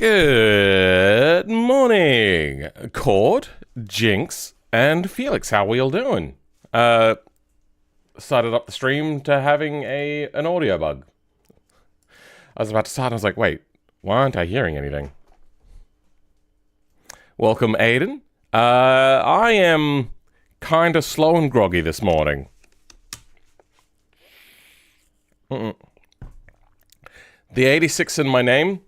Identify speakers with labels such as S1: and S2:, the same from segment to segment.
S1: Good morning, Cord, Jinx, and Felix. How are we all doing? Started up the stream to having an audio bug. I was about to start, and I was like, wait, why aren't I hearing anything? Welcome, Aiden. I am kind of slow and groggy this morning. The 86 in my name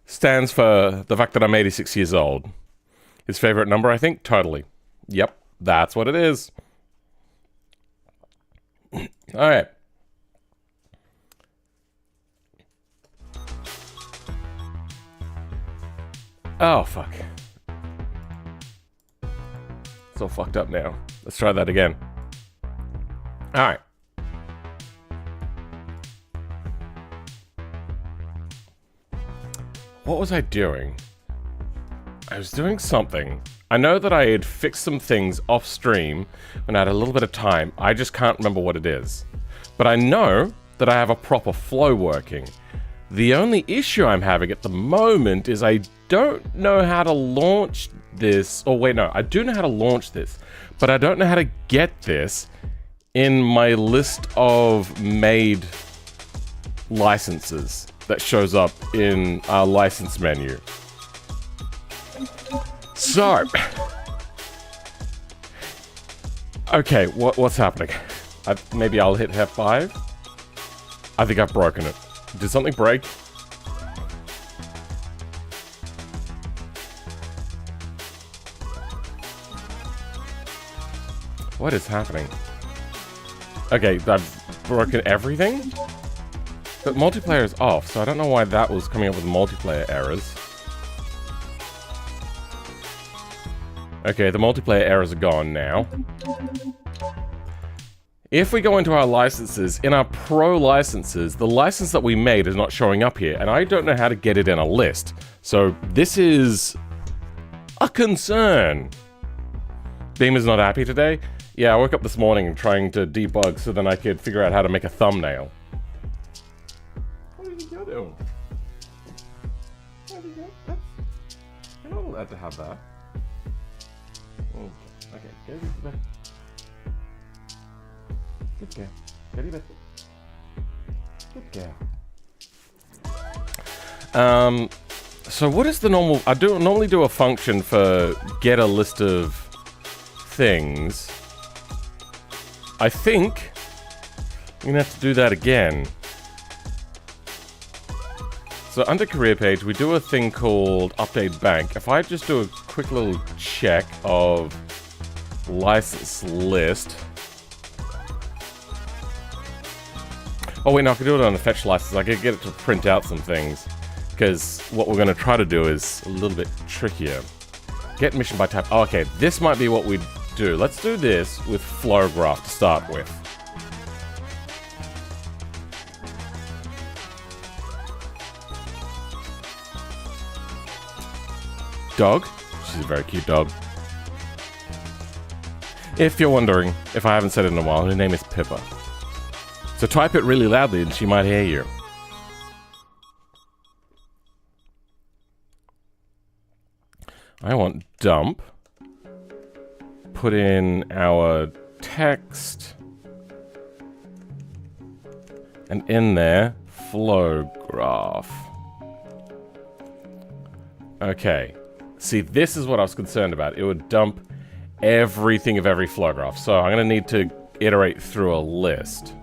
S1: stands for the fact that I'm 86 years old. His favorite number, I think? Totally. Yep, that's what it is. Alright. Oh, fuck. It's all fucked up now. Let's try that again. Alright. What was I doing? I was doing something, I know that I had fixed some things off stream when I had a little bit of time. I just can't remember what it is. But I know that I have a proper flow working. The only issue I'm having at the moment is I don't know how to launch this. Oh wait, no, I do know how to launch this, but I don't know how to get this in my list of made licenses that shows up in our license menu. So, okay, what's happening? Maybe I'll hit F5. I think I've broken it. Did something break? What is happening? Okay, I've broken everything? But multiplayer is off, so I don't know why that was coming up with multiplayer errors. Okay, the multiplayer errors are gone now. If we go into our licenses, in our pro licenses, the license that we made is not showing up here, and I don't know how to get it in a list. So this is a concern. Beam is not happy today. Yeah, I woke up this morning trying to debug so then I could figure out how to make a thumbnail. What did you do? What did you do? You're not allowed to have that. Okay, go to bed. Good girl. Go to bed. Good girl. So what is the normal... I normally do a function for get a list of things. I think I'm gonna have to do that again. So under career page, we do a thing called update bank. If I just do a quick little check of license list. Oh wait, no, I can do it on a fetch license. I could get it to print out some things. Because what we're gonna try to do is a little bit trickier. Get mission by type. Oh, okay, this might be what we do. Let's do this with flow graph to start with. Dog. She's a very cute dog. If you're wondering, if I haven't said it in a while, her name is Pippa. So type it really loudly and she might hear you. I want dump. Put in our text. And in there, flow graph. Okay. See, this is what I was concerned about. It would dump everything of every flow graph. So I'm going to need to iterate through a list.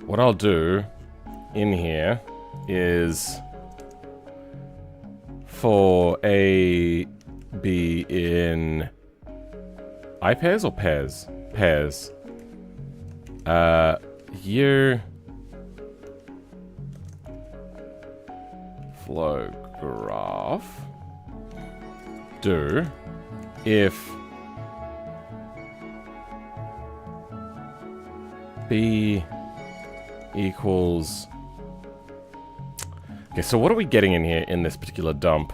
S1: What I'll do in here is for A, B in I pairs or pairs? Pairs. Year flow graph. Do if B equals... Okay, so what are we getting in here in this particular dump?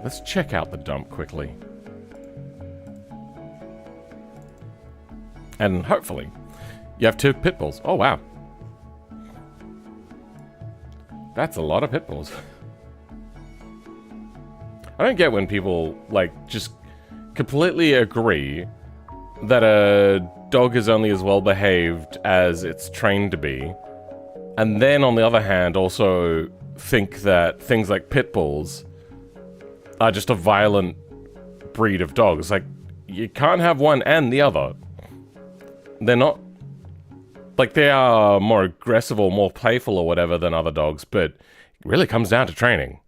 S1: Let's check out the dump quickly. And hopefully, you have 2 pit bulls. Oh, wow. That's a lot of pit bulls. I don't get when people, like, just completely agree that a dog is only as well behaved as it's trained to be, and then on the other hand also think that things like pit bulls are just a violent breed of dogs. Like, you can't have one and the other. They're not... Like, they are more aggressive or more playful or whatever than other dogs, but it really comes down to training.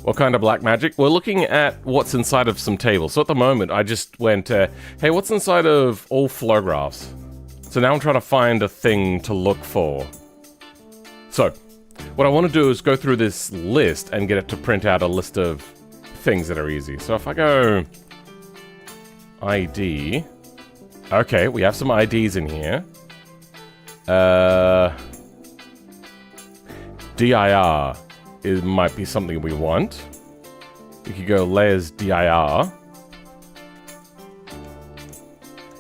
S1: What kind of black magic? We're looking at what's inside of some tables. So at the moment, I just went, hey, what's inside of all flow graphs? So now I'm trying to find a thing to look for. So, what I want to do is go through this list and get it to print out a list of things that are easy. So if I go ID. Okay, we have some IDs in here. DIR might be something we want. We could go layers DIR.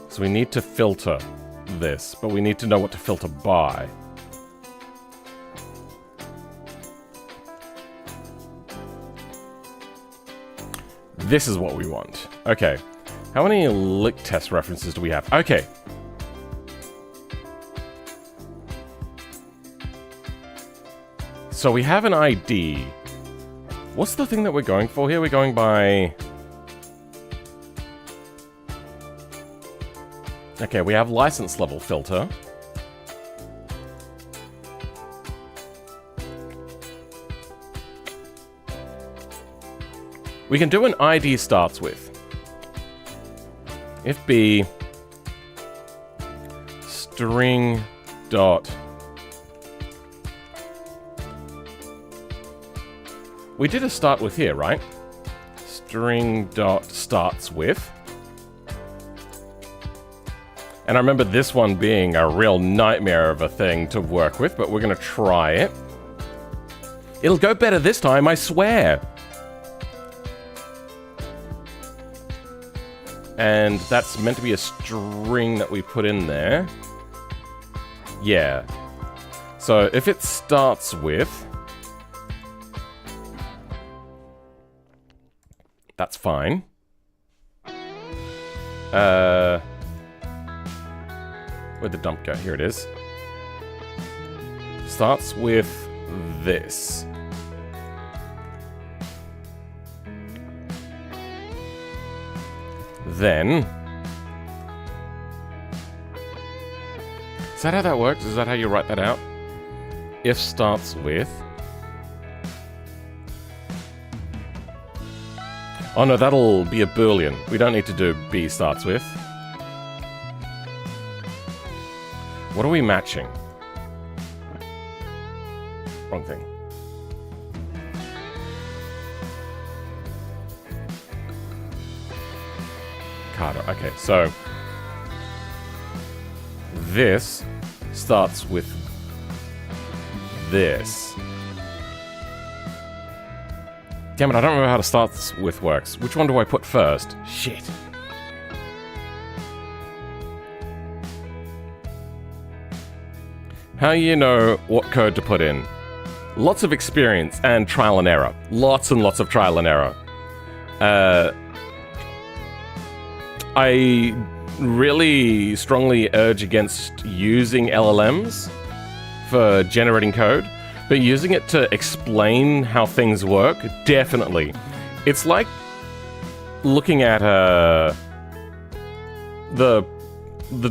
S1: So we need to filter this, but we need to know what to filter by. This is what we want. Okay. How many lick test references do we have? Okay. So we have an ID. What's the thing that we're going for here? We're going by... Okay, we have license level filter. We can do an ID starts with. If B string dot. We did a start with here, right? String dot starts with. And I remember this one being a real nightmare of a thing to work with, but we're going to try it. It'll go better this time, I swear. And that's meant to be a string that we put in there. Yeah. So if it starts with... That's fine. Where'd the dump go? Here it is. Starts with this. Then... Is that how that works? Is that how you write that out? If starts with... Oh no, that'll be a Boolean. We don't need to do B starts with. What are we matching? Wrong thing. Carter. Okay, so this starts with this. Damn it, I don't remember how to start with works. Which one do I put first? Shit. How you know what code to put in? Lots of experience and trial and error. Lots and lots of trial and error. I really strongly urge against using LLMs for generating code, but using it to explain how things work, definitely. It's like looking at the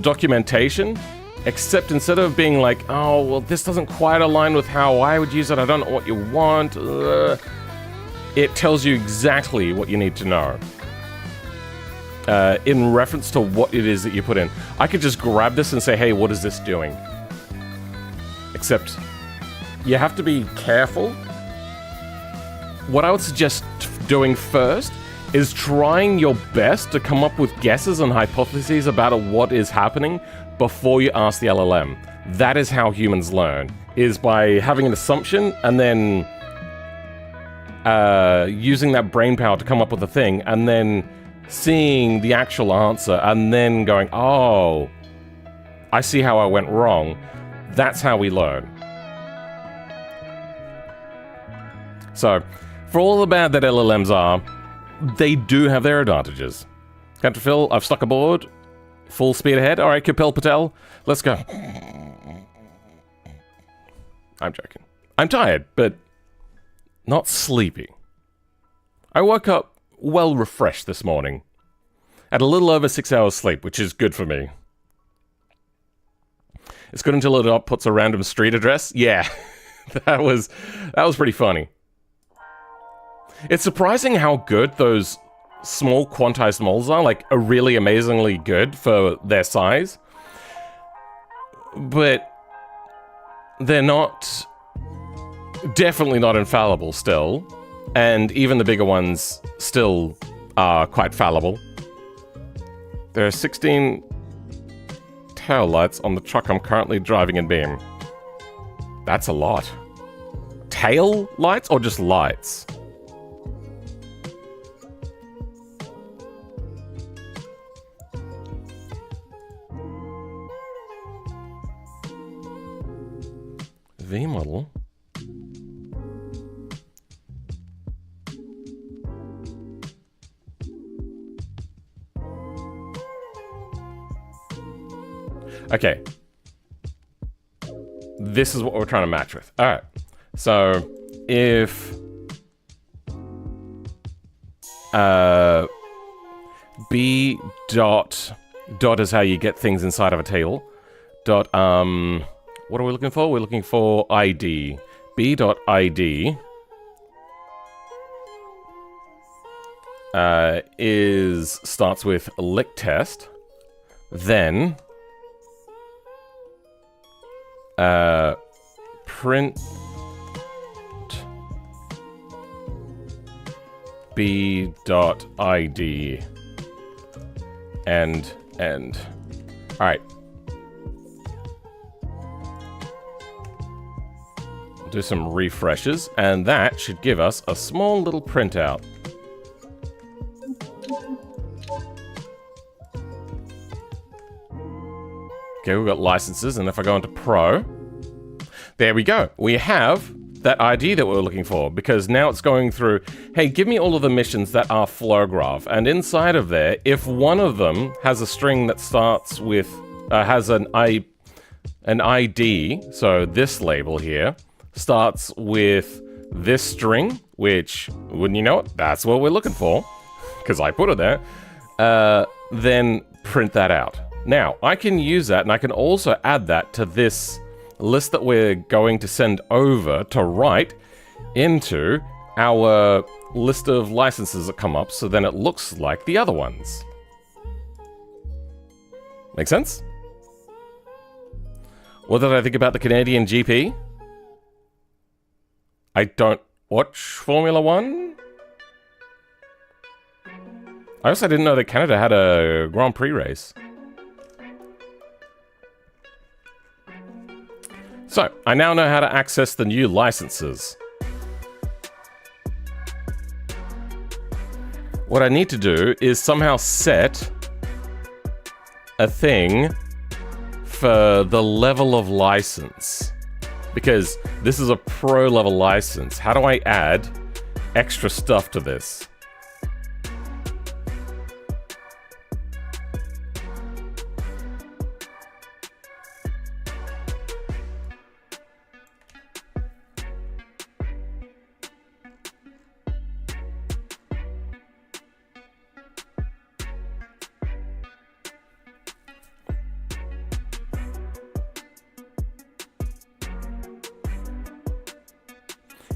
S1: documentation, except instead of being like, oh, well, this doesn't quite align with how I would use it, I don't know what you want, it tells you exactly what you need to know. In reference to what it is that you put in. I could just grab this and say, hey, what is this doing? Except, you have to be careful. What I would suggest doing first is trying your best to come up with guesses and hypotheses about what is happening before you ask the LLM. That is how humans learn, is by having an assumption and then using that brain power to come up with a thing, and then seeing the actual answer, and then going, oh, I see how I went wrong. That's how we learn. So, for all the bad that LLMs are, they do have their advantages. Captain Phil, I've stuck aboard. Full speed ahead. All right, Kapil Patel, let's go. I'm joking. I'm tired, but not sleepy. I woke up well refreshed this morning. At a little over 6 hours sleep, which is good for me. It's good until it outputs a random street address. Yeah, that was pretty funny. It's surprising how good those small quantized moles are, like, are really amazingly good for their size. But they're not, definitely not infallible still. And even the bigger ones still are quite fallible. There are 16 tail lights on the truck I'm currently driving in beam. That's a lot. Tail lights or just lights? V model. Okay. This is what we're trying to match with. All right. So if B dot is how you get things inside of a tail. Dot what are we looking for? We're looking for ID. B dot ID starts with lick test, then print B dot ID and end. All right. Do some refreshes, and that should give us a small little printout. Okay, we've got licenses, and if I go into Pro, there we go. We have that ID that we were looking for, because now it's going through, hey, give me all of the missions that are flow graph, and inside of there, if one of them has a string that starts with, has an ID, so this label here, starts with this string, which, wouldn't you know it, that's what we're looking for, because I put it there, then print that out. Now, I can use that, and I can also add that to this list that we're going to send over to write into our list of licenses that come up, so then it looks like the other ones. Make sense? What did I think about the Canadian GP? I don't watch Formula 1. I also didn't know that Canada had a Grand Prix race. So, I now know how to access the new licenses. What I need to do is somehow set a thing for the level of license. Because this is a pro level license. How do I add extra stuff to this?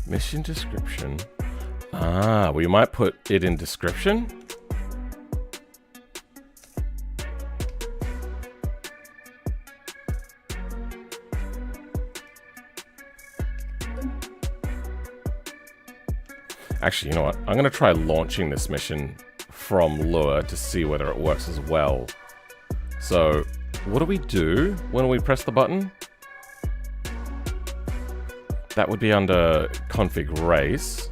S1: Mission description. Ah, we might put it in description. Actually, you know what? I'm going to try launching this mission from Lure to see whether it works as well. So, what do we do when we press the button? That would be under config race.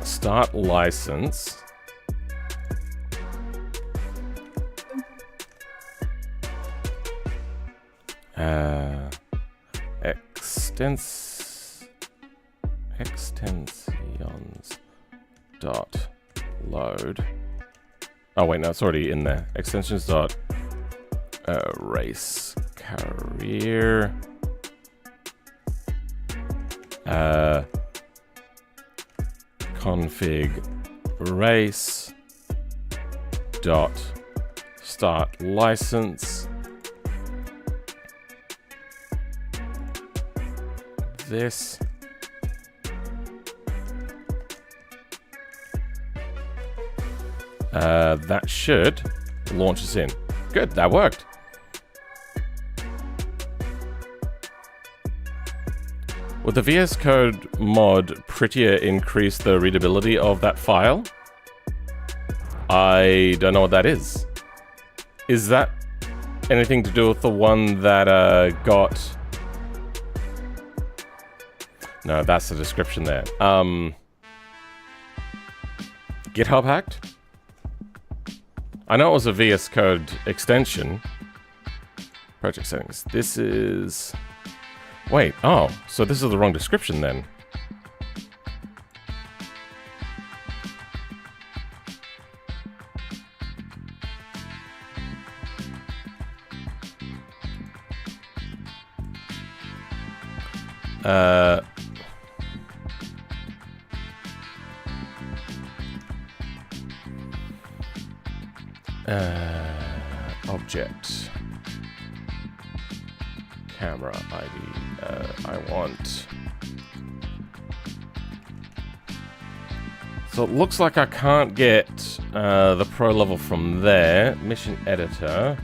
S1: Start license. Extensions dot load. Oh wait, no, it's already in there. Extensions dot race career. Config race dot start license. This. That should launch us in. Good, that worked. Would the VS Code mod prettier increase the readability of that file? I don't know what that is. Is that anything to do with the one that got... No, that's the description there. GitHub hacked? I know it was a VS Code extension. Project settings. This is... Wait, oh, so this is the wrong description then. Object. Camera ID. I want... So it looks like I can't get the pro level from there. Mission editor.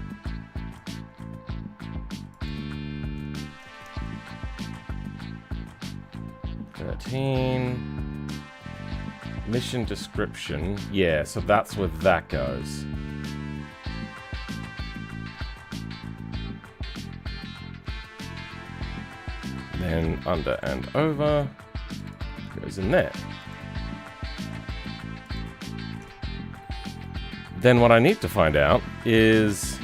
S1: Mission description. Yeah, so that's where that goes. Then under and over goes in there. Then what I need to find out is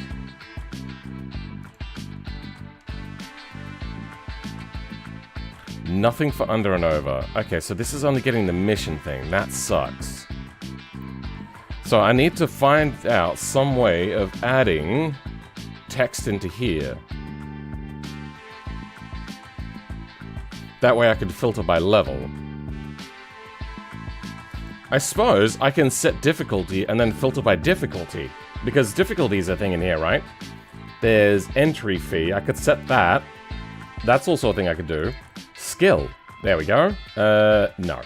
S1: nothing for under and over. Okay, so this is only getting the mission thing. That sucks. So I need to find out some way of adding text into here. That way I could filter by level. I suppose I can set difficulty and then filter by difficulty. Because difficulty is a thing in here, right? There's entry fee. I could set that. That's also a thing I could do. Skill. There we go. No.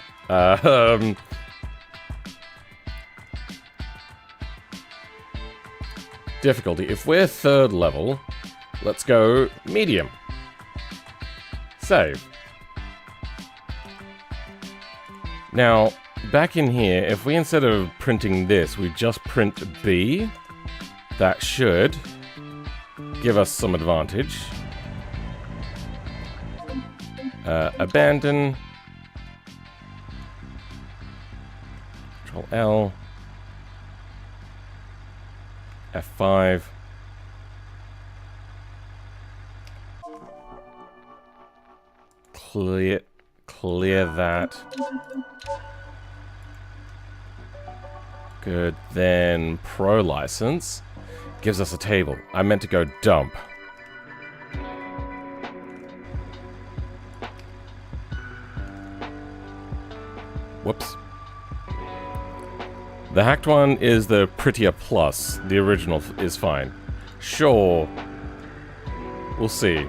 S1: Difficulty. If we're 3rd level, let's go medium. Save. Now, back in here, if we instead of printing this, we just print B, that should give us some advantage. Abandon. Control L. F5. Clear that. Good. Then Pro license gives us a table. I meant to go dump. Whoops. The hacked one is the prettier plus. The original is fine. Sure. We'll see.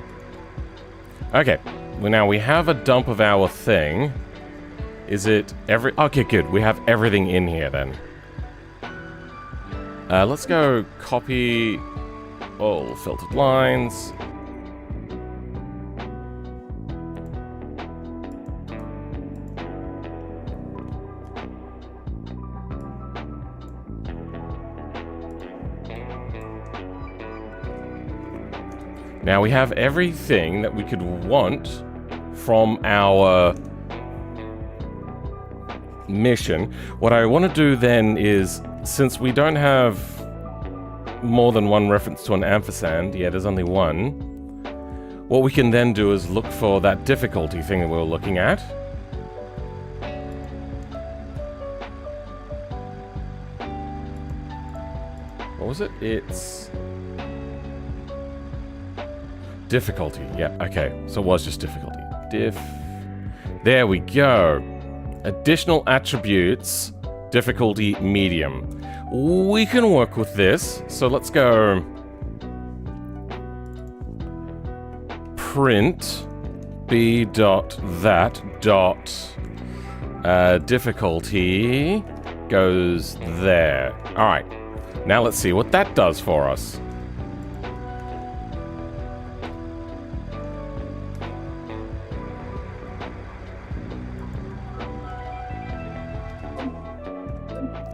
S1: Okay. Well, now we have a dump of our thing. Is it every... Okay, good. We have everything in here then. Let's go copy all filtered lines. Now we have everything that we could want from our mission. What I want to do then is, since we don't have more than one reference to an ampersand, yeah, there's only one, what we can then do is look for that difficulty thing that we were looking at. What was it? It's... difficulty. Yeah, okay. So it was just difficulty. There we go. Additional attributes. Difficulty medium. We can work with this. So let's go print b dot that dot difficulty goes there. All right. Now let's see what that does for us.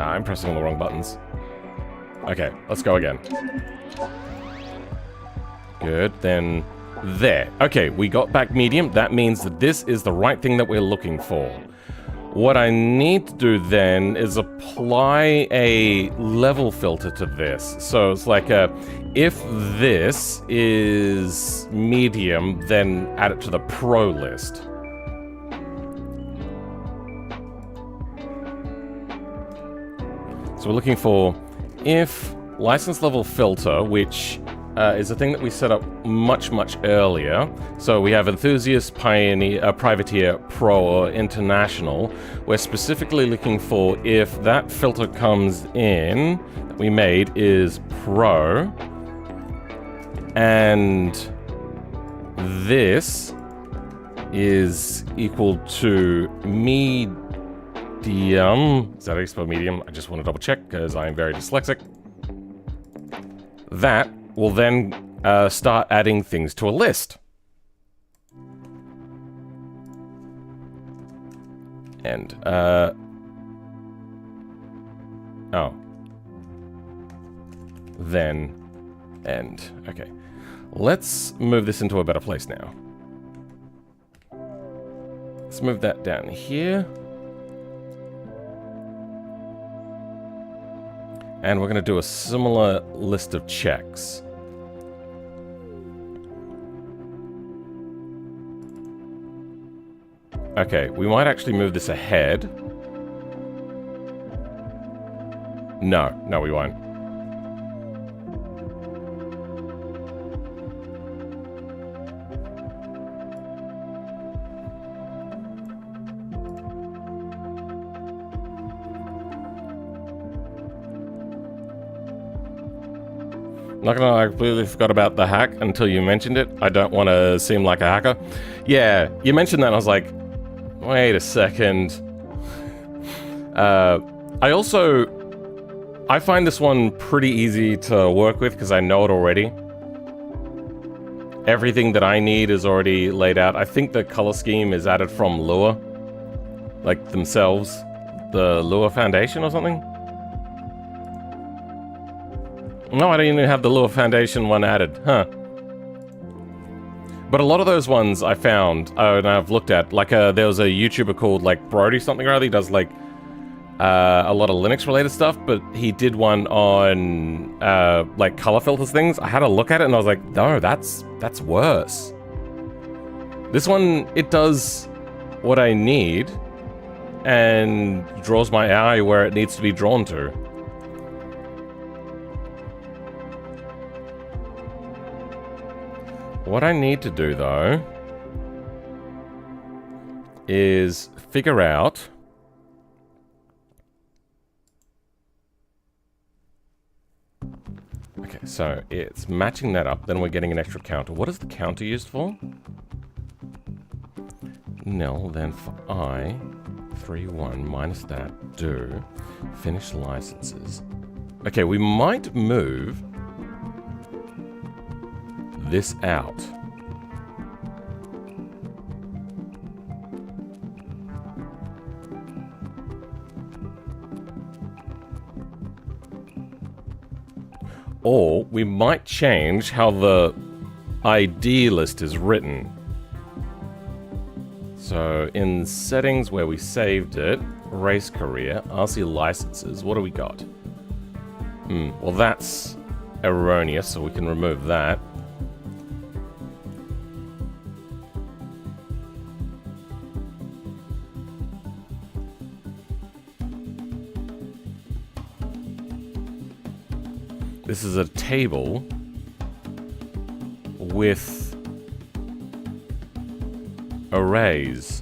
S1: I'm pressing all the wrong buttons. Okay, let's go again. Good, then there. Okay, we got back medium. That means that this is the right thing that we're looking for. What I need to do then is apply a level filter to this. So it's like if this is medium, then add it to the pro list. So we're looking for if license level filter, which is a thing that we set up much earlier. So we have enthusiast, pioneer, privateer, pro, or international. We're specifically looking for if that filter comes in that we made is pro, and this is equal to medium. Is that how you spell medium? I just want to double check because I'm very dyslexic. That will then start adding things to a list. And, oh. Then, end. Okay. Let's move this into a better place now. Let's move that down here. And we're going to do a similar list of checks. Okay, we might actually move this ahead. No, we won't. Not gonna lie, I completely forgot about the hack until you mentioned it. I don't want to seem like a hacker. Yeah, you mentioned that and I was like, wait a second. I find this one pretty easy to work with because I know it already. Everything that I need is already laid out. I think the color scheme is added from Lua. Like themselves. The Lua Foundation or something? No, I don't even have the Lua Foundation one added, huh? But a lot of those ones I found, and I've looked at, like there was a YouTuber called like Brody something or other. He does like a lot of Linux related stuff, but he did one on like color filters things. I had a look at it and I was like, no, that's worse. This one, it does what I need and draws my eye where it needs to be drawn to. What I need to do, though, is figure out okay, so it's matching that up, then we're getting an extra counter. What is the counter used for? Nil, then for I, 3, 1, minus that, do, finish licenses. Okay, we might move this out. Or we might change how the ID list is written. So in settings where we saved it, race career, RC licenses, what do we got? Well that's erroneous, so we can remove that. This is a table with arrays.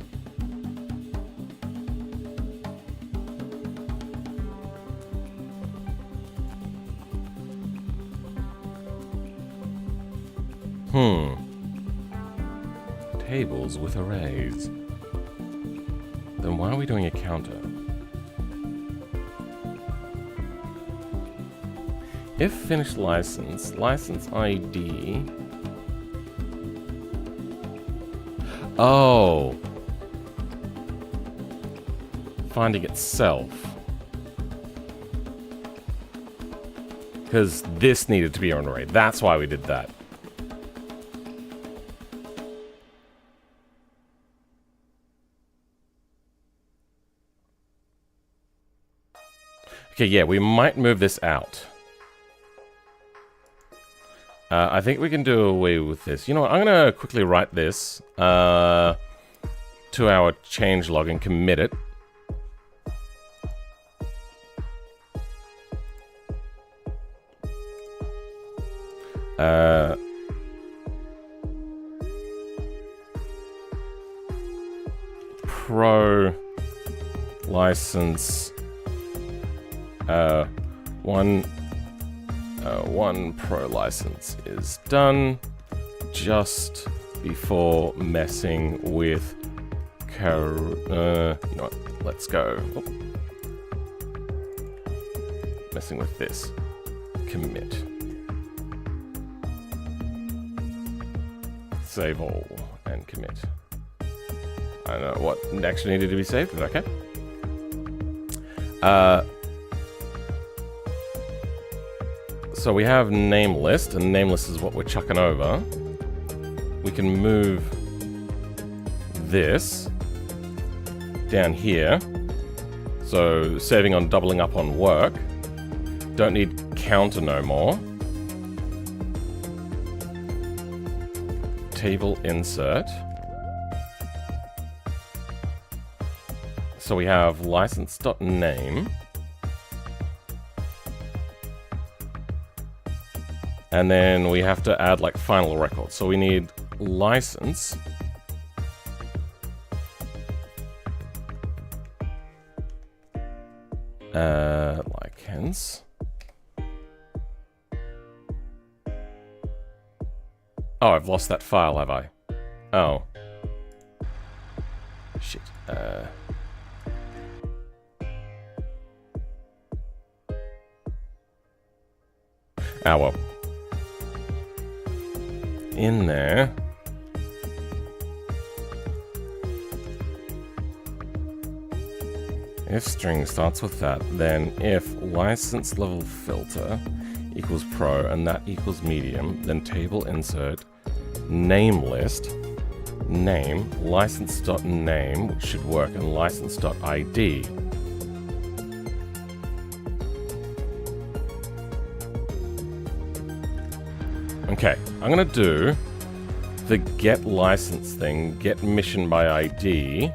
S1: Tables with arrays. Then why are we doing a counter? If finished license, license ID. Oh. Finding itself. Because this needed to be on array. That's why we did that. Okay, yeah, we might move this out. I think we can do away with this. You know what? I'm going to quickly write this to our changelog and commit it. Pro license one pro license is done just before messing with you know what, let's go. Oh. Messing with this. Commit. Save all and commit. I don't know what actually needed to be saved, but okay. So we have name list, and name list is what we're chucking over. We can move this down here. So saving on doubling up on work. Don't need counter no more. Table insert. So we have license.name. And then we have to add like final record. So we need license. Like hence. Oh, I've lost that file, have I? Oh. Shit. Ah, well. In there. If string starts with that, then if license level filter equals pro and that equals medium, then table insert name list, name, license.name, which should work, and license.id. Okay, I'm gonna do the get license thing, get mission by ID,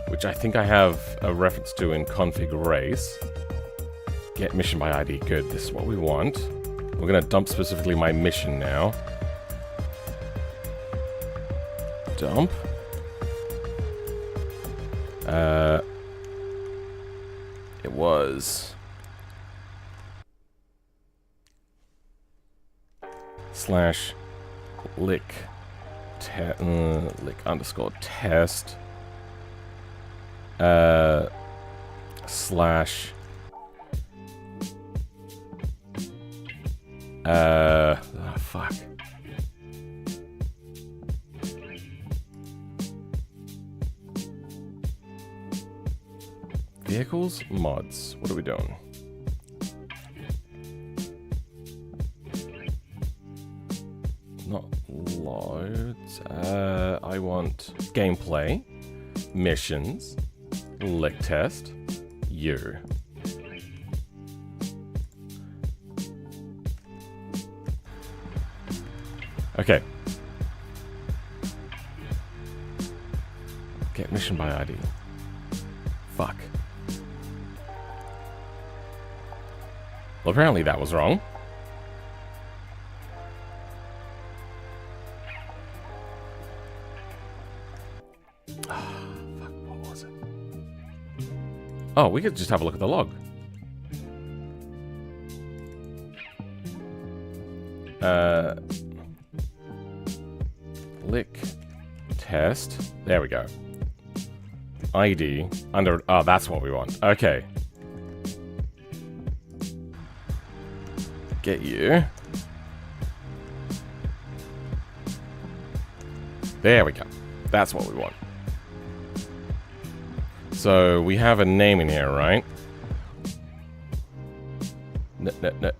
S1: which I think I have a reference to in config race. Get mission by ID, good, this is what we want. We're gonna dump specifically my mission now. Dump. It was slash lick underscore test slash fuck. Vehicles, mods. What are we doing? Not loads. I want gameplay, missions, lick test, you. Okay. Get mission by ID. Fuck. Well, apparently that was wrong. Fuck, what was it? Oh, we could just have a look at the log. Lick test. There we go. ID under. Oh, that's what we want. Okay. Get you. There we go. That's what we want. So we have a name in here, right?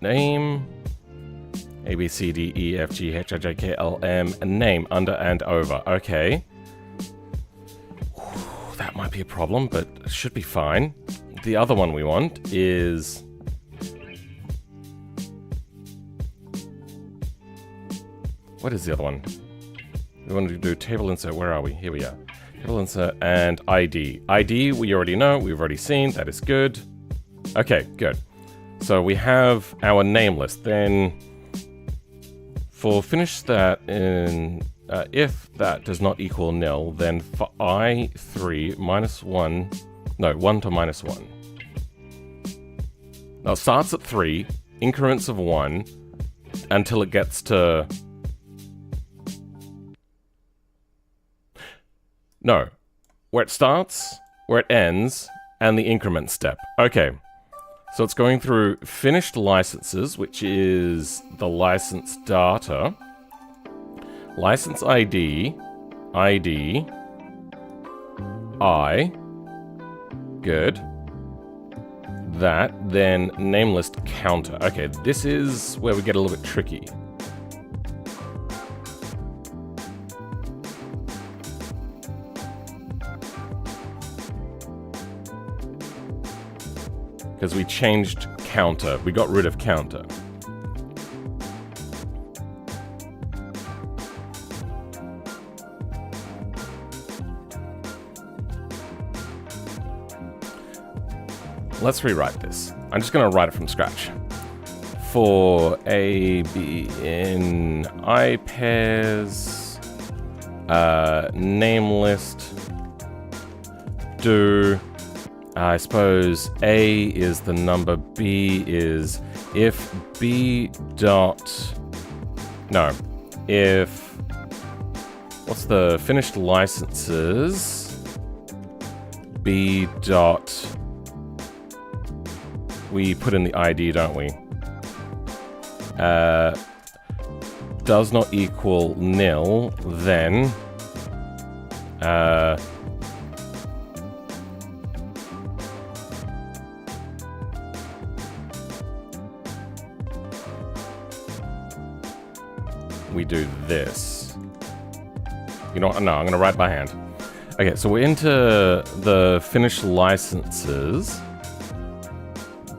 S1: Name. A, B, C, D, E, F, G, H, I, J, K, L, M, and name, under and over. Okay. Ooh, that might be a problem, but it should be fine. The other one we want is... What is the other one? We want to do table insert. Where are we? Here we are. Table insert and ID. ID, we already know. We've already seen. That is good. Okay, good. So we have our name list. Then for finish that in... if that does not equal nil, then for I3 minus 1... No, 1 to minus 1. Now it starts at 3, increments of 1, until it gets to... No. Where it starts, where it ends, and the increment step. Okay. So it's going through finished licenses, which is the license data. License ID. ID. I. Good. That. Then name list counter. Okay, this is where we get a little bit tricky. Because we changed counter. We got rid of counter. Let's rewrite this. I'm just going to write it from scratch. For A, B, in I pairs, name list, do... I suppose A is the number, B is if B dot... No. If... What's the finished licenses? B dot... We put in the ID, don't we? Does not equal nil, then... we do this. You know what? No, I'm going to write by hand. Okay, so we're into the finished licenses.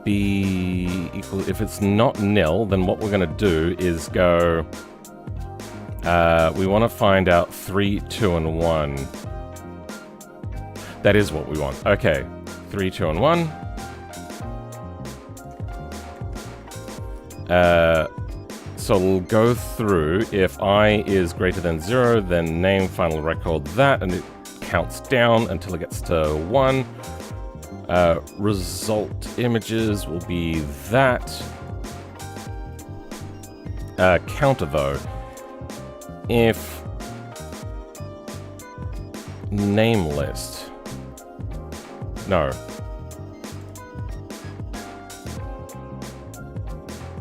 S1: B equal... If it's not nil, then what we're going to do is go... we want to find out 3, 2, and 1. That is what we want. Okay. 3, 2, and 1. So we'll go through. If I is greater than 0, then name final record that, and it counts down until it gets to 1. Result images will be that. Counter though. If name list. No.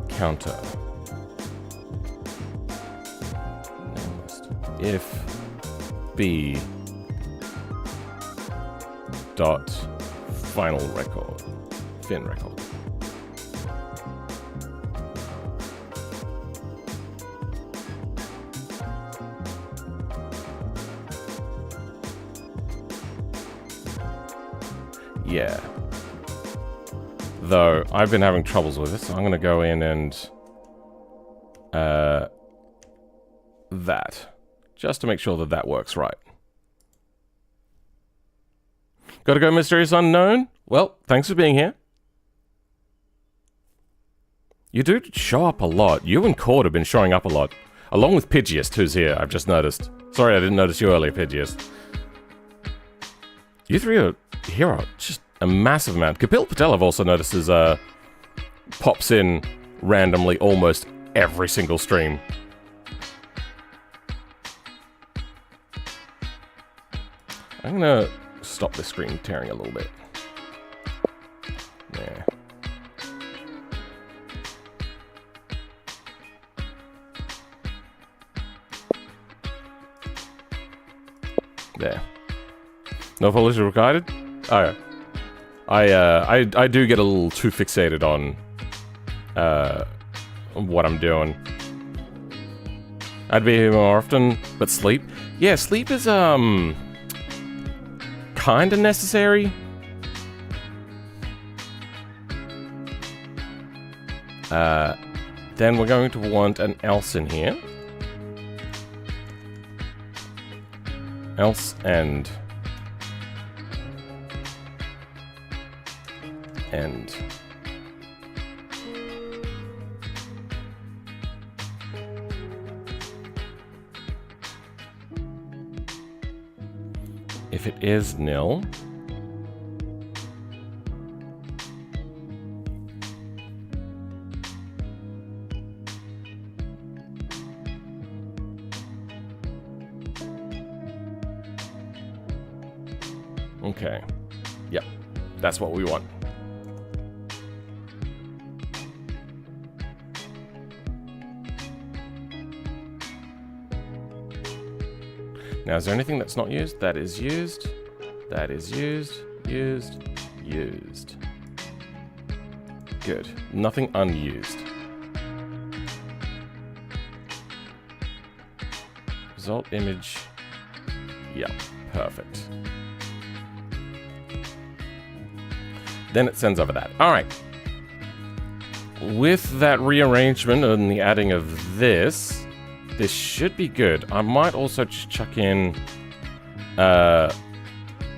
S1: Counter. If B dot final record, fin record. Yeah. Though I've been having troubles with it, so I'm going to go in and that. Just to make sure that that works right. Gotta go, Mysterious Unknown? Well, thanks for being here. You do show up a lot. You and Cord have been showing up a lot. Along with Pidgeist, who's here, I've just noticed. Sorry I didn't notice you earlier, Pidgeist. You three are here are just a massive amount. Kapil Patel, I've also noticed, is, pops in randomly almost every single stream. I'm gonna stop the screen tearing a little bit. There. There. No polish required? Oh, yeah. I do get a little too fixated on what I'm doing. I'd be here more often, but sleep? Yeah, sleep is, kinda necessary. Then we're going to want an else in here. Else end. End. If it is nil, okay, yep, that's what we want. Now, is there anything that's not used? That is used. That is used. Used. Used. Good. Nothing unused. Result image. Yeah, perfect. Then it sends over that. All right. With that rearrangement and the adding of this should be good. I might also just chuck in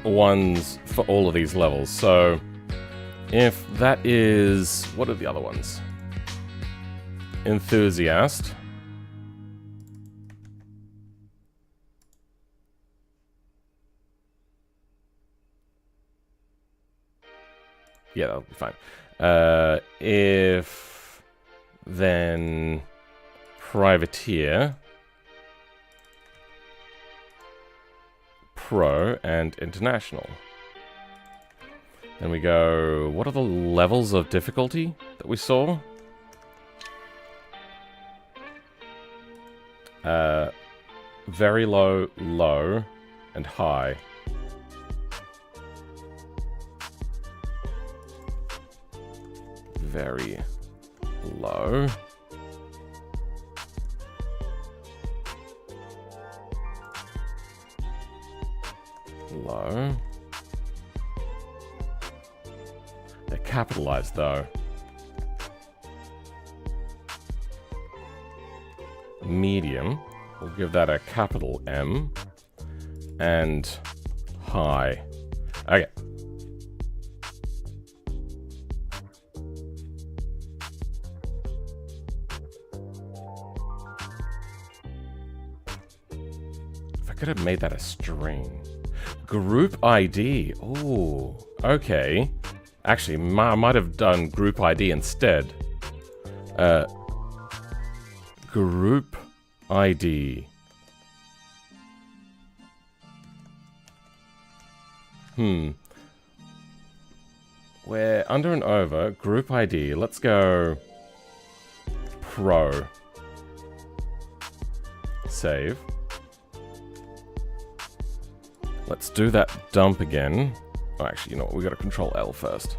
S1: ones for all of these levels. So if that is... what are the other ones? Enthusiast. Yeah, that'll be fine. If then Privateer, Pro, and International. Then we go, what are the levels of difficulty that we saw? Very low, low, and high. Very low. Low. They're capitalized though. Medium. We'll give that a capital M. And high. Okay. If I could have made that a string. Group ID. Oh, okay. Actually, I might have done group ID instead. Group ID. We're under and over. Group ID. Let's go Pro. Save. Let's do that dump again. Oh, actually, you know what? We gotta control L first.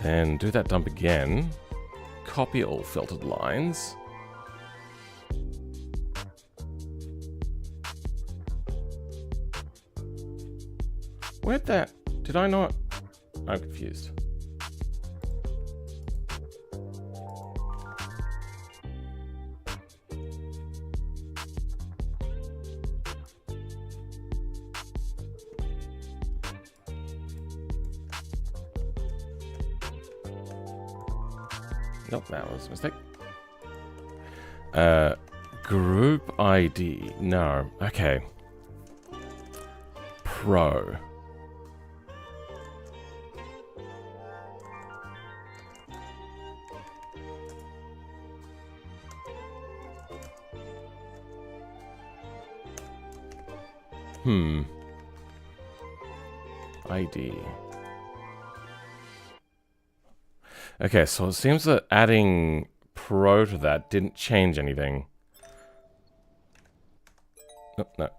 S1: Then do that dump again. Copy all filtered lines. Where'd that? Did I not? I'm confused. Nope, that was a mistake. Group ID. No. Okay. Pro. ID. Okay, so it seems that adding Pro to that didn't change anything. Oh, no.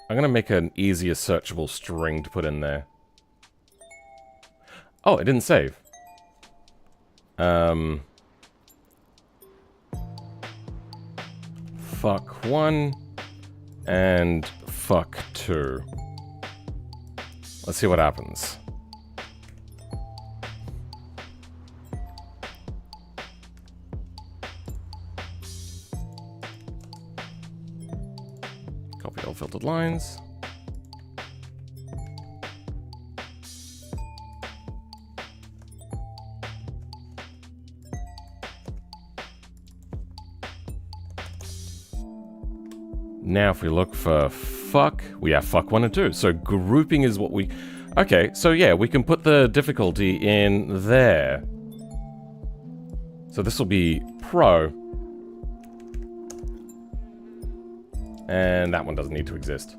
S1: I'm gonna make an easier searchable string to put in there. Oh, it didn't save. Fuck 1 and fuck 2. Let's see what happens. Copy all filtered lines. Now if we look for fuck, we have fuck 1 and 2. So grouping is what we... Okay, so yeah, we can put the difficulty in there. So this will be pro. And that one doesn't need to exist.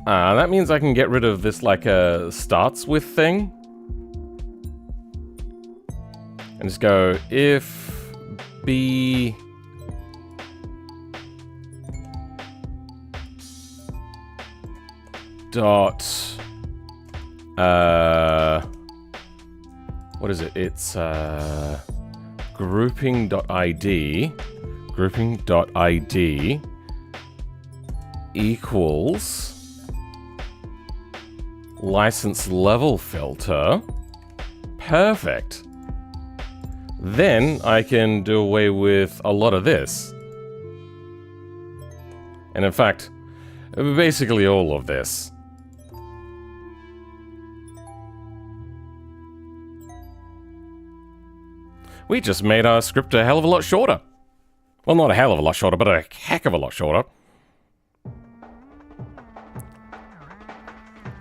S1: That means I can get rid of this like a starts with thing. And just go if B dot what is it? It's grouping.id equals license level filter. Perfect. Then I can do away with a lot of this. And in fact, basically all of this. We just made our script a hell of a lot shorter. Well, not a hell of a lot shorter, but a heck of a lot shorter.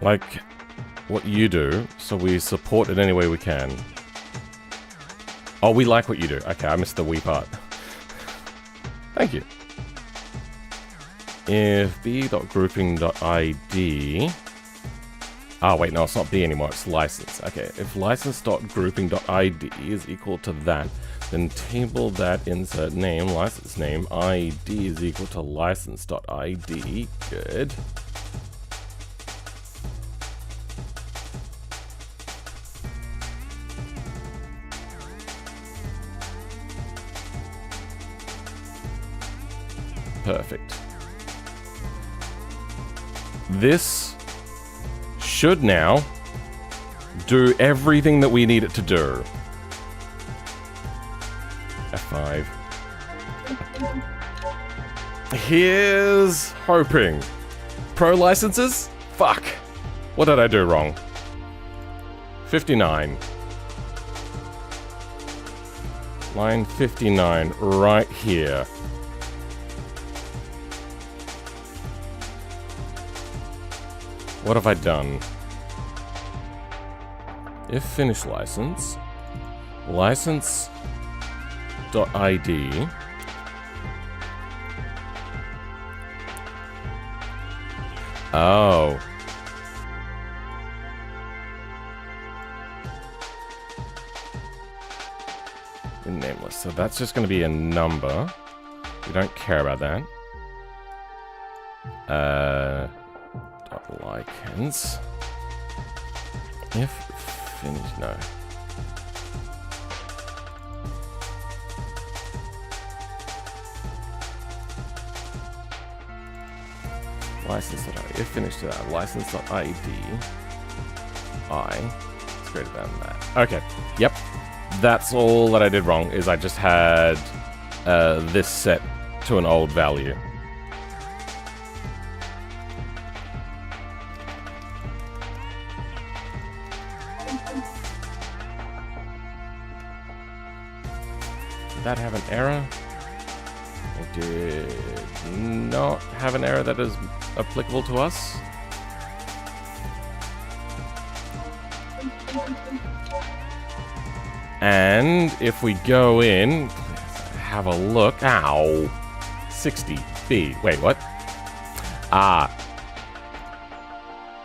S1: Like what you do, so we support it any way we can. Oh, we like what you do. Okay, I missed the we part. Thank you. If b.grouping.id... Oh, wait, no, it's not b anymore, it's license. Okay, if license.grouping.id is equal to that, then table.insert name, license name, id is equal to license.id. Good. Perfect. This should now do everything that we need it to do. F5. Here's hoping. Pro licenses? Fuck. What did I do wrong? 59. Line 59, right here. What have I done? If finish license, license.id, oh. In nameless, so that's just going to be a number. We don't care about that. Likens. If finish, no. License.id, if finish to that, license.id, I is greater than that. Okay, yep. That's all that I did wrong, is I just had this set to an old value. Did that have an error? It did not have an error that is applicable to us. And if we go in, have a look. Ow. 60B. Wait, what? Ah.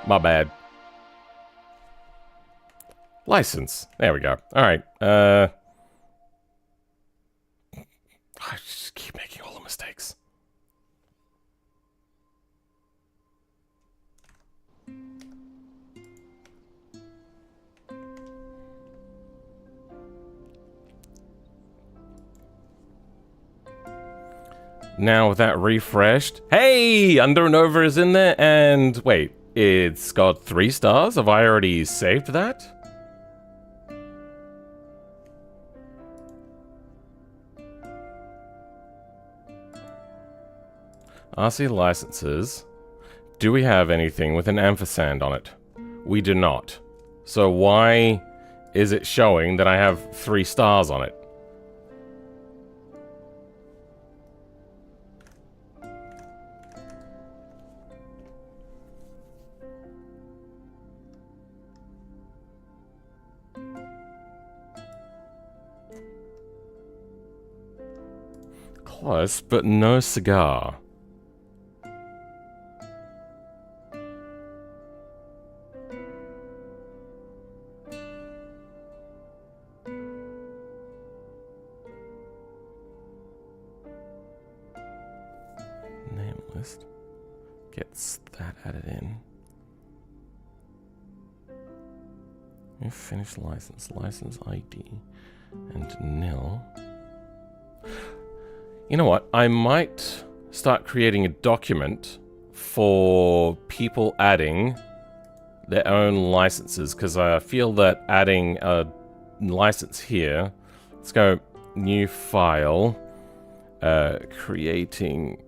S1: My bad. License. There we go. Alright. I just keep making all the mistakes. Now with that refreshed, hey, Under and Over is in there, and wait, it's got 3 stars? Have I already saved that? RC licenses. Do we have anything with an ampersand on it? We do not. So why is it showing that I have 3 stars on it? Close, but no cigar. Name list. Gets that added in. New finished license. License ID. And nil. You know what? I might start creating a document for people adding their own licenses, because I feel that adding a license here. Let's go new file, creating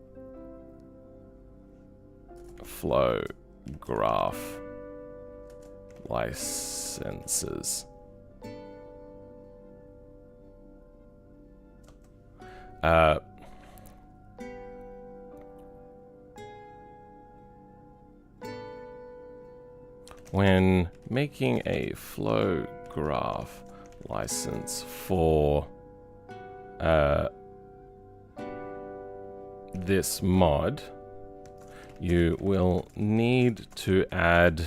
S1: flow graph licenses. When making a flow graph license for this mod, you will need to add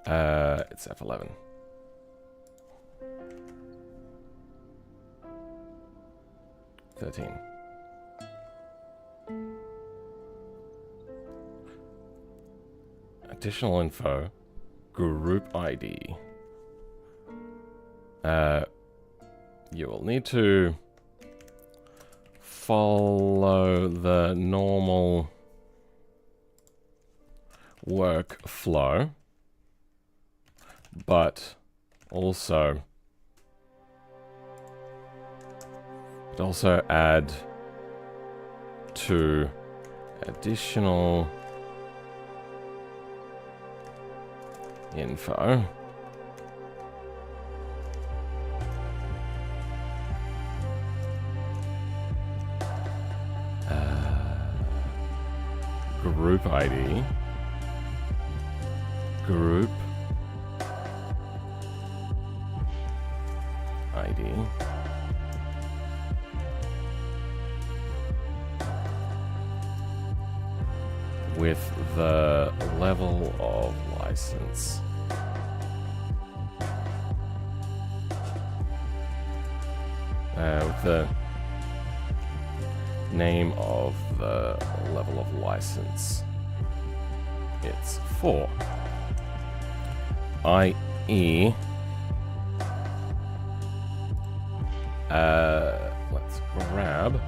S1: it's F11. Additional info, group ID. You will need to follow the normal workflow, but also add 2 additional info. Group ID. Group ID. With the level of license. With the name of the level of license. It's 4. i.e. Let's grab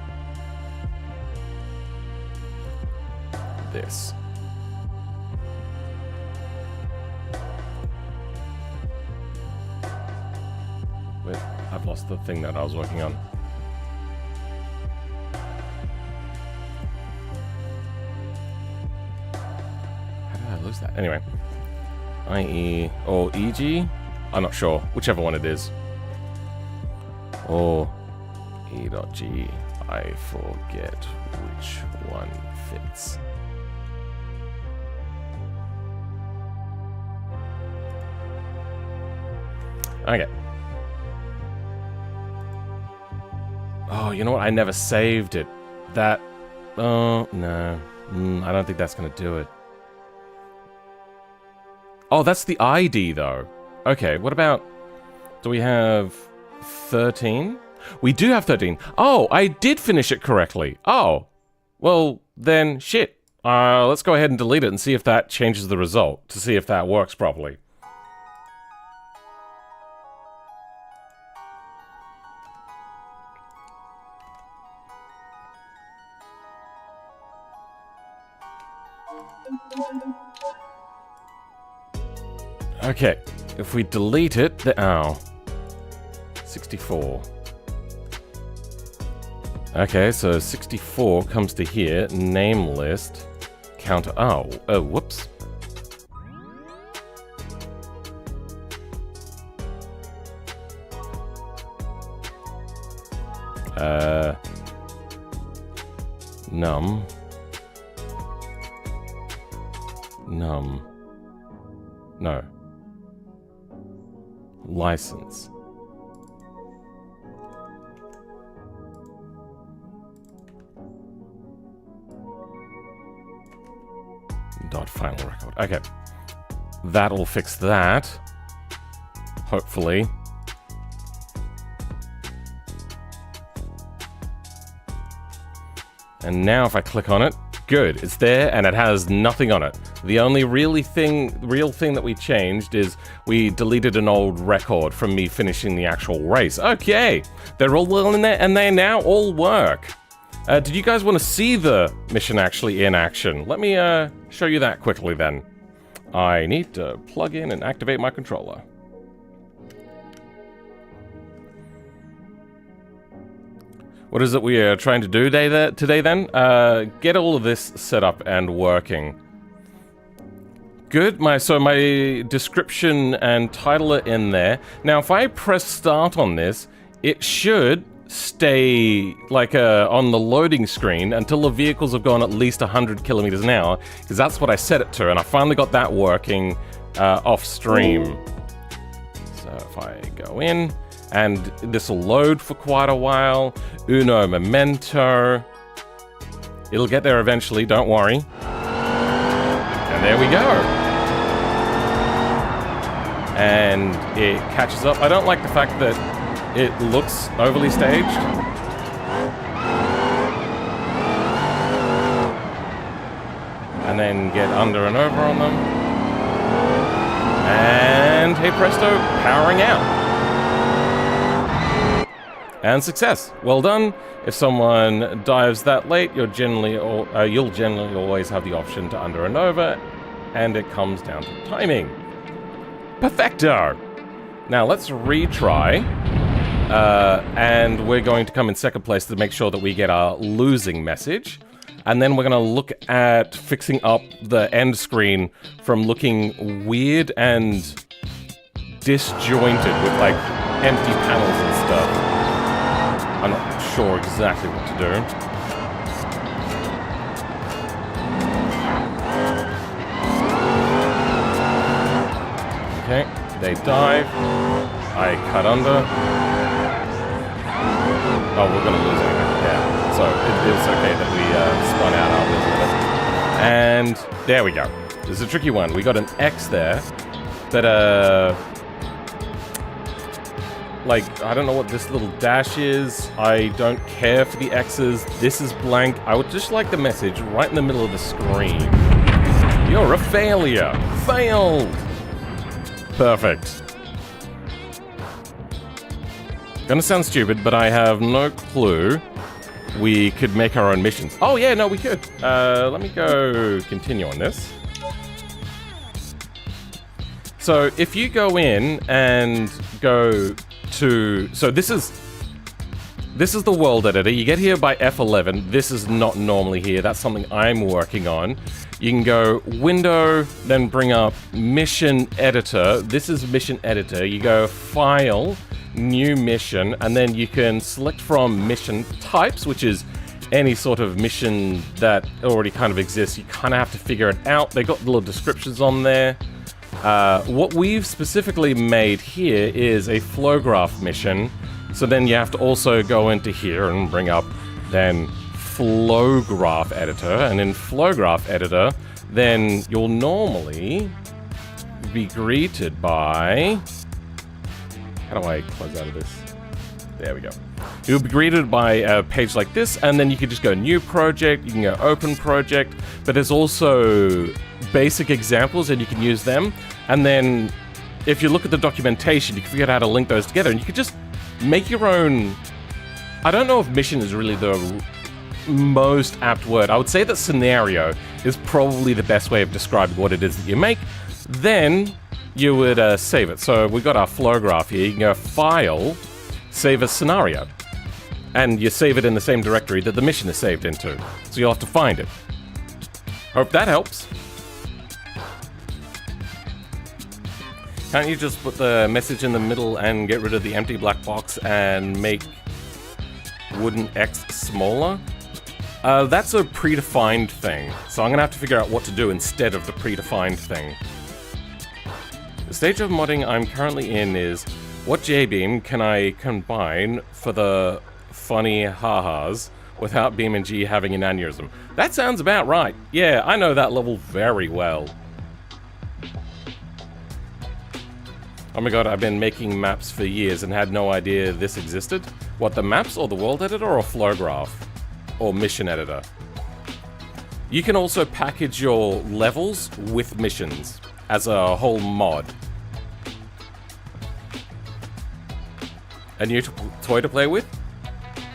S1: this. Wait, I've lost the thing that I was working on. How did I lose that? Anyway. IE or EG? I'm not sure. Whichever one it is. Or E.G. I forget which one fits. Okay. Oh, you know what? I never saved it. That... Oh, no. I don't think that's going to do it. Oh, that's the ID, though. Okay, what about... Do we have 13? We do have 13. Oh, I did finish it correctly. Oh, well, then, shit. Let's go ahead and delete it and see if that changes the result, to see if that works properly. Okay, if we delete it, oh, 64. Okay, so 64 comes to here, name list, counter, oh, whoops. Num. No. License. Dot final record. Okay. That'll fix that. Hopefully. And now if I click on it, good, it's there and it has nothing on it. The only real thing that we changed is we deleted an old record from me finishing the actual race. Okay, they're all in there and they now all work. Did you guys want to see the mission actually in action? Let me show you that quickly then. I need to plug in and activate my controller. What is it we are trying to do today then? Get all of this set up and working. Good, so my description and title are in there. Now if I press start on this, it should stay like on the loading screen until the vehicles have gone at least 100 kilometers an hour, because that's what I set it to, and I finally got that working off stream. So if I go in, and this will load for quite a while. Uno momento. It'll get there eventually, don't worry. And there we go. And it catches up. I don't like the fact that it looks overly staged. And then get under and over on them. And hey presto, powering out. And success. Well done. If someone dives that late, you'll generally always have the option to under and over, and it comes down to timing. Perfecto. Now let's retry, and we're going to come in second place to make sure that we get our losing message, and then we're going to look at fixing up the end screen from looking weird and disjointed with like empty panels and stuff. I'm not sure exactly what to do. Okay, they dive. I cut under. Oh, we're gonna lose it. Yeah, so it's okay that we spun out our business. And there we go. This is a tricky one. We got an X there that like, I don't know what this little dash is. I don't care for the X's. This is blank. I would just like the message right in the middle of the screen. You're a failure. Failed. Perfect. Gonna sound stupid, but I have no clue. We could make our own missions. Oh yeah, no, we could. Let me go continue on this. So if you go in and go to, so this is the world editor. You get here by F11. This is not normally here. That's something I'm working on. You can go window, then bring up mission editor. This is mission editor. You go file, new mission, and then you can select from mission types, which is any sort of mission that already kind of exists. You kind of have to figure it out. They got little descriptions on there. What we've specifically made here is a flow graph mission. So then you have to also go into here and bring up then flow graph editor, and in flow graph editor, then you'll normally be greeted by... How do I close out of this? There we go. You'll be greeted by a page like this, and then you can just go new project, you can go open project, but there's also basic examples and you can use them. And then if you look at the documentation, you can figure out how to link those together, and you can just make your own... I don't know if mission is really the most apt word. I would say that scenario is probably the best way of describing what it is that you make. Then you would save it. So we've got our flow graph here. You can go File, Save as Scenario. And you save it in the same directory that the mission is saved into. So you'll have to find it. Hope that helps. Can't you just put the message in the middle and get rid of the empty black box and make wooden X smaller? That's a predefined thing. So I'm going to have to figure out what to do instead of the predefined thing. The stage of modding I'm currently in is, what J-beam can I combine for the funny ha-has without BeamNG having an aneurysm? That sounds about right. Yeah, I know that level very well. Oh my god, I've been making maps for years and had no idea this existed. What, the maps or the world editor or flow graph? Or mission editor? You can also package your levels with missions as a whole mod. A new toy to play with?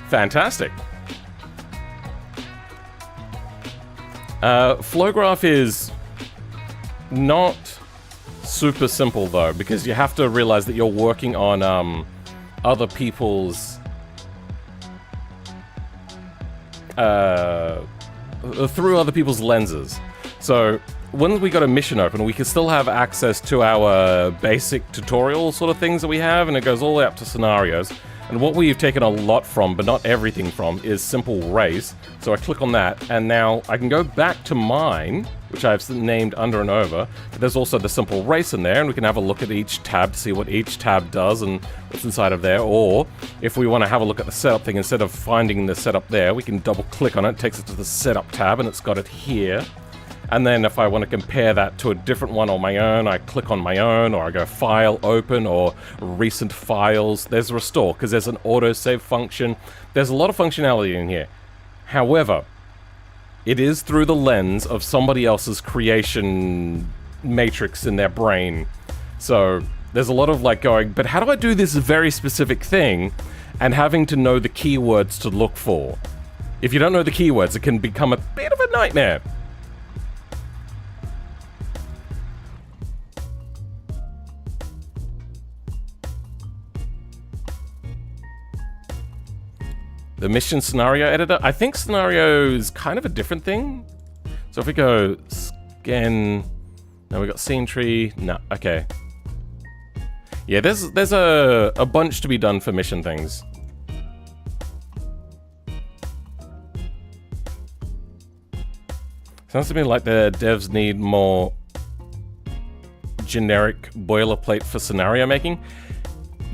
S1: Fantastic. Flowgraph is not super simple though, because you have to realize that you're working on other people's through other people's lenses. So when we got a mission open, we can still have access to our basic tutorial sort of things that we have, and it goes all the way up to scenarios. And what we've taken a lot from, but not everything from, is simple race. So I click on that, and now I can go back to mine, which I've named under and over. But there's also the simple race in there, and we can have a look at each tab to see what each tab does and what's inside of there. Or if we want to have a look at the setup thing, instead of finding the setup there, we can double click on it. It takes it to the setup tab, and it's got it here. And then if I want to compare that to a different one on my own, I click on my own, or I go File, Open, or Recent Files. There's Restore, because there's an autosave function. There's a lot of functionality in here. However, it is through the lens of somebody else's creation matrix in their brain. So there's a lot of like going, but how do I do this very specific thing? And having to know the keywords to look for. If you don't know the keywords, it can become a bit of a nightmare. The mission scenario editor. I think scenario is kind of a different thing. So if we go scan, now we got scene tree. No, okay. Yeah, there's a bunch to be done for mission things. Sounds to me like the devs need more generic boilerplate for scenario making.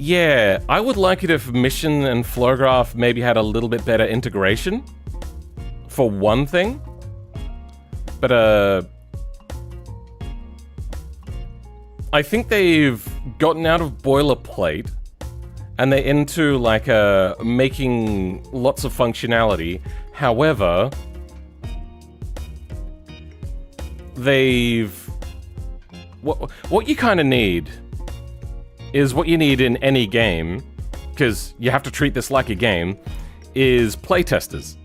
S1: Yeah, I would like it if Mission and Flowgraph maybe had a little bit better integration, for one thing. But, I think they've gotten out of boilerplate, and they're into, like, making lots of functionality. However, they've... What you kind of need is what you need in any game, because you have to treat this like a game, is playtesters.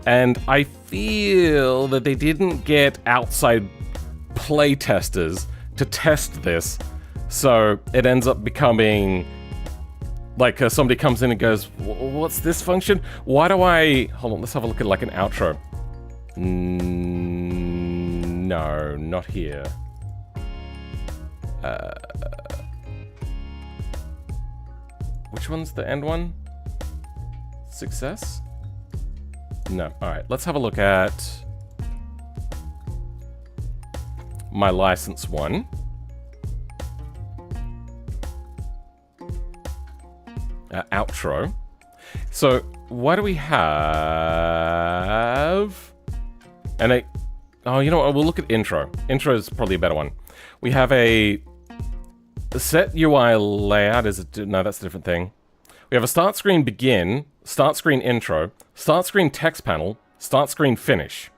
S1: And I feel that they didn't get outside playtesters to test this, so it ends up becoming like somebody comes in and goes, what's this function? Why do I... Hold on, let's have a look at like an outro. No, not here. Which one's the end one? Success? No. Alright, let's have a look at my license one. Outro. So, what do we have? Oh, you know what? We'll look at intro. Intro is probably a better one. We have a set UI layout. No, that's a different thing. We have a start screen begin, start screen intro, start screen text panel, start screen finish.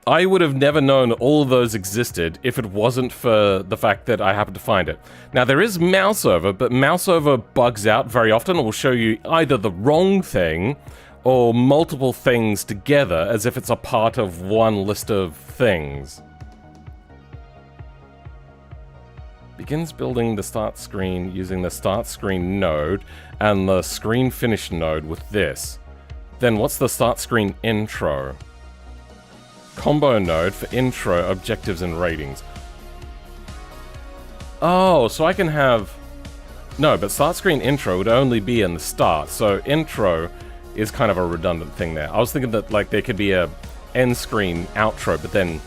S1: I would have never known all of those existed if it wasn't for the fact that I happened to find it. Now, there is mouse over, but mouse over bugs out very often. It will show you either the wrong thing or multiple things together as if it's a part of one list of things. Begins building the start screen using the start screen node and the screen finish node with this. Then what's the start screen intro? Combo node for intro, objectives, and ratings. Oh, so I can have... No, but start screen intro would only be in the start, so intro is kind of a redundant thing there. I was thinking that, like, there could be a end screen outro, but then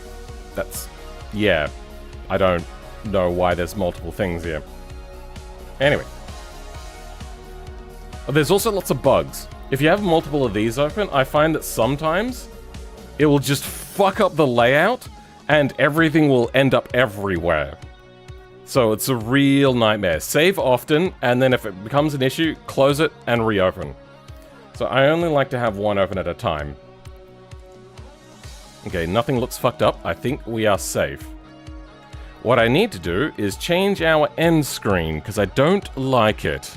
S1: that's... Yeah, I don't know why there's multiple things here. Anyway. There's also lots of bugs. If you have multiple of these open, I find that sometimes it will just fuck up the layout and everything will end up everywhere. So it's a real nightmare. Save often, and then if it becomes an issue, close it and reopen. So I only like to have one open at a time. Okay, nothing looks fucked up. I think we are safe. What I need to do is change our end screen, because I don't like it.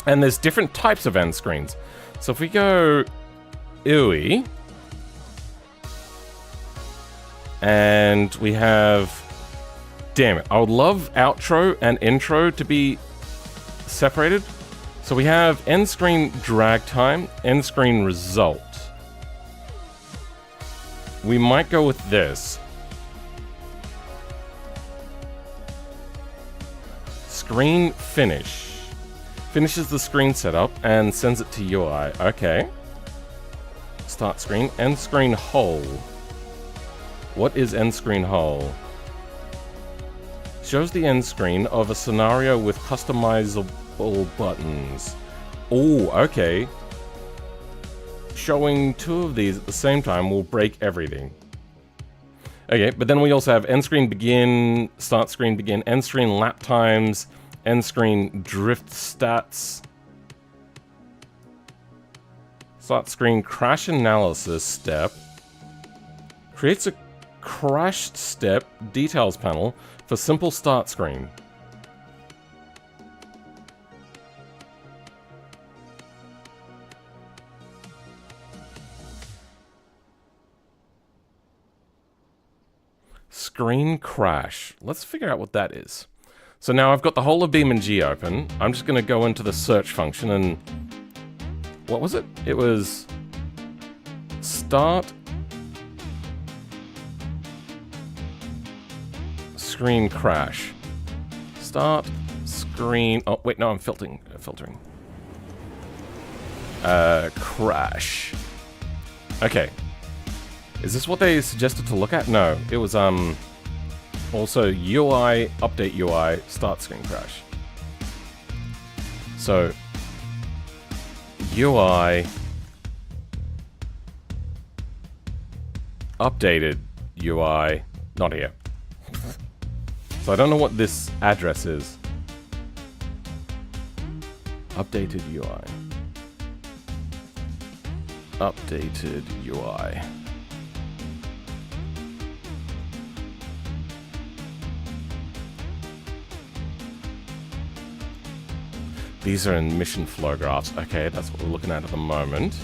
S1: And there's different types of end screens. So if we go UI, and we have... Damn it, I would love outro and intro to be separated. So we have end screen drag time, end screen result. We might go with this. Screen finish. Finishes the screen setup and sends it to UI. Okay. Start screen, end screen whole. What is end screen whole? Shows the end screen of a scenario with customizable buttons. Oh, okay. Showing two of these at the same time will break everything. Okay, but then we also have end screen begin, start screen begin, end screen lap times, end screen drift stats, start screen crash analysis step, creates a crashed step details panel for simple start screen. Screen crash. Let's figure out what that is. So now I've got the whole of BeamNG open. I'm just going to go into the search function and... What was it? It was... Start... Screen crash. Start screen... Oh, wait, no, I'm filtering. Crash. Okay. Is this what they suggested to look at? No, it was, also UI, update UI, start screen crash. So, UI, updated UI, not here. So I don't know what this address is. Updated UI. Updated UI. These are in mission flow graphs. Okay, that's what we're looking at the moment.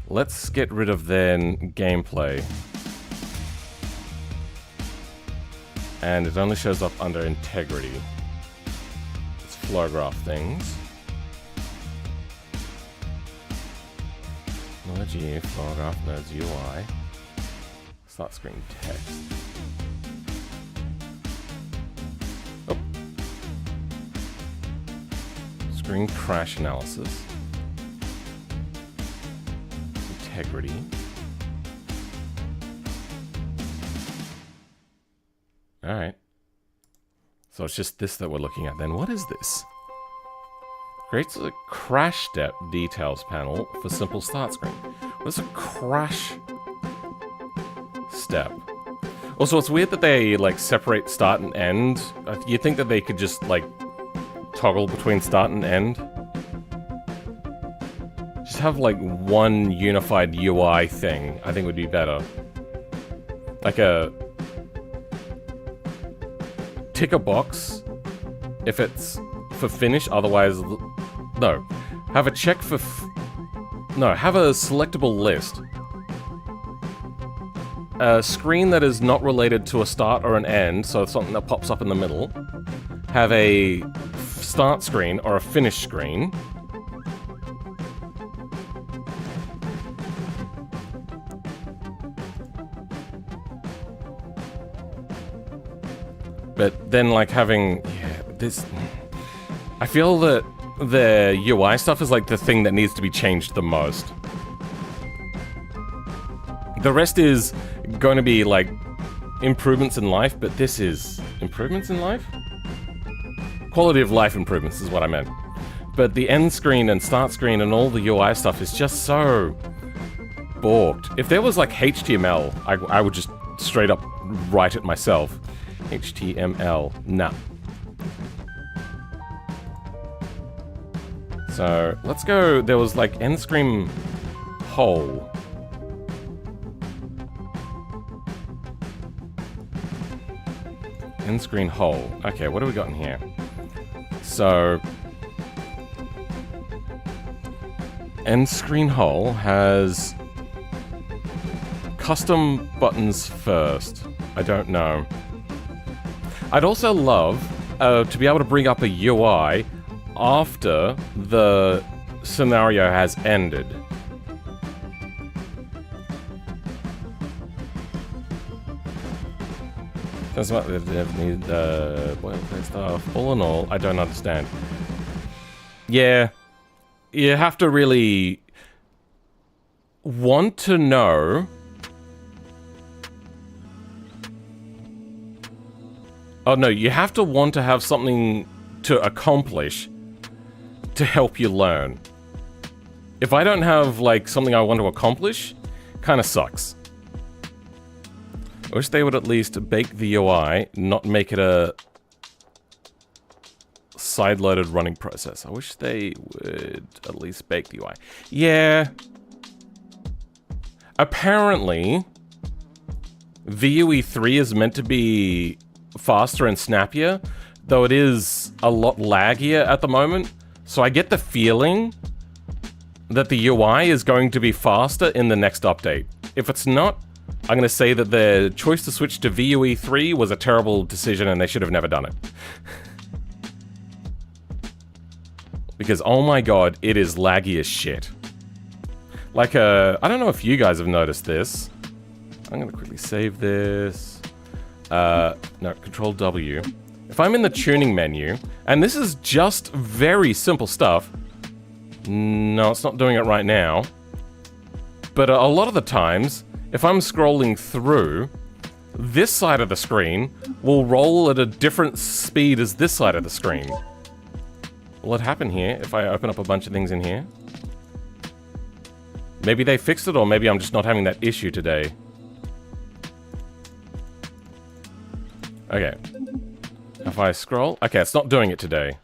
S1: Let's get rid of then gameplay. And it only shows up under integrity. It's flow graph things. Technology, flow graph nodes, UI. Start screen text. Oh. Screen crash analysis. Integrity. Alright. So it's just this that we're looking at then. What is this? Creates a crash step details panel for simple start screen. What's a crash step? Also, it's weird that they, like, separate start and end. You'd think that they could just, like, toggle between start and end. Just have, like, one unified UI thing, I think would be better. Like a... tick a box if it's for finish, otherwise... No. Have a check for... No, have a selectable list. A screen that is not related to a start or an end, so it's something that pops up in the middle. Have a start screen or a finish screen. But then, like, having... Yeah, this... I feel that the UI stuff is, like, the thing that needs to be changed the most. The rest is going to be, like, improvements in life, but this is... improvements in life? Quality of life improvements is what I meant. But the end screen and start screen and all the UI stuff is just so... balked. If there was, like, HTML, I would just straight up write it myself. HTML. Nah. So, let's go... There was, like, end screen hole. End screen hole. Okay, what do we got in here? So... end screen hole has... custom buttons first. I don't know. I'd also love to be able to bring up a UI after the scenario has ended. That's what they need. Boilerplate stuff. All in all, I don't understand. Yeah, you have to really want to know. Oh no, you have to want to have something to accomplish to help you learn. If I don't have, like, something I want to accomplish, kind of sucks. I wish they would at least bake the UI, not make it a side-loaded running process. I wish they would at least bake the UI. Yeah. Apparently, VUE 3 is meant to be faster and snappier, though it is a lot laggier at the moment. So I get the feeling that the UI is going to be faster in the next update. If it's not, I'm going to say that the choice to switch to VUE 3 was a terrible decision and they should have never done it. Because, oh my god, it is laggy as shit. Like, I don't know if you guys have noticed this. I'm going to quickly save this. No, Control W. If I'm in the tuning menu, and this is just very simple stuff. No, it's not doing it right now. But a lot of the times, if I'm scrolling through, this side of the screen will roll at a different speed as this side of the screen. Will it happen here if I open up a bunch of things in here? Maybe they fixed it, or maybe I'm just not having that issue today. Okay. If I scroll... Okay, it's not doing it today.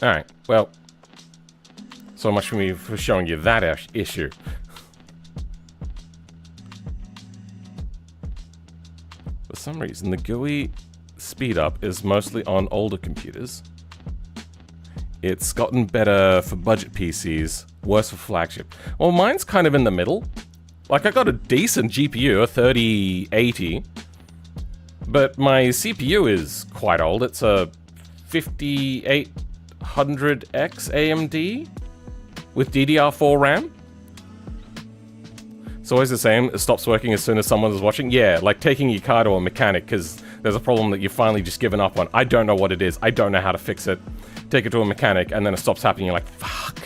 S1: Alright, well... So much for me for showing you that issue. For some reason, the GUI speed up is mostly on older computers. It's gotten better for budget PCs, worse for flagship. Well, mine's kind of in the middle. Like, I got a decent GPU, a 3080, but my CPU is quite old. It's a 5800X AMD with DDR4 RAM. It's always the same. It stops working as soon as someone is watching. Yeah, like taking your car to a mechanic because there's a problem that you've finally just given up on. I don't know what it is. I don't know how to fix it. Take it to a mechanic, and then it stops happening. You're like, fuck.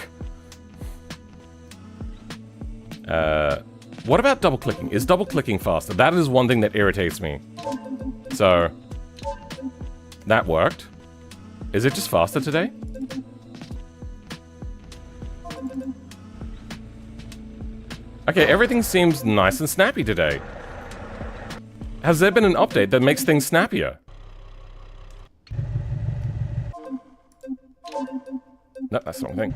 S1: What about double-clicking? Is double-clicking faster? That is one thing that irritates me. So, That worked. Is it just faster today? Okay, everything seems nice and snappy today. Has there been an update that makes things snappier? No, that's the wrong thing.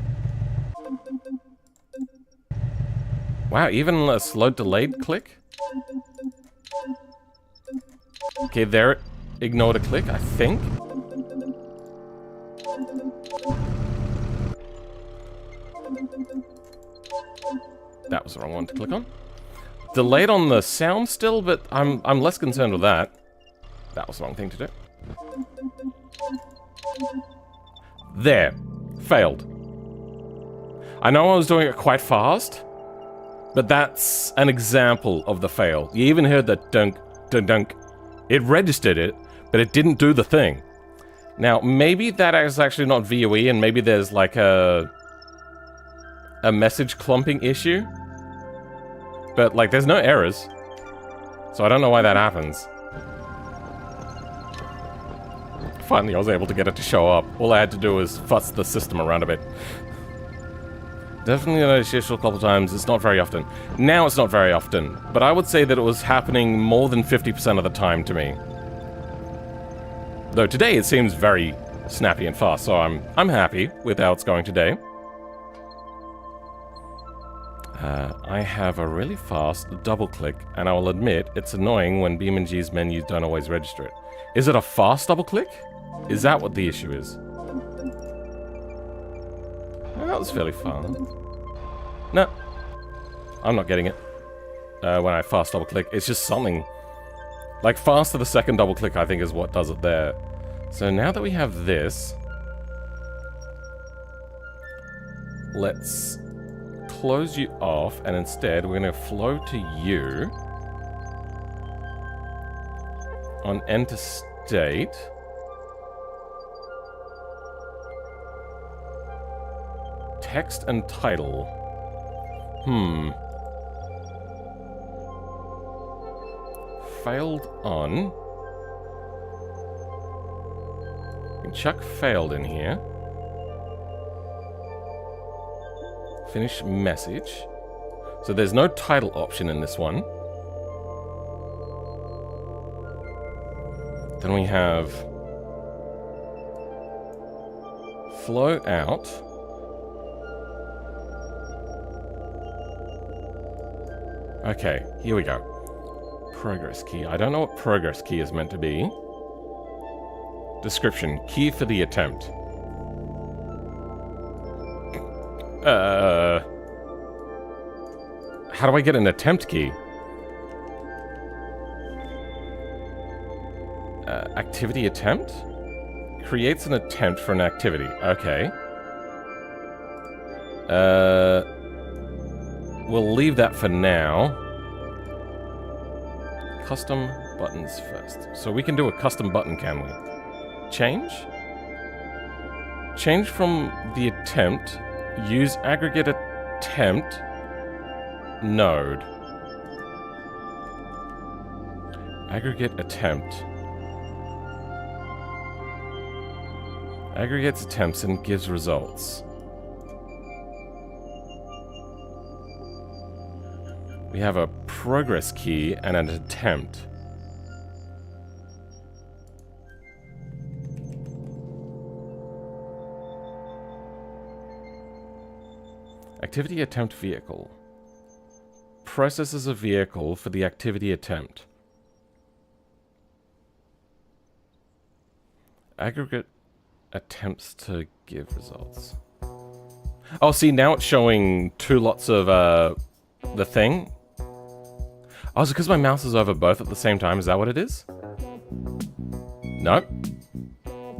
S1: Wow, even a slow delayed click? Okay, there it ignored a click, I think. That was the wrong one to click on. Delayed on the sound still, but I'm less concerned with that. That was the wrong thing to do. There. Failed. I know I was doing it quite fast, but that's an example of the fail. You even heard the dunk, dunk, dunk. It registered it, but it didn't do the thing. Now, maybe that is actually not VOE, and maybe there's like a message clumping issue. But, like, there's no errors. So I don't know why that happens. Finally, I was able to get it to show up. All I had to do was fuss the system around a bit. Definitely noticed the issue a couple times. It's not very often. Now it's not very often. But I would say that it was happening more than 50% of the time to me. Though today it seems very snappy and fast, so I'm happy with how it's going today. I have a really fast double click, and I will admit it's annoying when BeamNG's menus don't always register it. Is it a fast double click? Is that what the issue is? Oh, that was fairly fast. No, I'm not getting it. When I fast double click, it's just something. Like fast to the second double click, I think, is what does it there. So now that we have this, let's close you off, and instead we're going to flow to you on enter state. Text and title. Failed on. We can chuck failed in here. Finish message. So there's no title option in this one. Then we have flow out. Okay, here we go. Progress key. I don't know what progress key is meant to be. Description. Key for the attempt. How do I get an attempt key? Activity attempt? Creates an attempt for an activity. Okay. We'll leave that for now. Custom buttons first. So we can do a custom button, can we? Change? Change from the attempt. Use aggregate attempt node. Aggregate attempt. Aggregates attempts and gives results. We have a progress key and an attempt. Activity attempt vehicle. Processes a vehicle for the activity attempt. Aggregate attempts to give results. Oh, see, now it's showing two lots of the thing. Oh, is it because my mouse is over both at the same time? Is that what it is? Nope.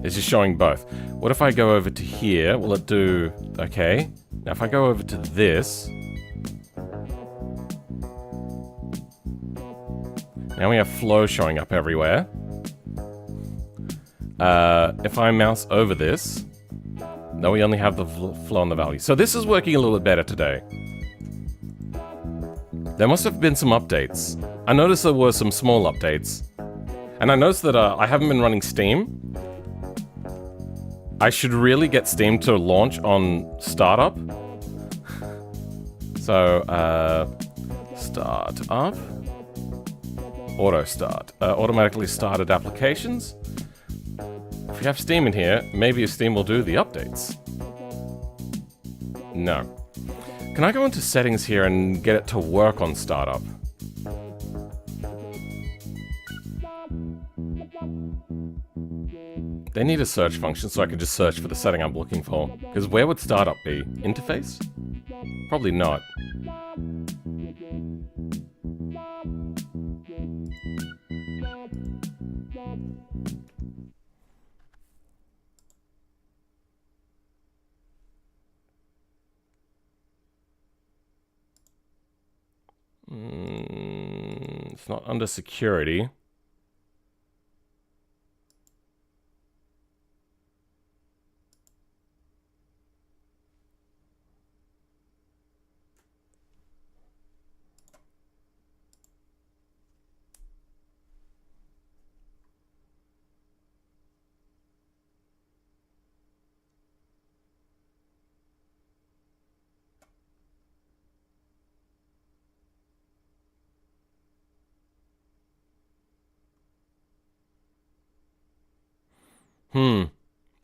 S1: It's just showing both. What if I go over to here? Will it do... Okay. Now if I go over to this... Now we have flow showing up everywhere. If I mouse over this... No, we only have the flow and the value. So this is working a little bit better today. There must have been some updates. I noticed there were some small updates. And I noticed that I haven't been running Steam. I should really get Steam to launch on startup. So, start up. Auto start. Automatically started applications. If you have Steam in here, maybe Steam will do the updates. No. Can I go into settings here and get it to work on startup? They need a search function so I can just search for the setting I'm looking for. Because where would startup be? Interface? Probably not. It's not under security.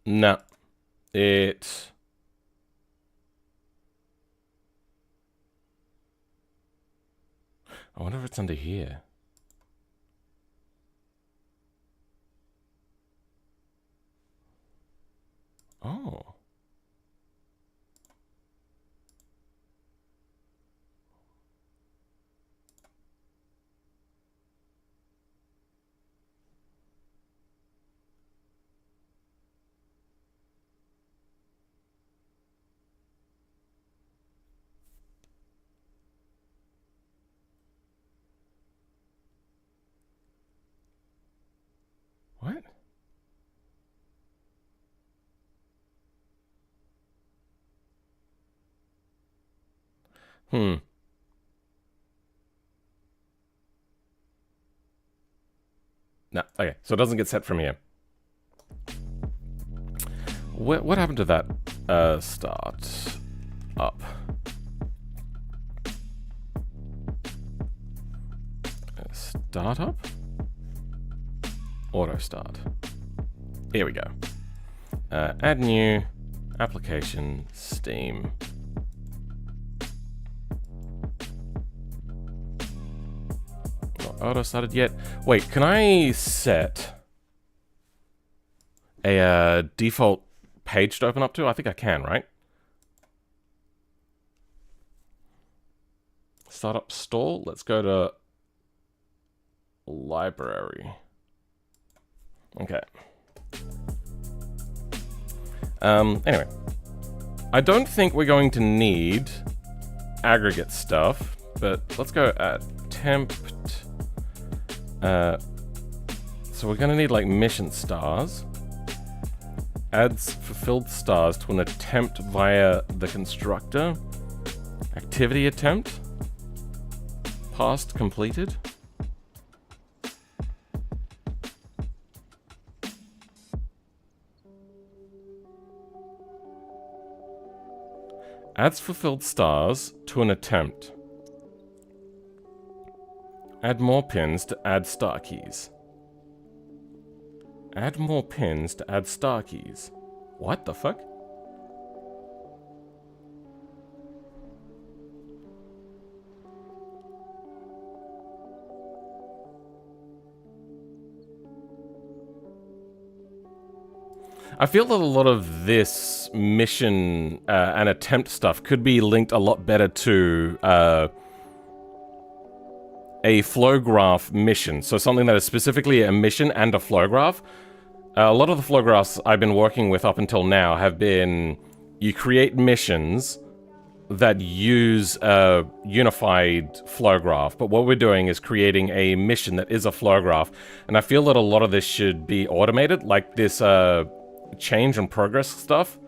S1: No. It... I wonder if it's under here. Oh. What? No, okay, so it doesn't get set from here. What happened to that? Start up. Start up? Auto start. Here we go. Add new application, Steam. Not auto started yet. Wait, can I set a default page to open up to? I think I can, right? Startup stall. Let's go to library. Okay. Anyway. I don't think we're going to need aggregate stuff, but let's go attempt. So we're going to need like mission stars. Adds fulfilled stars to an attempt via the constructor. Activity attempt. Past completed. Adds fulfilled stars to an attempt. Add more pins to add star keys. Add more pins to add star keys. What the fuck? I feel that a lot of this mission and attempt stuff could be linked a lot better to a flow graph mission. So something that is specifically a mission and a flow graph. A lot of the flow graphs I've been working with up until now have been you create missions that use a unified flow graph. But what we're doing is creating a mission that is a flow graph. And I feel that a lot of this should be automated, like this change and progress stuff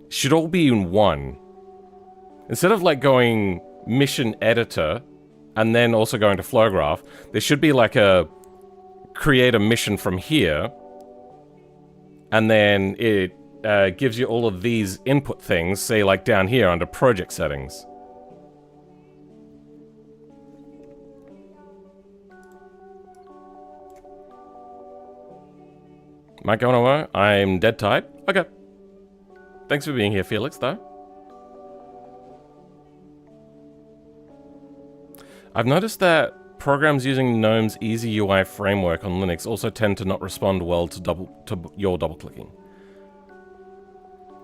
S1: should all be in one. Instead of like going mission editor and then also going to flow graph, there should be like a create a mission from here And then it gives you all of these input things, say like down here under project settings. Am I going away? I'm dead tired. Okay. Thanks for being here, Felix, though. I've noticed that programs using GNOME's Easy UI framework on Linux also tend to not respond well to your double-clicking.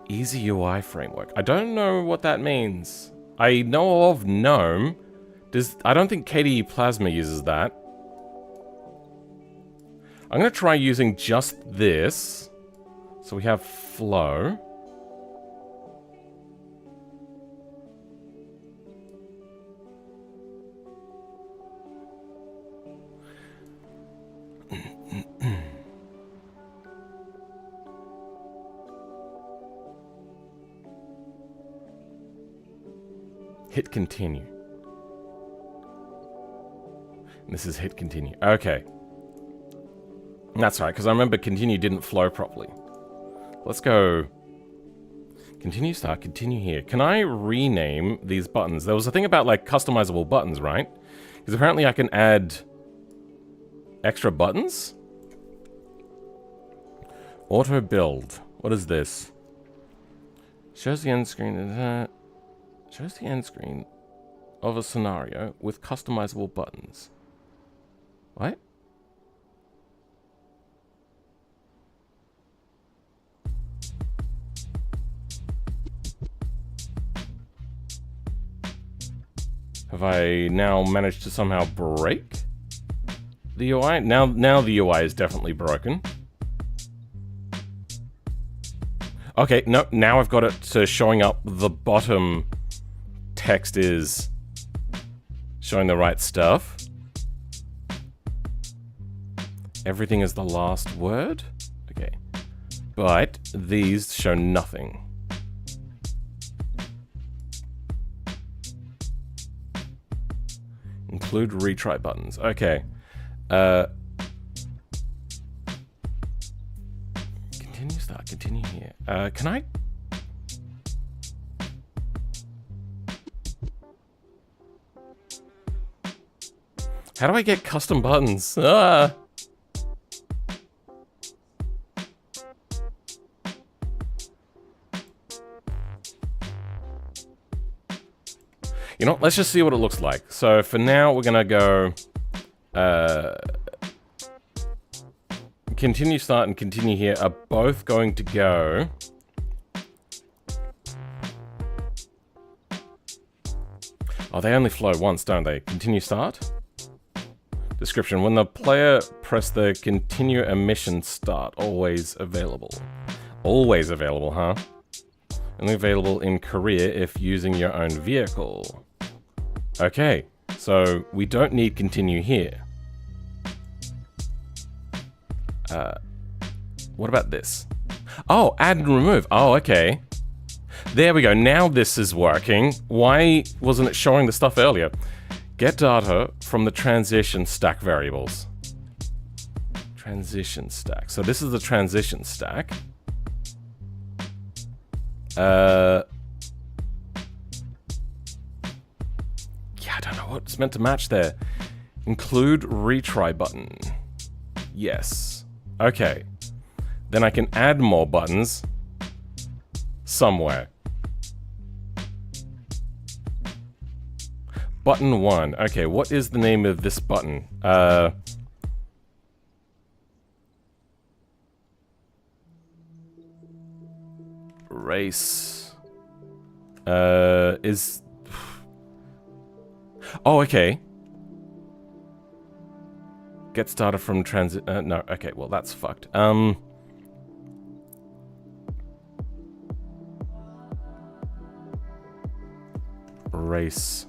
S1: Easy UI framework. I don't know what that means. I know of GNOME. I don't think KDE Plasma uses that. I'm going to try using just this. So we have flow. Hit continue. And this is hit continue. Okay. That's right, because I remember continue didn't flow properly. Let's go continue start, continue here. Can I rename these buttons? There was a thing about like customizable buttons, right? Because apparently I can add extra buttons. Auto build. What is this? Shows the end screen. Shows the end screen of a scenario with customizable buttons. What? Have I now managed to somehow break the UI? Now the UI is definitely broken. Okay, no, now I've got it to showing up the bottom text is showing the right stuff. Everything is the last word? Okay. But these show nothing. Include retry buttons. Okay. Continue start, continue here. Can I? How do I get custom buttons? Ah! You know, let's just see what it looks like. So for now, we're gonna go continue start and continue here are both going to go. Oh, they only flow once, don't they? Continue start. Description: when the player press the continue emission start, always available. Always available, huh? Only available in Korea if using your own vehicle. Okay, so we don't need continue here. What about this? Oh, add and remove. Oh, okay. There we go. Now this is working. Why wasn't it showing the stuff earlier? Get data from the transition stack variables. Transition stack. So this is the transition stack. Yeah, I don't know what's meant to match there. Include retry button. Yes. Okay. Then I can add more buttons somewhere. Button 1. Okay, what is the name of this button? Race. Is... Oh, okay. Get started from transit... no, okay, well, that's fucked. Race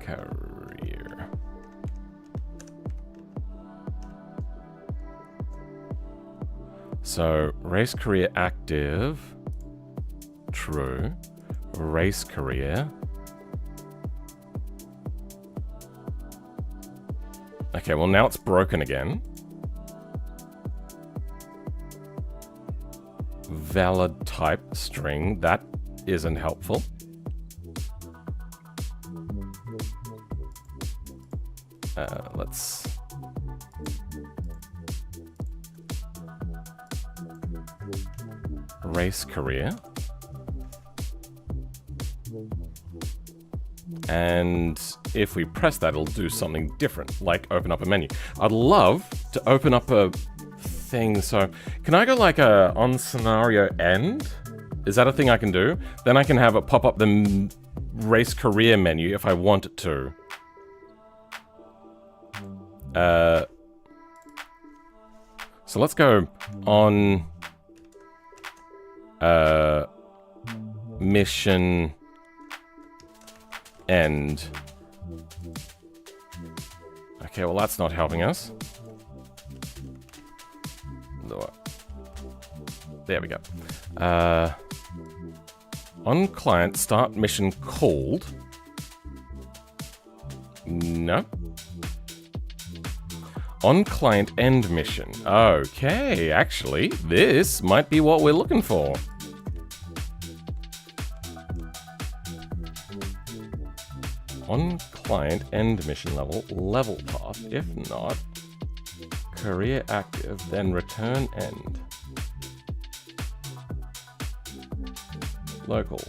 S1: career. So, race career active. True. Race career. Okay, well now it's broken again. valid type string. That isn't helpful. Let's race career. And if we press that, it'll do something different, like open up a menu. I'd love to open up a thing. So can I go like on scenario end? Is that a thing I can do? Then I can have it pop up the race career menu if I want it to. So let's go on mission end. Okay, well that's not helping us. There we go. On client, start mission called. No. On client end mission. Okay, actually, this might be what we're looking for. On client end mission level path. If not, career active, then return end. Local.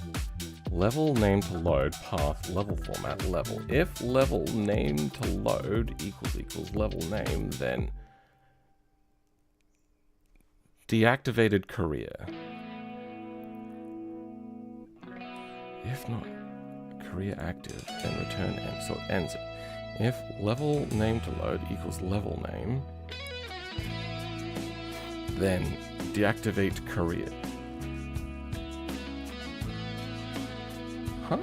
S1: Level name to load, path, level format, level. If level name to load equals level name, then deactivated career. If not, career active, then return end. So it ends it. If level name to load equals level name, then deactivate career. Huh?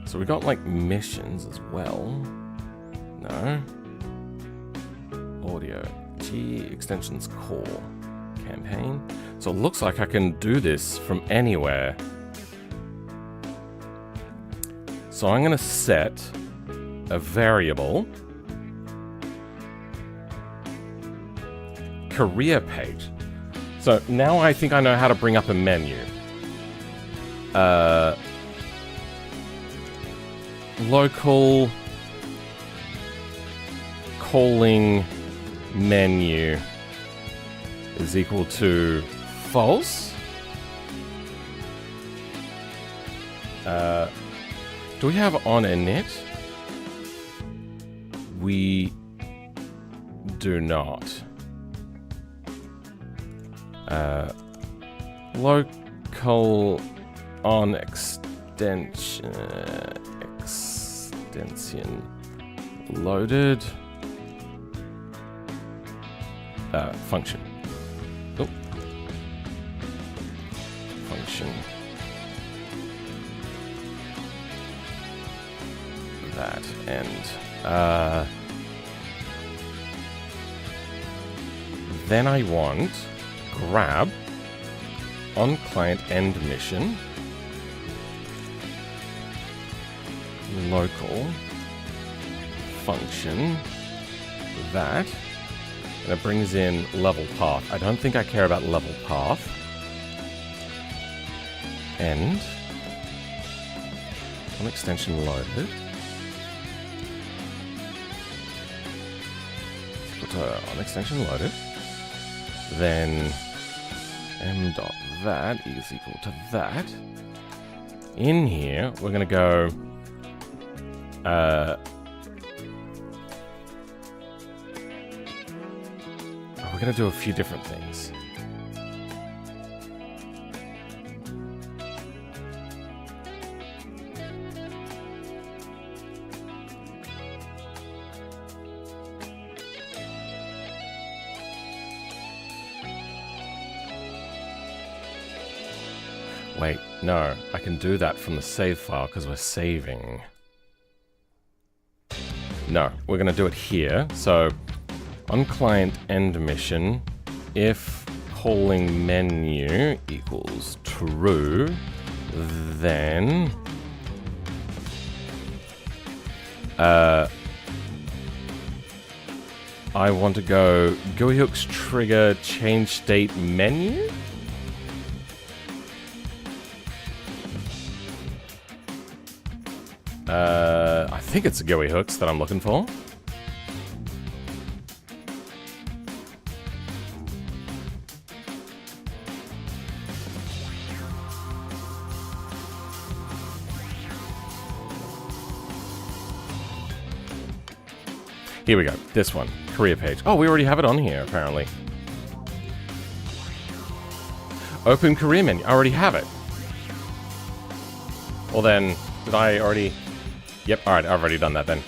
S1: So we got like missions as well. No. Audio. G extensions core. Campaign. So it looks like I can do this from anywhere. So I'm going to set a variable career page. So now I think I know how to bring up a menu. Local calling menu is equal to false. Do we have on init? We do not. Local on extension loaded function. Oh. Function. That and then I want grab on client end mission local function that, and it brings in level path. I don't think I care about level path. End on extension loaded. On extension loaded, then m dot that is equal to that. In here, we're going to go we're going to do a few different things. Wait, no, I can do that from the save file because we're saving. No, we're going to do it here. So on client end mission, if calling menu equals true, then I want to go GUI hooks trigger change state menu. I think it's the GUI hooks that I'm looking for. Here we go. This one. Career page. Oh, we already have it on here, apparently. Open career menu. I already have it. Well then, did I already... Yep, alright, I've already done that then.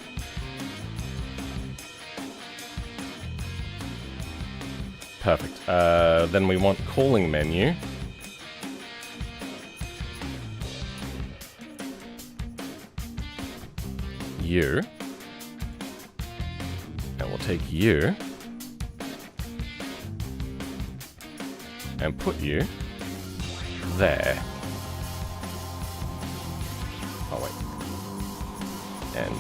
S1: Perfect. Then we want calling menu. You. And we'll take you. And put you there. Oh, wait. And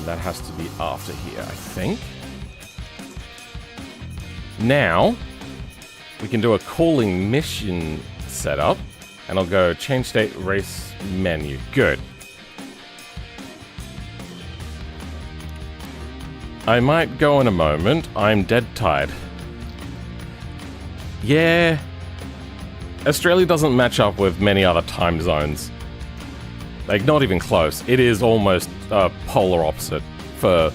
S1: that has to be after here, I think. Now, we can do a calling mission setup, and I'll go change state race menu. Good. I might go in a moment. I'm dead tired. Yeah. Australia doesn't match up with many other time zones. Like, not even close. It is almost polar opposite for,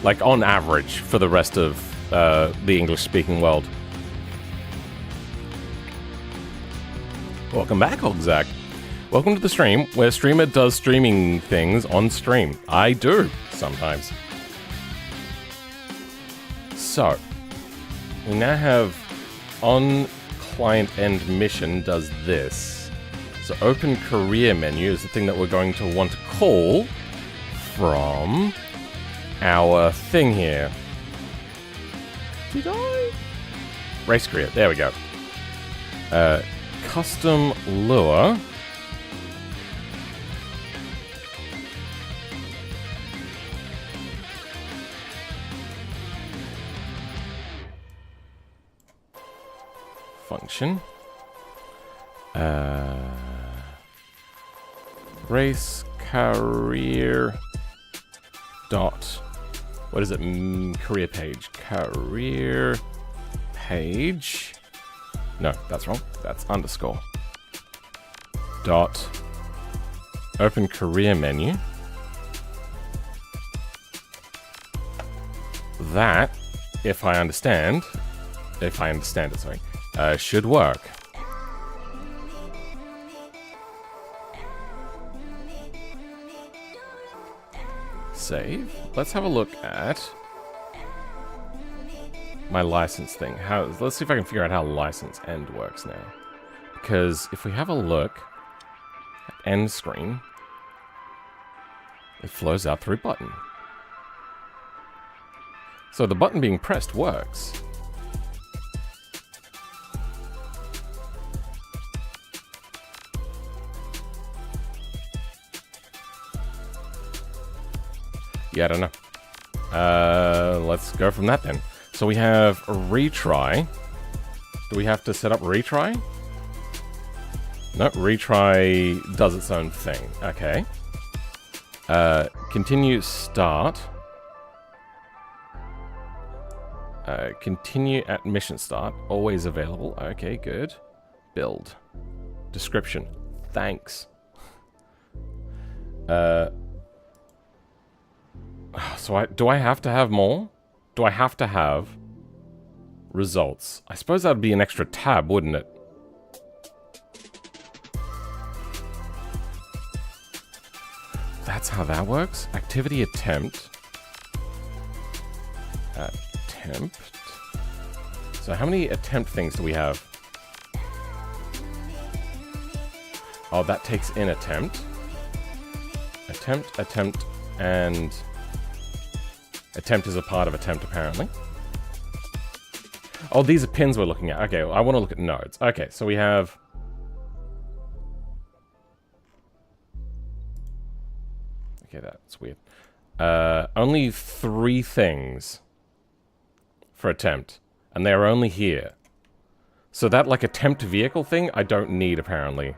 S1: like, on average for the rest of the English-speaking world. Welcome back, Hogzack. Welcome to the stream, where streamer does streaming things on stream. I do, sometimes. So, we now have on client end mission does this. So open career menu is the thing that we're going to want to call from our thing here. Did I? Race career, there we go. Custom lure. Function. Race career dot. What is it? Career page. Career page. No, that's wrong. That's underscore. Dot. Open career menu. That, if I understand it, sorry, should work. Save. Let's have a look at my license thing. Let's see if I can figure out how license end works now. Because if we have a look at end screen, it flows out through button. So the button being pressed works. Yeah, I don't know. Let's go from that then. So we have a retry. Do we have to set up retry? No, retry does its own thing. Okay. Continue start. Continue at mission start. Always available. Okay, good. Build. Description. Thanks. So do I have to have more? Do I have to have results? I suppose that would be an extra tab, wouldn't it? That's how that works? Activity attempt. Attempt. So how many attempt things do we have? Oh, that takes in attempt. Attempt, and attempt is a part of attempt, apparently. Oh, these are pins we're looking at. Okay, I want to look at nodes. Okay, so we have... Okay, that's weird. Only 3 things for attempt, and they're only here. So that, like, attempt vehicle thing, I don't need, apparently.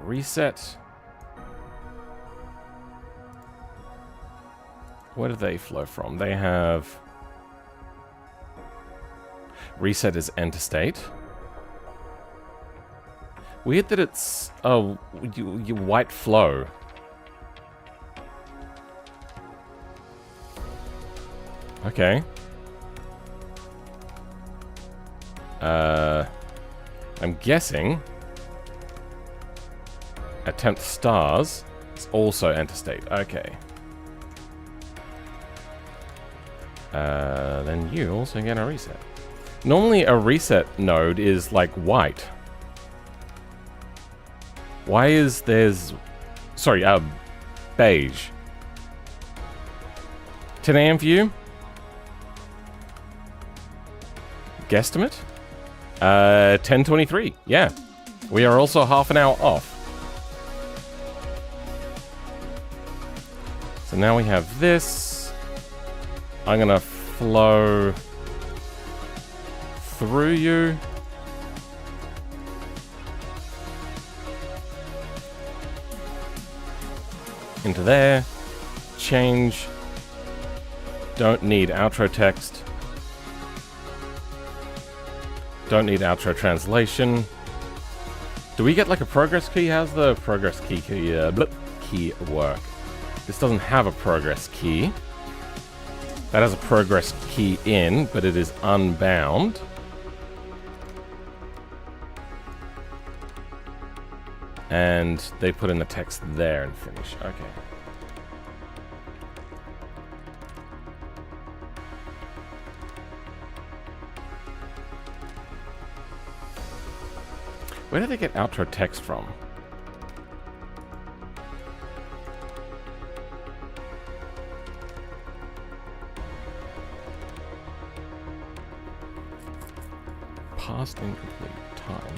S1: Reset. Where do they flow from? They have... Reset is enter state. Weird that it's... Oh, you white flow. Okay. I'm guessing... Attempt stars is also enter state. Okay. Then you also get a reset. Normally a reset node is like white. Why is there's... Sorry, beige. 10 AM for you? Guesstimate? 10:23. Yeah. We are also half an hour off. So now we have this. I'm gonna flow through you. Into there. Change. Don't need outro text. Don't need outro translation. Do we get like a progress key? How's the progress key work? This doesn't have a progress key. That has a progress key in, but it is unbound. And they put in the text there and finish. Okay. Where do they get outro text from? Past incomplete time.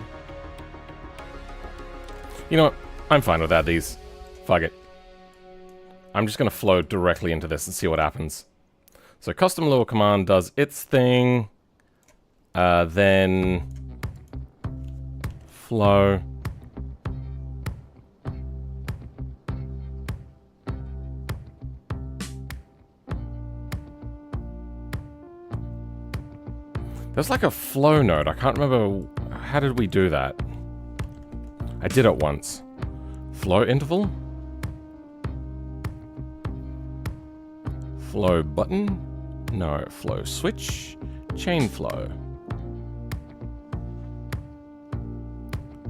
S1: You know what? I'm fine without these. Fuck it. I'm just going to flow directly into this and see what happens. So custom lure command does its thing. Then flow. There's like a flow node. I can't remember. How did we do that? I did it once. Flow interval? Flow button? No. Flow switch? Chain flow.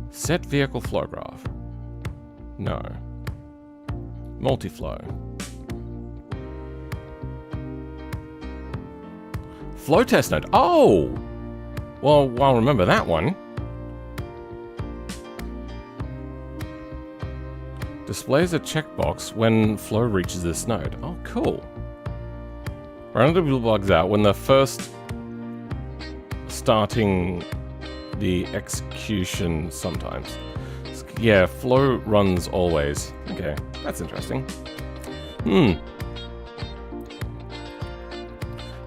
S1: Set vehicle flow graph? No. Multi-flow. Flow test node. Oh! Well, I'll remember that one. Displays a checkbox when flow reaches this node. Oh, cool. Randomly bugs out when the first starting the execution sometimes. Yeah, flow runs always. Okay, that's interesting.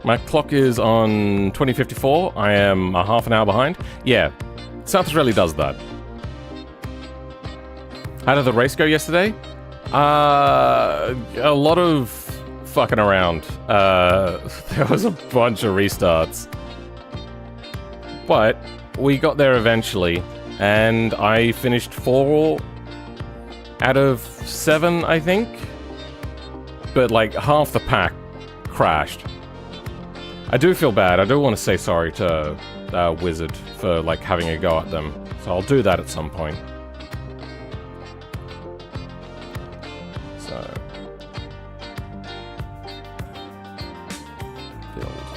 S1: My clock is on 2054. I am a half an hour behind. Yeah, South Australia does that. How did the race go yesterday? A lot of fucking around. There was a bunch of restarts. But we got there eventually, and I finished 4 out of 7, I think. But like half the pack crashed. I do feel bad. I do want to say sorry to Wizard for like having a go at them. So I'll do that at some point.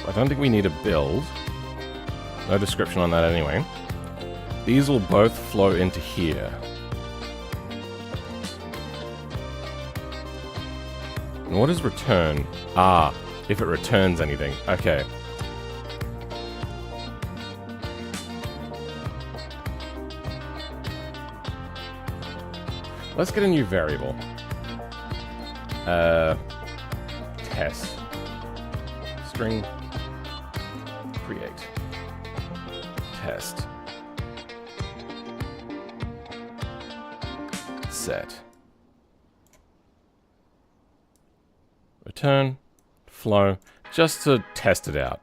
S1: I don't think we need a build. No description on that anyway. These will both flow into here. And what is return? Ah, if it returns anything. Okay. Let's get a new variable. Test. String. Create. Test. Set. Return. Flow. Just to test it out.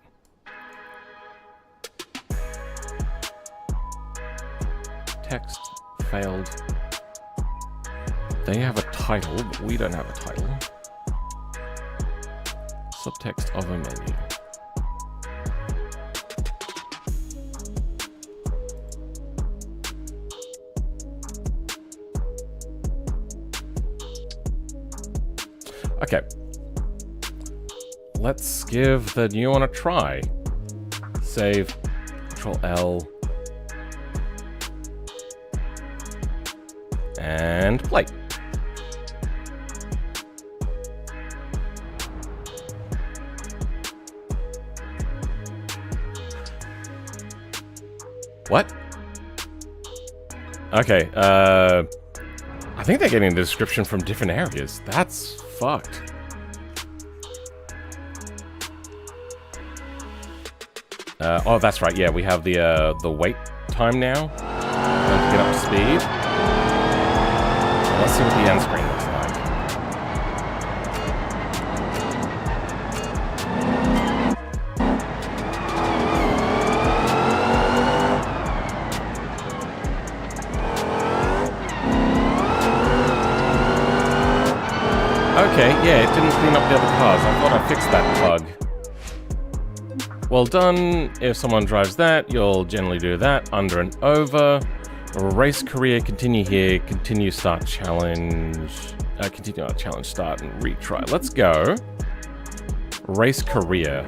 S1: Text. Failed. They have a title, but we don't have a title. Subtext of a menu. Okay. Let's give the new one a try. Save. Control L. And play. What? Okay, I think they're getting the description from different areas. That's fucked. Oh, that's right, yeah, we have the wait time now. To get up to speed. So let's see what the end screen looks like. Okay, yeah, it didn't clean up the other cars. I thought I fixed that bug. Well done. If someone drives that, you'll generally do that. Under and over. Race career, continue here. Continue start challenge. Continue on challenge start and retry. Let's go. Race career.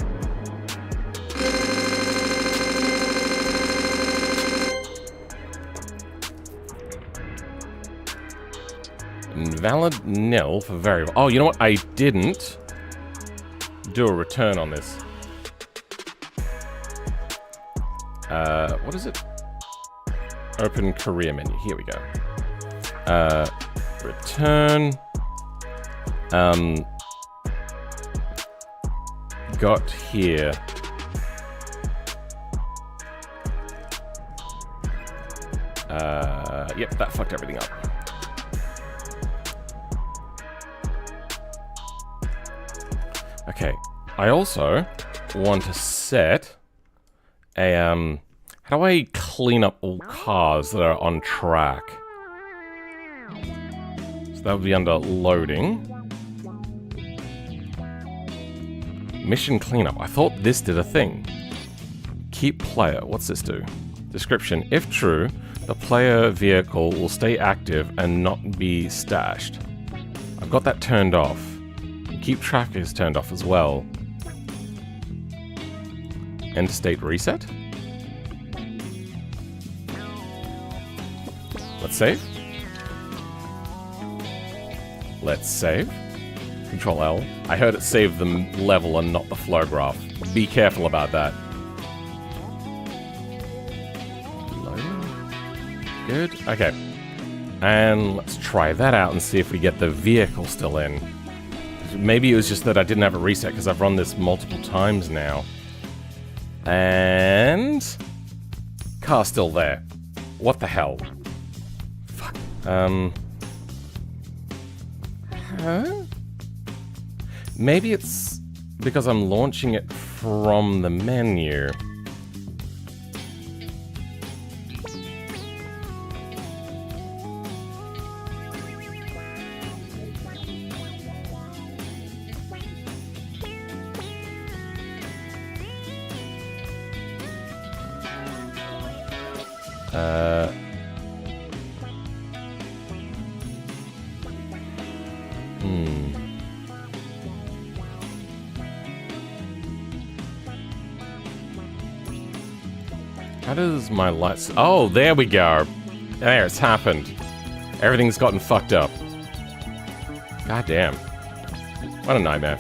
S1: Invalid nil for variable. Oh, you know what? I didn't do a return on this. What is it? Open career menu. Here we go. Return. Got here. Yep, that fucked everything up. Okay, I also want to set a, how do I clean up all cars that are on track? So that would be under loading. Mission cleanup. I thought this did a thing. Keep player. What's this do? Description. If true, the player vehicle will stay active and not be stashed. I've got that turned off. Keep track is turned off as well. End state reset. Let's save. Let's save. Control L. I heard it saved the level and not the flow graph. Be careful about that. Good. Okay. And let's try that out and see if we get the vehicle still in. Maybe it was just that I didn't have it reset because I've run this multiple times now. And... car's still there. What the hell? Fuck. Huh? Maybe it's because I'm launching it from the menu. How does my lights... Oh, there we go. There, it's happened. Everything's gotten fucked up. God damn. What a nightmare.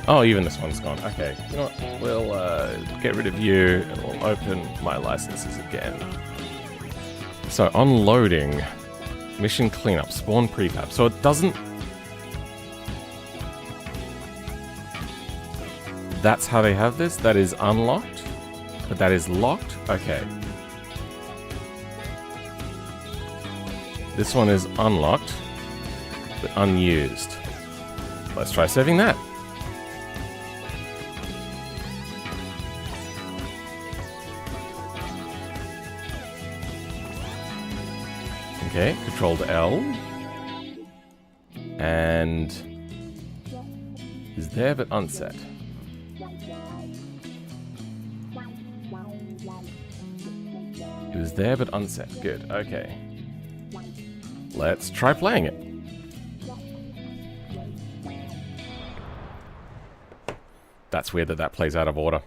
S1: Oh, even this one's gone. Okay, you know what? We'll get rid of you, and we'll open my licenses again. So, unloading. Mission cleanup. Spawn prefab. So it doesn't... That's how they have this? That is unlocked? But that is locked? Okay. This one is unlocked, but unused. Let's try saving that. Okay, Control to L. And is there but unset. It was there but unset. Good, okay. Let's try playing it. That's weird that that plays out of order.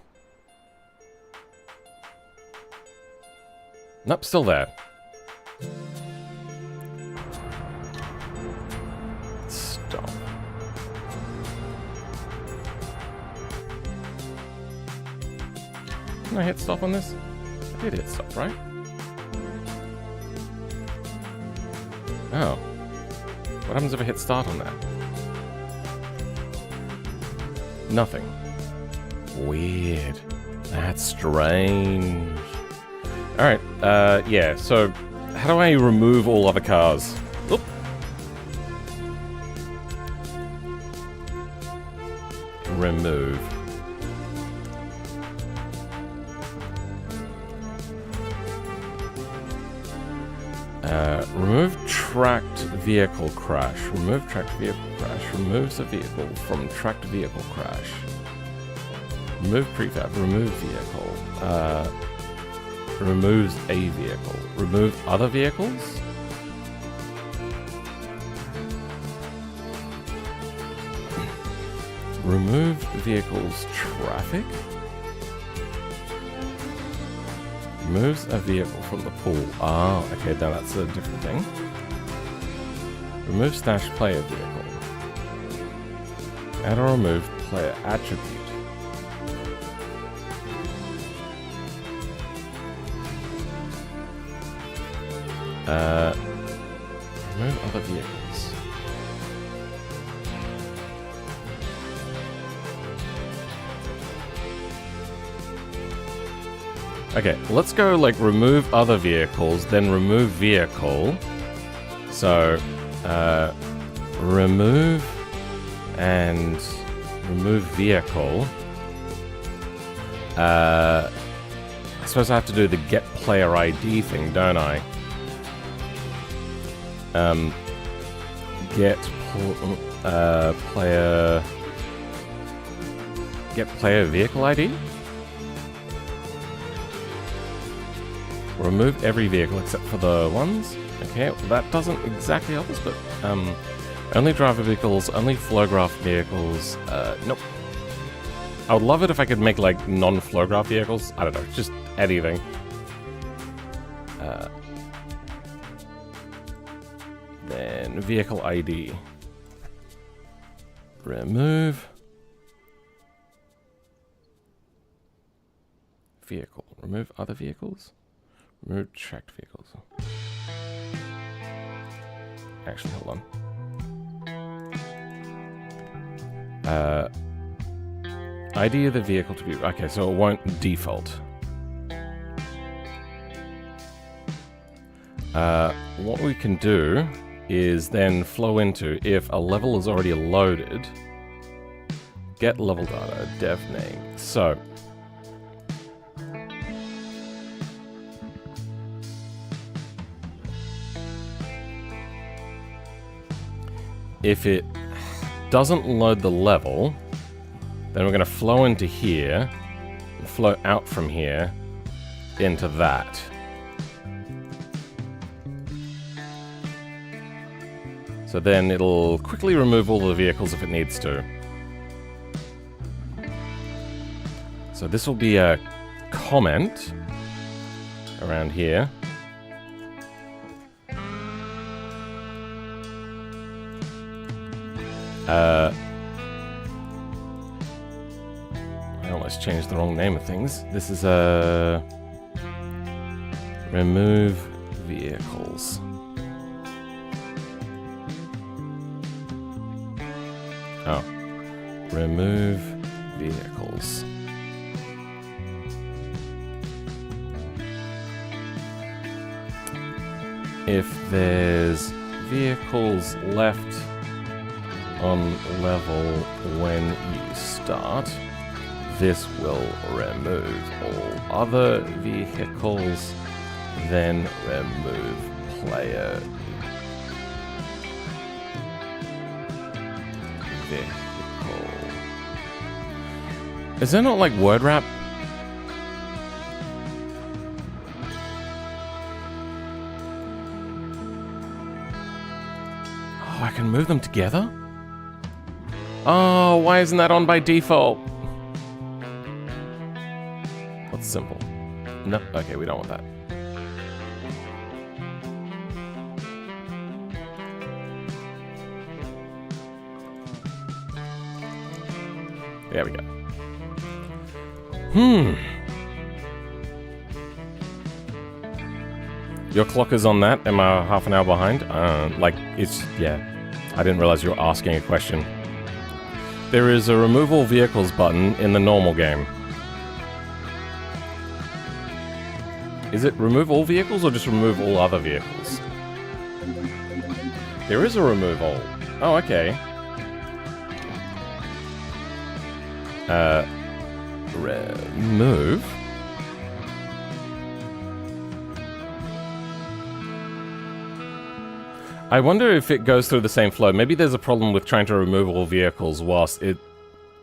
S1: Nope, still there. Stop. Can I hit stop on this? I did hit stop, right? Oh. What happens if I hit start on that? Nothing. Weird. That's strange. Alright, yeah, so how do I remove all other cars? Oop. Remove. Remove tracked vehicle crash. Remove tracked vehicle crash. Removes a vehicle from tracked vehicle crash. Remove prefab. Remove vehicle. Removes a vehicle. Remove other vehicles? Remove vehicles traffic? Removes a vehicle from the pool. Ah, okay, now that's a different thing. Remove stashed player vehicle. Add or remove player attribute. Remove other vehicles. Okay, let's go like remove other vehicles, then remove vehicle. So, remove and remove vehicle. I suppose I have to do the get player ID thing, don't I? Get player vehicle ID. Remove every vehicle except for the ones. Okay, well, that doesn't exactly help us, but only driver vehicles, only flow graph vehicles. Nope. I would love it if I could make like non-flow graph vehicles. I don't know, just anything. Then vehicle ID. Remove vehicle. Remove other vehicles. Remove tracked vehicles. Actually, hold on. ID of the vehicle to be... Okay, so it won't default. What we can do is then flow into, if a level is already loaded, get level data, dev name. So, if it doesn't load the level, then we're going to flow into here, and flow out from here into that. So then it'll quickly remove all the vehicles if it needs to. So this will be a comment. around here. I almost changed the wrong name of things. This is remove vehicles. Oh, remove vehicles. If there's vehicles left on level when you start, this will remove all other vehicles, then remove player vehicle. Is there not like word wrap? Oh, I can move them together? Oh, why isn't that on by default? What's simple? No, okay, we don't want that. There we go. Your clock is on that. Am I half an hour behind? Like, it's... yeah. I didn't realize you were asking a question. There is a removal vehicles button in the normal game. Is it remove all vehicles or just remove all other vehicles? There is a remove all. Oh, okay. Remove. I wonder if it goes through the same flow. Maybe there's a problem with trying to remove all vehicles whilst it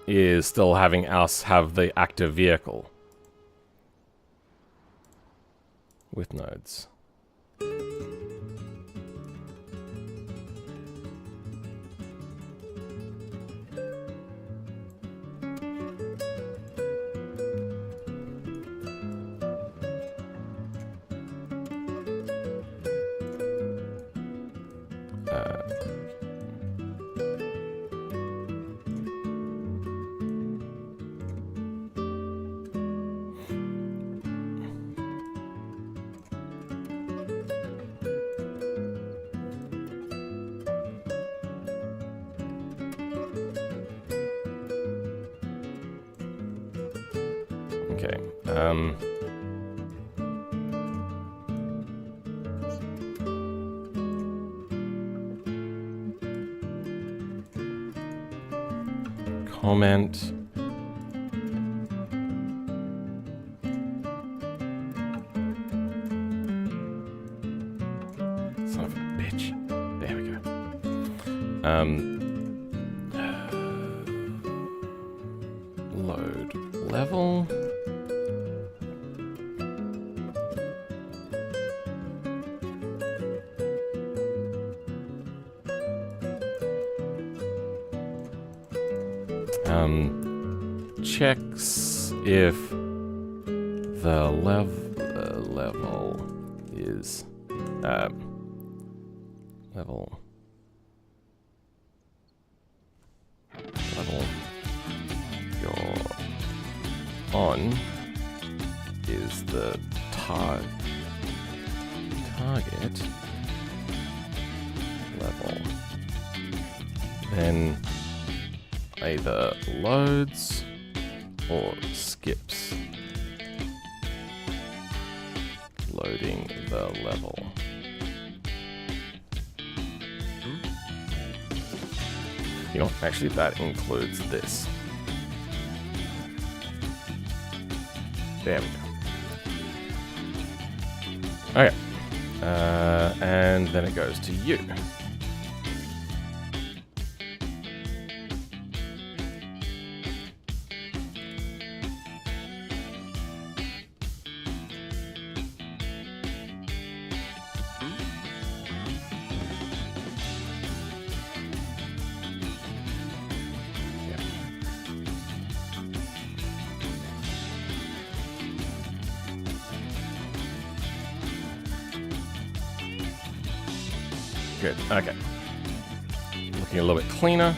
S1: is still having us have the active vehicle. With nodes. Okay. Comment. Son of a bitch. There we go. Load level. Checks if the level is level you're on is the target level, then either loads or skips loading the level. You know, actually that includes this. There we go. Okay. And then it goes to you. Good. Okay. Looking a little bit cleaner.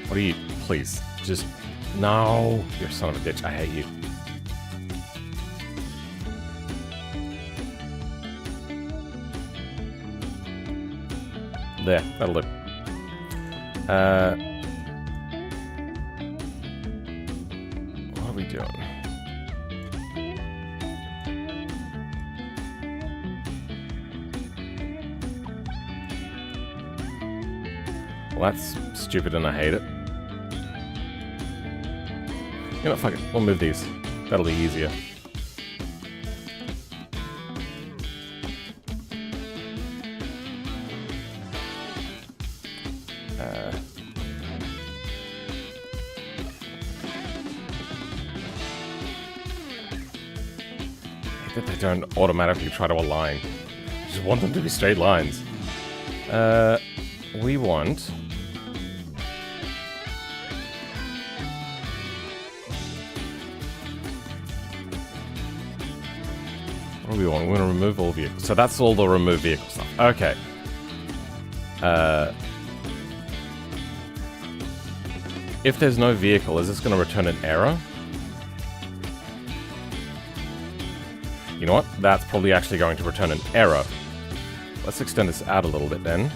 S1: What are you? Please. Just... No! You son of a bitch. I hate you. There. That'll do. What are we doing? Well, that's stupid and I hate it. You know what, fuck it. We'll move these. That'll be easier. I hate that they don't automatically try to align. I just want them to be straight lines. We want... What do we want? We want to remove all vehicles. So that's all the remove vehicle stuff. Okay. If there's no vehicle, is this going to return an error? You know what? That's probably actually going to return an error. Let's extend this out a little bit then.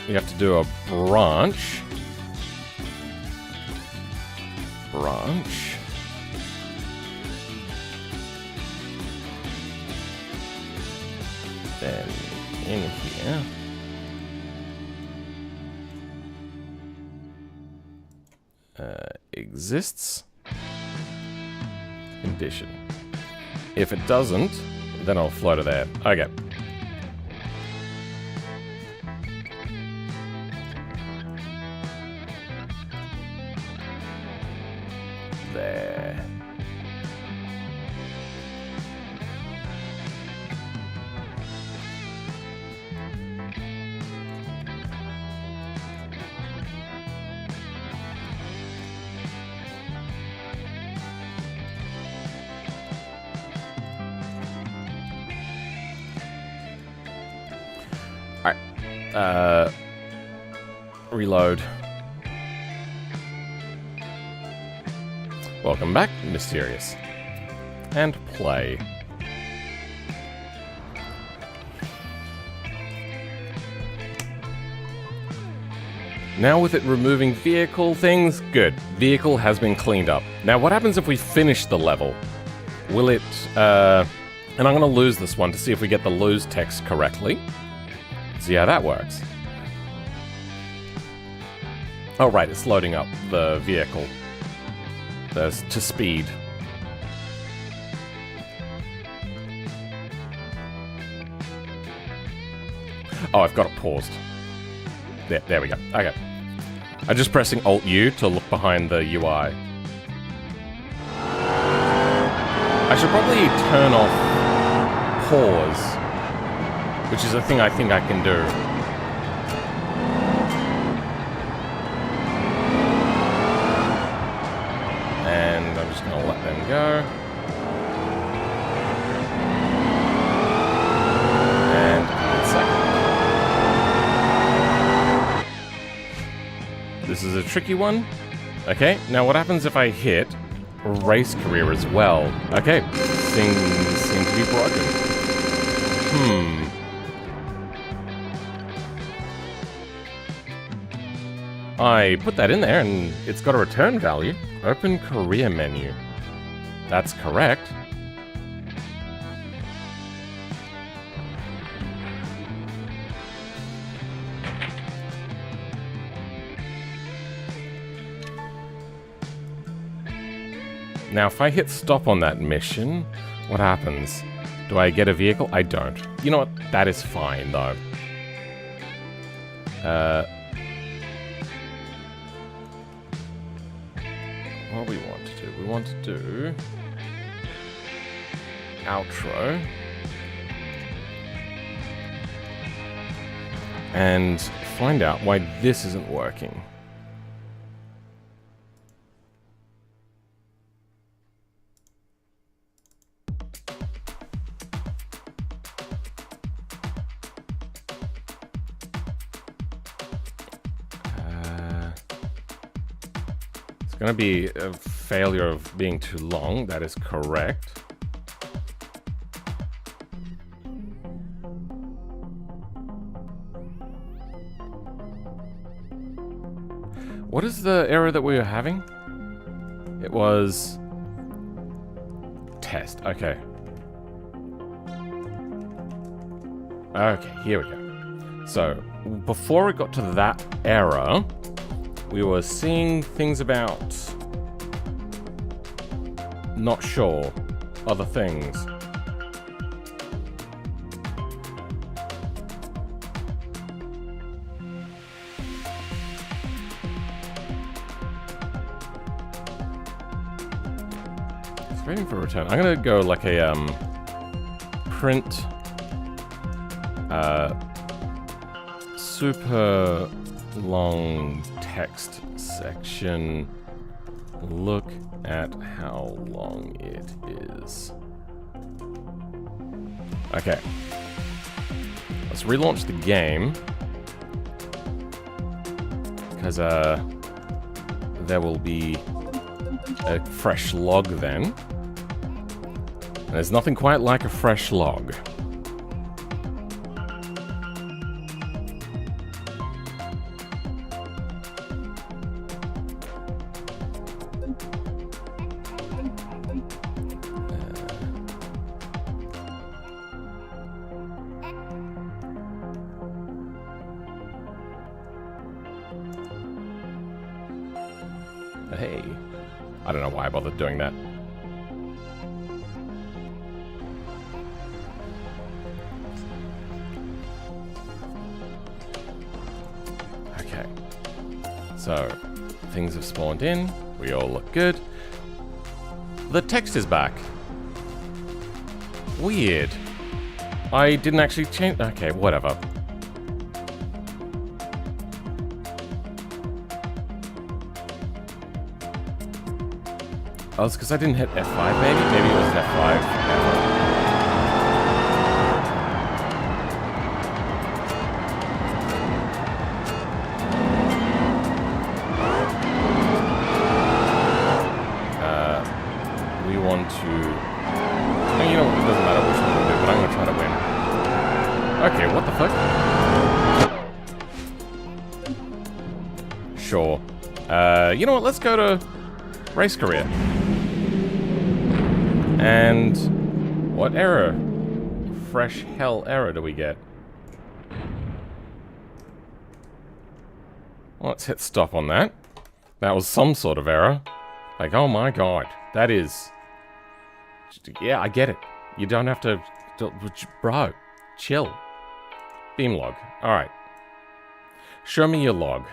S1: We have to do a branch. Then in here. Exists. Condition. If it doesn't, then I'll float it there. Okay. There. Alright. Reload. Welcome back, Mysterious. And play. Now with it removing vehicle things, good. Vehicle has been cleaned up. Now what happens if we finish the level? Will it, and I'm gonna lose this one to see if we get the lose text correctly. See how that works. Oh right, it's loading up the vehicle. To speed. Oh, I've got it paused. There we go. Okay. I'm just pressing Alt-U to look behind the UI. I should probably turn off pause, which is a thing I think I can do. And I'm just going to let them go. And a second. This is a tricky one. Okay, now what happens if I hit race career as well? Okay, things seem to be broken. I put that in there and it's got a return value. Open career menu. That's correct. Now, if I hit stop on that mission, what happens? Do I get a vehicle? I don't. You know what? That is fine, though. What do we want to do? We want to do outro and find out why this isn't working. going to be a failure of being too long. That is correct. What is the error that we were having? It was... test. Okay. Okay, here we go. So, before it got to that error, we were seeing things about... not sure. Other things. It's waiting for a return. I'm gonna go like a, print... super long text section. Look at how long it is. Okay. Let's relaunch the game. Because, there will be a fresh log then. And there's nothing quite like a fresh log. Hey, I don't know why I bothered doing that. Okay, so things have spawned in. We all look good. The text is back. Weird. I didn't actually change. Okay, whatever. Oh, it's because I didn't hit F5, maybe? Maybe it was an F5. We want to... Oh, you know, it doesn't matter which one we do, but I'm going to try to win. Okay, what the fuck? Sure. You know what, let's go to race career. And what error? Fresh hell error do we get? Well, let's hit stop on that. That was some sort of error. Like, oh my god. That is... Yeah, I get it. You don't have to... Bro, chill. Beam log. Alright. Show me your log.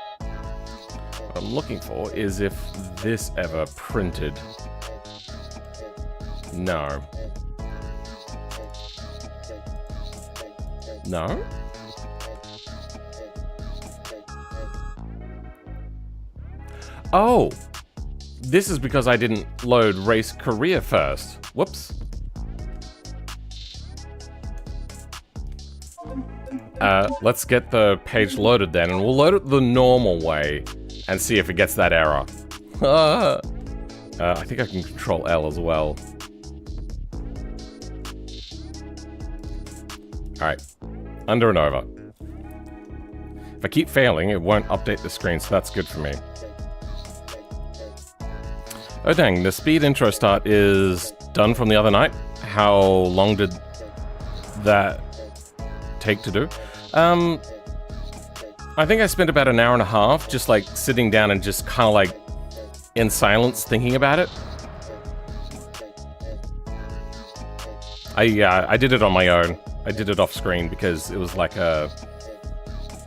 S1: What I'm looking for is if this ever printed. No. No? Oh! This is because I didn't load race career first. Whoops. Let's get the page loaded then, and we'll load it the normal way and see if it gets that error. I think I can control L as well. Alright. Under and over. If I keep failing, it won't update the screen, so that's good for me. Oh dang, the speed intro start is done from the other night. How long did that take to do? I think I spent about an hour and a half just like sitting down and just kind of like in silence thinking about it. I did it on my own. I did it off screen because it was like a...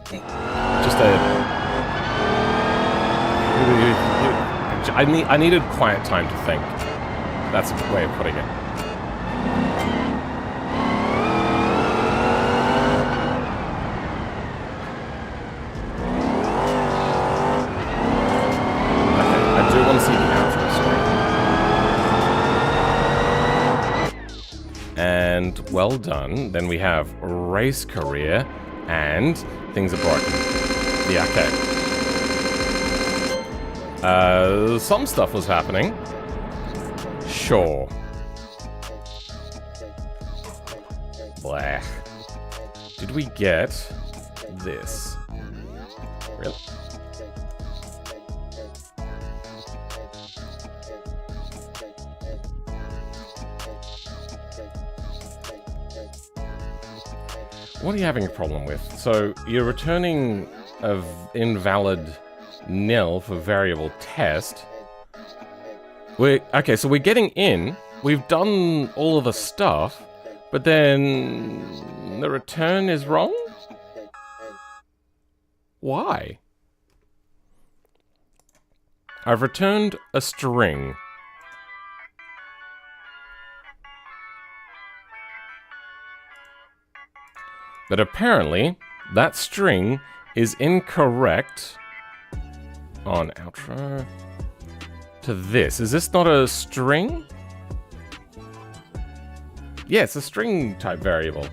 S1: just a... I needed quiet time to think. That's a way of putting it. And well done. Then we have race career, and things are broken. Yeah, okay. Some stuff was happening. Sure. Blah. Did we get this? Really? What are you having a problem with? So, you're returning an invalid nil for variable test. Okay, so we're getting in. We've done all of the stuff, but then the return is wrong? Why? I've returned a string. But apparently, that string is incorrect on outro to this. Is this not a string? Yeah, it's a string type variable.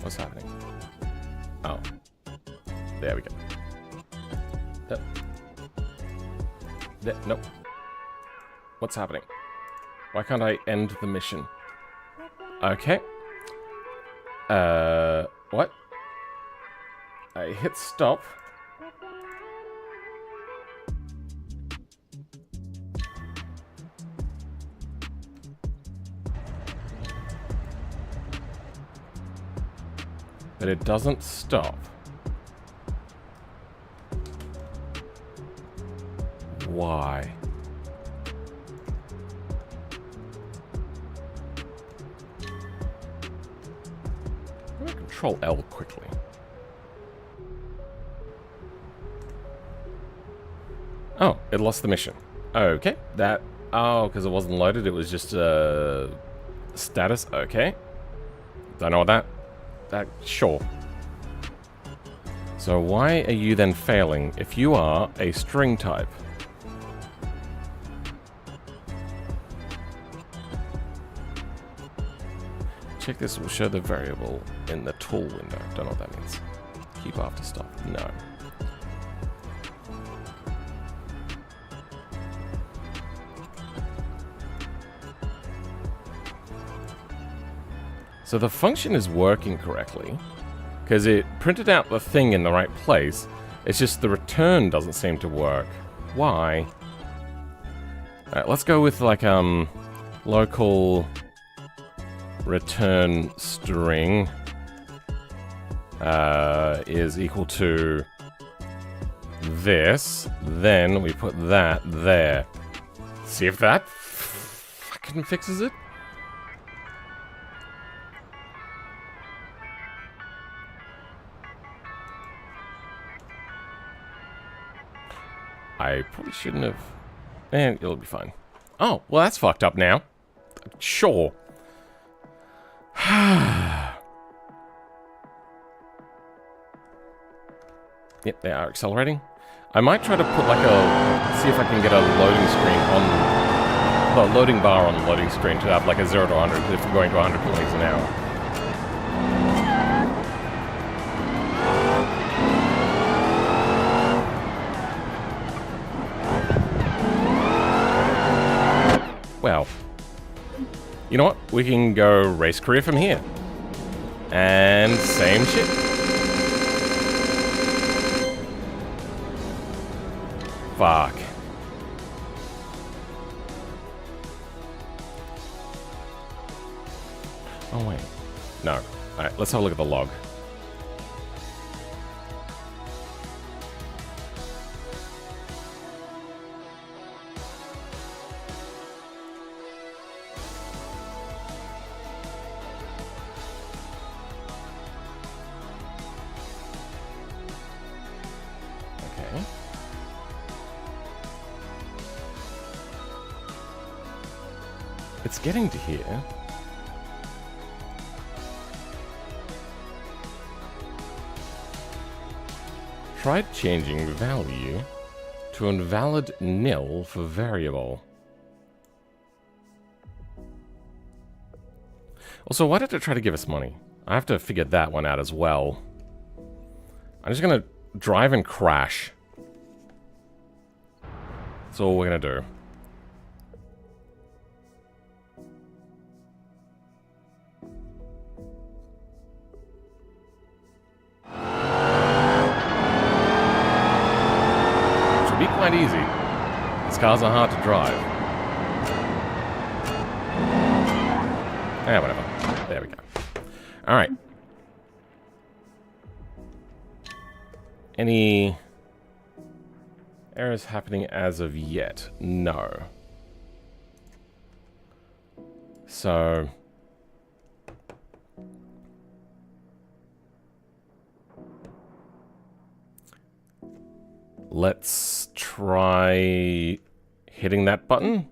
S1: What's happening? Oh. There we go. Nope. What's happening? Why can't I end the mission? Okay. What? I hit stop. But it doesn't stop. Why? I'm gonna Control L quickly. Oh, it lost the mission. Okay, that... Oh, because it wasn't loaded, it was just status. Okay. Don't know what that... Sure. So why are you then failing if you are a string type? Check this will show the variable in the tool window. Don't know what that means. Keep after stop. No. So the function is working correctly because it printed out the thing in the right place. It's just the return doesn't seem to work. Why? Alright, let's go with like local return string is equal to this. Then we put that there. See if that fucking fixes it. I probably shouldn't have... And it'll be fine. Oh, well that's fucked up now. Sure. Yep, they are accelerating. I might try to put like a... See if I can get a loading screen on... Well, loading bar on the loading screen to have like a 0 to 100 if we're going to 100 kilometers an hour. Well, you know what? We can go race career from here. And same shit. Fuck. Oh, wait. No. Alright, let's have a look at the log. It's getting to here. Tried changing value to invalid nil for variable. Also, why did it try to give us money? I have to figure that one out as well. I'm just gonna drive and crash. That's all we're gonna do. Should be quite easy. These cars are hard to drive. Yeah, whatever. There we go. Alright. Any errors happening as of yet? No. So... let's try hitting that button.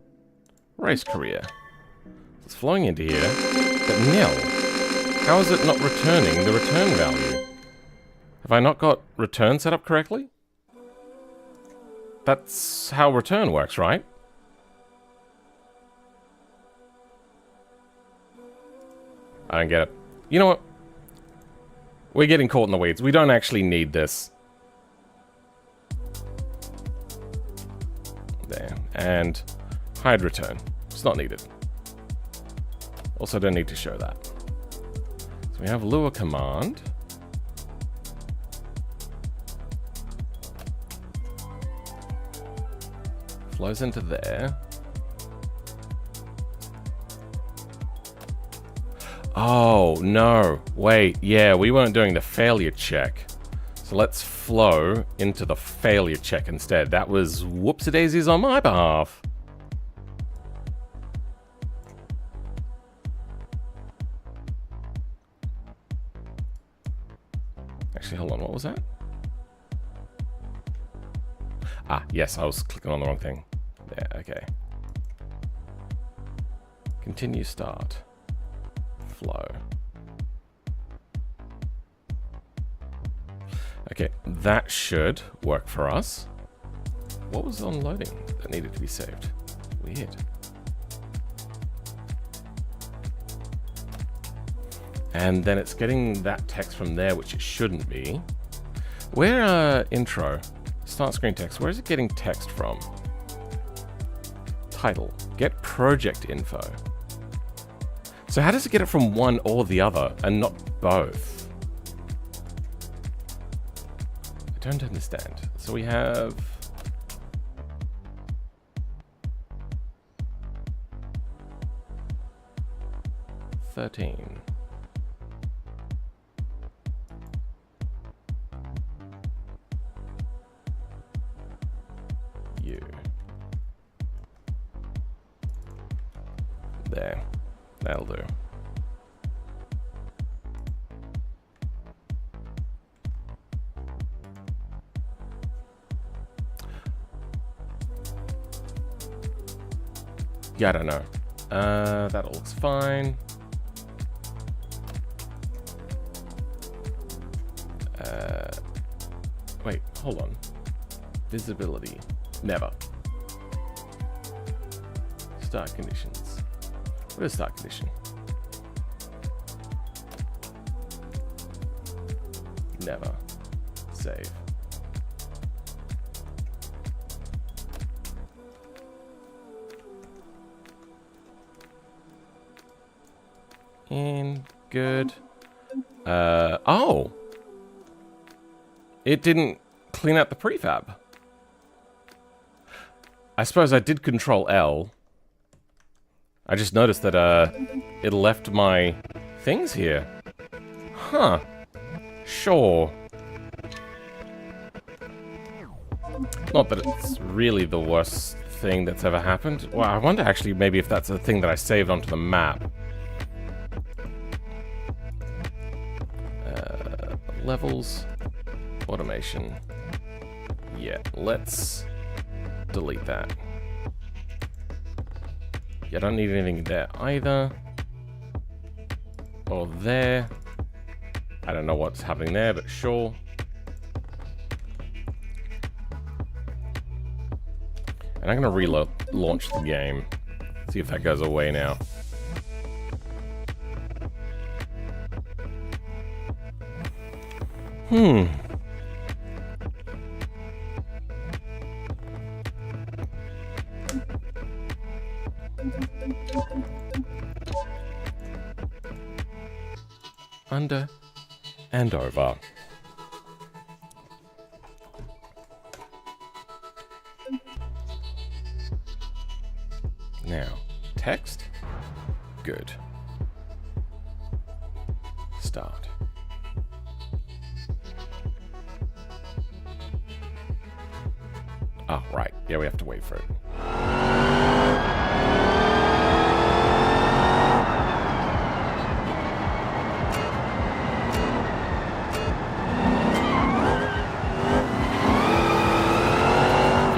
S1: Race career. It's flowing into here. But nil. How is it not returning the return value? Have I not got return set up correctly? That's how return works, right? I don't get it. You know what? We're getting caught in the weeds. We don't actually need this. There. And hide return. It's not needed. Also don't need to show that. So we have lure command. Flows into there. Oh, no. Wait, yeah, we weren't doing the failure check. So let's flow into the failure check instead. That was whoopsie-daisies on my behalf. Actually, hold on, what was that? Ah, yes, I was clicking on the wrong thing. There, okay. Continue start. Flow. Okay, that should work for us. What was on loading that needed to be saved? Weird. And then it's getting that text from there, which it shouldn't be. Where, intro? Start screen text. Where is it getting text from? Title. Get project info. So how does it get it from one or the other and not both? I don't understand. So we have... $13. There. That'll do. Yeah, I don't know. That all looks fine. Wait, hold on. Visibility. Never. Start conditions. What is start condition? Never. Save. And good. Oh! It didn't clean out the prefab. I suppose I did Control L. I just noticed that, it left my things here. Huh. Sure. Not that it's really the worst thing that's ever happened. Well, I wonder actually maybe if that's a thing that I saved onto the map. Levels. Automation. Yeah, let's delete that. Yeah, I don't need anything there either. Or there. I don't know what's happening there, but sure. And I'm going to relaunch the game. See if that goes away now. Under and over. Now, text. Good. Start. Oh, right. Yeah, we have to wait for it. You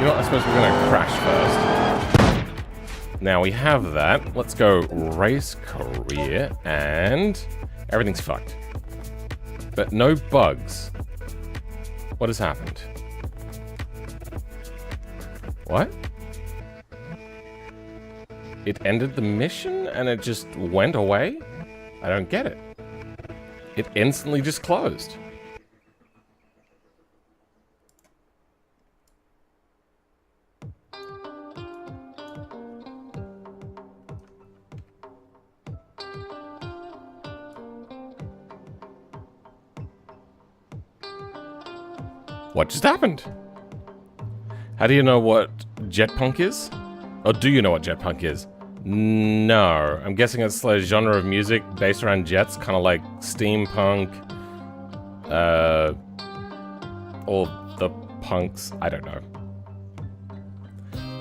S1: know what? I suppose we're going to crash first. Now we have that. Let's go race career, and everything's fucked. But no bugs. What has happened? What? It ended the mission and it just went away? I don't get it. It instantly just closed. What just happened? How do you know what jetpunk is? Or do you know what jetpunk is? No. I'm guessing it's a genre of music based around jets, kind of like steampunk. All the punks. I don't know.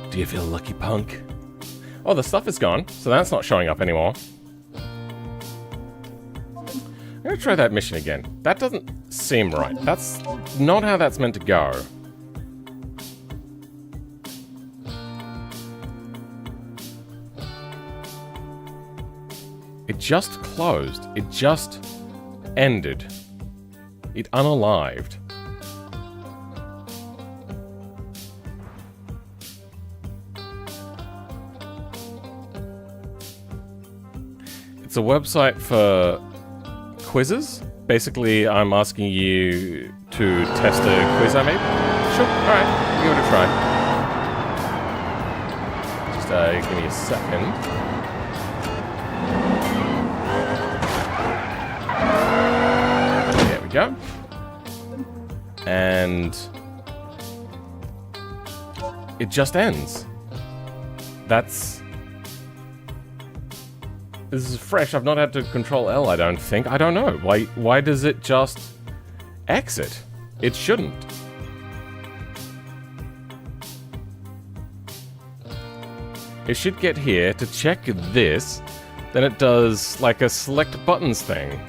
S1: Do you feel lucky, punk? Oh, the stuff is gone, so that's not showing up anymore. I'm gonna try that mission again. That doesn't seem right. That's not how that's meant to go. It just closed. It just ended. It unalived. It's a website for quizzes. Basically, I'm asking you to test a quiz I made. Sure, alright, give it a try. Just give me a second. There we go. And it just ends. This is fresh. I've not had to control L, I don't think. I don't know. Why does it just exit? It shouldn't. It should get here to check this. Then it does like a select buttons thing.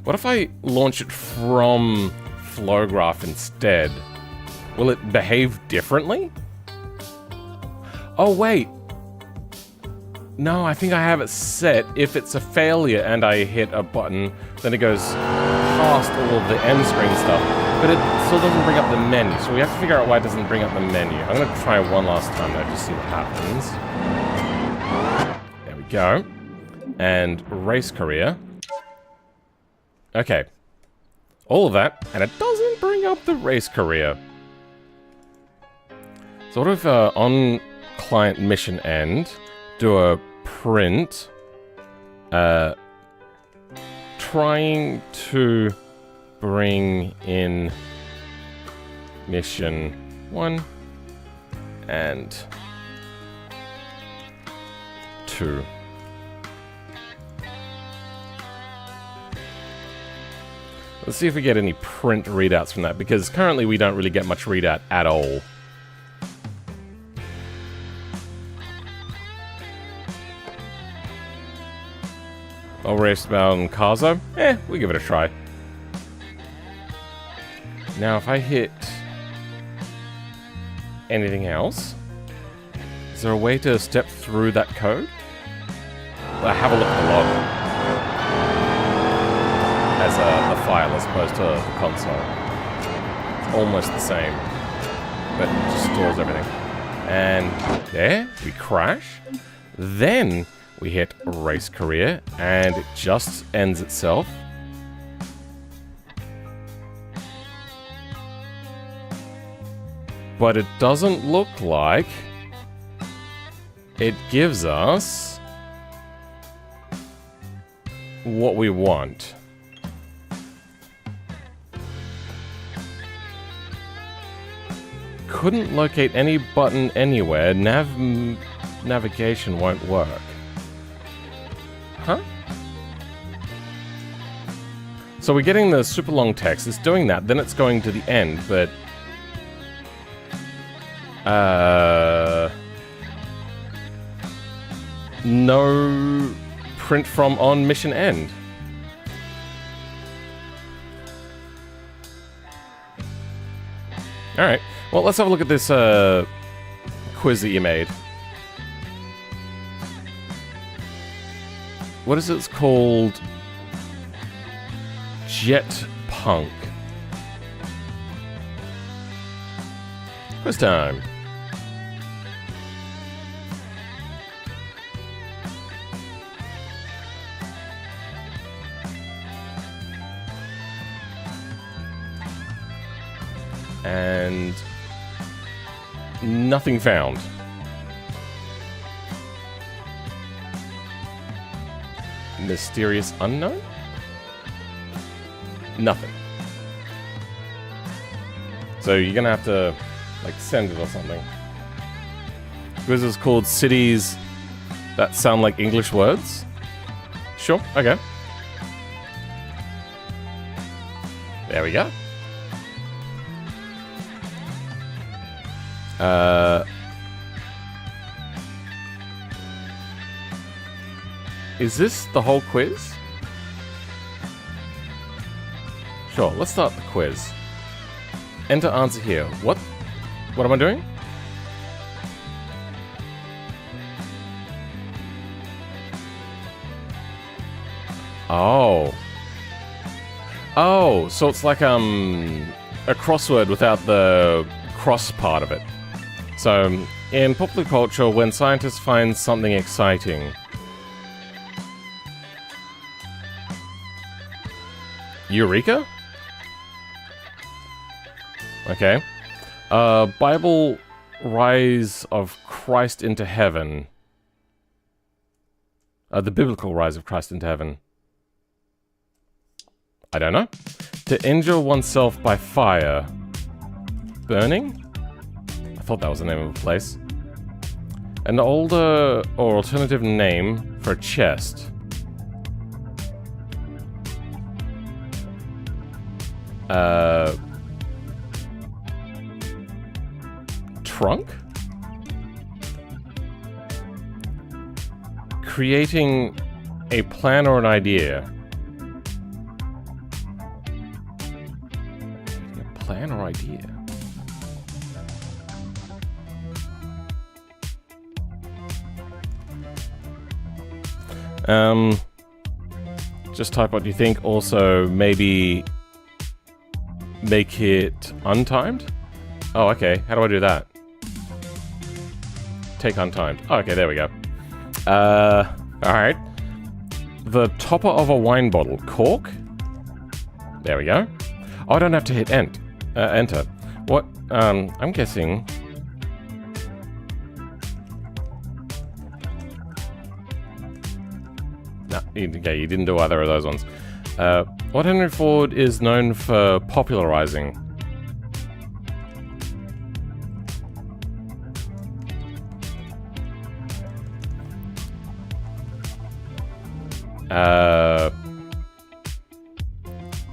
S1: What if I launch it from Flowgraph instead? Will it behave differently? Oh, wait. No, I think I have it set. If it's a failure and I hit a button, then it goes past all of the end screen stuff. But it still doesn't bring up the menu, so we have to figure out why it doesn't bring up the menu. I'm going to try one last time though, just see what happens. There we go. And race career. Okay. All of that, and it doesn't bring up the race career. Sort of on client mission end, do a print, trying to bring in mission 1 and 2. Let's see if we get any print readouts from that, because currently we don't really get much readout at all. I'll race about Carzo. We'll give it a try. Now, if I hit anything else, is there a way to step through that code? Well, have a look at the log. As the file as opposed to the console. It's almost the same. but it just stores everything. And there, we crash. Then we hit race career, and it just ends itself. But it doesn't look like it gives us what we want. Couldn't locate any button anywhere. Navigation won't work. Huh? So we're getting the super long text. It's doing that. Then it's going to the end, but... no print from on mission end. Alright. Well, let's have a look at this quiz that you made. What is it? It's called Jet Punk. Quiz time. And nothing found. Mysterious unknown? Nothing. So you're gonna have to, like, send it or something. This is called cities that sound like English words? Sure, okay. There we go. Is this the whole quiz? Sure, let's start the quiz. Enter answer here. What? What am I doing? Oh. Oh, so it's like a crossword without the cross part of it. So, in popular culture, when scientists find something exciting, Eureka? Okay. Bible rise of Christ into heaven. The biblical rise of Christ into heaven. I don't know. To injure oneself by fire. Burning? I thought that was the name of a place. An older or alternative name for a chest. Trunk? Creating a plan or an idea. A plan or idea? Just type what you think. Also, maybe make it untimed? Oh, okay. How do I do that? Take untimed. Oh, okay, there we go. Alright. The topper of a wine bottle. Cork? There we go. Oh, I don't have to hit enter. What? I'm guessing... No, okay, you didn't do either of those ones. What Henry Ford is known for popularizing?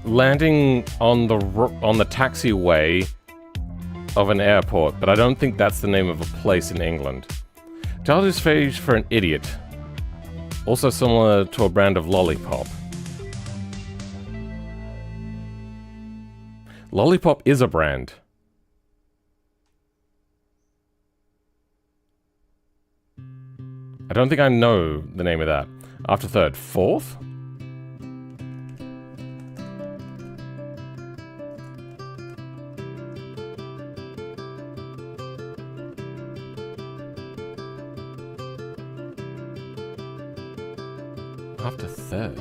S1: Landing on the taxiway of an airport, but I don't think that's the name of a place in England. Childish phrase for an idiot. Also similar to a brand of lollipop. Lollipop is a brand. I don't think I know the name of that. After third. Fourth? After third.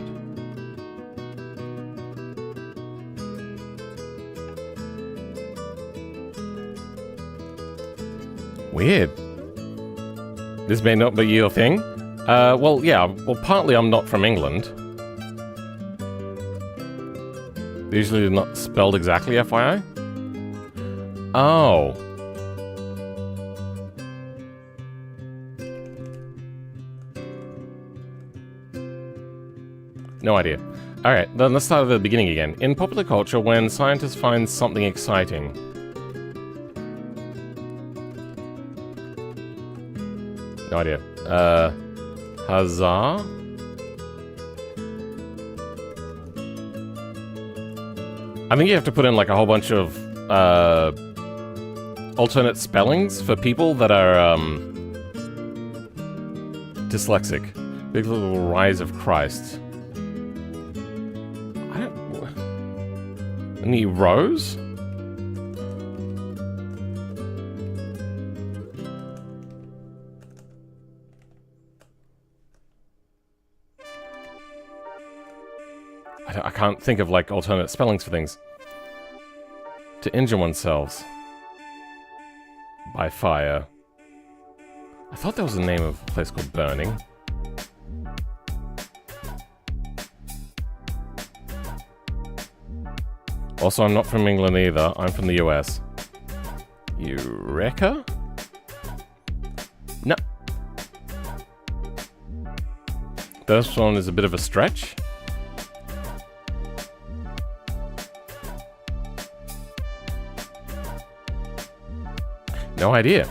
S1: Weird. This may not be your thing. Well, yeah. Well, partly I'm not from England. Usually not spelled exactly, FYI. Oh. No idea. Alright, then let's start at the beginning again. In popular culture, when scientists find something exciting. No idea. Huzzah? I think you have to put in like a whole bunch of alternate spellings for people that are dyslexic. Big Little Rise of Christ. I don't... Any rows? I can't think of, like, alternate spellings for things. To injure oneself. By fire. I thought that was the name of a place called Burning. Also, I'm not from England either. I'm from the US. Eureka? No. This one is a bit of a stretch. No idea.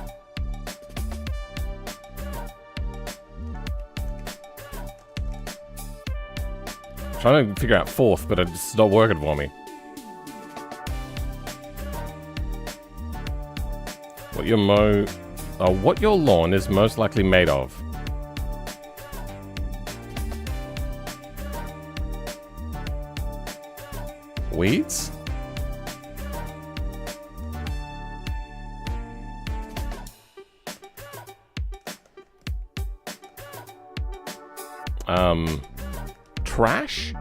S1: Trying to figure out fourth, but it's not working for me. What your lawn is most likely made of. Weeds? Trash?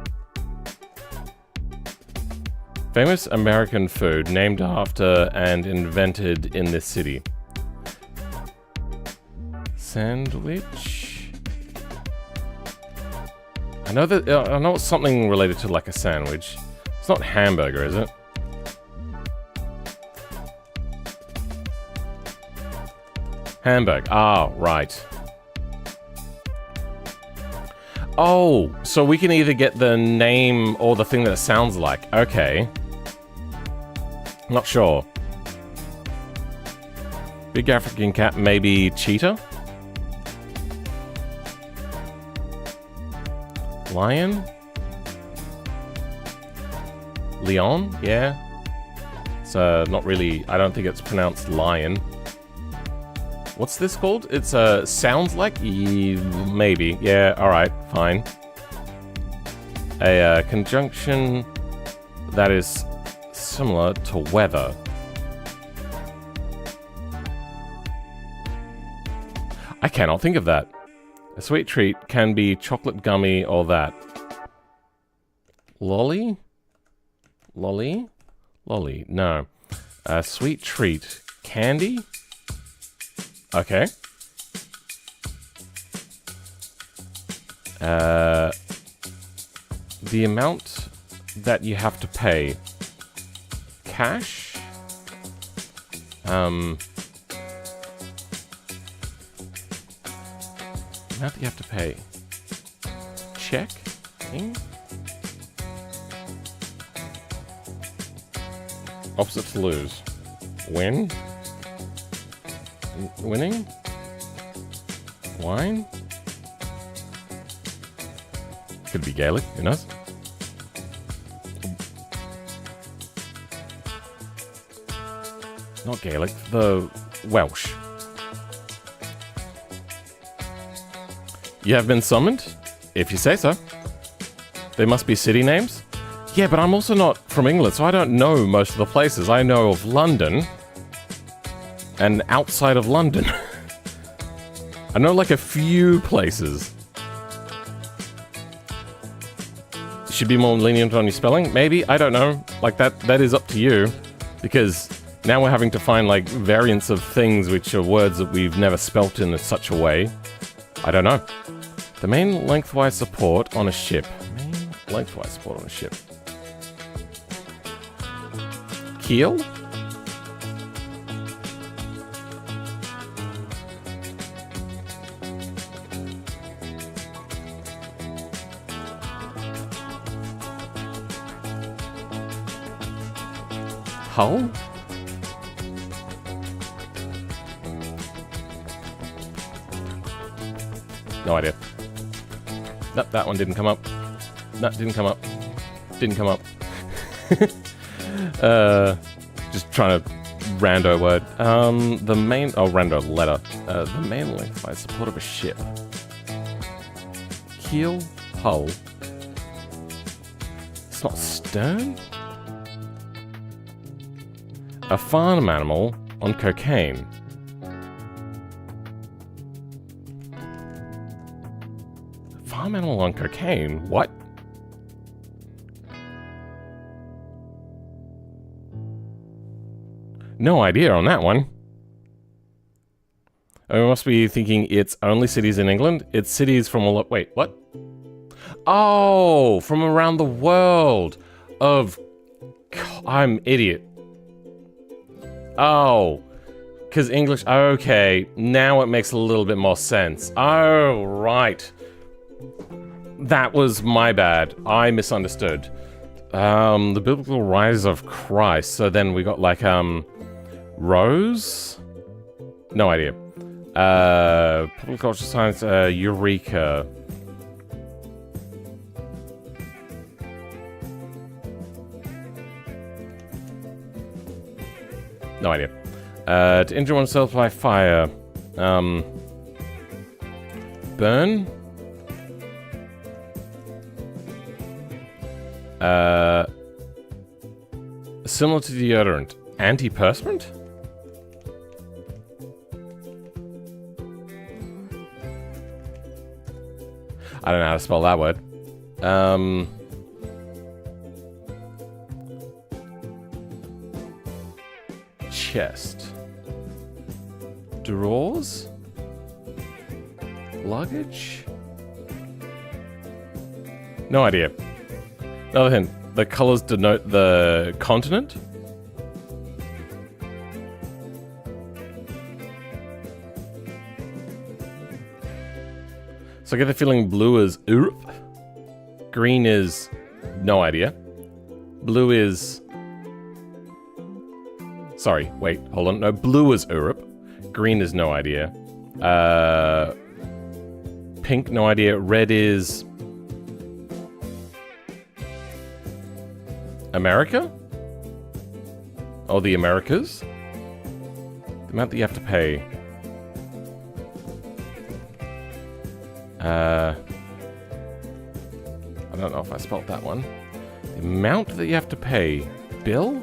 S1: Famous American food named after and invented in this city. Sandwich? I know it's something related to like a sandwich. It's not hamburger, is it? Hamburg. Ah, right. Oh, so we can either get the name or the thing that it sounds like. Okay. Not sure. Big African cat, maybe cheetah? Lion? Leon? Yeah. It's not really, I don't think it's pronounced lion. What's this called? It's sounds like? Maybe. Yeah, alright, fine. A conjunction that is similar to weather. I cannot think of that. A sweet treat can be chocolate gummy or that. Lolly? Lolly? Lolly, no. A sweet treat. Candy? Okay. The amount that you have to pay. Cash? Amount that you have to pay. Check? Opposite to lose. Win? Winning? Wine? Could be Gaelic, who knows? Not Gaelic, the Welsh. You have been summoned? If you say so. They must be city names? Yeah, but I'm also not from England, so I don't know most of the places. I know of London. And outside of London. I know like a few places. should be more lenient on your spelling. Maybe, I don't know. Like that is up to you, because now we're having to find like variants of things which are words that we've never spelt in such a way. I don't know. The main lengthwise support on a ship. Main lengthwise support on a ship. Keel? Hull? No idea. Nope, that one didn't come up. No, didn't come up. Didn't come up. Just trying to rando word. The main... Oh, rando letter. The main lengthwise support of a ship. Keel, hull. It's not stern? A farm animal on cocaine. Farm animal on cocaine? What? No idea on that one. Oh, we must be thinking it's only cities in England? It's cities from all... Wait, what? Oh, from around the world. I'm idiot. Oh, because English... Okay, now it makes a little bit more sense. Oh, right. That was my bad. I misunderstood. The biblical rise of Christ. So then we got like, Rose? No idea. Public culture science, Eureka. No idea. To injure oneself by fire. Burn? Similar to deodorant. Antiperspirant? I don't know how to spell that word. Chest. Drawers? Luggage? No idea. Another hint. The colors denote the continent? So I get the feeling blue is Europe. Green is no idea. Blue is... Sorry, wait, hold on. No, blue is Europe. Green is no idea. Pink, no idea. Red is... America? Oh, the Americas? The amount that you have to pay. I don't know if I spelled that one. The amount that you have to pay. Bill?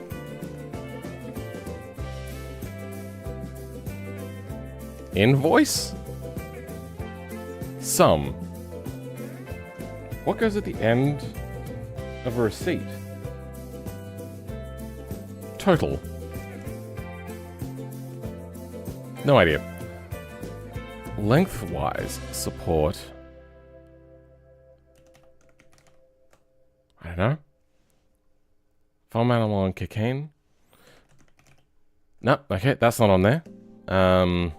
S1: Invoice? Sum. What goes at the end of a receipt? Total. No idea. Lengthwise support. I don't know. Farm animal on cocaine. No, okay, that's not on there. To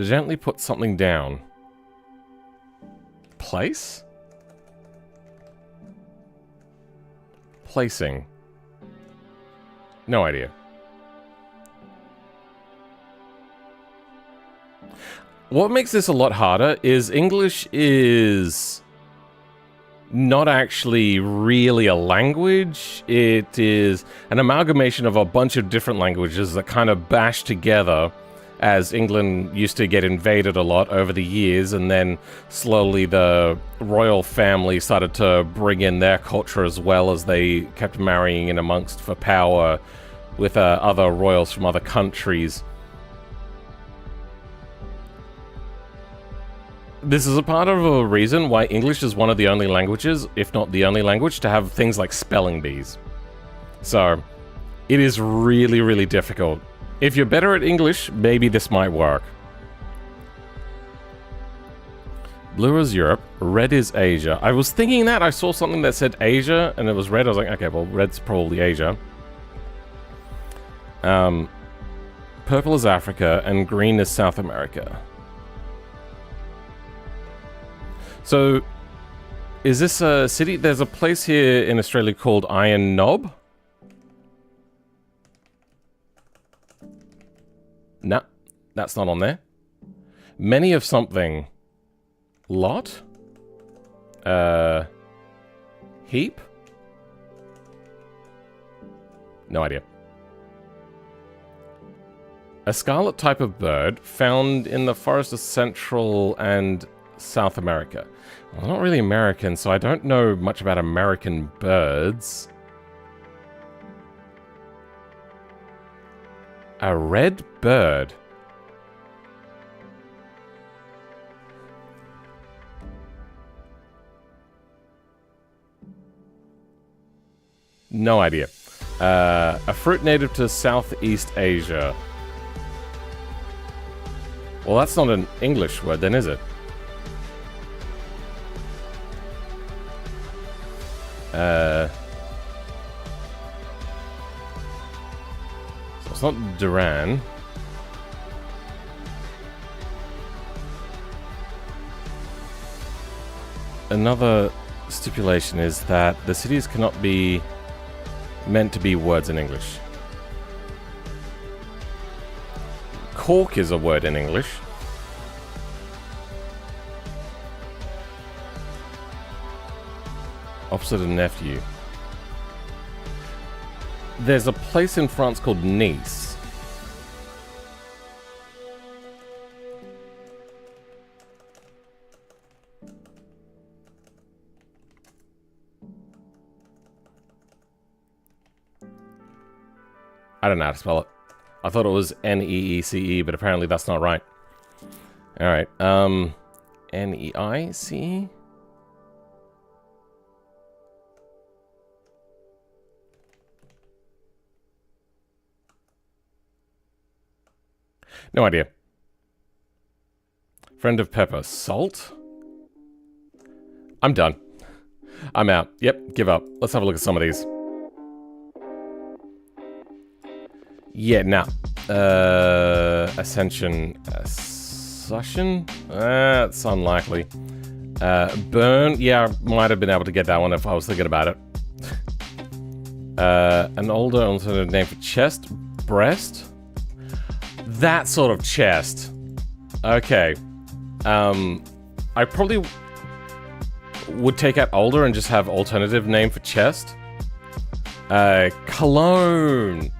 S1: gently put something down. Place? Placing. No idea. What makes this a lot harder is English is not actually really a language. It is an amalgamation of a bunch of different languages that kind of bash together as England used to get invaded a lot over the years, and then slowly the royal family started to bring in their culture as well as they kept marrying in amongst for power with other royals from other countries. This is a part of a reason why English is one of the only languages, if not the only language, to have things like spelling bees. So, it is really, really difficult. If you're better at English, maybe this might work. Blue is Europe, red is Asia. I was thinking that, I saw something that said Asia, and it was red. I was like, okay, well, red's probably Asia. Purple is Africa, and green is South America. So, is this a city? There's a place here in Australia called Iron Knob. No, that's not on there. Many of something. Lot? Heap? No idea. A scarlet type of bird found in the forest of Central and South America. Well, I'm not really American, so I don't know much about American birds. A red bird. No idea. A fruit native to Southeast Asia. Well, that's not an English word then, is it? So it's not Duran. Another stipulation is that the cities cannot be meant to be words in English. Cork is a word in English. Opposite of nephew. There's a place in France called Nice. I don't know how to spell it. I thought it was N-E-E-C-E, but apparently that's not right. Alright, N-E-I-C-E? No idea. Friend of Pepper. Salt? I'm done. I'm out. Yep, give up. Let's have a look at some of these. Yeah, nah. Ascension. Ascension? That's unlikely. Burn? Yeah, I might have been able to get that one if I was thinking about it. An older alternative name for chest? Breast? That sort of chest. Okay. I probably would take out older and just have alternative name for chest. Cologne.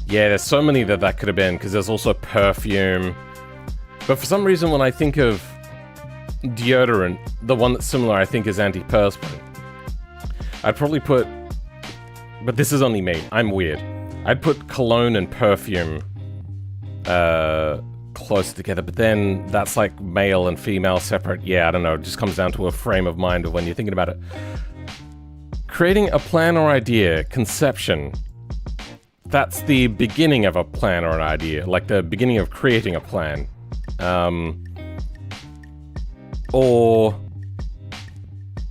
S1: Yeah, there's so many that could have been, because there's also perfume. But for some reason, when I think of deodorant, the one that's similar, I think, is antiperspirant. I'd probably put... But this is only me. I'm weird. I'd put cologne and perfume close together, but then that's like male and female separate. Yeah, I don't know. It just comes down to a frame of mind of when you're thinking about it. Creating a plan or idea. Conception. That's the beginning of a plan or an idea, like the beginning of creating a plan. Or,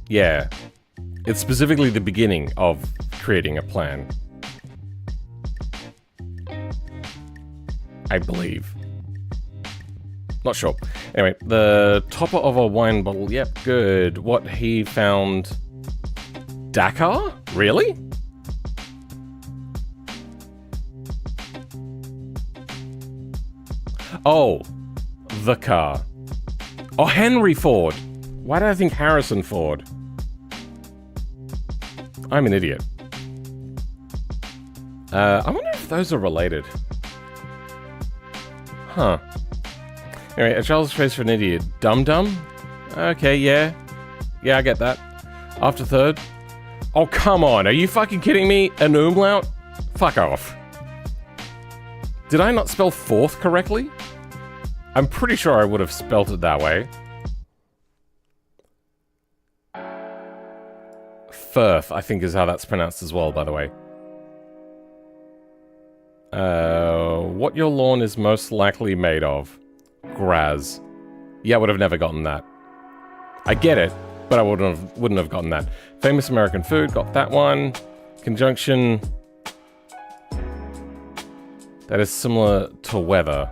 S1: yeah, it's specifically the beginning of creating a plan. I believe. Not sure. Anyway, the topper of a wine bottle. Yep, good. What he found... Dakar? Really? Oh, the car. Oh, Henry Ford. Why did I think Harrison Ford? I'm an idiot. I wonder if those are related. Huh. Anyway, a child's phrase for an idiot. Dum-dum? Okay, yeah. Yeah, I get that. After third. Oh, come on. Are you fucking kidding me? An umlaut? Fuck off. Did I not spell fourth correctly? I'm pretty sure I would have spelt it that way. Firth, I think is how that's pronounced as well, by the way. What your lawn is most likely made of. Graz. Yeah, I would have never gotten that. I get it, but I wouldn't have gotten that. Famous American food, got that one. Conjunction that is similar to weather.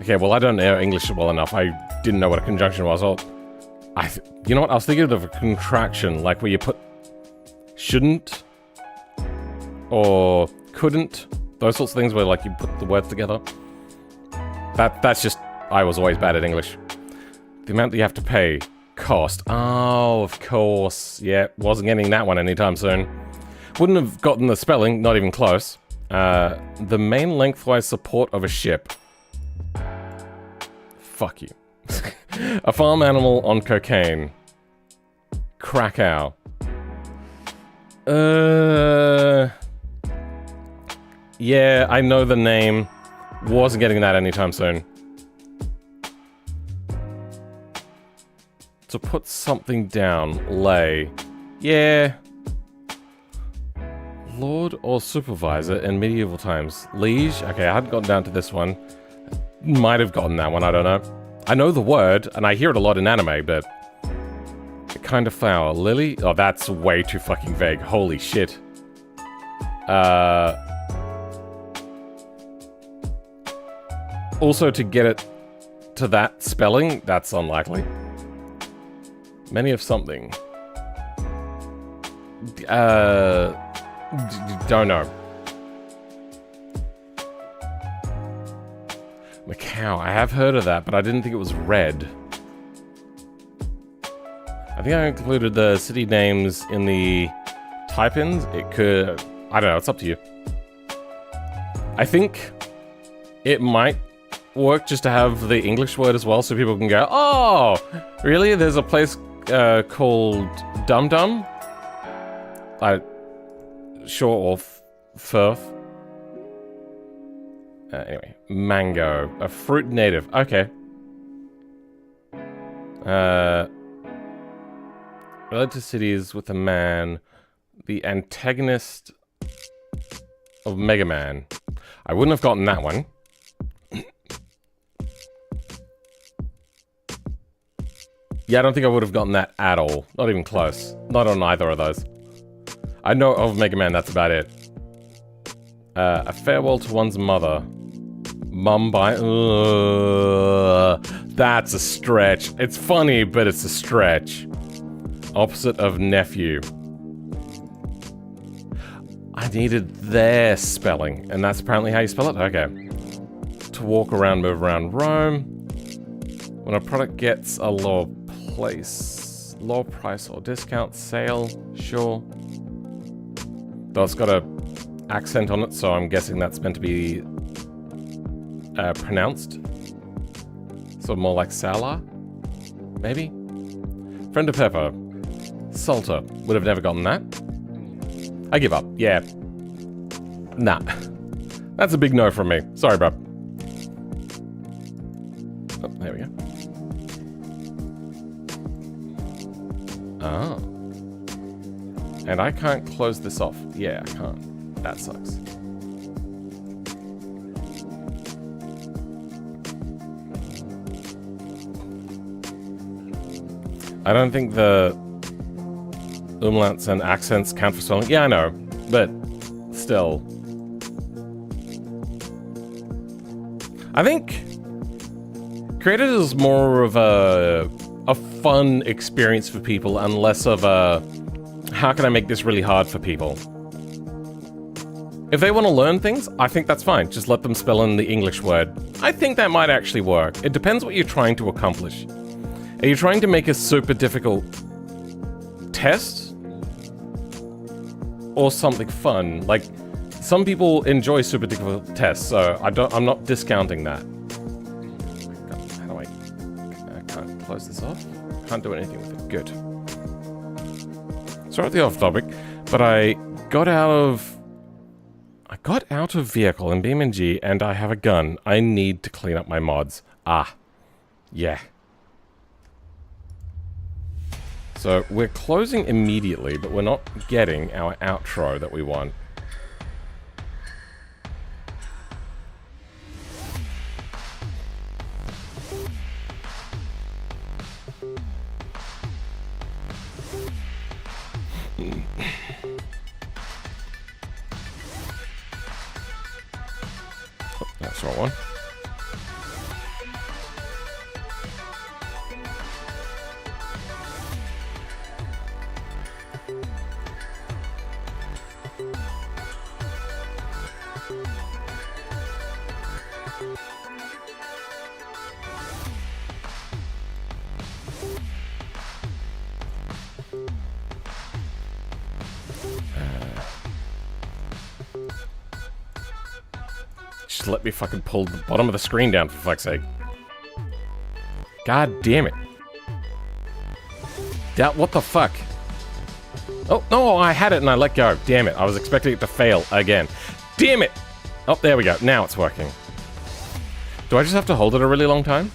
S1: Okay, well, I don't know English well enough. I didn't know what a conjunction was. You know what? I was thinking of a contraction, like where you put shouldn't or couldn't. Those sorts of things where, like, you put the words together. That's just... I was always bad at English. The amount that you have to pay. Cost. Oh, of course. Yeah, wasn't getting that one anytime soon. Wouldn't have gotten the spelling, not even close. The main lengthwise support of a ship. Fuck you. A farm animal on cocaine. Krakow. Yeah, I know the name. Wasn't getting that anytime soon. To put something down. Lay. Yeah. Lord or supervisor in medieval times. Liege? Okay, I hadn't gotten down to this one. Might have gotten that one, I don't know. I know the word, and I hear it a lot in anime, but... A kind of flower. Lily? Oh, that's way too fucking vague. Holy shit. Also, to get it to that spelling, that's unlikely. Many of something. Don't know. Macau. I have heard of that, but I didn't think it was red. I think I included the city names in the type-ins. It could... I don't know. It's up to you. I think it might work just to have the English word as well, so people can go, oh, really? There's a place called Dum Dum? Sure, or Firth. Anyway, mango. A fruit native. Okay. Related to cities with a man. The antagonist of Mega Man. I wouldn't have gotten that one. Yeah, I don't think I would have gotten that at all. Not even close. Not on either of those. I know of Mega Man, that's about it. A farewell to one's mother. Mum by... that's a stretch. It's funny, but it's a stretch. Opposite of nephew. I needed their spelling, and that's apparently how you spell it? Okay. To walk around, move around, roam. When a product gets a lower place, low price or discount, sale, sure. Though it's got a accent on it, so I'm guessing that's meant to be pronounced. So more like Salah, maybe? Friend of Pepper, Salter, would have never gotten that. I give up, yeah. Nah. That's a big no from me. Sorry, bro. Oh, there we go. Oh. And I can't close this off. Yeah, I can't. That sucks. I don't think the umlauts and accents count for spelling. Yeah, I know, but still. I think created is more of a fun experience for people and less of a how can I make this really hard for people? If they want to learn things, I think that's fine. Just let them spell in the English word. I think that might actually work. It depends what you're trying to accomplish. Are you trying to make a super difficult test? Or something fun? Like, some people enjoy super difficult tests, so I'm not discounting that. How do I can't close this off? Can't do anything with it. Good. Sorry, the off topic, but I got out of vehicle in BeamNG and I have a gun. I need to clean up my mods. Ah. Yeah. So So we're closing immediately, but we're not getting our outro that we want. Oh, that's the wrong one. Just let me fucking pull the bottom of the screen down, for fuck's sake. God damn it. What the fuck? Oh, no, I had it and I let go. Damn it. I was expecting it to fail again. Damn it! Oh, there we go. Now it's working. Do I just have to hold it a really long time?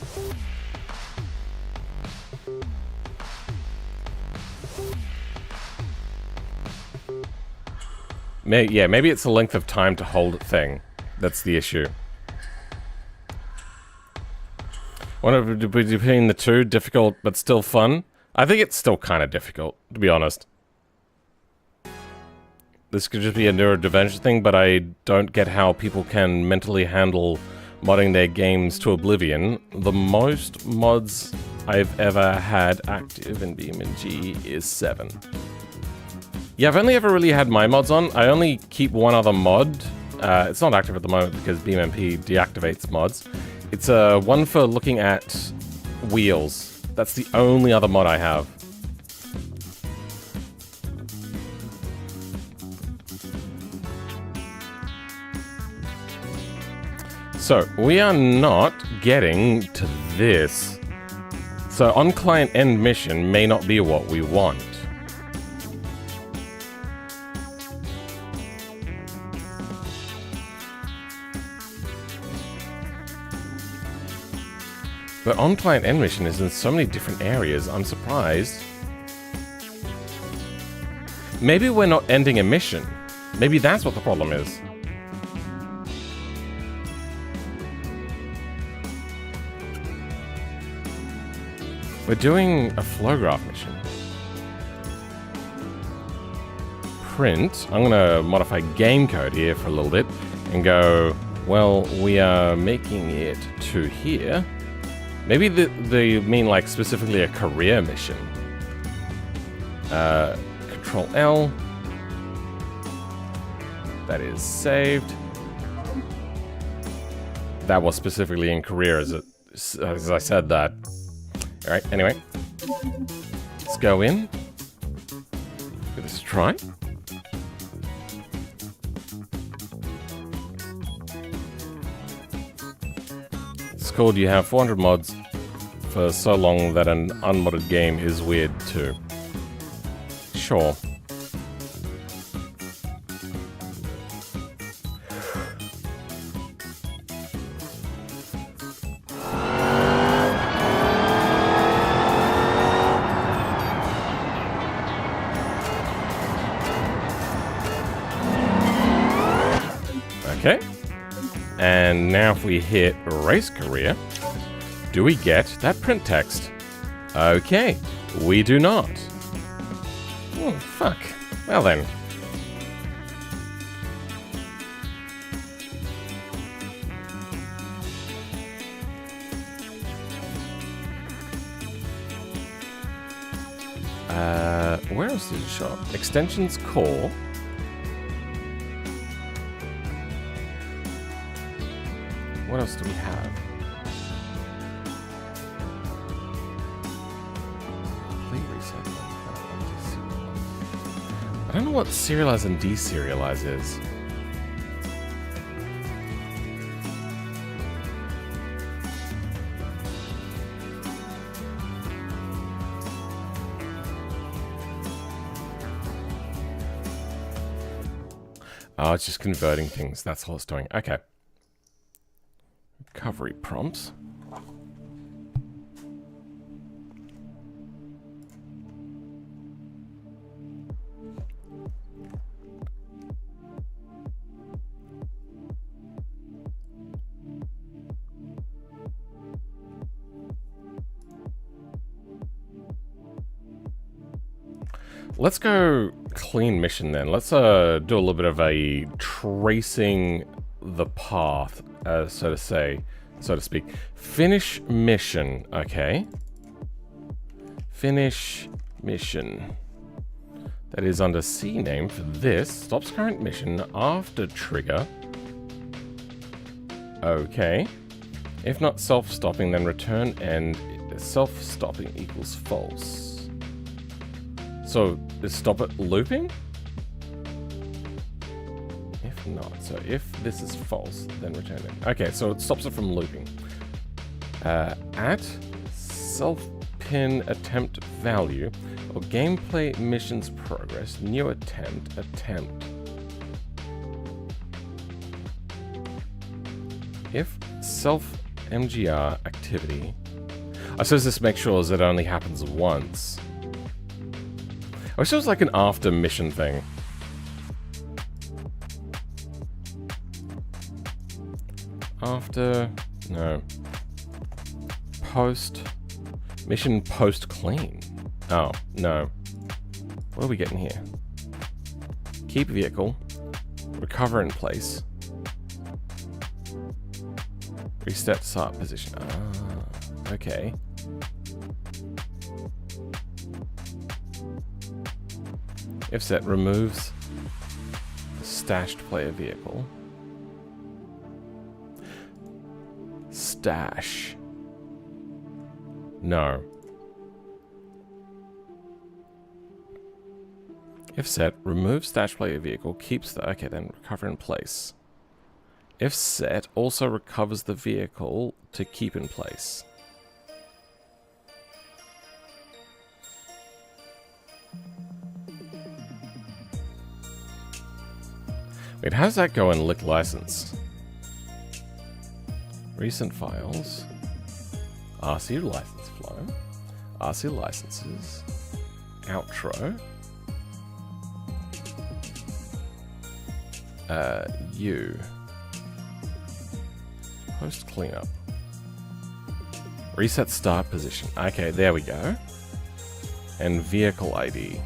S1: Yeah, maybe it's the length of time to hold thing. That's the issue. One between the two, difficult but still fun. I think it's still kind of difficult, to be honest. This could just be a neurodivergent thing, but I don't get how people can mentally handle modding their games to oblivion. The most mods I've ever had active in BeamNG is 7. Yeah, I've only ever really had my mods on. I only keep one other mod. It's not active at the moment because BeamNP deactivates mods. It's one for looking at wheels. That's the only other mod I have. So, we are not getting to this. So, on-client end mission may not be what we want. But on-client end mission is in so many different areas, I'm surprised. Maybe we're not ending a mission. Maybe that's what the problem is. We're doing a flow graph mission. Print. I'm going to modify game code here for a little bit and go, well, we are making it to here. Maybe they mean like specifically a career mission. Control L. That is saved. That was specifically in career as I said that. Alright, anyway. Let's go in. Give this a try. It's called you have 400 mods for so long that an unmodded game is weird too. Sure. Okay. And now if we hit race career, do we get that print text? Okay, we do not. Oh, fuck. Well then. Where else did it show up? Extensions core. What else do we have? Complete recycling. I don't know what serialize and deserialize is. Oh, it's just converting things. That's all it's doing. Okay. Recovery prompts. Let's go clean mission then. Let's do a little bit of a tracing the path, so to speak. Finish mission, okay. Finish mission. That is under C name for this. Stops current mission after trigger. Okay. If not self-stopping, then return and self-stopping equals false. So, is stop it looping? If not, so if this is false, then return it. Okay, so it stops it from looping. At self-pin attempt value, or gameplay missions progress, new attempt. If self-MGR activity, I suppose this makes sure that it only happens once. I wish it was like an after mission thing. After, no. Post, mission post clean. Oh, no. What are we getting here? Keep vehicle, recover in place, reset start position. Ah, okay. If set removes the stashed player vehicle. Stash. No. If set removes stashed player vehicle, keeps the... Okay, then recover in place. If set also recovers the vehicle to keep in place. Wait, how does that go in lick license? Recent files. RC license flow. RC licenses. Outro. U. Post cleanup. Reset start position. Okay, there we go. And vehicle ID.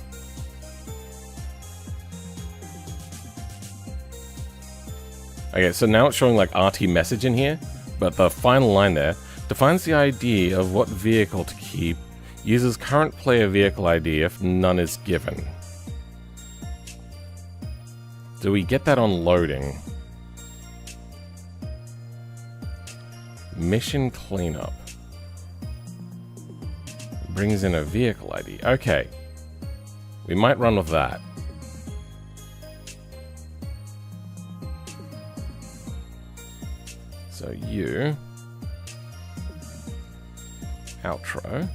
S1: Okay, so now it's showing like RT message in here, but the final line there defines the ID of what vehicle to keep, uses current player vehicle ID if none is given. Do we get that on loading? Mission cleanup. Brings in a vehicle ID. Okay. We might run with that. So you. Outro.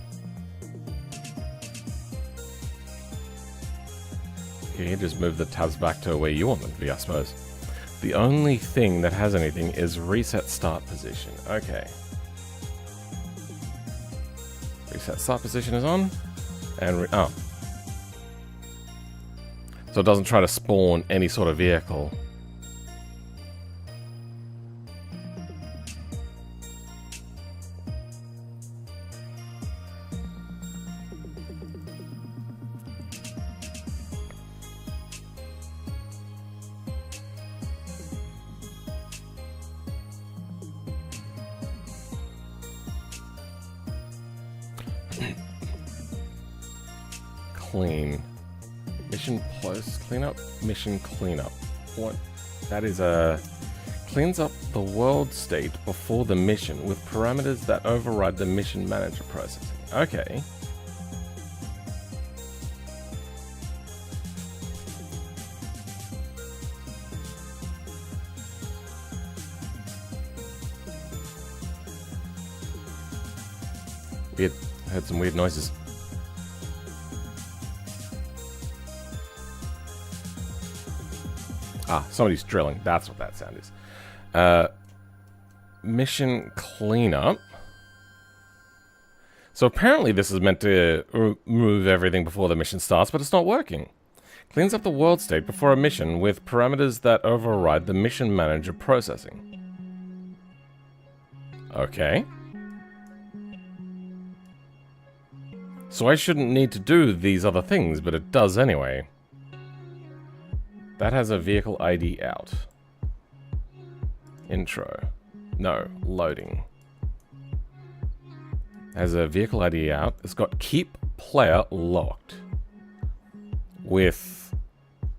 S1: Okay, just move the tabs back to where you want them to be, I suppose. The only thing that has anything is reset start position. Okay. Reset start position is on. And oh. So it doesn't try to spawn any sort of vehicle. Clean. Mission post cleanup? Mission cleanup. What? That is cleans up the world state before the mission with parameters that override the mission manager processing. Okay. Weird. Heard some weird noises. Ah, somebody's drilling. That's what that sound is. Mission cleanup. So apparently this is meant to remove everything before the mission starts, but it's not working. Cleans up the world state before a mission with parameters that override the mission manager processing. Okay. So I shouldn't need to do these other things, but it does anyway. That has a vehicle ID out. Intro. No, loading. Has a vehicle ID out. It's got keep player locked. With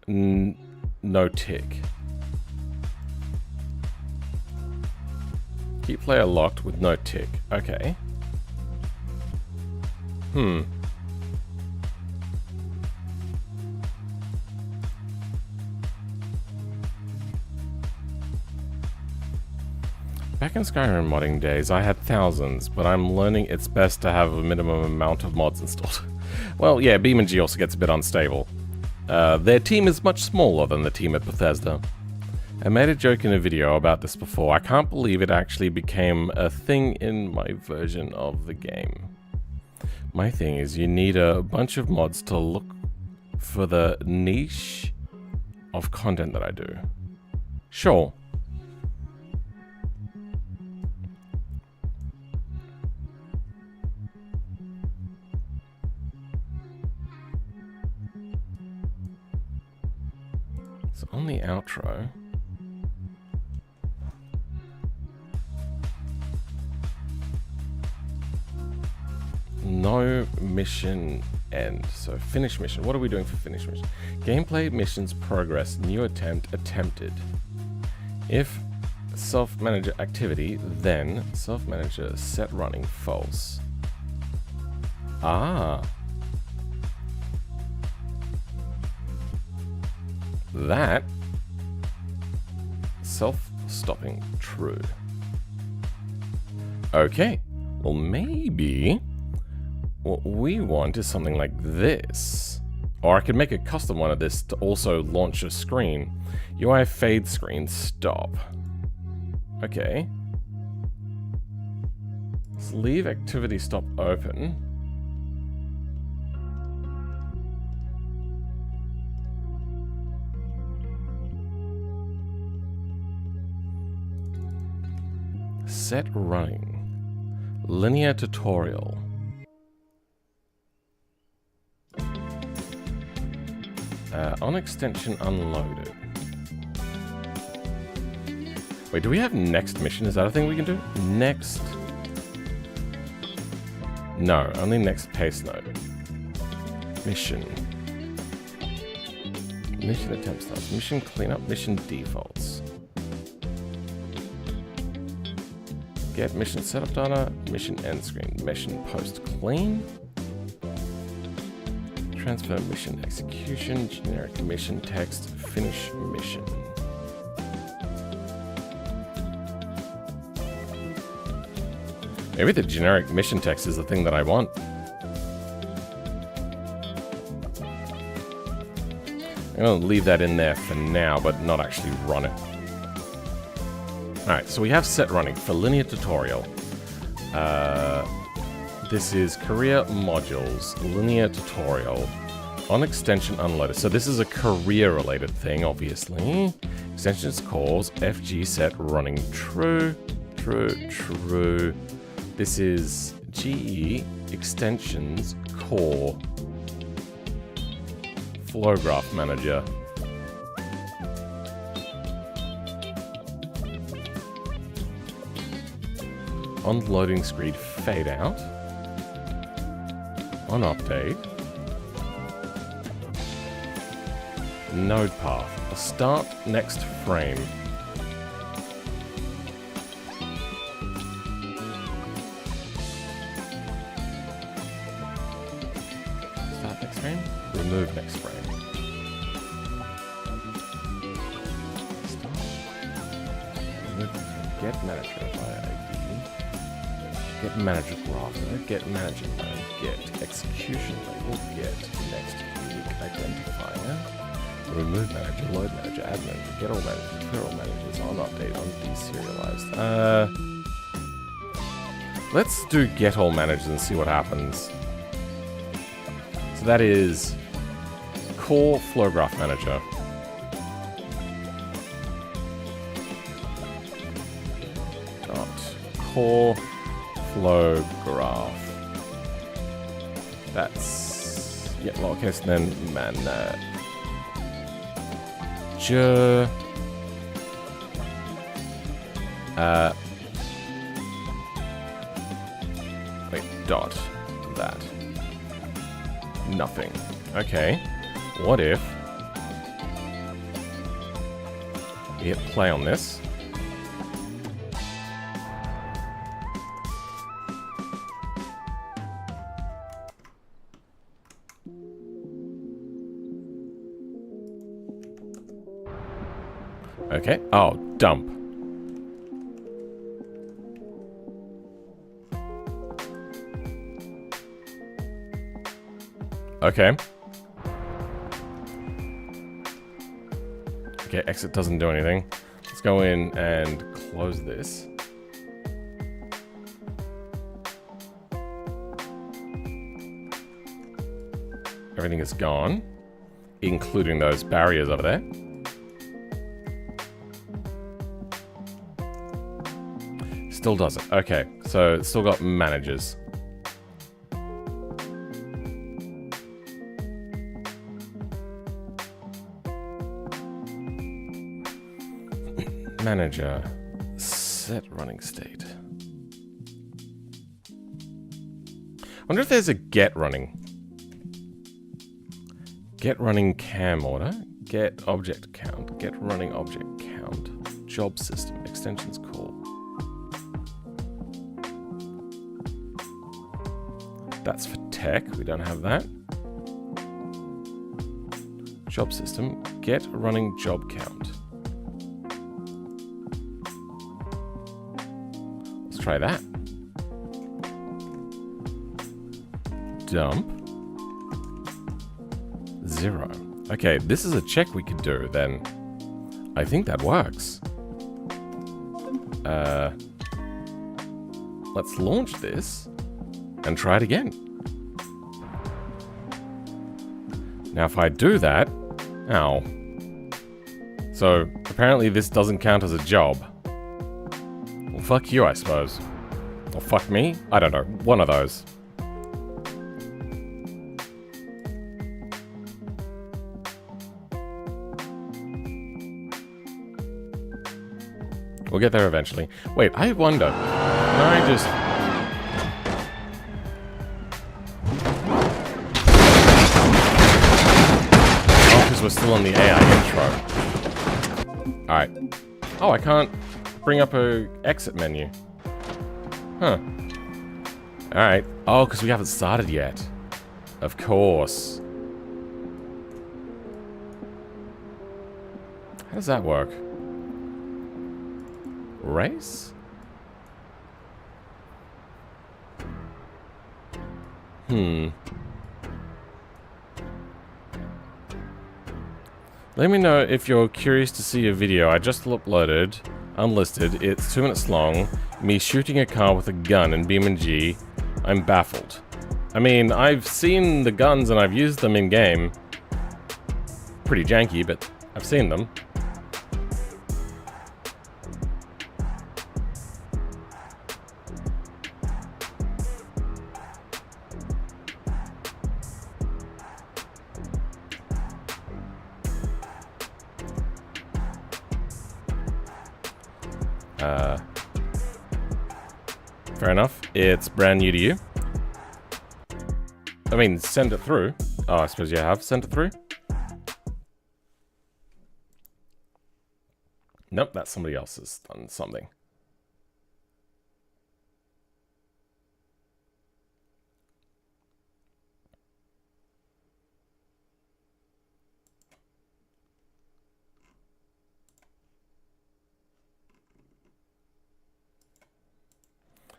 S1: no tick. Keep player locked with no tick. Okay. Back in Skyrim modding days, I had thousands, but I'm learning it's best to have a minimum amount of mods installed. Well, yeah, BeamNG also gets a bit unstable. Their team is much smaller than the team at Bethesda. I made a joke in a video about this before. I can't believe it actually became a thing in my version of the game. My thing is, you need a bunch of mods to look for the niche of content that I do. Sure. So on the outro, no mission end. So finish mission. What are we doing for finish mission? Gameplay missions progress. New attempt attempted. If self-manager activity, then self-manager set running false. Ah. That self-stopping true. Okay. Well, maybe what we want is something like this. Or I could make a custom one of this to also launch a screen. UI fade screen stop. Okay. Let's leave activity stop open. Set running. Linear tutorial. On extension unloaded. Wait, do we have next mission? Is that a thing we can do? Next. No, only next pace node. Mission. Mission attempt starts. Mission cleanup. Mission defaults. Get mission setup data. Mission end screen. Mission post clean. Transfer mission execution, generic mission text, finish mission. Maybe the generic mission text is the thing that I want. I'm gonna leave that in there for now, but not actually run it. Alright, so we have set running for linear tutorial. This is career modules, linear tutorial, on extension unloaded. So this is a career related thing, obviously. Extensions calls, FG set running true, true, true. This is GE extensions core flow graph manager. On loading screen fade out. On update, node path, a start next frame. Start next frame, remove next frame. Start, remove, get manager via ID, get manager graph, get manager node. Get execution label, get next unique identifier, remove manager, load manager, add manager, get all managers, clear all managers, on update, on deserialized. Let's do get all managers and see what happens. So that is core flow graph manager. Dot core flow graph. That's... yeah, lowercase, then manager. Wait, dot that. Nothing. Okay. What if we hit play on this? Okay. Oh, dump. Okay. Okay, exit doesn't do anything. Let's go in and close this. Everything is gone, including those barriers over there. Still doesn't. Okay, so it's still got managers. Manager. Set running state. I wonder if there's a get running. Get running cam order. Get object count. Get running object count. Job system. Extensions call. That's for tech. We don't have that. Job system. Get running job count. Let's try that. Dump. 0. Okay, this is a check we could do then. I think that works. Let's launch this and try it again. Now if I do that... ow. So, apparently this doesn't count as a job. Well, fuck you, I suppose. Or fuck me? I don't know. One of those. We'll get there eventually. Wait, I wonder... can I just... we're still on the AI intro. Alright. Oh, I can't bring up a exit menu. Huh. Alright. Oh, because we haven't started yet. Of course. How does that work? Race? Let me know if you're curious to see a video I just uploaded, unlisted. It's 2 minutes long, me shooting a car with a gun in BeamNG. I'm baffled. I mean, I've seen the guns and I've used them in game. Pretty janky, but I've seen them. Fair enough. It's brand new to you. I mean, send it through. Oh, I suppose you have sent it through. Nope, that's somebody else has done something.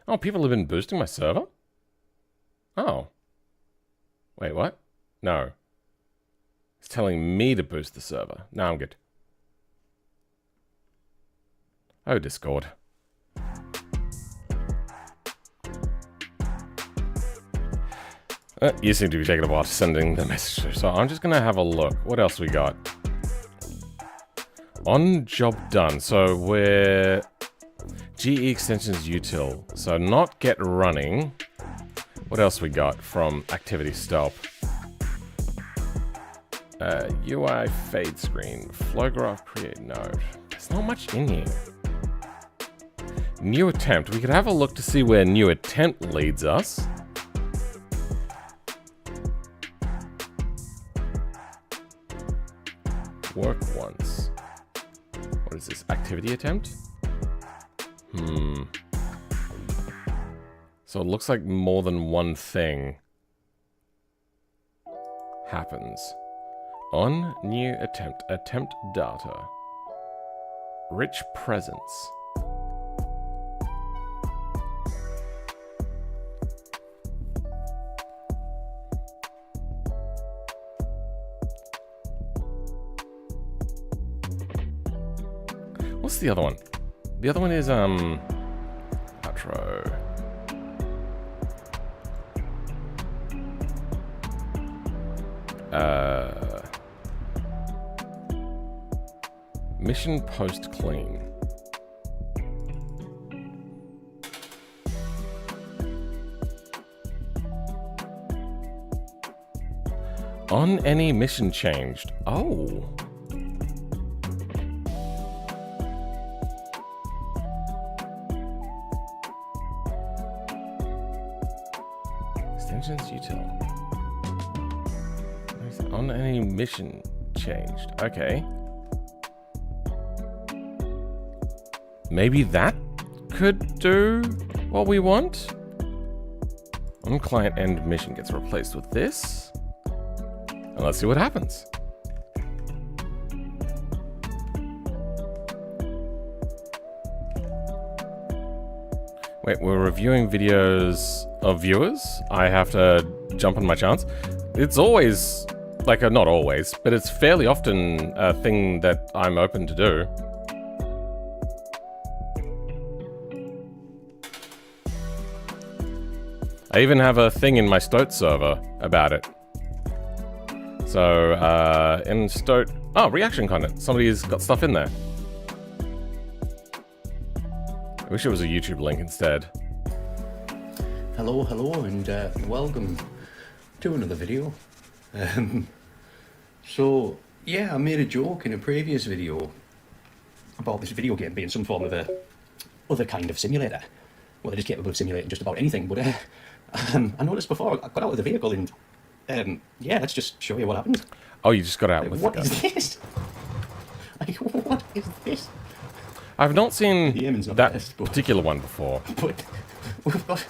S1: Oh, people have been boosting my server? Oh. Wait, what? No. It's telling me to boost the server. No, I'm good. Oh, Discord. You seem to be taking a while sending the message through, so I'm just going to have a look. What else we got? On job done. So we're... GE extensions util. So not get running. What else we got from activity stop? UI fade screen, flow graph create node. There's not much in here. New attempt. We could have a look to see where new attempt leads us. Work once. What is this? Activity attempt? So it looks like more than one thing happens. On new attempt. Attempt data. Rich presence. What's the other one? The other one is outro. Mission post clean. On any mission changed. Oh. Extensions util. On any mission changed. Okay. Maybe that could do what we want? On client end mission gets replaced with this. And let's see what happens. Wait, we're reviewing videos of viewers? I have to jump on my chance? It's always, like, not always, but it's fairly often a thing that I'm open to do. I even have a thing in my stoat server about it. So, in stoat... Oh, reaction content. Somebody's got stuff in there. I wish it was a YouTube link instead.
S2: Hello, and welcome to another video. So, yeah, I made a joke in a previous video about this video game being some form of a other kind of simulator. Well, it is capable of simulating just about anything, but I noticed before I got out of the vehicle and yeah, let's just show you what happened.
S1: Oh, you just got out with
S2: what is this? Like, what is this?
S1: I've not seen that
S2: best,
S1: particular one before.
S2: But we've got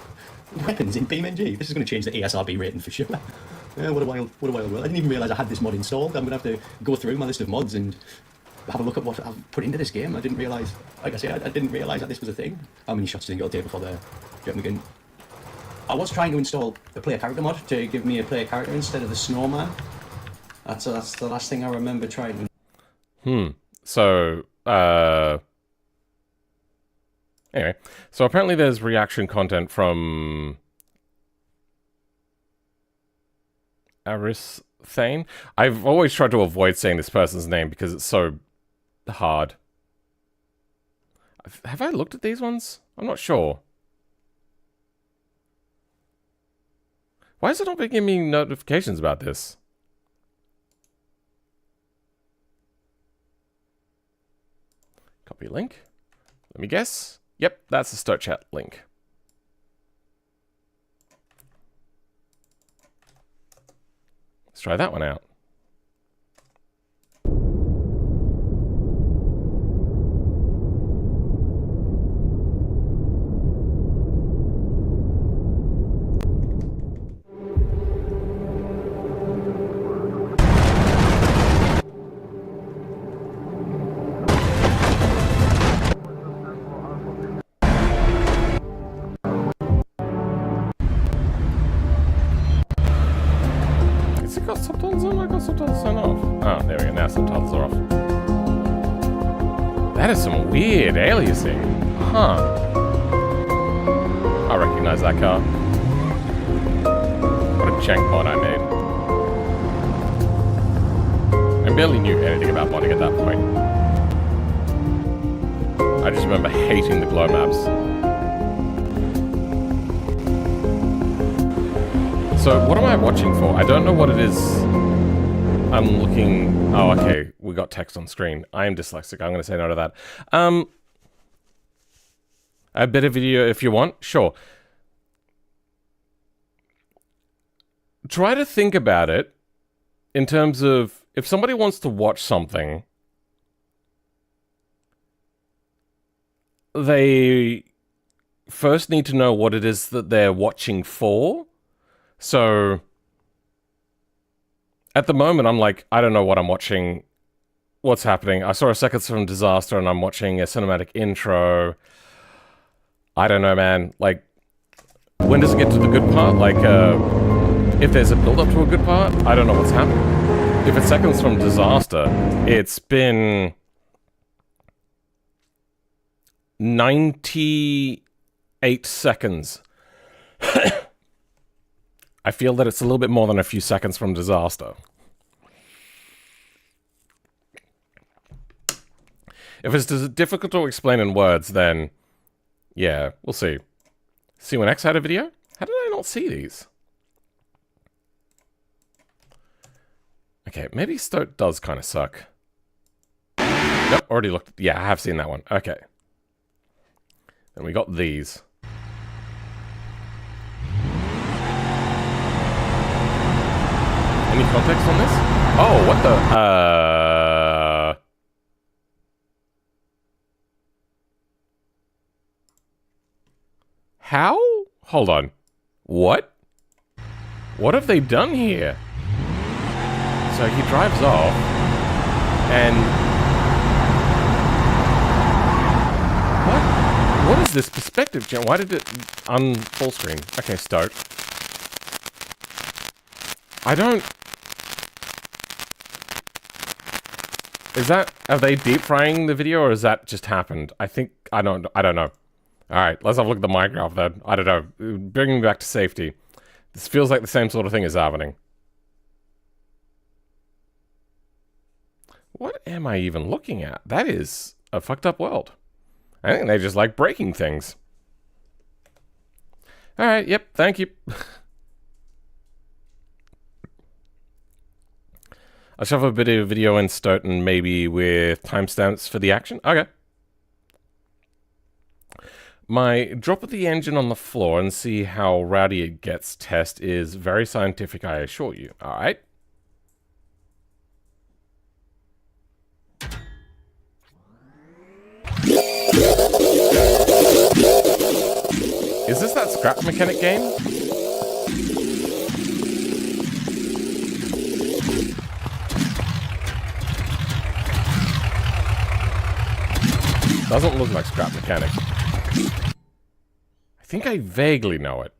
S2: weapons in BeamNG. This is going to change the ESRB rating for sure. What a wild world. I didn't even realise I had this mod installed. I'm going to have to go through my list of mods and have a look at what I've put into this game. I didn't realise, like I say, I didn't realise that this was a thing. How many shots did you take before the jumping again? I was trying to install the player character mod to give me a player character instead of the snowman. That's the last thing I remember trying to...
S1: So, anyway. So apparently there's reaction content from... Arithane? I've always tried to avoid saying this person's name because it's so hard. Have I looked at these ones? I'm not sure. Why is it not giving me notifications about this? Copy link. Let me guess. Yep, that's the stoat chat link. Let's try that one out. Subtitles on? I got subtitles turned off. Oh, there we go. Now subtitles are off. That is some weird aliasing. Huh. I recognize that car. What a jank mod I made. I barely knew anything about modding at that point. I just remember hating the glow maps. So what am I watching for? I don't know what it is. I'm looking... Oh, okay. We got text on screen. I am dyslexic. I'm going to say no to that. A bit of video if you want. Sure. Try to think about it in terms of if somebody wants to watch something, they first need to know what it is that they're watching for. So at the moment, I'm like, I don't know what I'm watching. What's happening? I saw a Seconds from Disaster and I'm watching a cinematic intro. I don't know, man. Like, when does it get to the good part? Like, if there's a build-up to a good part, I don't know what's happening. If it's Seconds from Disaster, it's been 98 seconds. I feel that it's a little bit more than a few seconds from disaster. If it's difficult to explain in words, then yeah, we'll see. C1X had a video? How did I not see these? Okay, maybe stoat does kind of suck. Nope, already looked. Yeah, I have seen that one. Okay. Then we got these. Any context on this? Oh, what the? How? Hold on. What? What have they done here? So he drives off, and... What is this perspective? Why did it... full screen. Okay, start. I don't... Is that... Are they deep frying the video, or has that just happened? I think... I don't know. Alright, let's have a look at the Minecraft then. I don't know. Bringing me back to safety. This feels like the same sort of thing is happening. What am I even looking at? That is a fucked up world. I think they just like breaking things. Alright, yep, thank you. I'll shove a bit of video in stoat and maybe with timestamps for the action. Okay. My drop of the engine on the floor and see how rowdy it gets test is very scientific, I assure you. Alright. Is this that scrap mechanic game? Doesn't look like scrap mechanic. I think I vaguely know it.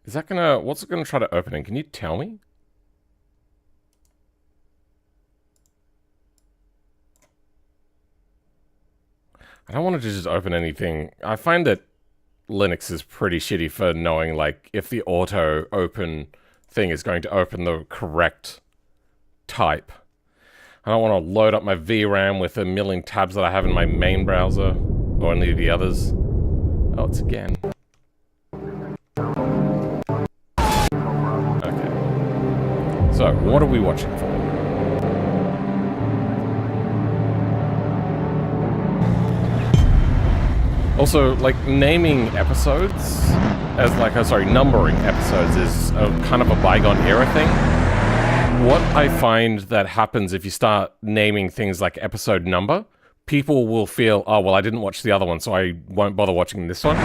S1: Is that gonna... What's it gonna try to open in? Can you tell me? I don't want it to just open anything. I find that Linux is pretty shitty for knowing, like, if the auto open thing is going to open the correct type. I don't want to load up my VRAM with a million tabs that I have in my main browser, or any of the others. Oh, it's again. Okay. So, what are we watching for? Also, like, naming episodes as like, numbering episodes is kind of a bygone era thing. What I find that happens if you start naming things like episode number, people will feel, oh, well, I didn't watch the other one, so I won't bother watching this one.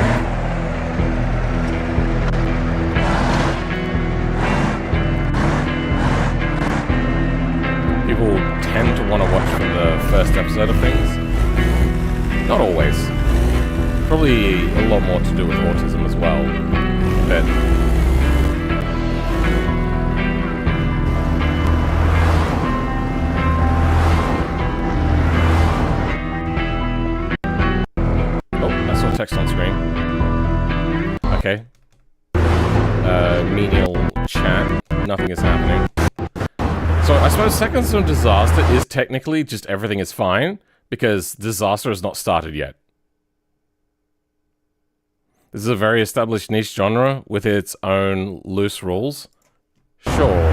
S1: People tend to want to watch from the first episode of things. Not always. Probably a lot more to do with autism as well. But oh, I saw text on screen. Okay. Menial chat. Nothing is happening. So I suppose Seconds from Disaster is technically just everything is fine, because disaster has not started yet. This is a very established niche genre with its own loose rules. Sure.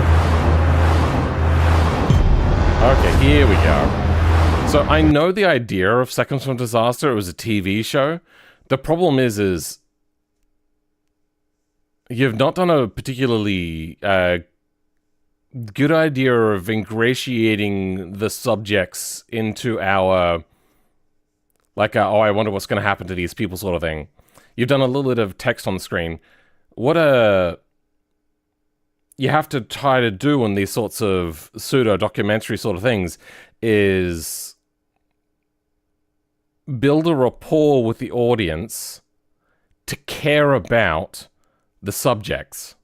S1: Okay, here we go. So I know the idea of Seconds from Disaster. It was a TV show. The problem is you've not done a particularly good idea of ingratiating the subjects into our, like, oh, I wonder what's going to happen to these people sort of thing. You've done a little bit of text on screen. What you have to try to do in these sorts of pseudo-documentary sort of things is build a rapport with the audience to care about the subjects.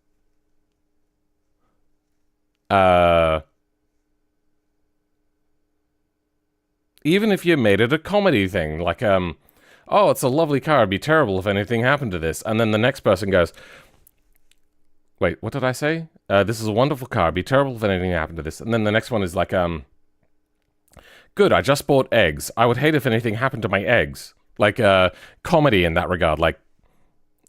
S1: Even if you made it a comedy thing, like, oh, it's a lovely car, it'd be terrible if anything happened to this. And then the next person goes, wait, what did I say? This is a wonderful car, it'd be terrible if anything happened to this. And then the next one is like, good, I just bought eggs. I would hate if anything happened to my eggs. Like, comedy in that regard, like,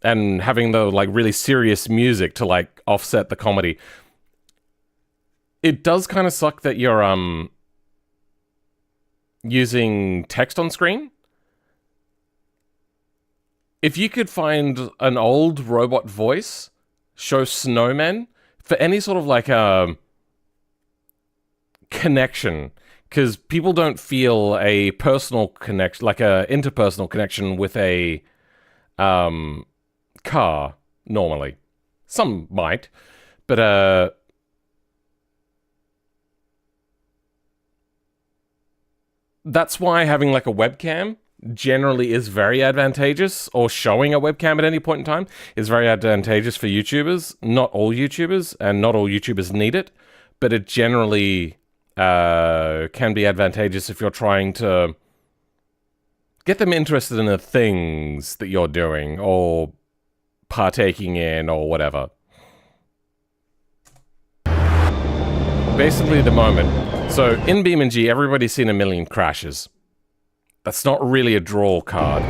S1: and having the, like, really serious music to, like, offset the comedy. It does kind of suck that you're, using text on screen. If you could find an old robot voice, show snowmen, for any sort of, like, connection, because people don't feel a personal connection, like a interpersonal connection with a, car, normally. Some might, but, that's why having, like, a webcam generally is very advantageous, or showing a webcam at any point in time is very advantageous for YouTubers. Not all YouTubers, and not all YouTubers need it, but it generally can be advantageous if you're trying to get them interested in the things that you're doing, or partaking in, or whatever. Basically, the moment. So, in BeamNG, everybody's seen a million crashes. That's not really a draw card.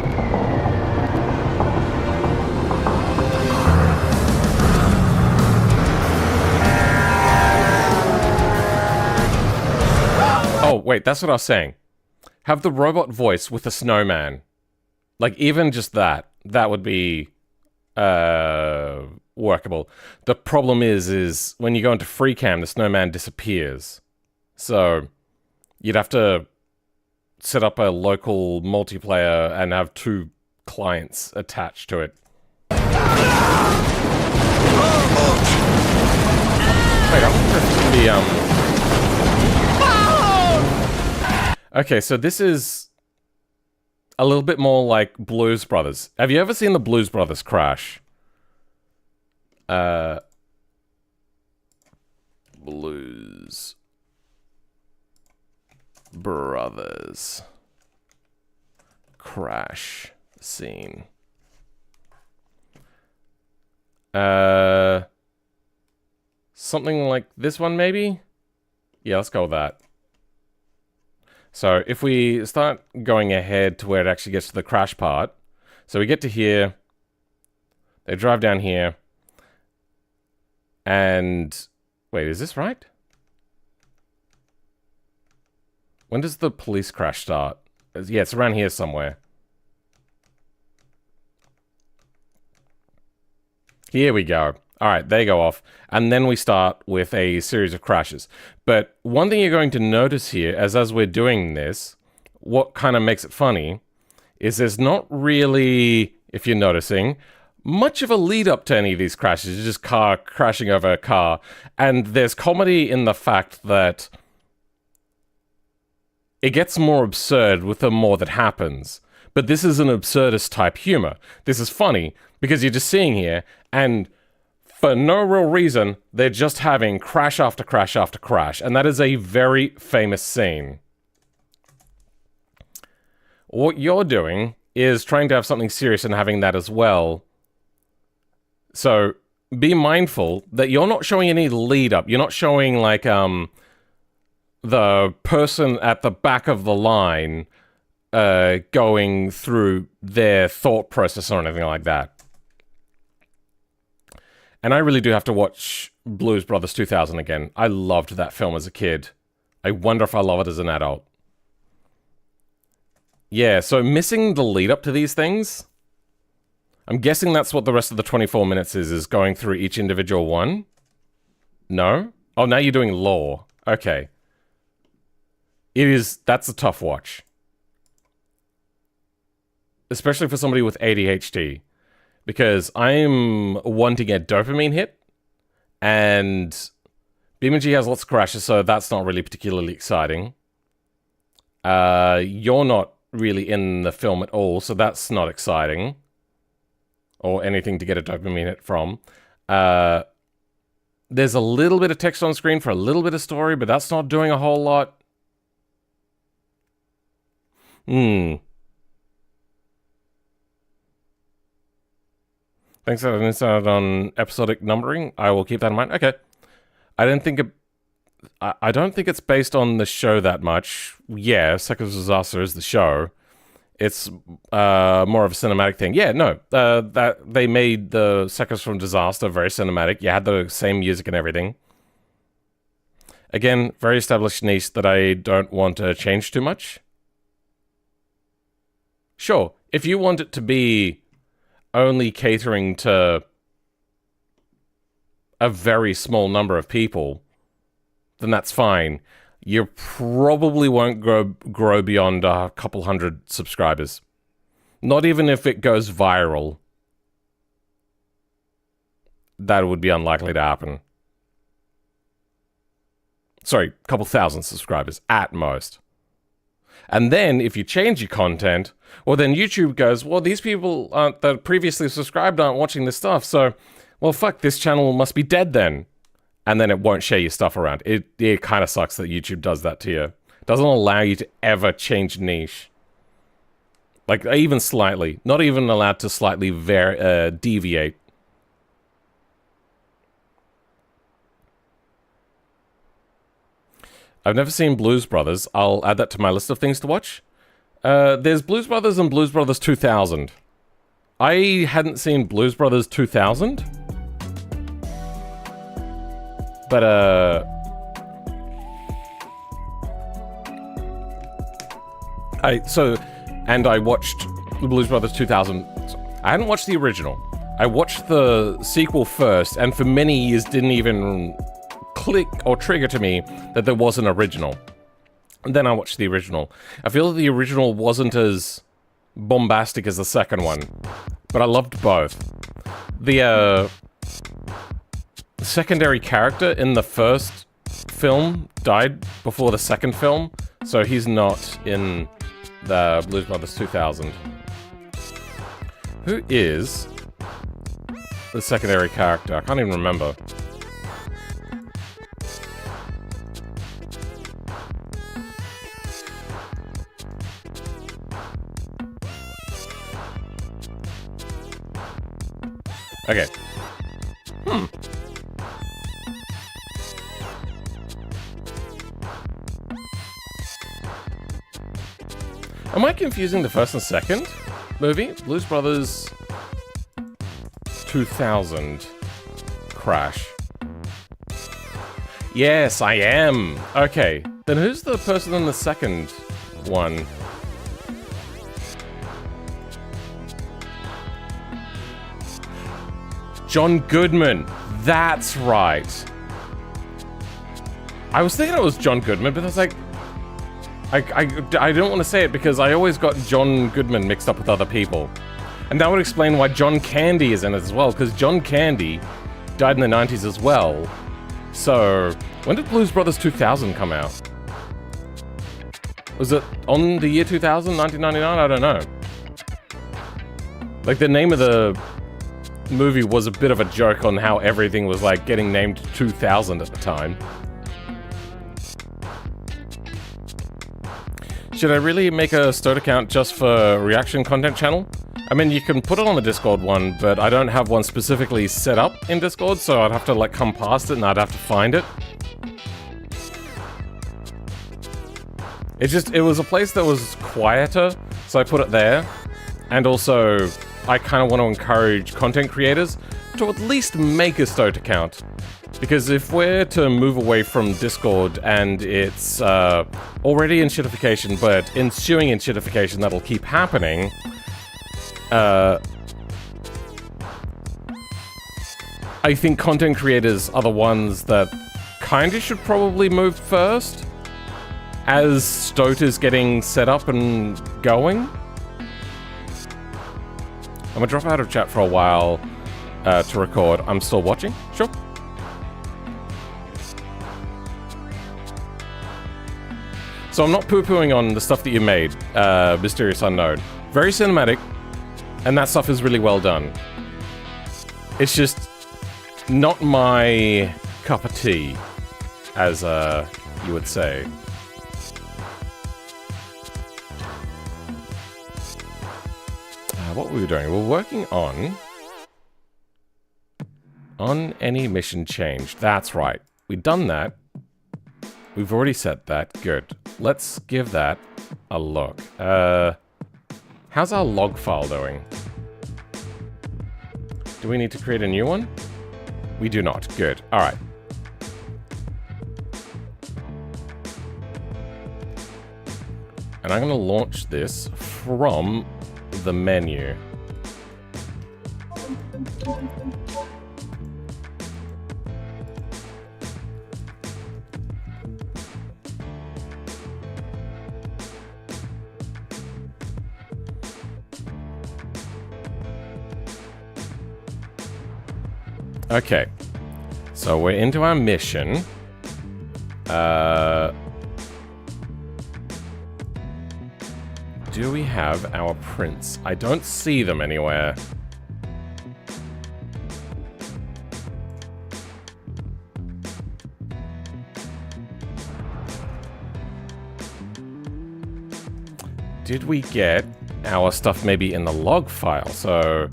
S1: Oh, wait, that's what I was saying. Have the robot voice with a snowman. Like, even just that would be workable. The problem is when you go into free cam, the snowman disappears. So you'd have to set up a local multiplayer and have 2 clients attached to it. Wait, I wonder if it's gonna be, Okay, so this is a little bit more like Blues Brothers. Have you ever seen the Blues Brothers crash? Blues Brothers crash scene. Something like this one, maybe? Yeah, let's go with that. So if we start going ahead to where it actually gets to the crash part, so we get to here, they drive down here, and wait, is this right? When does the police crash start? Yeah, it's around here somewhere. Here we go. All right, they go off. And then we start with a series of crashes. But one thing you're going to notice here, as we're doing this, what kind of makes it funny, is there's not really, if you're noticing, much of a lead up to any of these crashes. It's just car crashing over a car. And there's comedy in the fact that it gets more absurd with the more that happens. But this is an absurdist type humor. This is funny because you're just seeing here, and for no real reason, they're just having crash after crash after crash. And that is a very famous scene. What you're doing is trying to have something serious and having that as well. So be mindful that you're not showing any lead up. You're not showing like the person at the back of the line going through their thought process or anything like that. And I really do have to watch Blues Brothers 2000 again. I loved that film as a kid. I wonder if I love it as an adult. Yeah, so missing the lead up to these things. I'm guessing that's what the rest of the 24 minutes is going through each individual one. No? Oh, now you're doing lore. Okay. That's a tough watch. Especially for somebody with ADHD. Because I'm wanting a dopamine hit. And BeamNG has lots of crashes, so that's not really particularly exciting. You're not really in the film at all, so that's not exciting. Or anything to get a dopamine hit from. There's a little bit of text on screen for a little bit of story, but that's not doing a whole lot. Thanks for an insight on episodic numbering. I will keep that in mind. Okay. I don't think it's based on the show that much. Yeah, Seconds of Disaster is the show. It's more of a cinematic thing. Yeah, no. That they made the Seconds from Disaster very cinematic. You had the same music and everything. Again, very established niche that I don't want to change too much. Sure, if you want it to be only catering to a very small number of people, then that's fine. You probably won't grow beyond a couple hundred subscribers. Not even if it goes viral. That would be unlikely to happen. Sorry, a couple thousand subscribers at most. And then, if you change your content, well, then YouTube goes, well, these people that previously subscribed aren't watching this stuff, so, well, fuck, this channel must be dead then. And then it won't share your stuff around. It kind of sucks that YouTube does that to you. It doesn't allow you to ever change niche. Like, even slightly. Not even allowed to slightly deviate. I've never seen Blues Brothers. I'll add that to my list of things to watch. There's Blues Brothers and Blues Brothers 2000. I hadn't seen Blues Brothers 2000. But, I watched the Blues Brothers 2000. I hadn't watched the original. I watched the sequel first, and for many years didn't even click or trigger to me that there was an original. And then I watched the original. I feel that the original wasn't as bombastic as the second one, but I loved both. The secondary character in the first film died before the second film, so he's not in the Blues Brothers 2000. Who is the secondary character? I can't even remember. Okay. Am I confusing the first and second movie? Blues Brothers 2000 Crash. Yes, I am. Okay. Then who's the person in the second one? John Goodman. That's right. I was thinking it was John Goodman, but I was like, I don't want to say it because I always got John Goodman mixed up with other people. And that would explain why John Candy is in it as well, because John Candy died in the 90s as well. So, when did Blues Brothers 2000 come out? Was it on the year 2000, 1999? I don't know. Like, the name of the movie was a bit of a joke on how everything was, like, getting named 2000 at the time. Should I really make a stoat account just for reaction content channel? I mean, you can put it on the Discord one, but I don't have one specifically set up in Discord, so I'd have to, like, come past it and I'd have to find it. It was a place that was quieter, so I put it there. And also, I kind of want to encourage content creators to at least make a stoat account. Because if we're to move away from Discord and it's already in shitification, but ensuing in shitification that'll keep happening, I think content creators are the ones that kind of should probably move first, as stoat is getting set up and going. I'm gonna drop out of chat for a while to record. I'm still watching? Sure. So I'm not poo-pooing on the stuff that you made, Mysterious Unknown. Very cinematic, and that stuff is really well done. It's just not my cup of tea, as you would say. What were we doing? We're working on any mission change. That's right. We've done that. We've already set that. Good. Let's give that a look. How's our log file doing? Do we need to create a new one? We do not. Good. All right. And I'm going to launch this from the menu. Okay, so we're into our mission. Do we have our prints? I don't see them anywhere. Did we get our stuff maybe in the log file? So,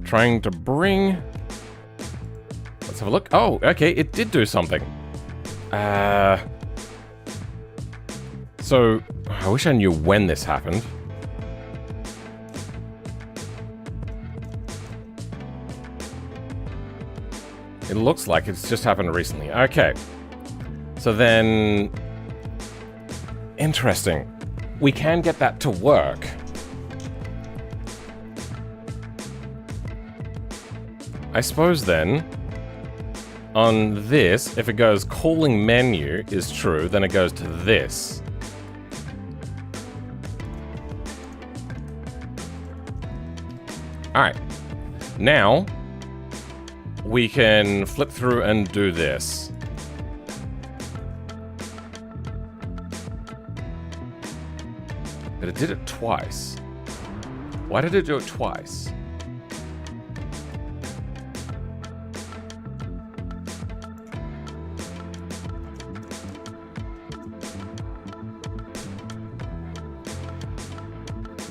S1: trying to bring... Let's have a look. Oh, okay, it did do something. So, I wish I knew when this happened. It looks like it's just happened recently. Okay. So then... Interesting. We can get that to work. I suppose then... On this, if it goes calling menu is true, then it goes to this. Alright. Now, we can flip through and do this. But it did it twice. Why did it do it twice?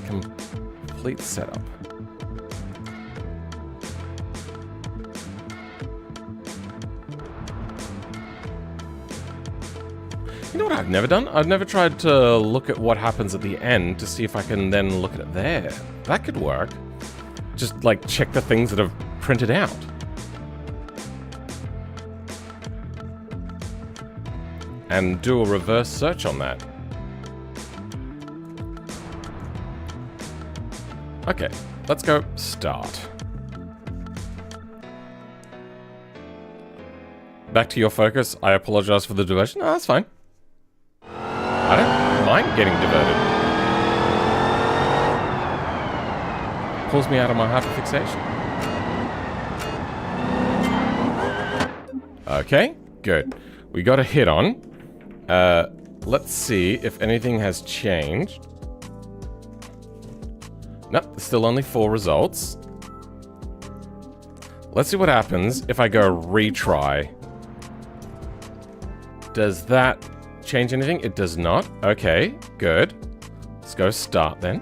S1: Complete setup. You know what I've never done? I've never tried to look at what happens at the end to see if I can then look at it there. That could work. Just, like, check the things that have printed out. And do a reverse search on that. Okay, let's go start. Back to your focus. I apologize for the diversion. No, that's fine. I don't mind getting diverted. Pulls me out of my hyperfixation. Okay, good. We got a hit on. Let's see if anything has changed. Nope, still only 4 results. Let's see what happens if I go retry. Does that change anything? It does not. Okay, good. Let's go start then.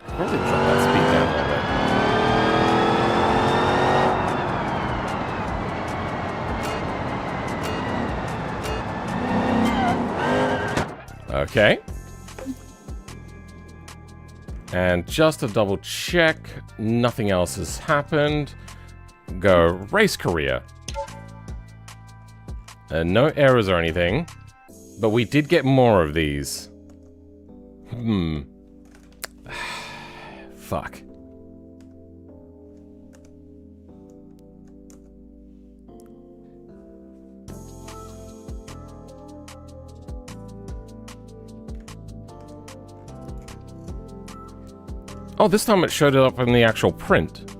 S1: Probably drop that speed down a little Okay. And just to double check, nothing else has happened. Go race career. No errors or anything. But we did get more of these. Fuck. Oh, this time it showed it up in the actual print.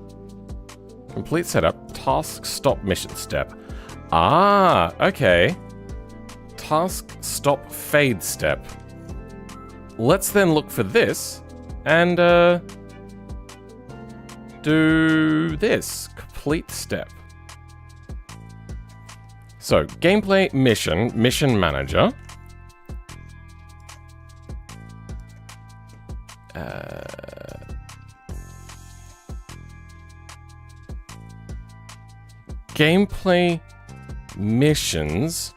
S1: Complete setup, task stop mission step. Ah, okay. Task stop fade step. Let's then look for this and do this. Complete step. So, gameplay mission, mission manager. Gameplay missions,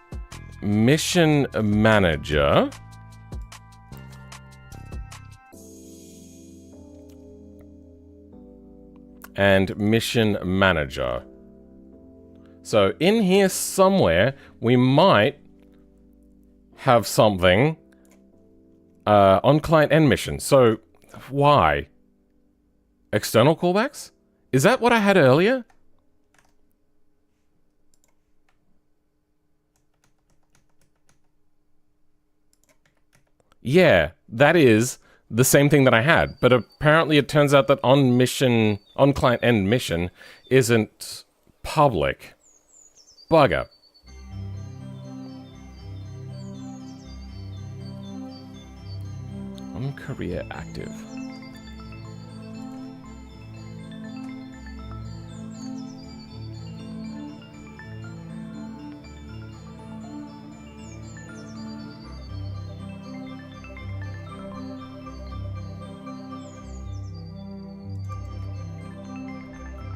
S1: mission manager. And mission manager. So in here somewhere, we might have something on client end mission. So why? External callbacks? Is that what I had earlier? Yeah, that is the same thing that I had, but apparently it turns out that on mission, on client end mission, isn't public. Bugger. On career active.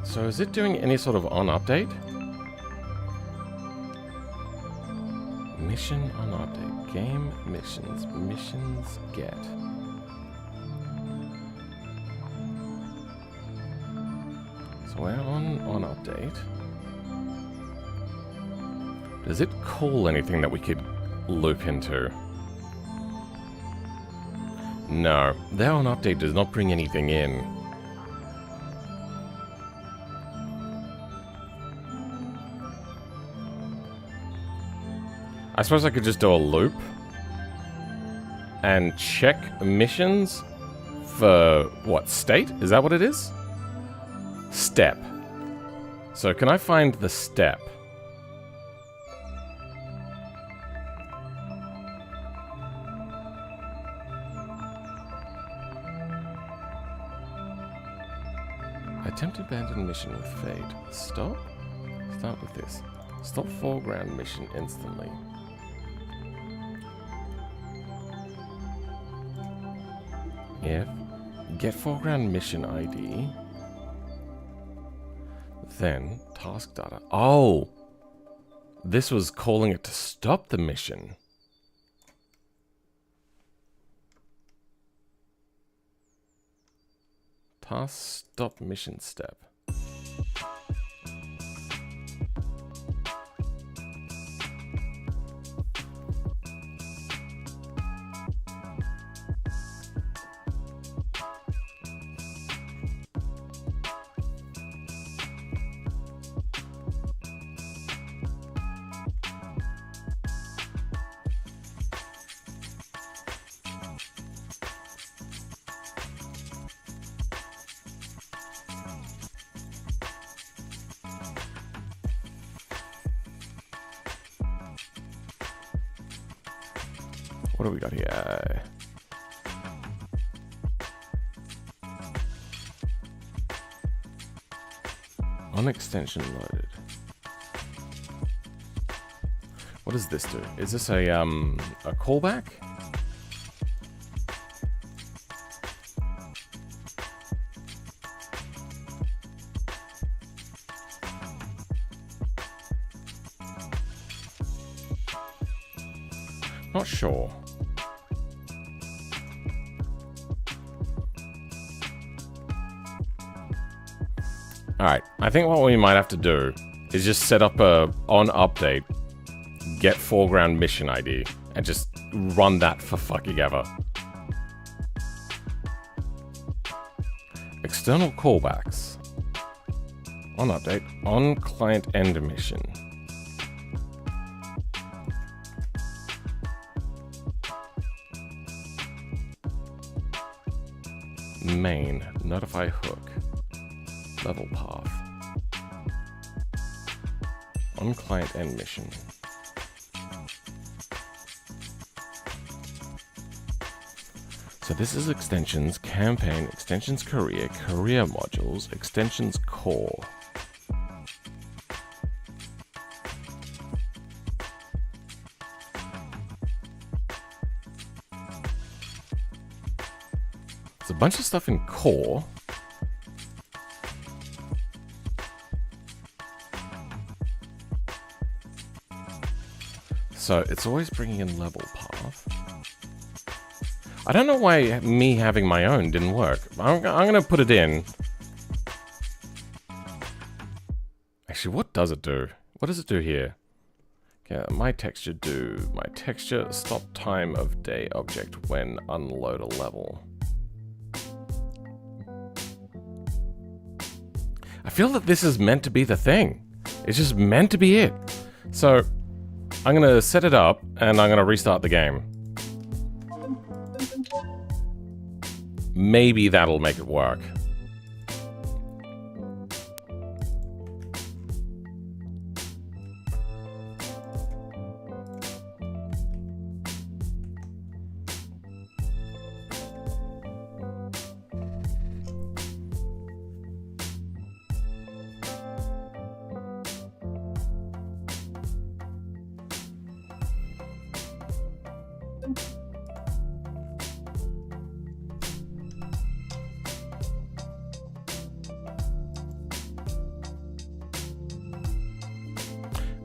S1: So is it doing any sort of on update? Mission on update. Game missions. Missions get. So we're on update. Does it call anything that we could loop into? No. Their on update does not bring anything in. I suppose I could just do a loop and check missions for, what, state? Is that what it is? Step. So can I find the step? Attempt abandoned mission with fade. Stop? Start with this. Stop foreground mission instantly. If get foreground mission ID, then task data. Oh, this was calling it to stop the mission. Task stop mission step. What do we got here? On extension loaded. What does this do? Is this a callback? Not sure. Alright, I think what we might have to do is just set up a on update, get foreground mission ID, and just run that for fucking ever. External callbacks. On update, on client end mission. Main, notify hook. Level path. On client end mission. So this is extensions, campaign, extensions career, career modules, extensions core. There's a bunch of stuff in core. So it's always bringing in level path. I don't know why me having my own didn't work. I'm gonna put it in. Actually, what does it do? What does it do here? Okay, my texture do. My texture stop time of day object when unload a level. I feel that this is meant to be the thing. It's just meant to be it. So I'm gonna set it up and I'm gonna restart the game. Maybe that'll make it work.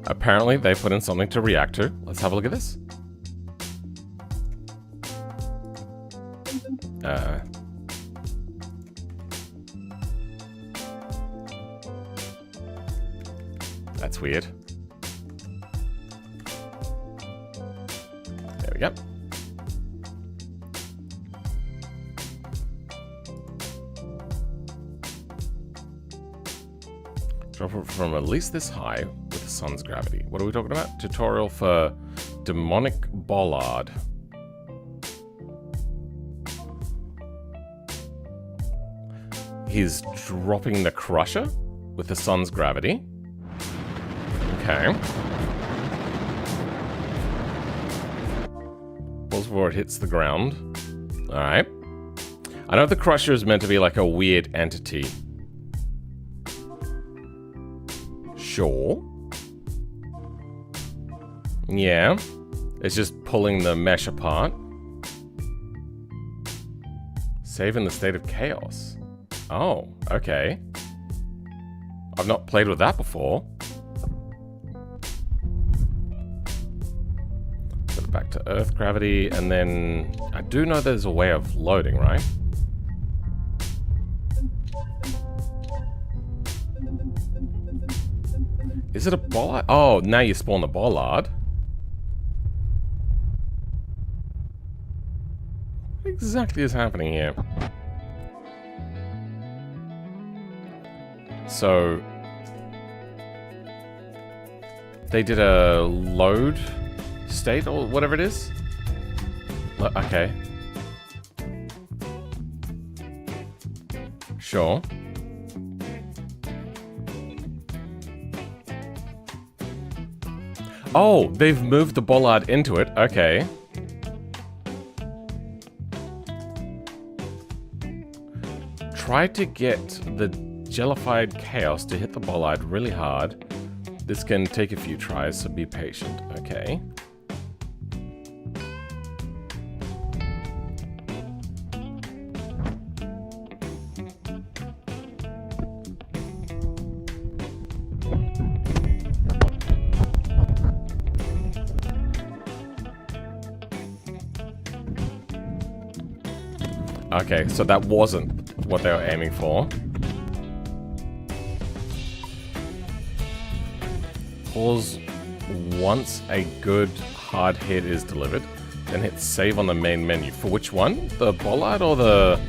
S1: Apparently, they put in something to react to. Let's have a look at this. That's weird. There we go. Drop it from at least this high with the sun's gravity. What are we talking about? Tutorial for demonic bollard. He's dropping the crusher with the sun's gravity. Okay. Pause before it hits the ground. Alright. I know the crusher is meant to be like a weird entity. Sure. Yeah. It's just pulling the mesh apart. Save in the state of chaos. Oh, okay. I've not played with that before. Put it back to Earth gravity, and then I do know there's a way of loading, right? Is it a bollard? Oh, now you spawn the bollard. What exactly is happening here? So they did a load state or whatever it is. Okay. Sure. Oh, they've moved the bollard into it. Okay. Try to get the jellified chaos to hit the bollard really hard. This can take a few tries, so be patient. Okay. Okay, so that wasn't what they were aiming for. pause once a good hard hit is delivered, then hit save on the main menu. For which one? The bollard or the...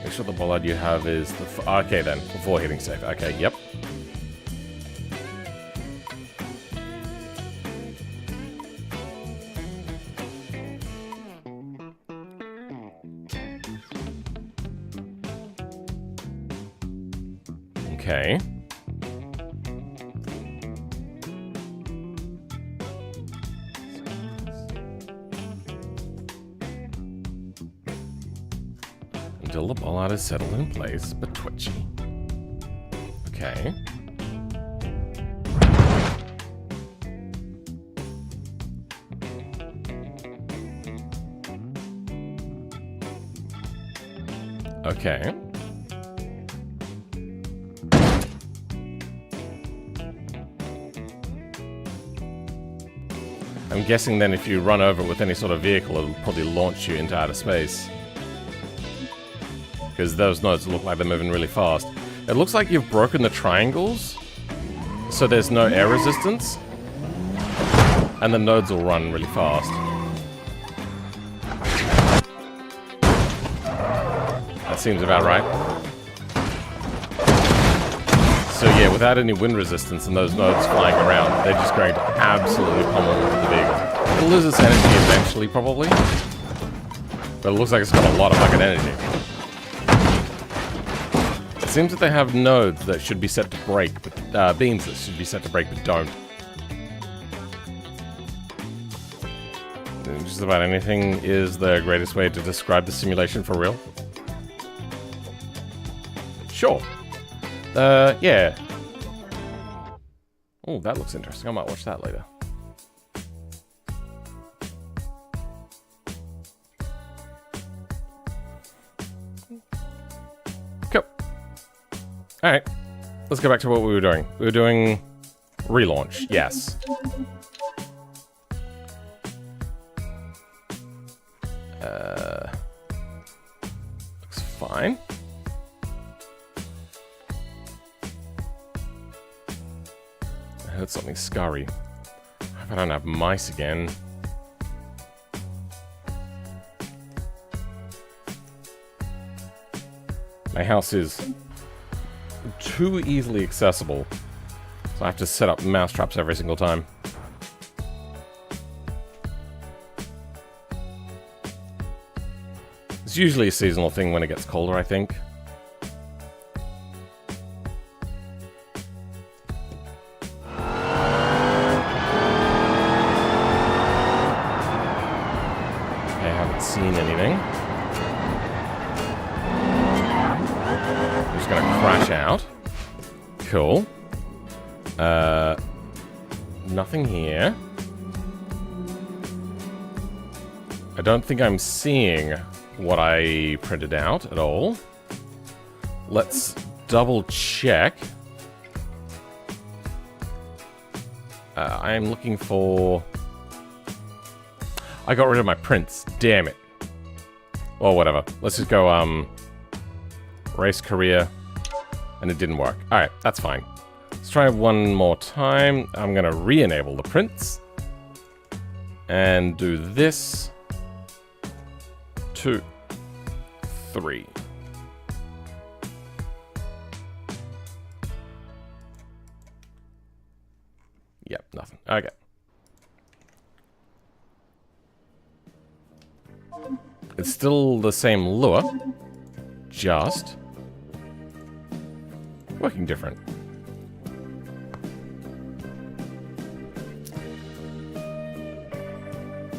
S1: Make sure the bollard you have is the... Okay then, before hitting save. Okay, yep. Okay. Until the bollard is settled in place, but twitchy. Okay. Okay. I'm guessing then if you run over it with any sort of vehicle, it'll probably launch you into outer space. Because those nodes look like they're moving really fast. It looks like you've broken the triangles, so there's no air resistance, and the nodes will run really fast. That seems about right. So yeah, without any wind resistance and those nodes flying around, they're just going to absolutely pummel the vehicle. It'll lose its energy eventually, probably. But it looks like it's got a lot of fucking energy. It seems that they have nodes that should be set to break, but beams that should be set to break, but don't. Just about anything is the greatest way to describe the simulation for real. Sure. Yeah. Oh, that looks interesting. I might watch that later. Cool. Alright. Let's go back to what we were doing. We were doing relaunch. Yes. Looks fine. I heard something scurry. I hope I don't have mice again. My house is too easily accessible, so I have to set up mouse traps every single time. It's usually a seasonal thing when it gets colder, I think. Seen anything. I'm just gonna crash out. Cool. Nothing here. I don't think I'm seeing what I printed out at all. Let's double check. I am looking for... I got rid of my prints. Damn it. Well, whatever. Let's just go, race career. And it didn't work. Alright, that's fine. Let's try one more time. I'm gonna re-enable the prints. And do this. 2, 3. Yep, nothing. Okay. It's still the same lure, just working different.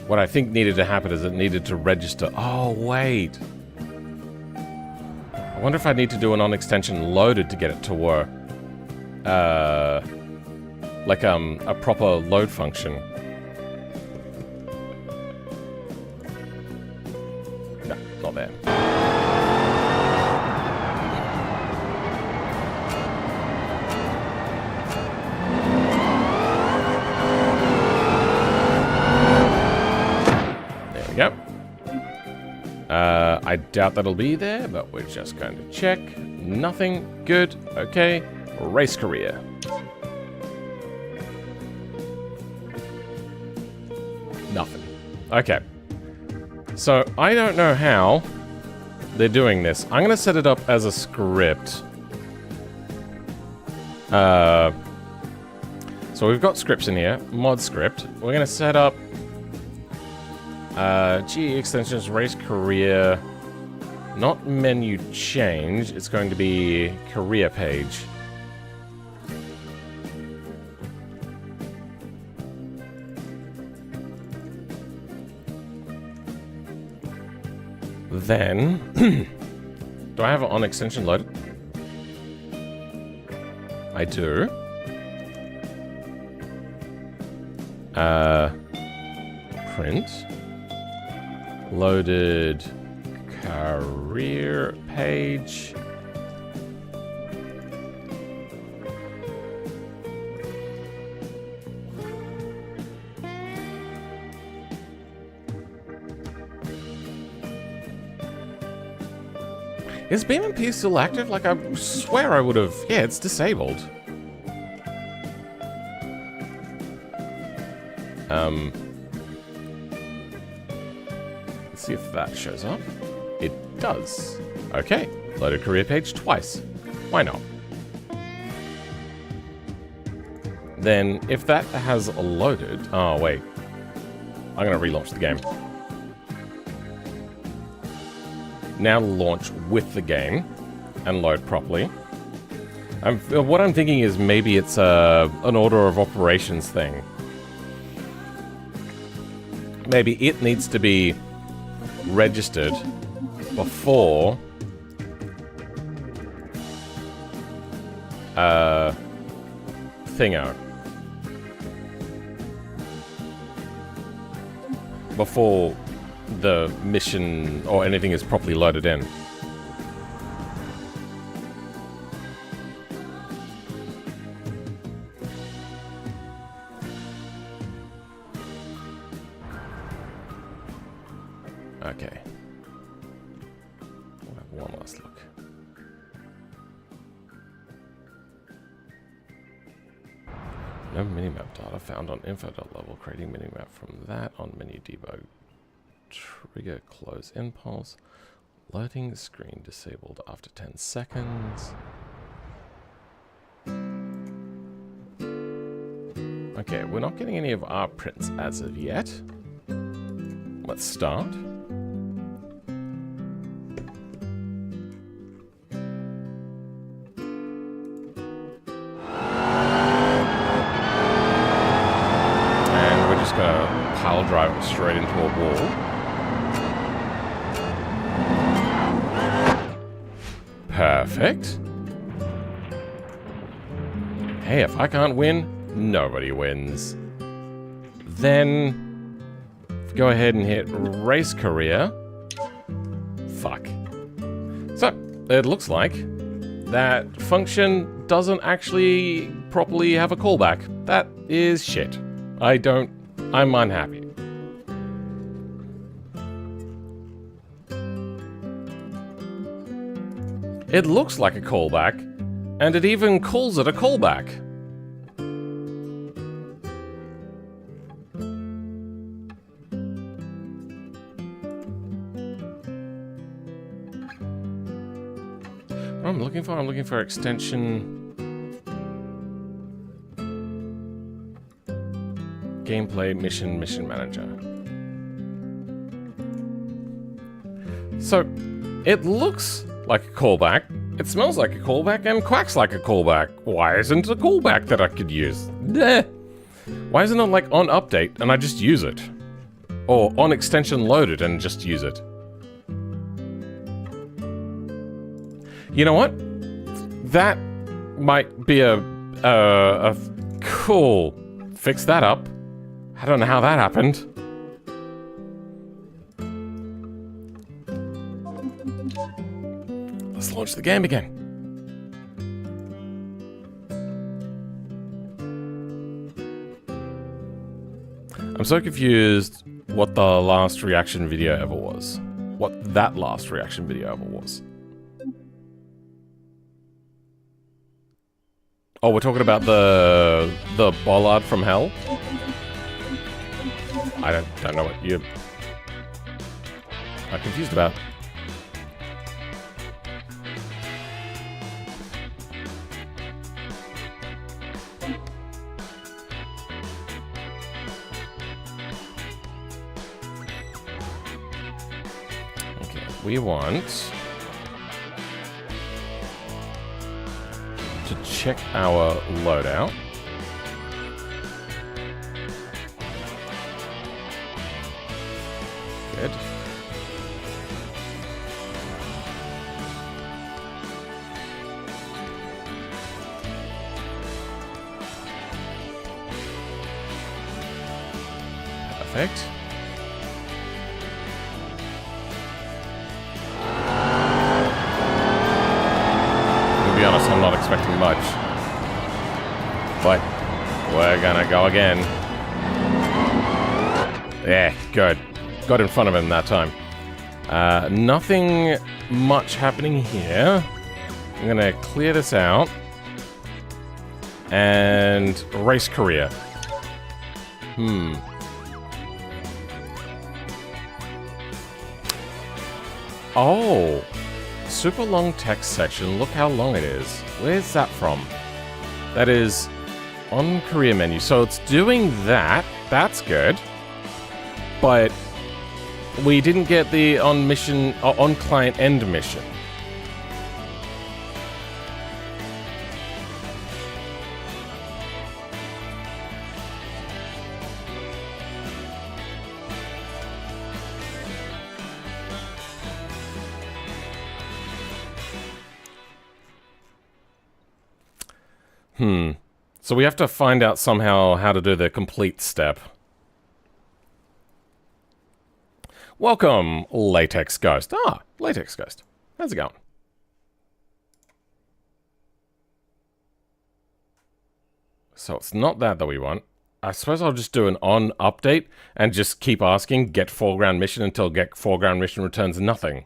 S1: What I think needed to happen is it needed to register. Oh, wait. I wonder if I need to do an on-extension loaded to get it to work. Like a proper load function. Not there. There we go. I doubt that'll be there, but we're just going to check. Nothing. Good. Okay. Race career. Nothing. Okay. So, I don't know how they're doing this. I'm going to set it up as a script. So we've got scripts in here. Mod script. We're going to set up GE extensions, race career, not menu change. It's going to be career page. Then, do I have it on extension loaded? I do. Print. Loaded career page. Is BeamNP still active? Like, I swear I would have... Yeah, it's disabled. Let's see if that shows up. It does. Okay. Loaded career page twice. Why not? Then, if that has loaded... Oh, wait. I'm going to relaunch the game. Now launch with the game and load properly. What I'm thinking is maybe it's an order of operations thing. Maybe it needs to be registered before thingo. Before the mission or anything is properly loaded in. Okay. We'll have one last look. No minimap data found on info.level. Creating minimap from that on menu debug. Trigger close impulse. Loading screen disabled after 10 seconds. Okay, we're not getting any of our prints as of yet. Let's start. And we're just gonna pile drive it straight into a wall. Perfect. Hey, if I can't win, nobody wins. Then, go ahead and hit race career. Fuck. So, it looks like that function doesn't actually properly have a callback. That is shit. I'm unhappy. It looks like a callback, and it even calls it a callback. What I'm looking for extension... Gameplay, mission manager. So, it looks like a callback, it smells like a callback, and quacks like a callback. Why isn't it a callback that I could use? Bleh. Why isn't it like on update and I just use it? Or on extension loaded and just use it? You know what? That might be a cool... Fix that up. I don't know how that happened. Let's launch the game again. I'm so confused what the last reaction video ever was. What that last reaction video ever was. Oh, we're talking about the bollard from hell? I don't know what you are confused about. Okay, we want to check our loadout. Good. Perfect. To be honest, I'm not expecting much. But we're gonna go again. Yeah, good. Got in front of him that time. Nothing much happening here. I'm gonna clear this out. And race career. Oh, super long text section. Look how long it is. Where's that from? That is on career menu. So it's doing that. That's good. But we didn't get the on mission, on client end mission. So we have to find out somehow how to do the complete step. Welcome, Latex Ghost. Ah, Latex Ghost. How's it going? So it's not that we want. I suppose I'll just do an on update and just keep asking get foreground mission until get foreground mission returns nothing.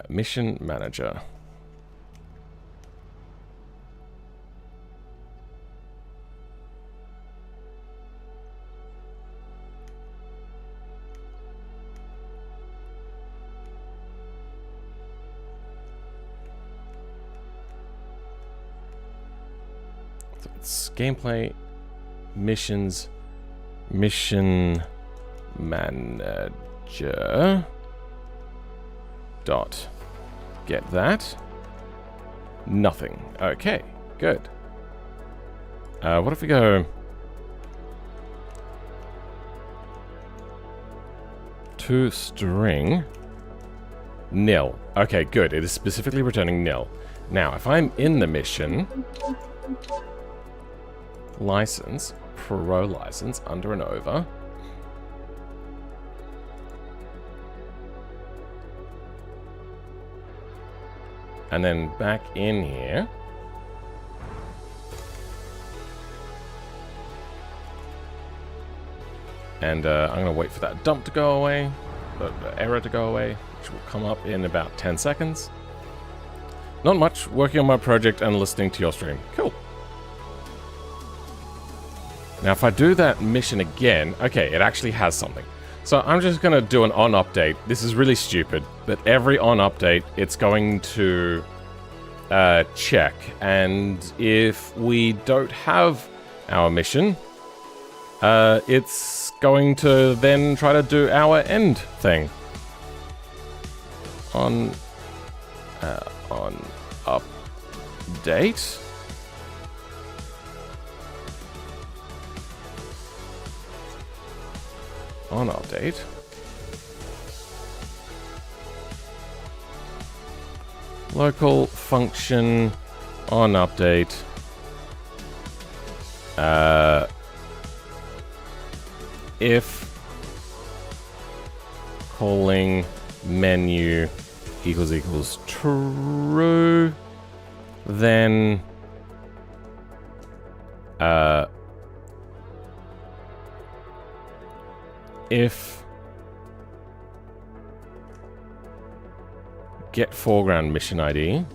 S1: Mission manager. So it's gameplay, missions, mission manager. Dot. Get that. Nothing. Okay, good. What if we go to string nil? Okay, good. It is specifically returning nil. Now, if I'm in the mission, license, pro license, under and over. And then back in here. And I'm going to wait for that dump to go away, the error to go away, which will come up in about 10 seconds. Not much, working on my project and listening to your stream. Cool. Now if I do that mission again, okay, it actually has something. So I'm just going to do an on update. This is really stupid, but every on update, it's going to check. And if we don't have our mission, it's going to then try to do our end thing. On update. On update. Local function on update. If calling menu equals true, then if get foreground mission ID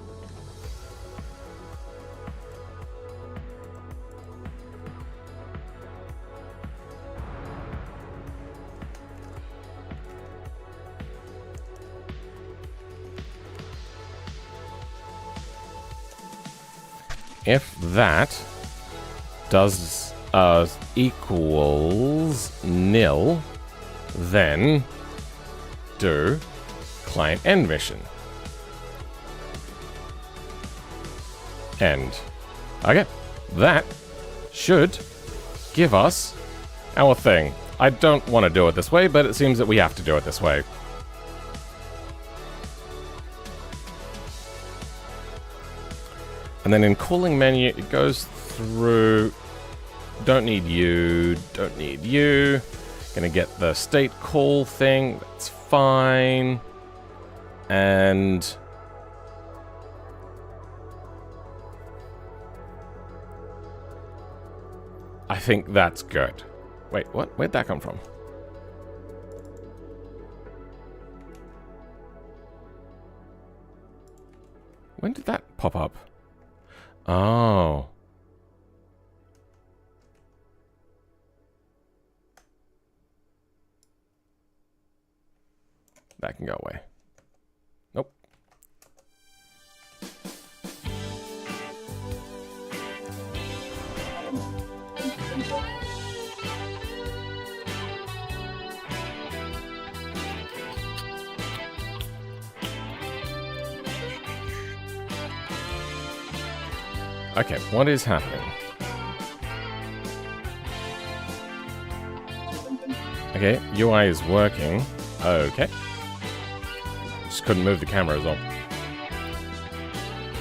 S1: if that does equals nil, then do client end mission. End. Okay, that should give us our thing. I don't want to do it this way, but it seems that we have to do it this way. And then in calling menu, it goes through, don't need you, Gonna get the state call thing, that's fine. And I think that's good. Wait, what? Where'd that come from? When did that pop up? Oh. That can go away. Nope. Okay, what is happening? Okay, UI is working. Okay. Just couldn't move the camera as well.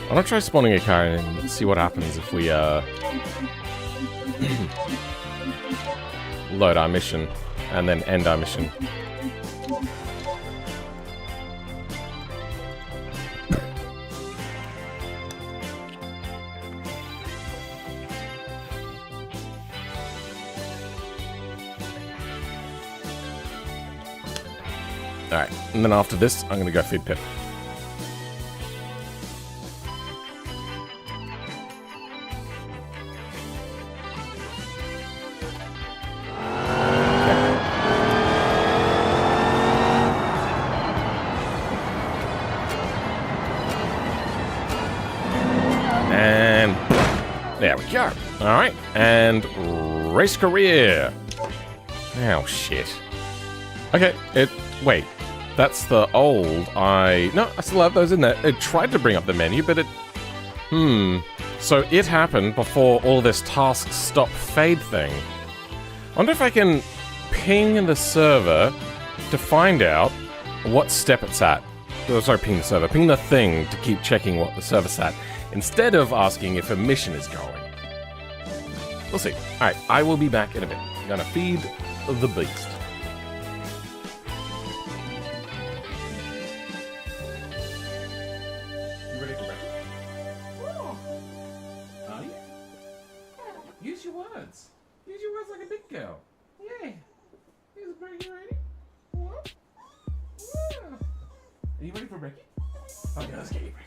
S1: I'm gonna try spawning a car and see what happens if we load our mission and then end our mission. Alright, and then after this, I'm gonna go feed Pip. And there we go. Alright, and race career. Oh, shit. Okay, wait. That's the old No, I still have those in there. It tried to bring up the menu, but it... So it happened before all this task stop fade thing. I wonder if I can ping the server to find out what step it's at. Oh, sorry, ping the server. Ping the thing to keep checking what the server's at, instead of asking if a mission is going. We'll see. Alright, I will be back in a bit. I'm gonna feed the beast. Use your words. Use your words like a big girl. Yeah. Here's a break. You ready? What? Yeah. Are you ready for breaking? Okay, let's get you breaking.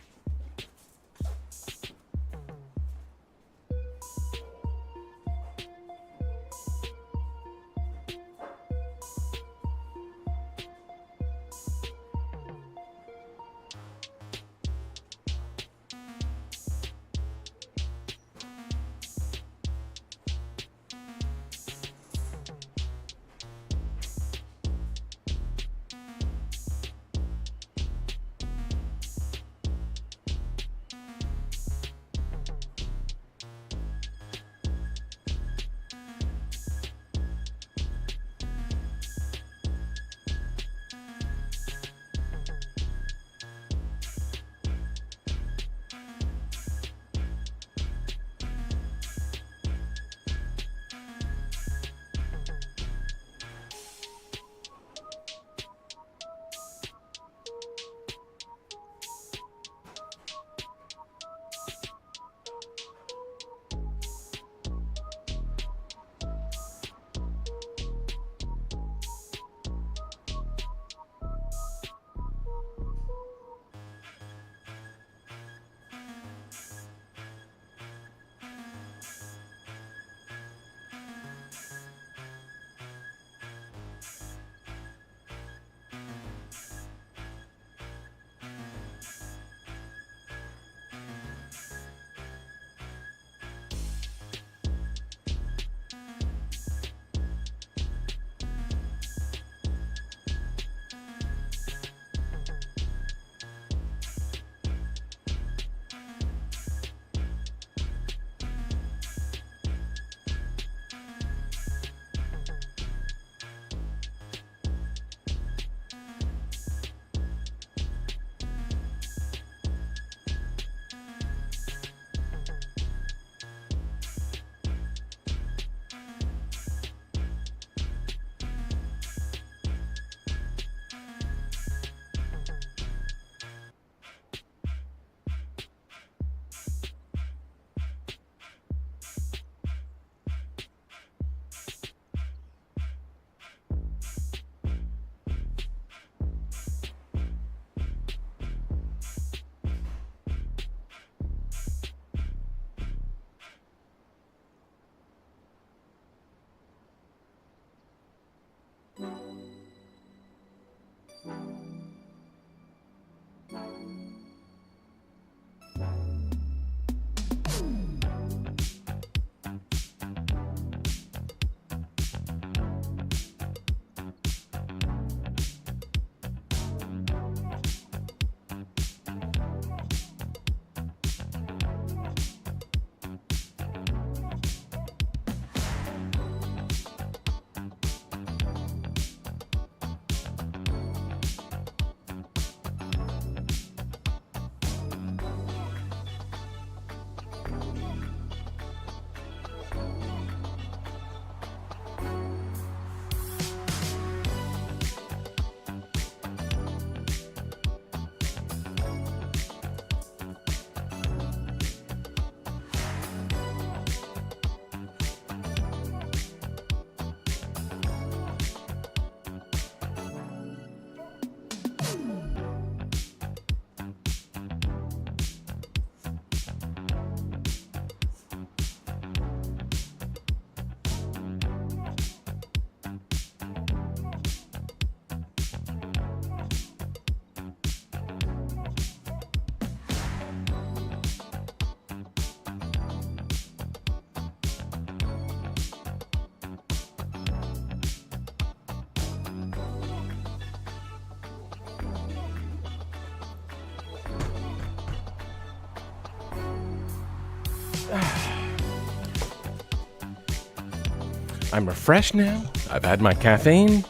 S1: I'm refreshed now. I've had my caffeine.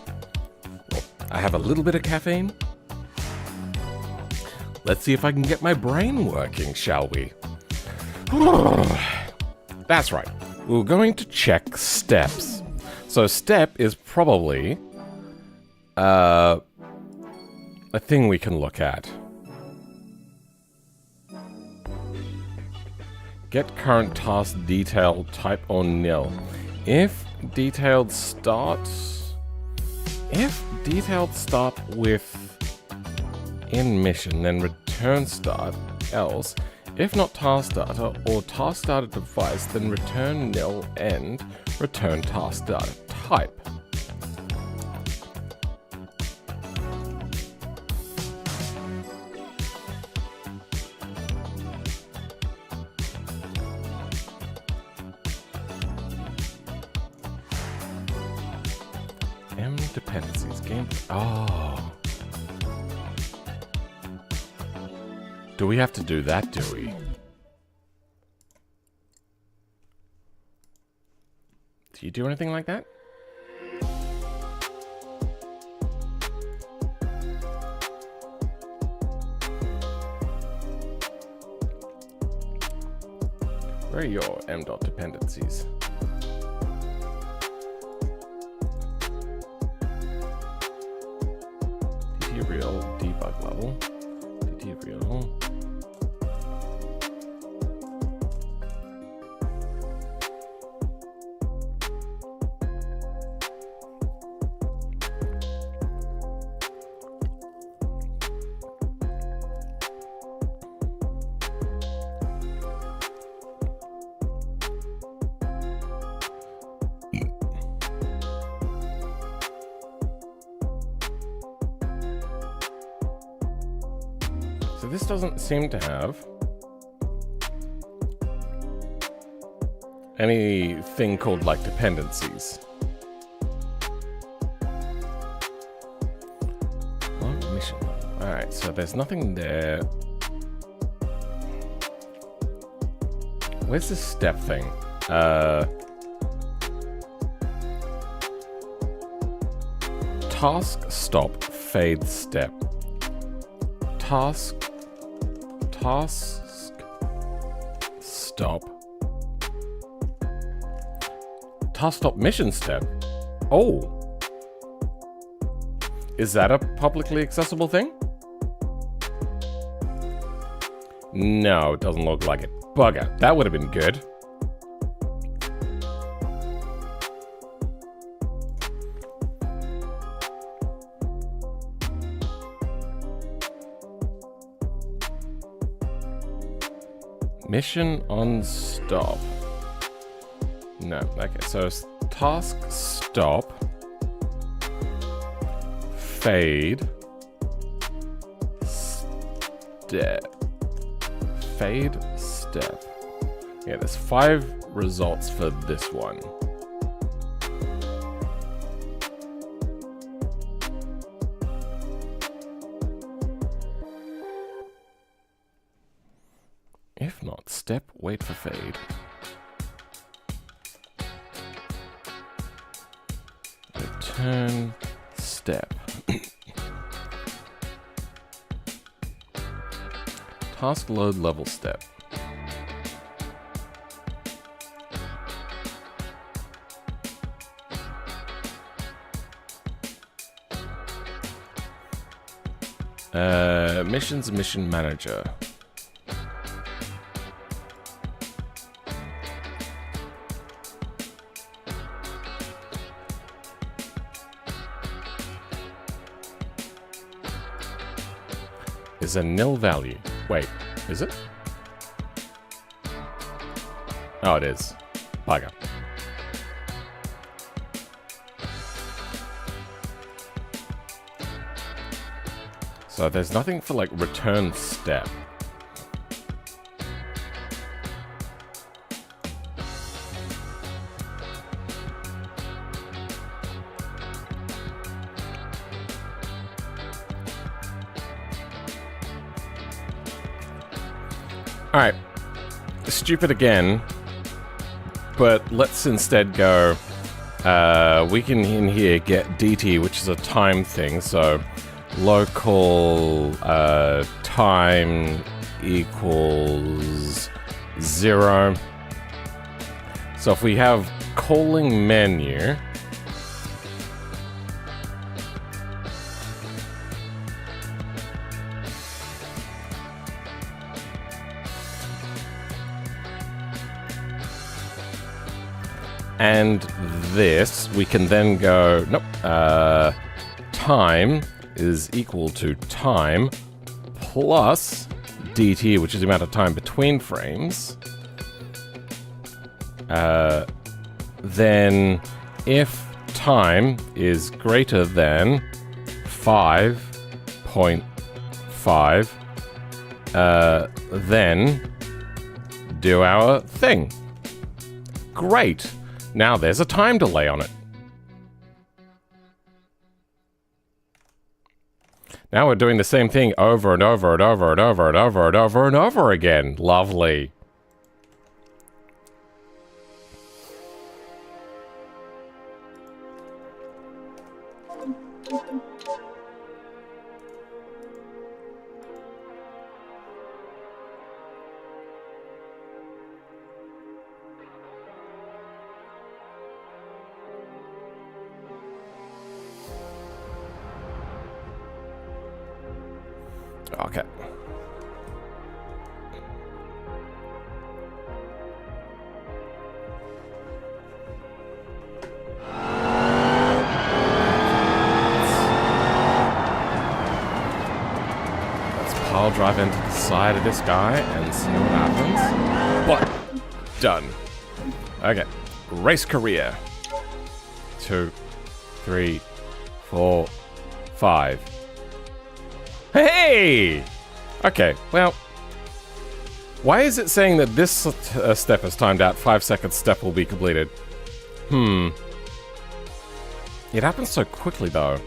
S1: Well, I have a little bit of caffeine. Let's see if I can get my brain working, shall we? That's right. We're going to check steps. So step is probably a thing we can look at. Get current task detail type or nil. If detailed start with in mission, then return start, else. If not task data or task data device, then return nil and return task data type. M dependencies game. Oh. Do we have to do that, do we? Do you do anything like that? Where are your m.dependencies? dependencies? Real debug level. Real. So this doesn't seem to have anything called like dependencies. What mission? Alright, so there's nothing there. Where's this step thing? Task stop fade step. Task stop. Task stop mission step. Oh. Is that a publicly accessible thing? No, it doesn't look like it. Bugger. That would have been good. Mission on stop. No, okay, so task stop fade step. Fade step. Yeah, there's 5 results for this one. If not, step, wait for fade. Return step. Task load level step. Missions mission manager. Is a nil value. Wait, is it? Oh, it is. Bugger. So there's nothing for like return step. Alright, stupid again, but let's instead go, we can in here get DT, which is a time thing, so local time equals 0. So if we have calling menu, and this, we can then go, nope, time is equal to time plus dt, which is the amount of time between frames. Then if time is greater than 5.5, then do our thing. Great. Now there's a time delay on it. Now we're doing the same thing over and over and over and over and over and over and over again. Lovely. Okay. Let's pile drive into the side of this guy and see what happens. But done. Okay. Race career. 2, 3, 4, 5. Hey! Okay, well, why is it saying that this step is timed out? 5 seconds step will be completed. It happens so quickly, though.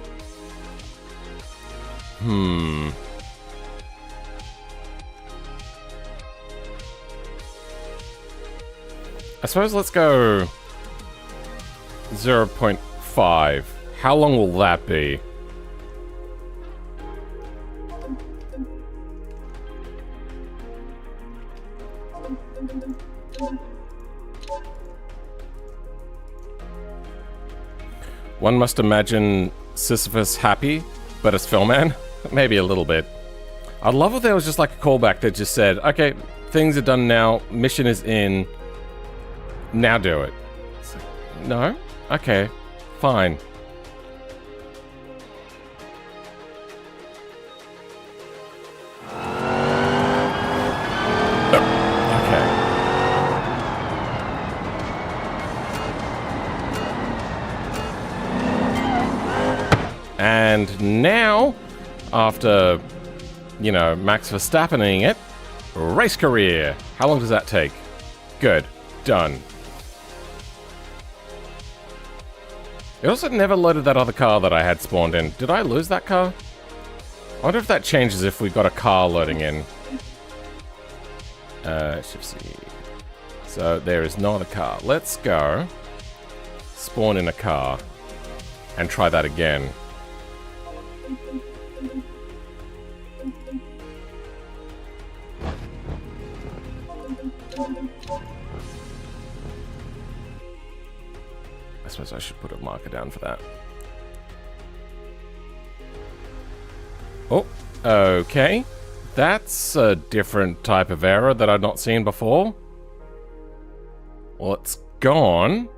S1: I suppose let's go 0.5. How long will that be? One must imagine Sisyphus happy, but as Philman? Maybe a little bit. I'd love if there was just like a callback that just said, okay, things are done now, mission is in, now do it. It's like, no? Okay, fine. And after, you know, Max Verstappening it. Race career. How long does that take? Good. Done. It also never loaded that other car that I had spawned in. Did I lose that car? I wonder if that changes if we got a car loading in. Shift C. So there is no other car. Let's go. Spawn in a car. And try that again. I suppose I should put a marker down for that. Oh, okay. That's a different type of error that I've not seen before. Well, it's gone.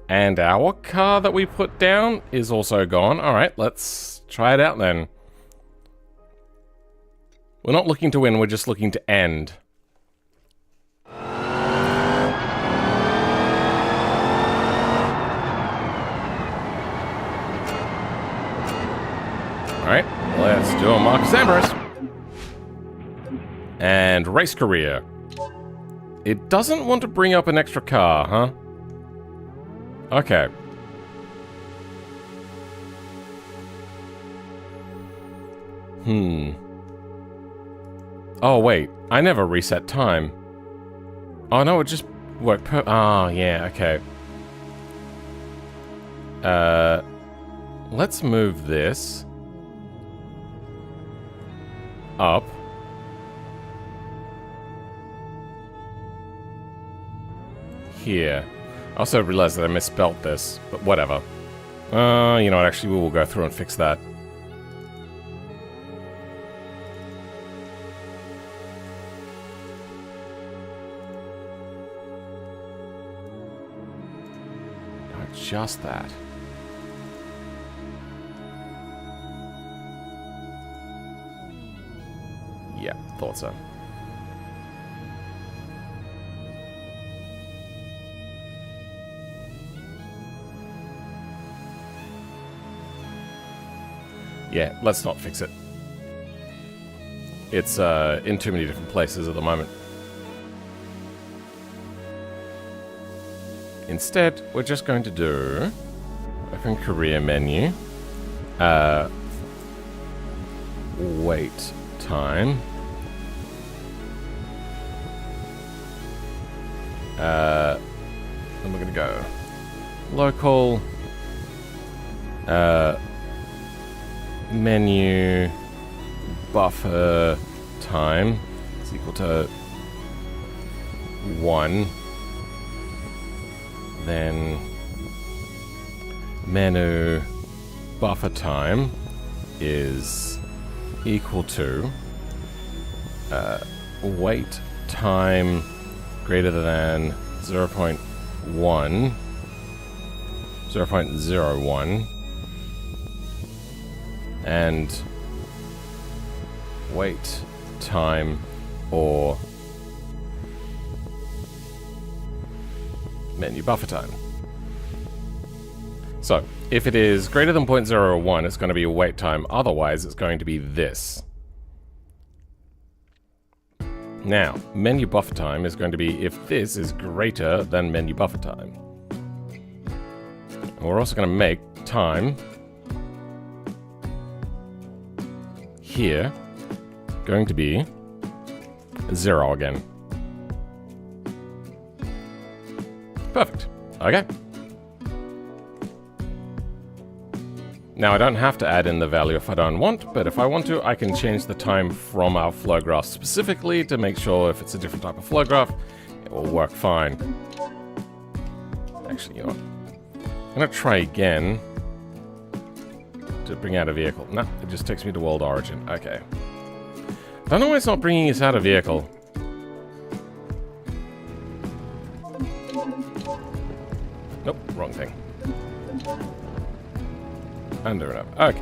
S1: And our car that we put down is also gone. Alright, let's try it out then. We're not looking to win, we're just looking to end. Alright, let's do a Marcus Ambrose. And race career. It doesn't want to bring up an extra car, huh? Okay. Oh, wait. I never reset time. Oh, no, it just worked yeah, okay. Let's move this up. Here. I also realized that I misspelled this, but whatever. You know what, actually we will go through and fix that. No, just that. Yeah, thought so. Yeah, let's not fix it. It's in too many different places at the moment. Instead, we're just going to do open career menu, wait time, then we're going to go local, menu buffer time is equal to 1. Then menu buffer time is equal to wait time greater than 0.1, 0.01, and wait time or menu buffer time. So, if it is greater than 0.01, it's going to be a wait time. Otherwise, it's going to be this. Now, menu buffer time is going to be if this is greater than menu buffer time. And we're also going to make time here going to be 0 again. Perfect. Okay. Now I don't have to add in the value if I don't want, but if I want to, I can change the time from our flow graph specifically to make sure if it's a different type of flow graph, it will work fine. Actually, you know what? I'm gonna try again to bring out a vehicle. No, it just takes me to world origin. Okay. Don't know why it's not bringing us out of vehicle. Nope, wrong thing. Under and up. Okay.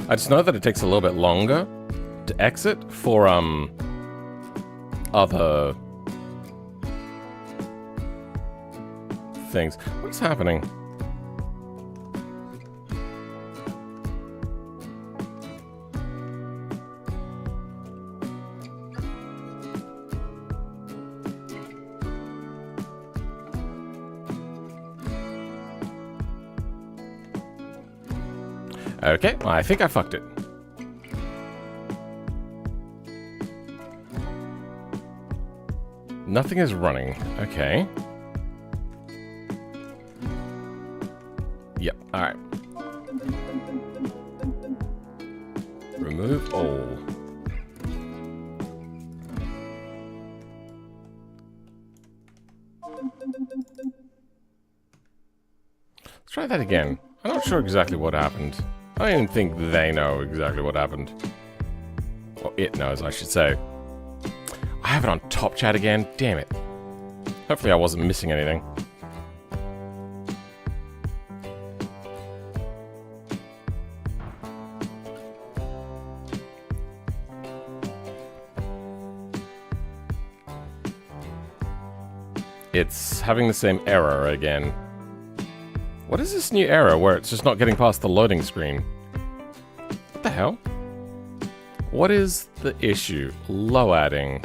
S1: I just know that it takes a little bit longer to exit for, other things. What's happening? Okay, I think I fucked it. Nothing is running. Okay. Yep, alright. Remove all. Let's try that again. I'm not sure exactly what happened. I don't even think they know exactly what happened. Or it knows, I should say. I have it on top chat again. Damn it. Hopefully I wasn't missing anything. It's having the same error again. What is this new error where it's just not getting past the loading screen? What the hell? What is the issue? Low adding.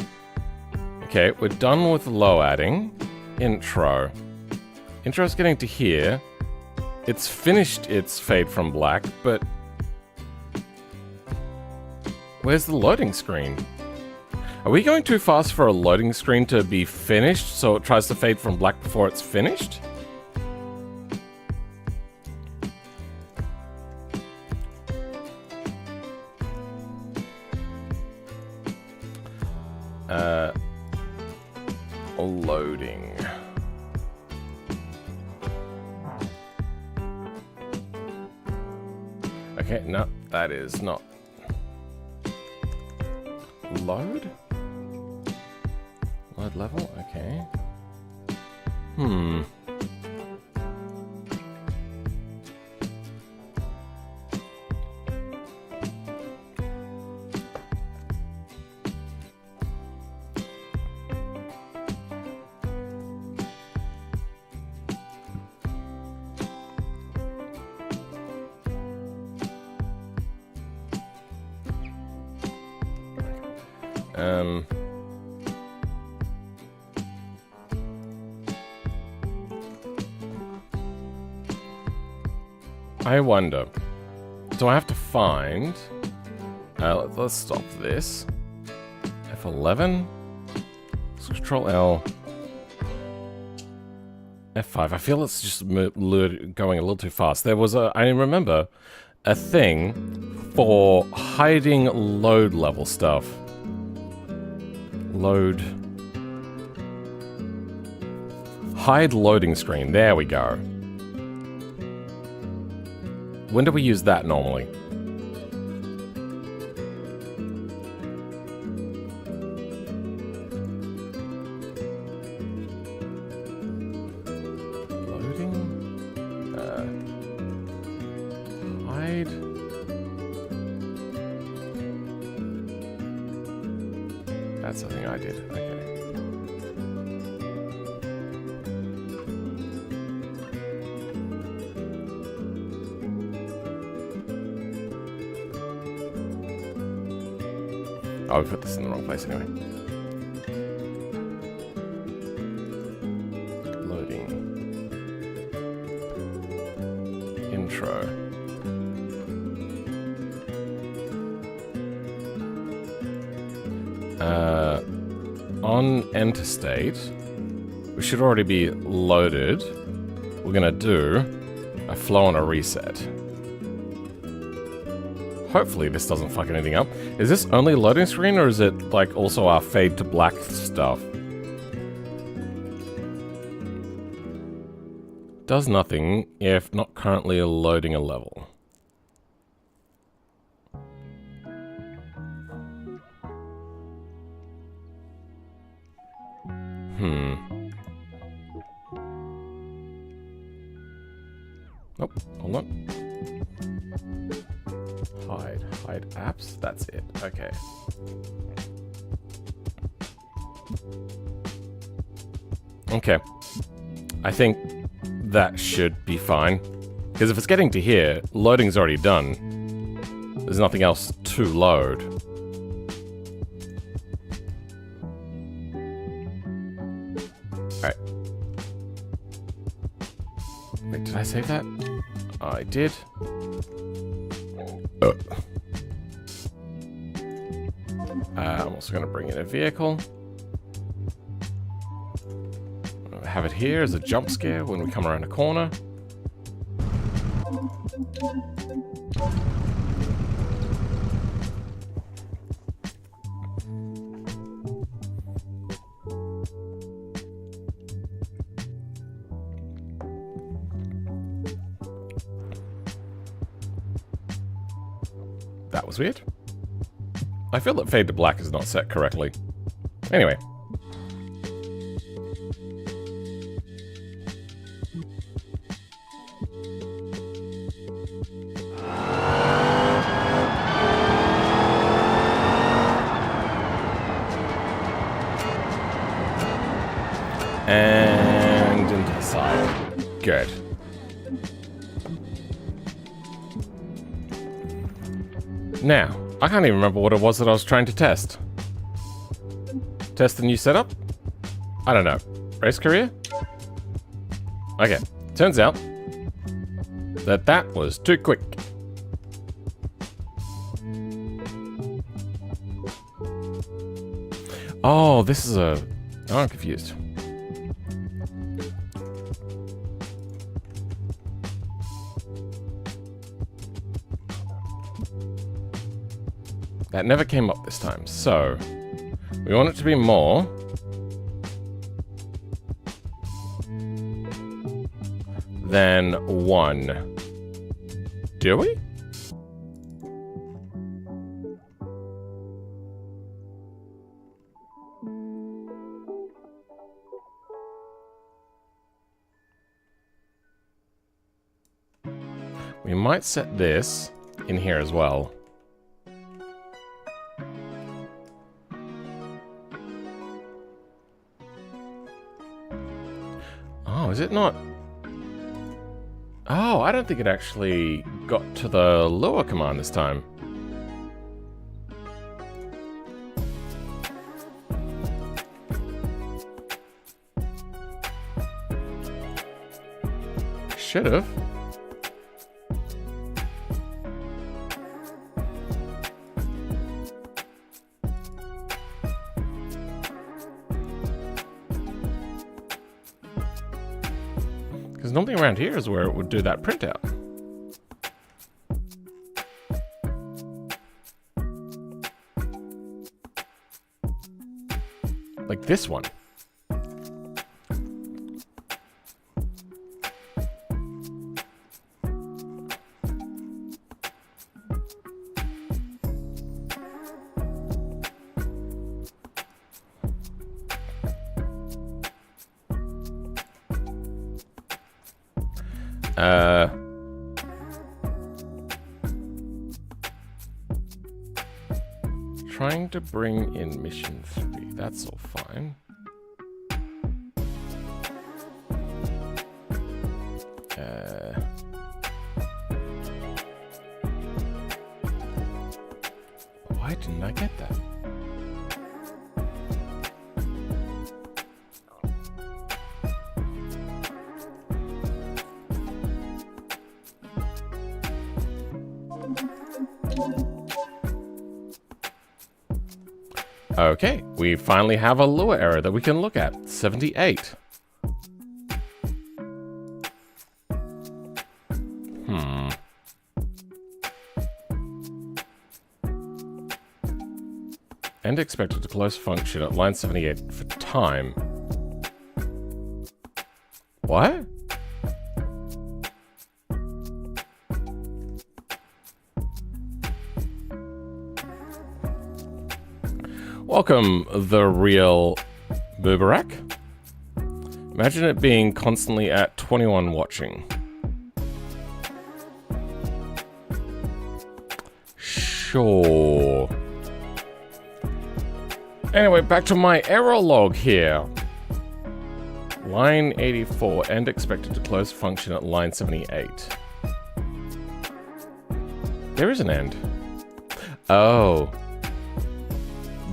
S1: Okay, we're done with low adding. Intro. Intro's getting to here. It's finished its fade from black, but where's the loading screen? Are we going too fast for a loading screen to be finished, so it tries to fade from black before it's finished? Loading. Okay, no, that is not. Load? Load level? Okay. I wonder, do I have to find, let's stop this, F11, let's Control L, F5, I feel it's just going a little too fast. There was I remember a thing for hiding load level stuff. Load. Hide loading screen, there we go. When do we use that normally? Loading? Hide? That's something I did, okay. Oh, we put this in the wrong place anyway. Loading. Intro. On enter state, we should already be loaded. We're gonna do a flow and a reset. Hopefully this doesn't fuck anything up. Is this only loading screen, or is it like also our fade to black stuff? Does nothing if not currently loading a level. Nope, hold on. Hide apps. That's it. Okay. Okay. I think that should be fine. Because if it's getting to here, loading's already done. There's nothing else to load. Alright. Wait, did I save that? I did. I'm also going to bring in a vehicle. Have it here as a jump scare when we come around a corner. That was weird. I feel that fade to black is not set correctly. Anyway. And into the side. Good. Now, I can't even remember what it was that I was trying to test. Test the new setup? I don't know. Race career? Okay. Turns out that that was too quick. Oh, this is a... Oh, I'm confused. That never came up this time, so we want it to be more than 1. Do we? We might set this in here as well. Oh, is it not? Oh, I don't think it actually got to the lure command this time. Should have. Because normally around here is where it would do that printout. Like this one. Trying to bring in mission 3. That's all fine. Why didn't I get that? Okay, we finally have a lure error that we can look at. 78. And expected to close function at line 78 for time. What? Welcome, the real Boobarak. Imagine it being constantly at 21 watching. Sure. Anyway, back to my error log here. Line 84, end expected to close function at line 78. There is an end. Oh.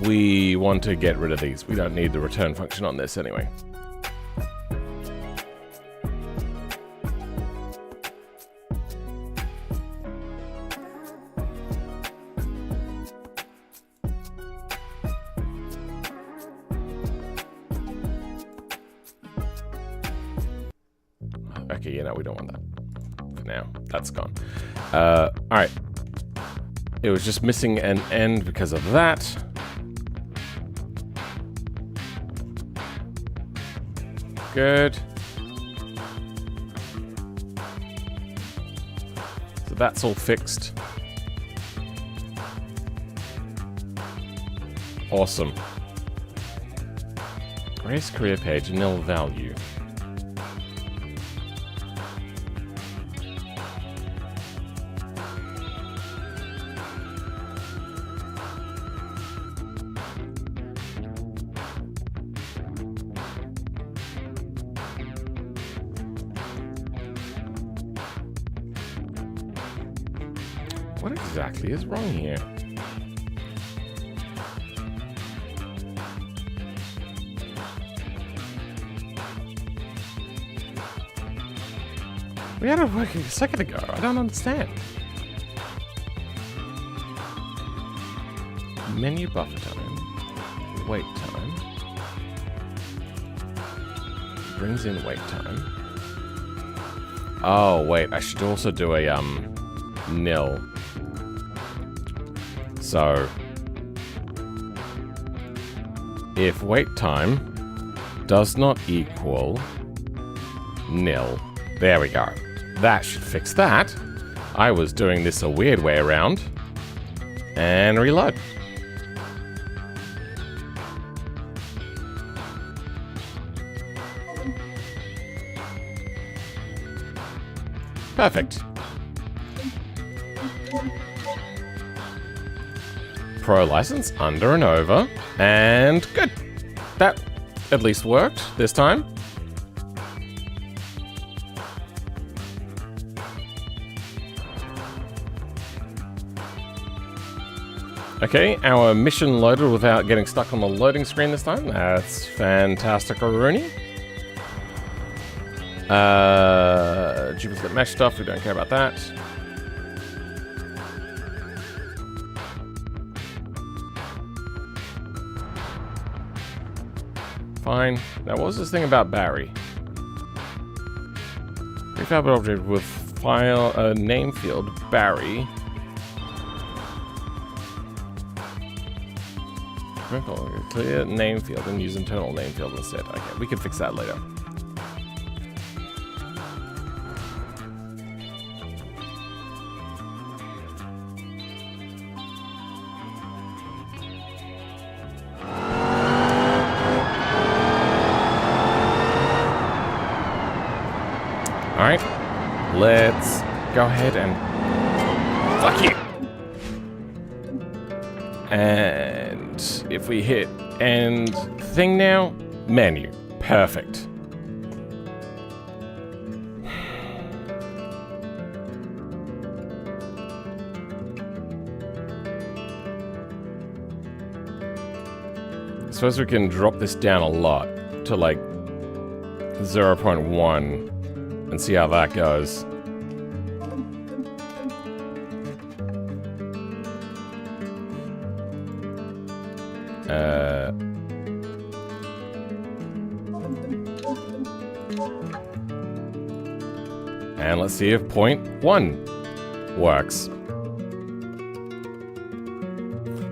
S1: We want to get rid of these. We don't need the return function on this anyway. Okay, yeah, no, we don't want that. For now, that's gone. Alright. It was just missing an end because of that. Good. So that's all fixed. Awesome. Race career page, nil value. What exactly is wrong here? We had it working a second ago. I don't understand. Menu buffer time. Wait time. Brings in wait time. Oh, wait. I should also do a, nil. So, if wait time does not equal nil, there we go. That should fix that. I was doing this a weird way around. And reload. Perfect. Pro license, under and over, and good. That at least worked this time. Okay, our mission loaded without getting stuck on the loading screen this time. That's fantastic-a-rooney. Duplicate mesh stuff, we don't care about that. Fine. Now, what was this thing about Barry? Prefab object with file name field Barry. Clear name field and use internal name field instead. Okay, we can fix that later. Alright, let's go ahead and fuck you. And if we hit end thing now, menu, perfect. I suppose we can drop this down a lot to like 0.1 and see how that goes. And let's see if 0.1 works.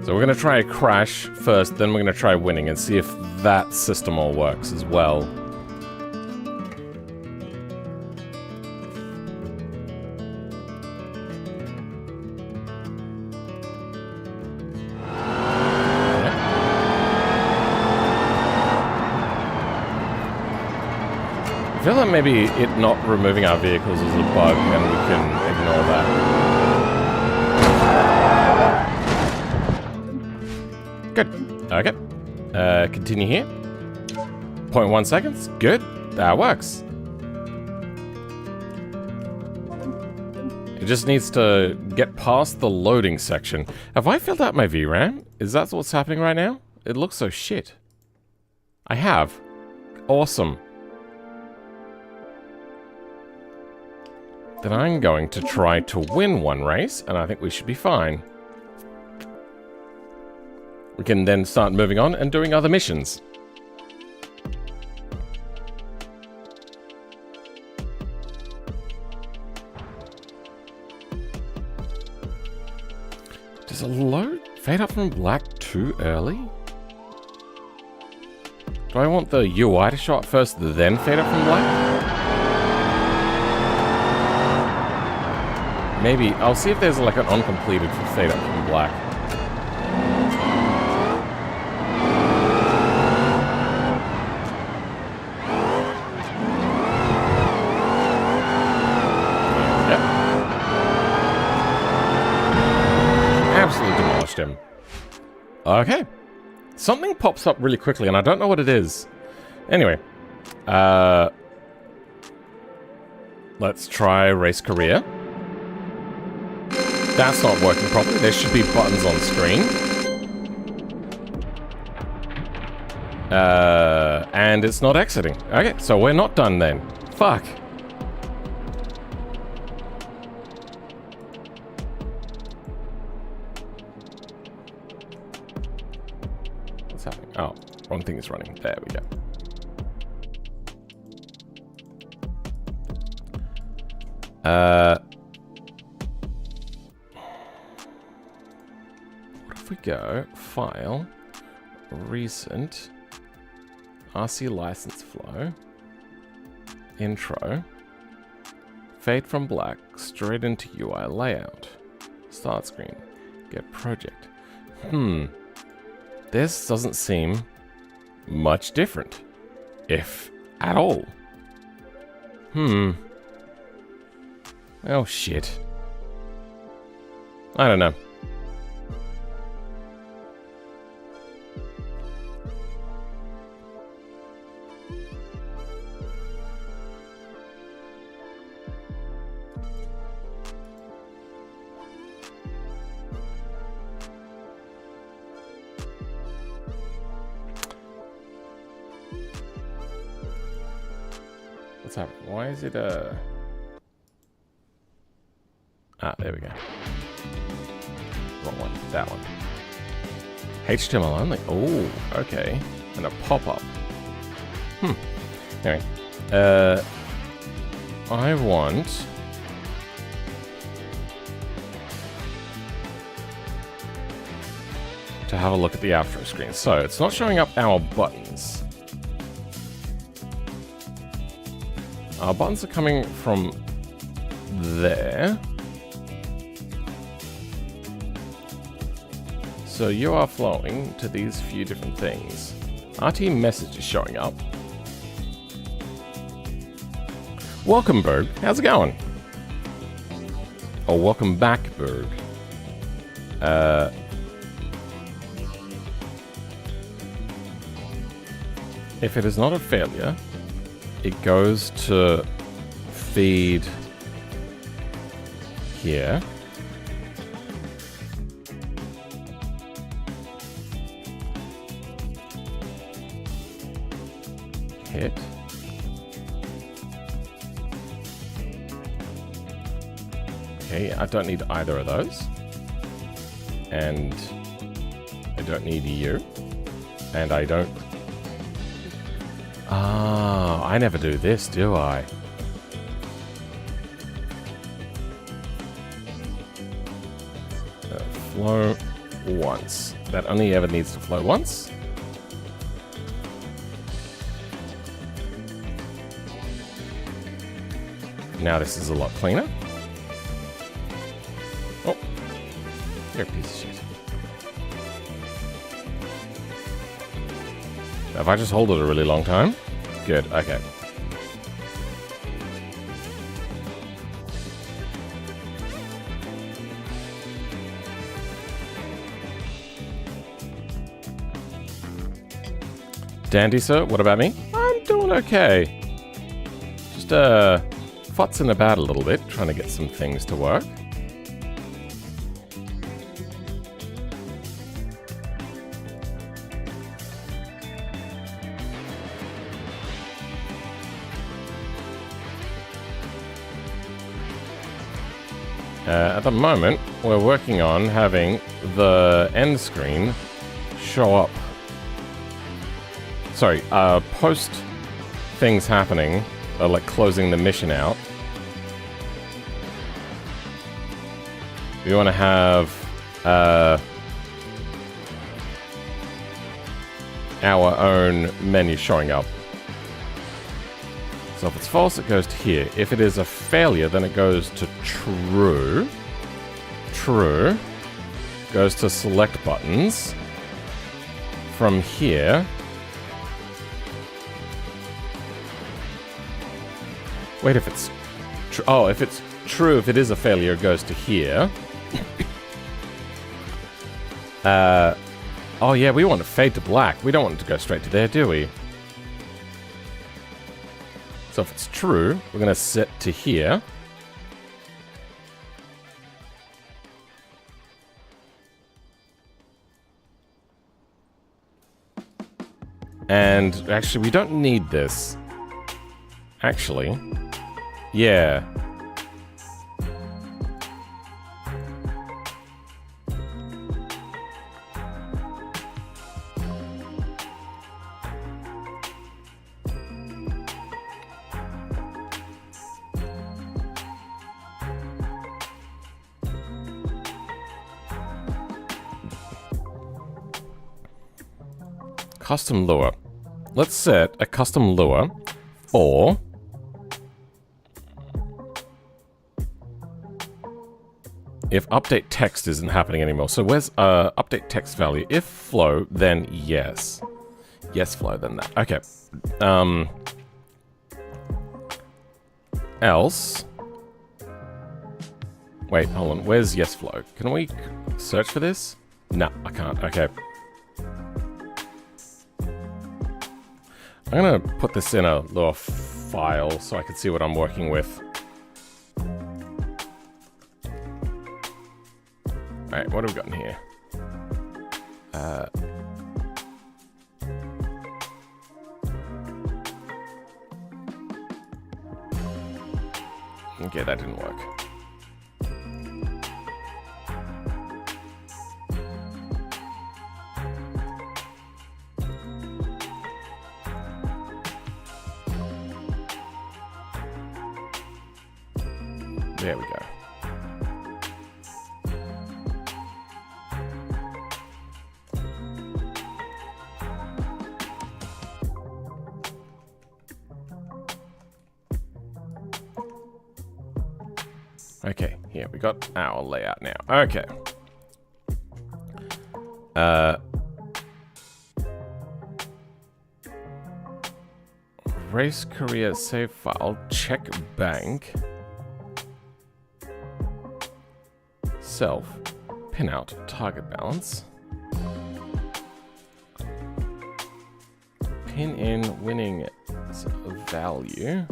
S1: So we're going to try a crash first, then we're going to try winning and see if that system all works as well. I feel like maybe it not removing our vehicles is a bug and we can ignore that. Good. Okay. Continue here. 0.1 seconds. Good. That works. It just needs to get past the loading section. Have I filled out my VRAM? Is that what's happening right now? It looks so shit. I have. Awesome. Then I'm going to try to win one race, and I think we should be fine. We can then start moving on and doing other missions. Does it load fade up from black too early? Do I want the UI to show up first, then fade up from black? Maybe. I'll see if there's like an uncompleted for fade up from black. Yep. Absolutely demolished him. Okay. Something pops up really quickly, and I don't know what it is. Anyway. Let's try race career. That's not working properly. There should be buttons on screen. And it's not exiting. Okay, so we're not done then. Fuck. What's happening? Oh, wrong thing is running. There we go. What if we go file, recent, RC license flow, intro, fade from black, straight into UI layout, start screen, get project. This doesn't seem much different, if at all. Oh shit. I don't know. What's happening? Why is it Ah, there we go. Wrong one. That one. HTML only. Oh, okay. And a pop-up. Anyway. I want... to have a look at the outro screen. So, it's not showing up our buttons. Our buttons are coming from there. So you are flowing to these few different things. RT message is showing up. Welcome, Berg. How's it going? Oh, welcome back, Berg. If it is not a failure, it goes to feed here. Hit. Okay, I don't need either of those. And I don't need you. And I don't... Ah, I never do this, do I? Flow once. That only ever needs to flow once. Now this is a lot cleaner. Oh, you're a piece of shit. If I just hold it a really long time? Good, okay. Dandy, sir. What about me? I'm doing okay. Just, futzing about a little bit, trying to get some things to work. At the moment, we're working on having the end screen show up. Sorry, post things happening, like closing the mission out. We want to have our own menu showing up. So if it's false, it goes to here. If it is a failure, then it goes to true. True. Goes to select buttons. From here. Wait, if it's... oh, if it's true, if it is a failure, it goes to here. Oh yeah, we want to fade to black. We don't want it to go straight to there, do we? So if it's true, we're going to set to here. And actually, we don't need this. Actually, yeah. Custom lure. Let's set a custom lure for if update text isn't happening anymore. So where's update text value? If flow, then yes. Yes flow, then that. Okay. Else. Wait, hold on. Where's yes flow? Can we search for this? No, I can't. Okay. I'm gonna put this in a little file so I can see what I'm working with. Alright, what have we got in here? Okay, that didn't work. There we go. Okay, here we got our layout now. Okay. Race career save file, check bank. Self, pin out, target balance. Pin in winning value.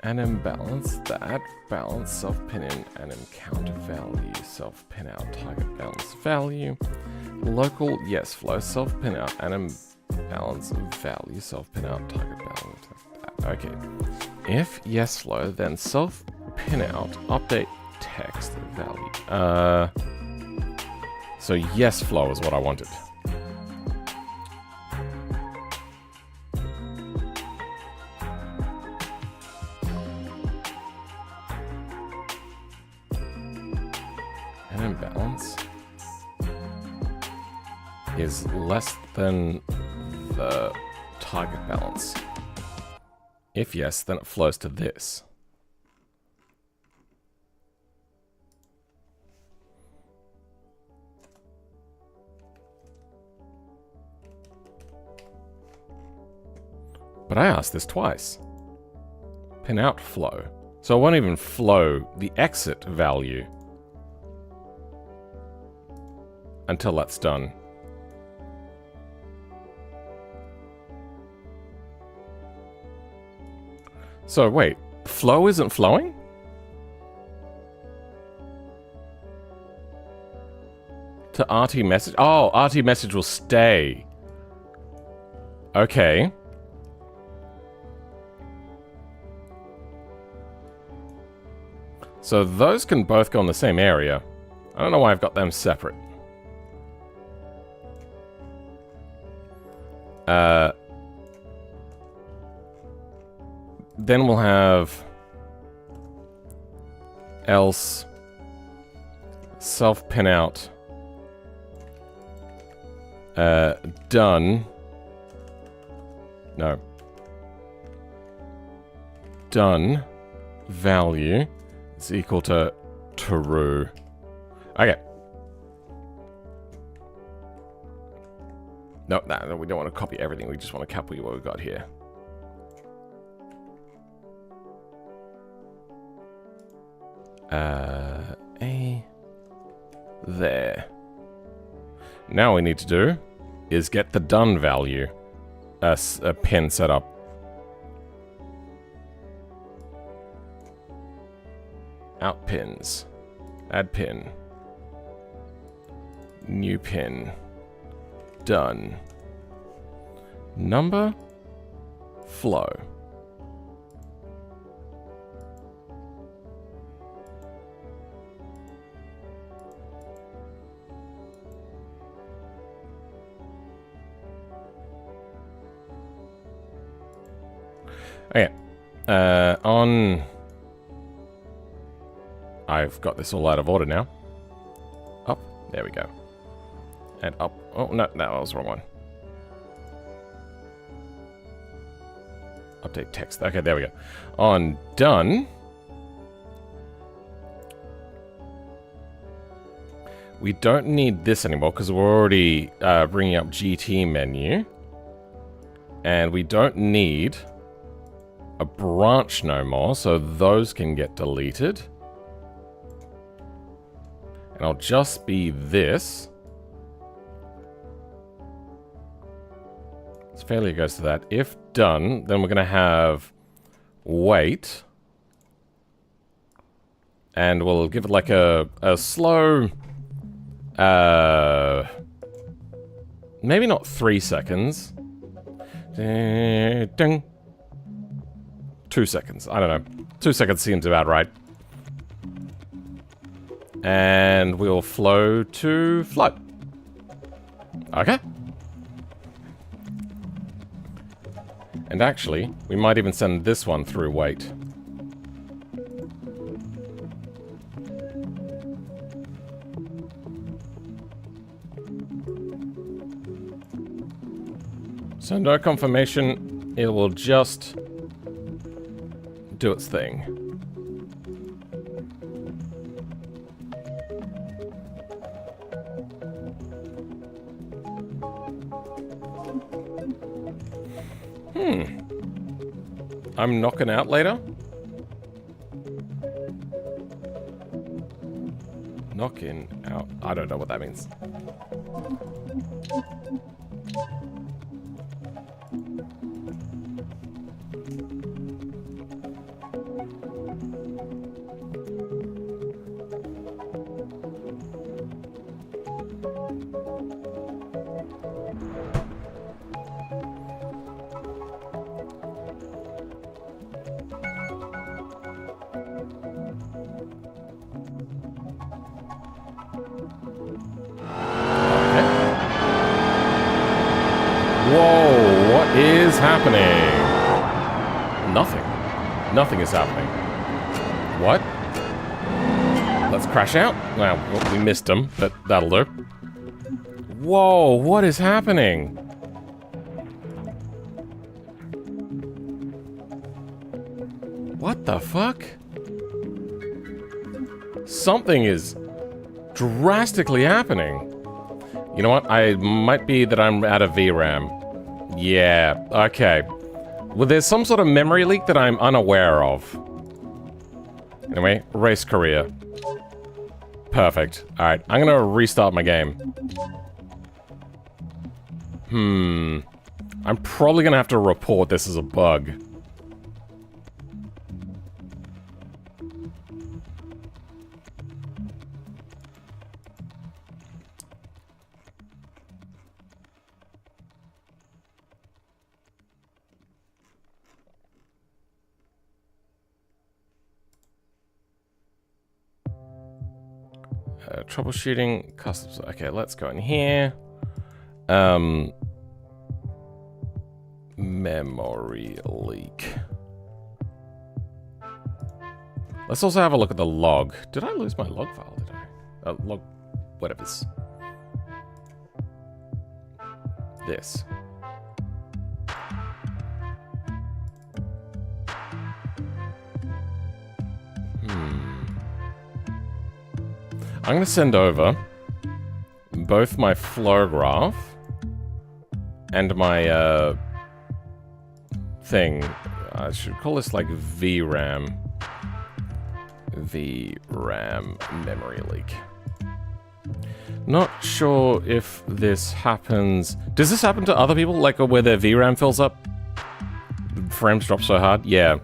S1: And imbalance that. Balance, self pin in and encounter value. Self pin out, target balance value. Local, yes flow, self pin out and imbalance value. Self pin out, target balance. Okay. If yes flow, then self pin out, update text value. So yes flow is what I wanted. And imbalance is less than the target balance. If yes, then it flows to this. But I asked this twice. Pin out flow. So it won't even flow the exit value until that's done. So wait, flow isn't flowing? To RT message? Oh, RT message will stay. Okay. So those can both go in the same area. I don't know why I've got them separate. Then we'll have else self pin out done. No. Done value is equal to true. Okay. No, we don't want to copy everything. We just want to copy what we've got here. There. Now we need to do is get the done value a pin set up. Out pins. Add pin. New pin. Done. Number. Flow. Okay. I've got this all out of order now. Up. There we go. And up. Oh, no, that was the wrong one. Update text. Okay, there we go. On done. We don't need this anymore because we're already bringing up GT menu. And we don't need a branch no more, so those can get deleted. And I'll just be this. So failure goes to that. If done, then we're going to have wait. And we'll give it like a slow... maybe not 3 seconds. Ding. 2 seconds. I don't know. 2 seconds seems about right. And we'll flow to float. Okay. And actually, we might even send this one through wait. So no confirmation. It will just do its thing. I'm knocking out later? Knocking out. I don't know what that means. Whoa, what is happening? Nothing. Nothing is happening. What? Let's crash out. Well, we missed him, but that'll do. Whoa, what is happening? What the fuck? Something is drastically happening. You know what? I might be that I'm out of VRAM. Yeah, okay. Well, there's some sort of memory leak that I'm unaware of. Anyway, race career. Perfect. Alright, I'm gonna restart my game. I'm probably gonna have to report this as a bug. Troubleshooting, customs. Okay, let's go in here. Memory leak. Let's also have a look at the log. Did I lose my log file? Did I? Log, whatever's. This. I'm going to send over both my flow graph and my thing. I should call this like VRAM. VRAM memory leak. Not sure if this happens. Does this happen to other people? Like where their VRAM fills up? Frames drop so hard? Yeah.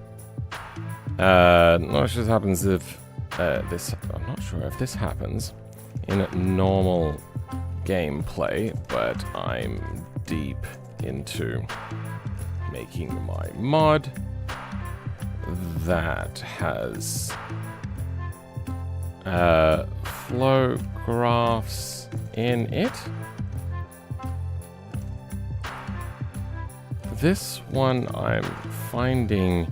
S1: Not sure this happens if I'm not sure if this happens in normal gameplay, but I'm deep into making my mod that has flow graphs in it. This one I'm finding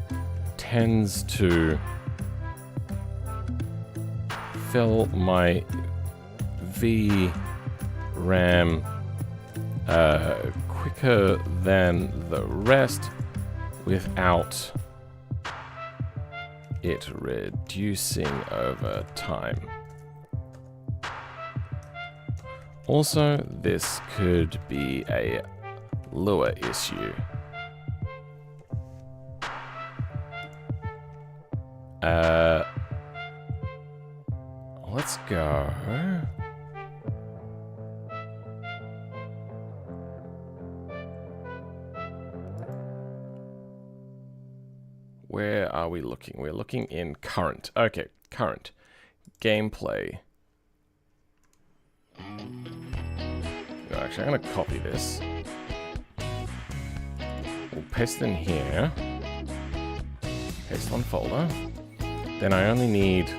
S1: tends to fill my VRAM quicker than the rest without it reducing over time. Also, this could be a Lua issue. Let's go. Where are we looking? We're looking in current. Okay, current. Gameplay. Actually, I'm going to copy this. We'll paste it in here. Paste one folder. Then I only need...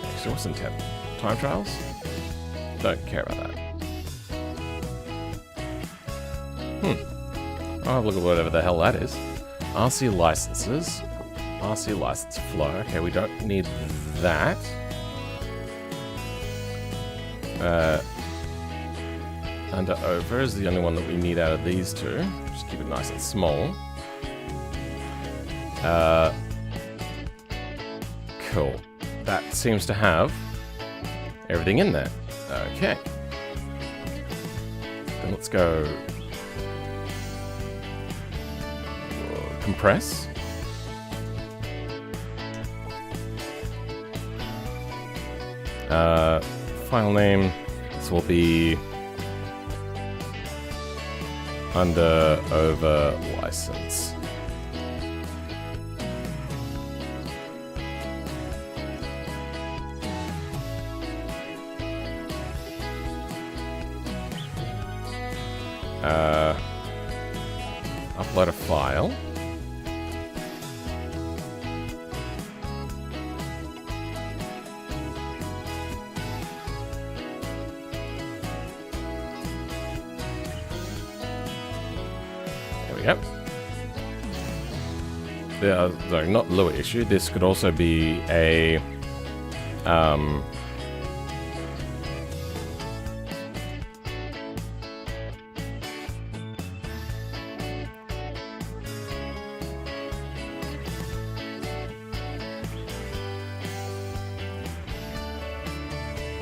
S1: Actually, what's intent? Time trials? Don't care about that. I'll have a look at whatever the hell that is. RC licenses. RC license flow. Okay, we don't need that. Under over is the only one that we need out of these two. Just keep it nice and small. Cool. That seems to have everything in there. Okay. Then let's go compress. File name. This will be under over license. Upload a file. Yep. Sorry, not Lua issue. This could also be a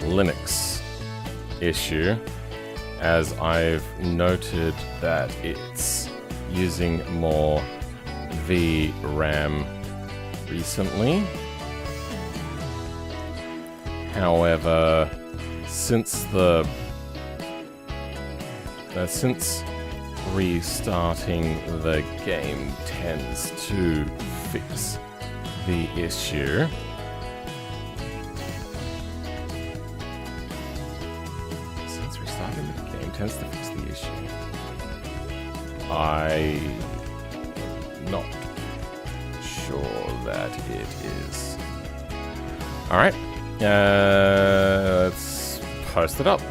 S1: Linux issue, as I've noted that it's using more VRAM recently. However, since restarting the game tends to fix the issue, tends to fix the issue. I'm not sure that it is Alright. Let's post it up.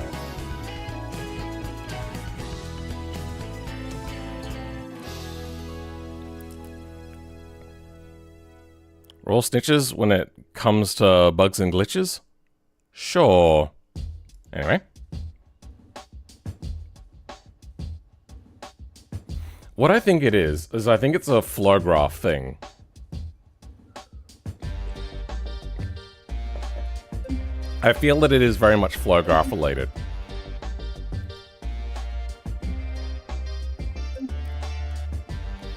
S1: We're all snitches when it comes to bugs and glitches? Sure. Anyway. What I think it is I think it's a flow graph thing. I feel that it is very much flow graph related.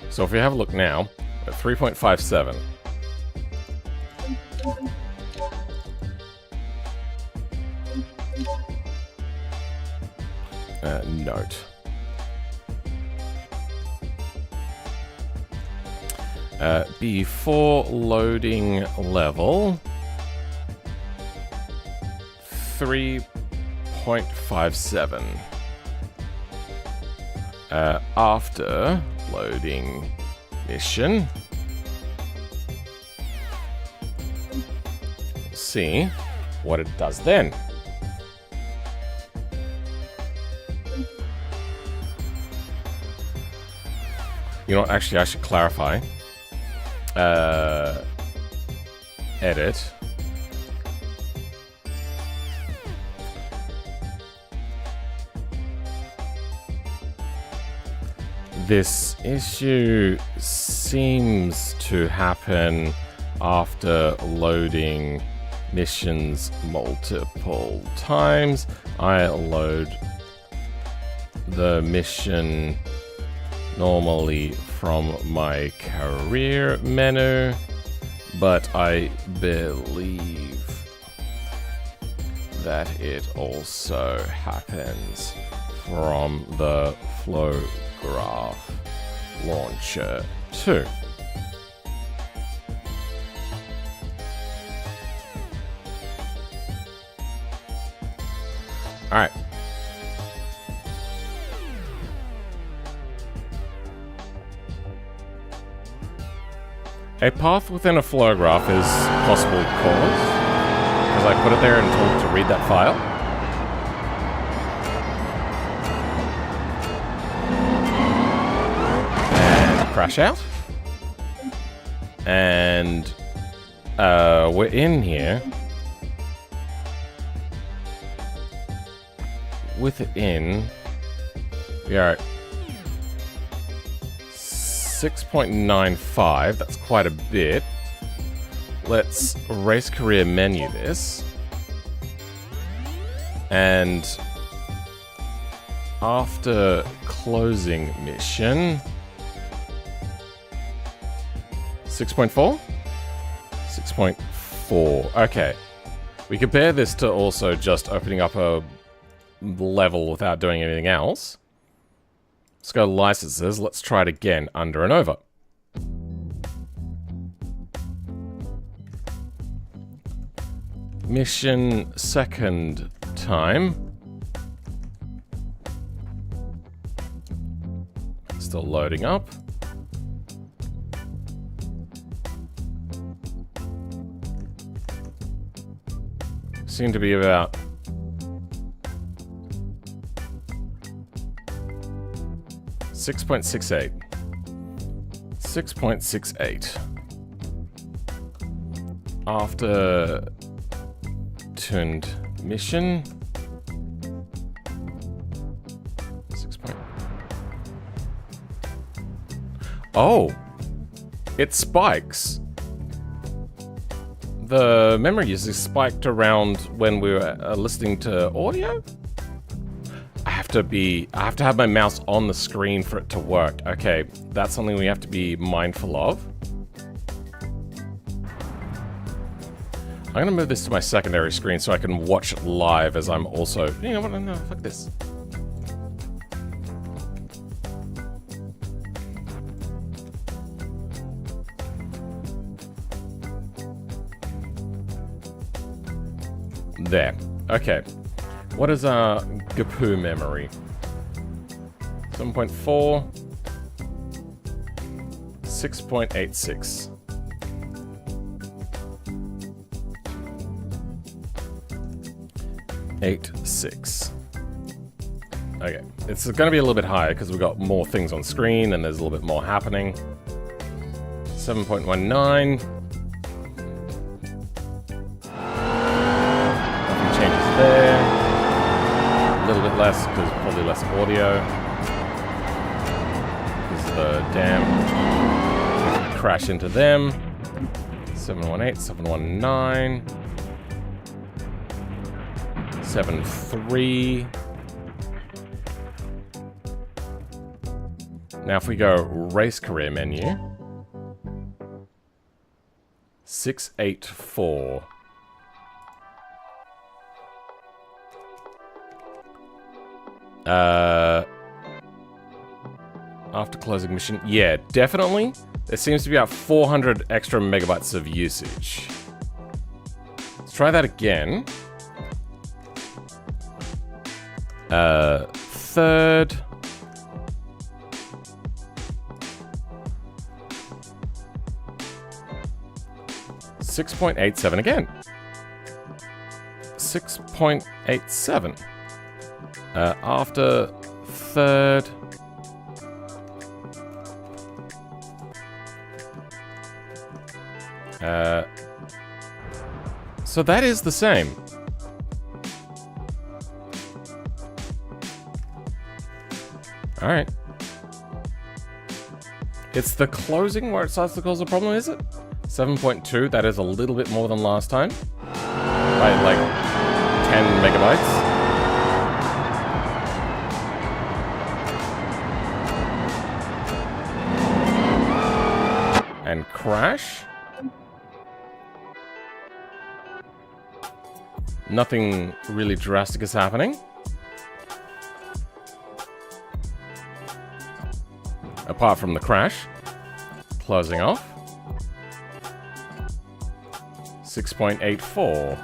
S1: So if we have a look now, at 3.57. Note. Before loading level 3.57. After loading mission, see what it does then. You know what, actually I should clarify. Edit. This issue seems to happen after loading missions multiple times. I load the mission normally from my career menu, but I believe that it also happens from the flow graph launcher too. All right. A path within a flow graph is possible cause, because I put it there and told it to read that file. And crash out. And we're in here. Within, we are at 6.95, that's quite a bit. Let's race career menu this. And after closing mission, 6.4? 6.4, okay. We compare this to also just opening up a level without doing anything else. Let's go to licenses. Let's try it again under and over. Mission second time. Still loading up. Seem to be about 6.68. 6.68. After tuned mission. 6. Oh! It spikes. The memory usage spiked around when we were listening to audio? I have to have my mouse on the screen for it to work. Okay, that's something we have to be mindful of. I'm gonna move this to my secondary screen so I can watch it live as I'm also... You know what? No, fuck this. There. Okay. What is our GPU memory? 7.4. 6.86. 86. Okay, it's going to be a little bit higher because we've got more things on screen and there's a little bit more happening. 7.19. Nothing changes there. A little bit less because probably less audio. Because the dam crash into them. 718, 719. 7.3. Now if we go race career menu, 6.84. After closing mission, yeah, definitely. There seems to be about 400 extra megabytes of usage. Let's try that again. Third. .87 again. 6.87. After third. So that is the same. All right. It's the closing where it starts to cause a problem, is it? 7.2, that is a little bit more than last time. By like 10 megabytes. And crash. Nothing really drastic is happening. Apart from the crash. Closing off. 6.84.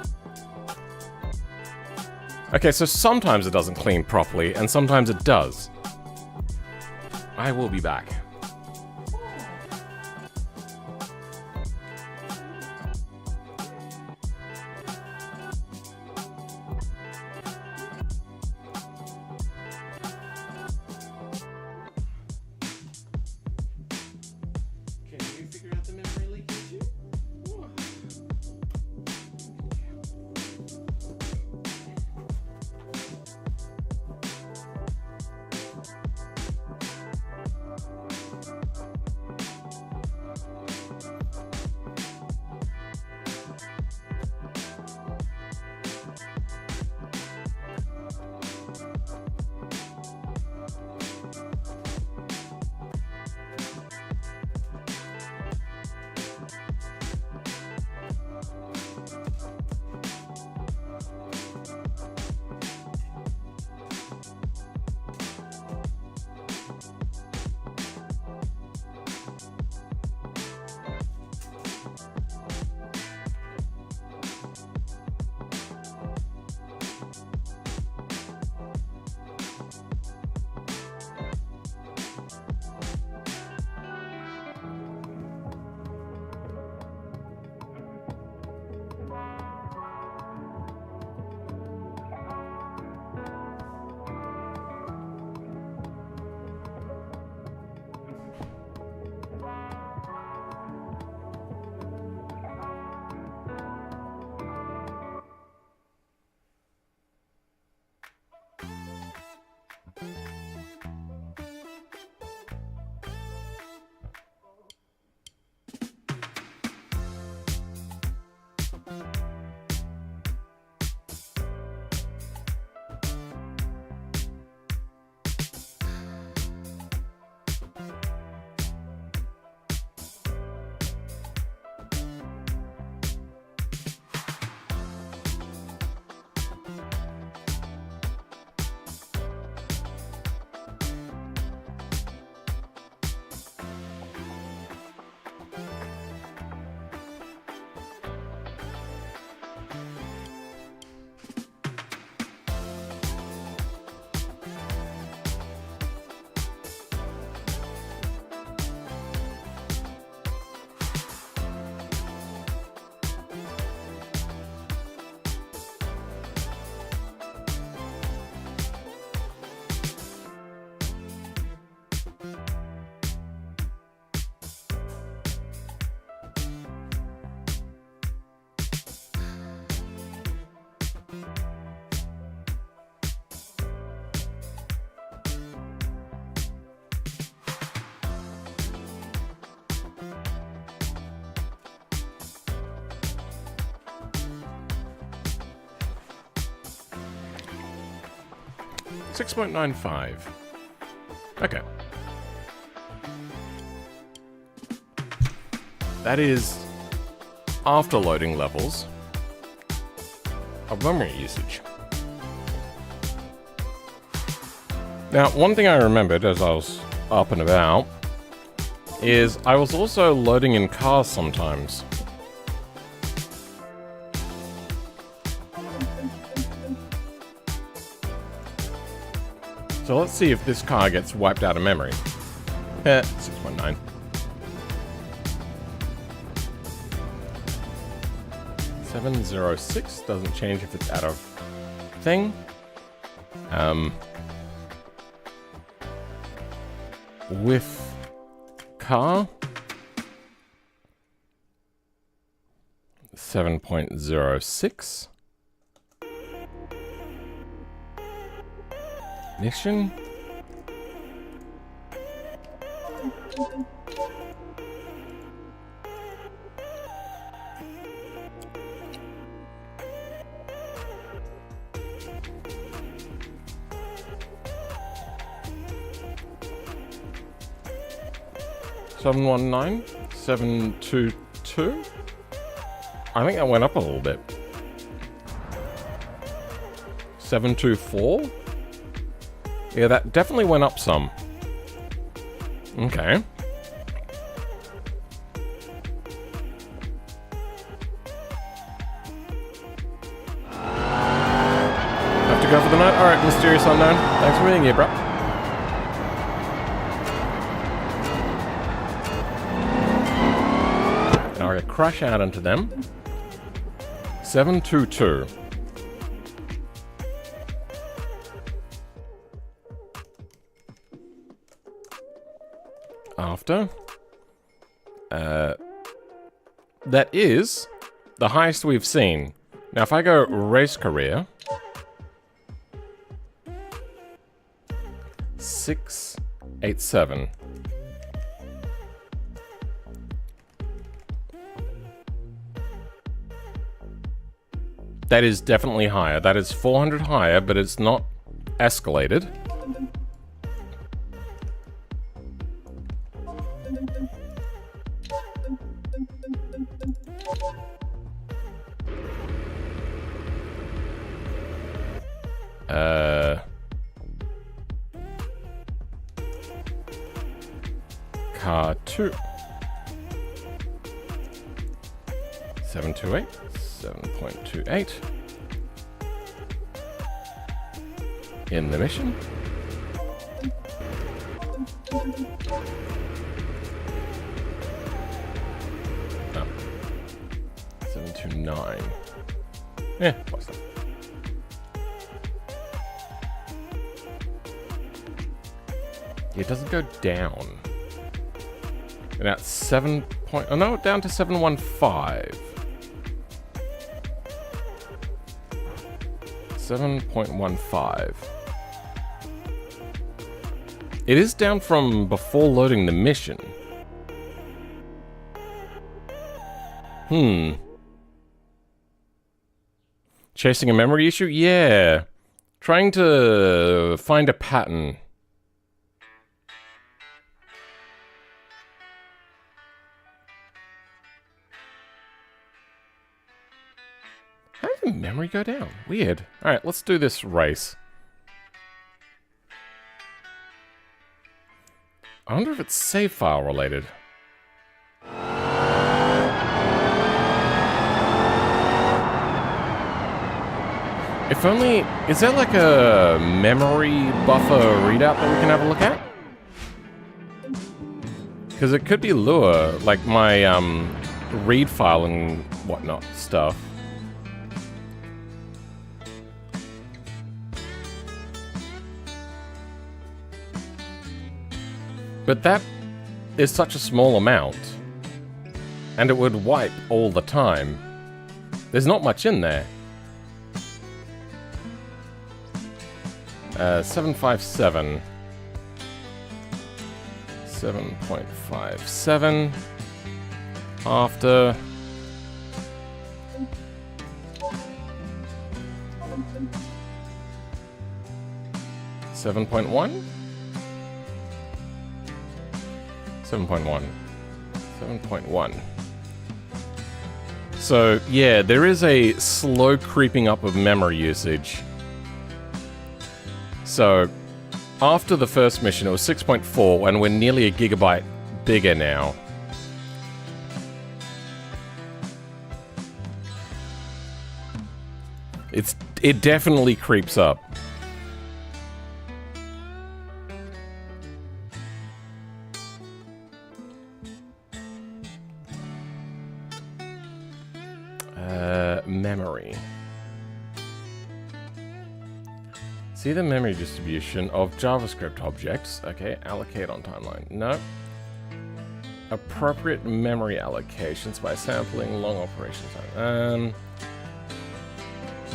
S1: Okay, so sometimes it doesn't clean properly, and sometimes it does. I will be back. 6.95. Okay. That is after loading levels of memory usage. Now, one thing I remembered as I was up and about is I was also loading in cars sometimes. So let's see if this car gets wiped out of memory. 6.9. $706 doesn't change if it's out of thing. With car 7.06. Ignition. $719, $722. I think that went up a little bit. $724. Yeah, that definitely went up some. Okay. Have to go for the night? Alright, Mysterious Unknown. Thanks for being here, bro. Now I crash out into them. 722. After. That is the highest we've seen. Now if I go race career. 687. That is definitely higher. That is 400 higher, but it's not escalated. Car 2. 728. 7.28. In the mission. Oh. 729. Yeah, what's that? It doesn't go down. And at 7 point... Oh no, down to 715. 7.15. It is down from before loading the mission. Chasing a memory issue? Yeah. Trying to find a pattern. How did the memory go down? Weird. Alright, let's do this race. I wonder if it's save file related. If only... Is there like a memory buffer readout that we can have a look at? Because it could be Lua, like my read file and whatnot stuff. But that is such a small amount. And it would wipe all the time. There's not much in there. 757. 7.57. After. 7.1? 7.1. 7.1. So, yeah, there is a slow creeping up of memory usage. So, after the first mission, it was 6.4, and we're nearly a gigabyte bigger now. It definitely creeps up. Memory. See the memory distribution of JavaScript objects. Okay, allocate on timeline. No. Appropriate memory allocations by sampling long operation time.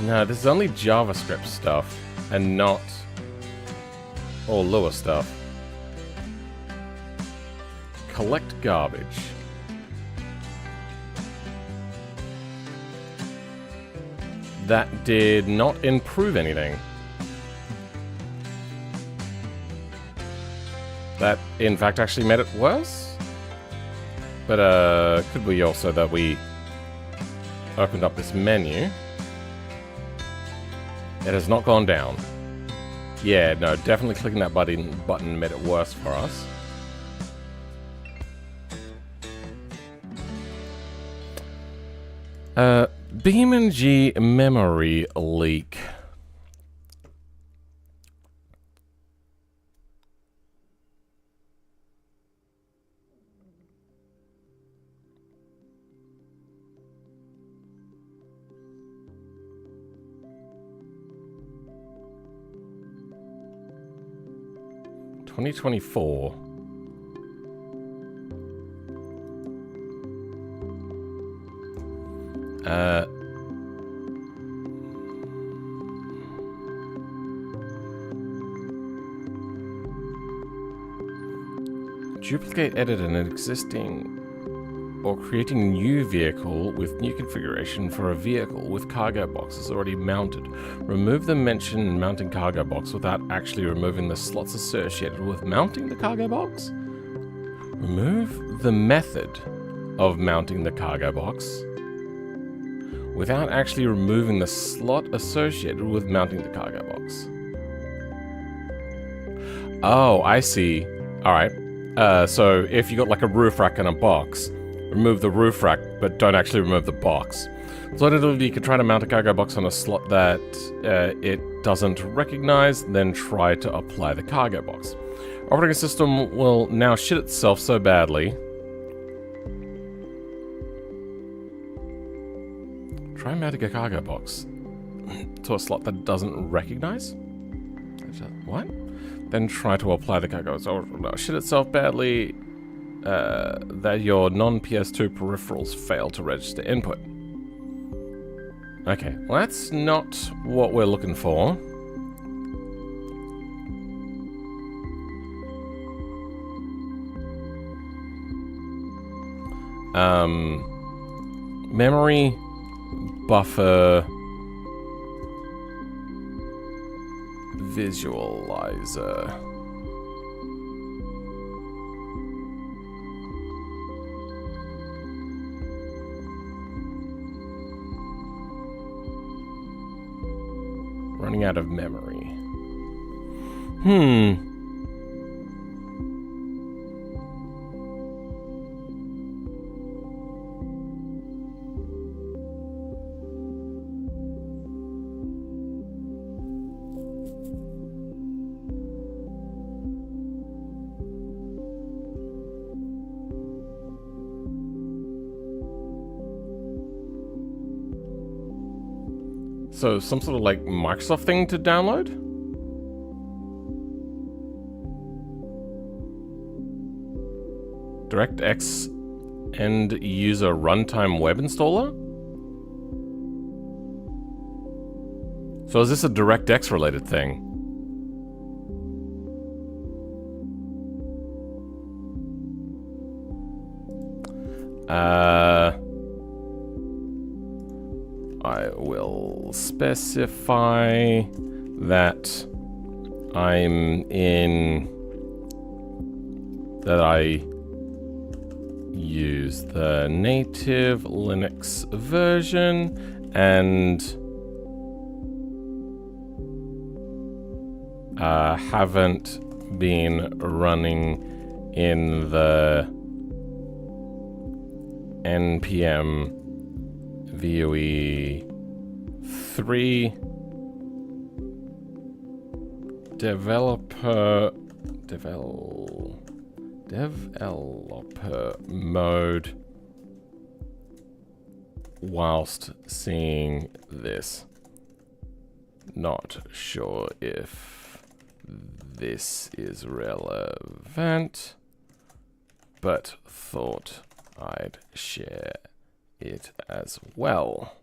S1: No, this is only JavaScript stuff and not all Lua stuff. Collect garbage. That did not improve anything. That, in fact, actually made it worse. But, could be also that we opened up this menu. It has not gone down. Yeah, no, definitely clicking that button made it worse for us. BeamNG memory leak. (2024). Duplicate, edit an existing or creating a new vehicle with new configuration for a vehicle with cargo boxes already mounted. Remove the mention mounting cargo box without actually removing the slots associated with mounting the cargo box. Remove the method of mounting the cargo box without actually removing the slot associated with mounting the cargo box. Oh, I see. Alright. So if you got like a roof rack and a box, remove the roof rack, but don't actually remove the box. Alternatively, you could try to mount a cargo box on a slot that it doesn't recognize, then try to apply the cargo box. Operating system will now shit itself so badly. Try mounting a cargo box to a slot that doesn't recognize? What? Then try to apply the cargo box. Or shit itself badly that your non-PS2 peripherals fail to register input. Okay, well that's not what we're looking for. Memory buffer visualizer. Running out of memory. So, some sort of like Microsoft thing to download? DirectX end user runtime web installer? So is this a DirectX related thing? I will specify that I'm in that I use the native Linux version and haven't been running in the npm voe 3 developer mode whilst seeing this. Not sure if this is relevant, but thought I'd share it as well.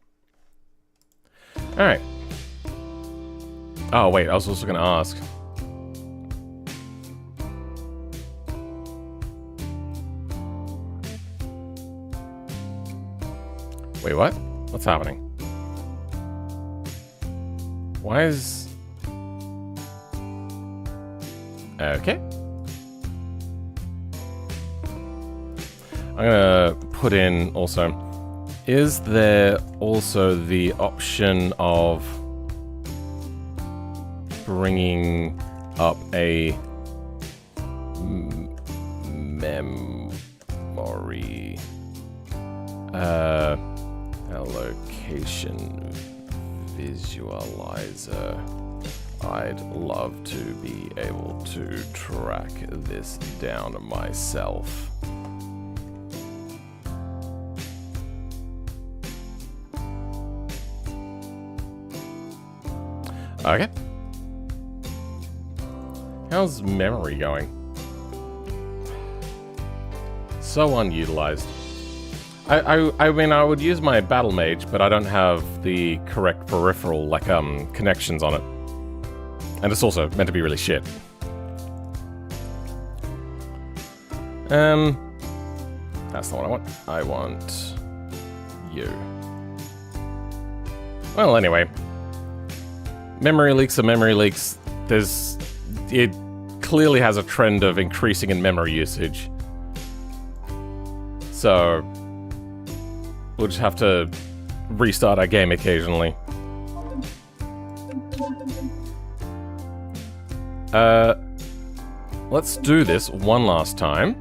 S1: Alright. Oh, wait, I was also going to ask. Wait, what? What's happening? Why is... Okay. I'm gonna put in also, is there also the option of bringing up a memory allocation visualizer? I'd love to be able to track this down myself. Okay. How's memory going? So unutilized. I mean, I would use my battle mage, but I don't have the correct peripheral, like, connections on it. And it's also meant to be really shit. That's not what I want. I want you. Well, anyway. Memory leaks are memory leaks. It clearly has a trend of increasing in memory usage. So we'll just have to restart our game occasionally. Let's do this one last time.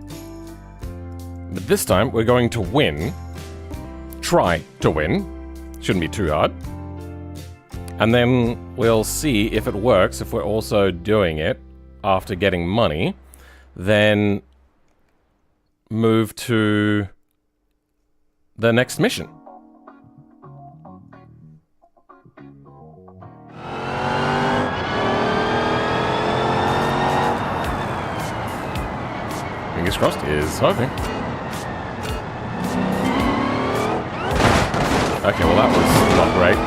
S1: But this time we're going to win. Try to win. Shouldn't be too hard. And then we'll see if it works, if we're also doing it after getting money. Then move to the next mission. Fingers crossed is hoping. Okay, well that was not great.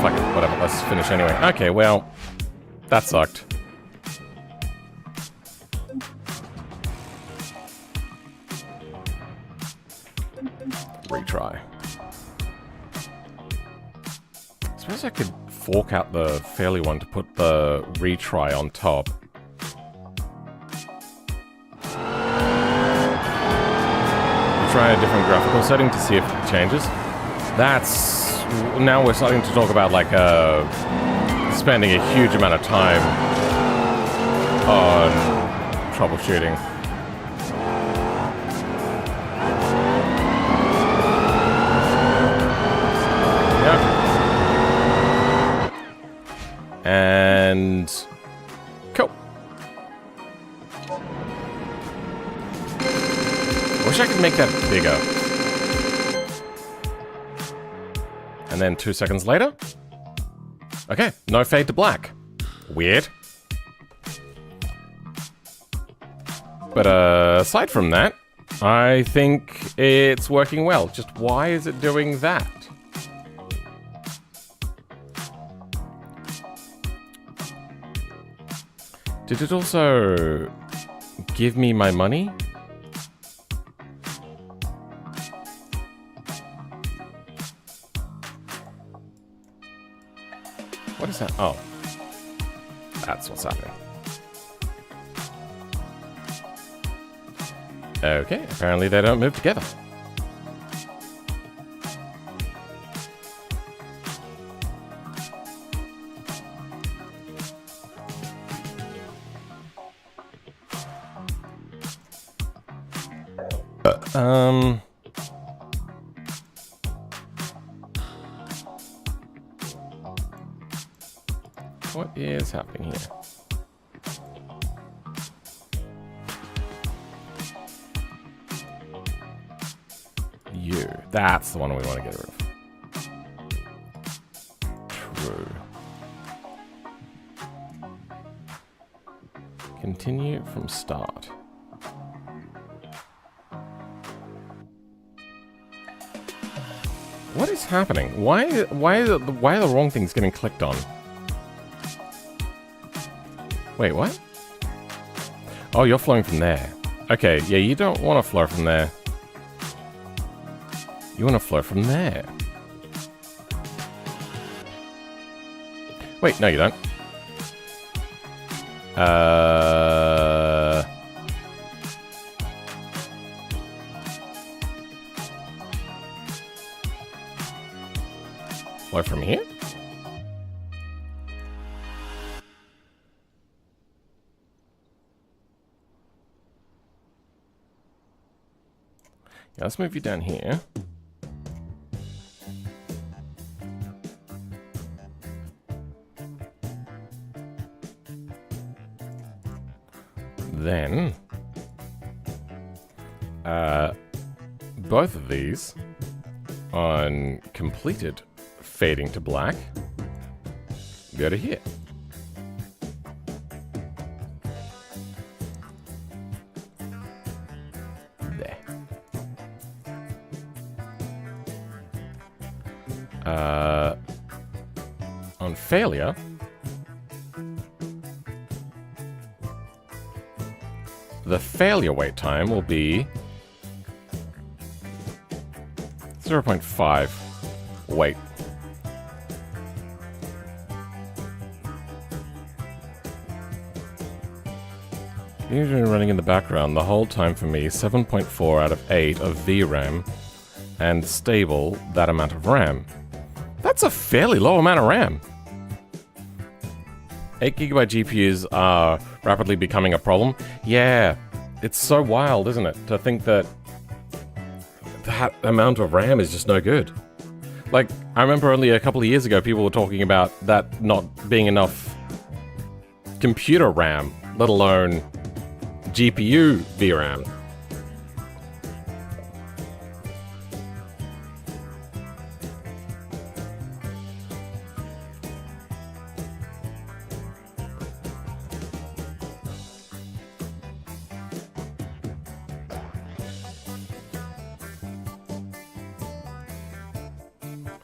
S1: Fuck it, whatever, let's finish anyway. Okay, well, that sucked. Retry. I suppose I could fork out the fairly one to put the retry on top. Try a different graphical setting to see if it changes. That's... Now we're starting to talk about, like, spending a huge amount of time on troubleshooting. Yep. And... Cool. Wish I could make that bigger. And then 2 seconds later. Okay, no fade to black. Weird. But aside from that, I think it's working well. Just why is it doing that? Did it also give me my money? What is that? Oh. That's what's happening. Okay, apparently they don't move together. What is happening here? You. That's the one we want to get rid of. True. Continue from start. What is happening? Why are the wrong things getting clicked on? Wait, what? Oh, you're flowing from there. Okay, yeah, you don't want to flow from there. You want to flow from there. Wait, no you don't. Flow from here? Yeah, let's move you down here. Then, both of these on completed fading to black, go to here. There. On failure, the failure wait time will be 0.5 wait. You've been running in the background the whole time for me, 7.4 out of 8 of VRAM, and stable that amount of RAM. That's a fairly low amount of RAM. 8GB GPUs are rapidly becoming a problem. Yeah, it's so wild, isn't it, to think that that amount of RAM is just no good. Like, I remember only a couple of years ago people were talking about that not being enough computer RAM, let alone GPU VRAM.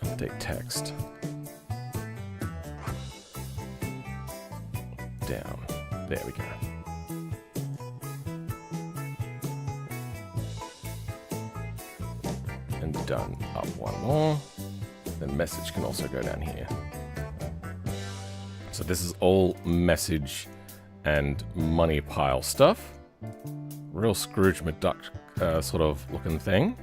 S1: Update text. Down. There we go. And done. Up one more. Then message can also go down here. So this is all message and money pile stuff. Real Scrooge McDuck sort of looking thing.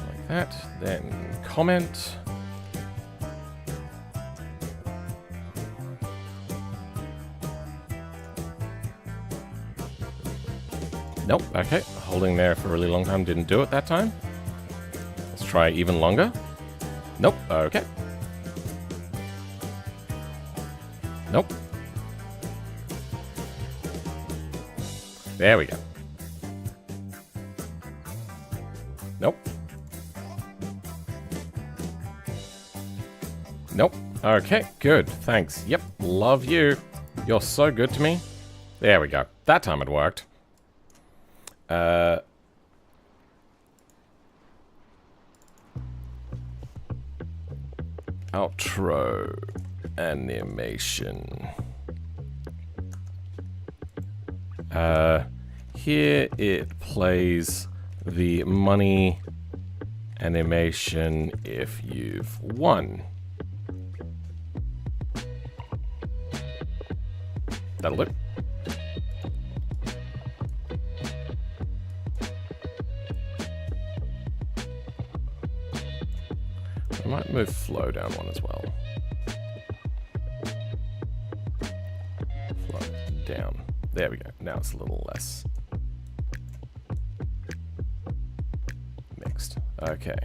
S1: Like that. Then comment. Nope, okay. Holding there for a really long time didn't do it that time. Let's try even longer. Nope, okay. Nope. There we go. Nope. Nope. Okay, good. Thanks. Yep, love you. You're so good to me. There we go. That time it worked. Outro animation. Here it plays the money animation if you've won. That'll do. I might move flow down one as well. Flow down. There we go. Now it's a little less mixed. Okay.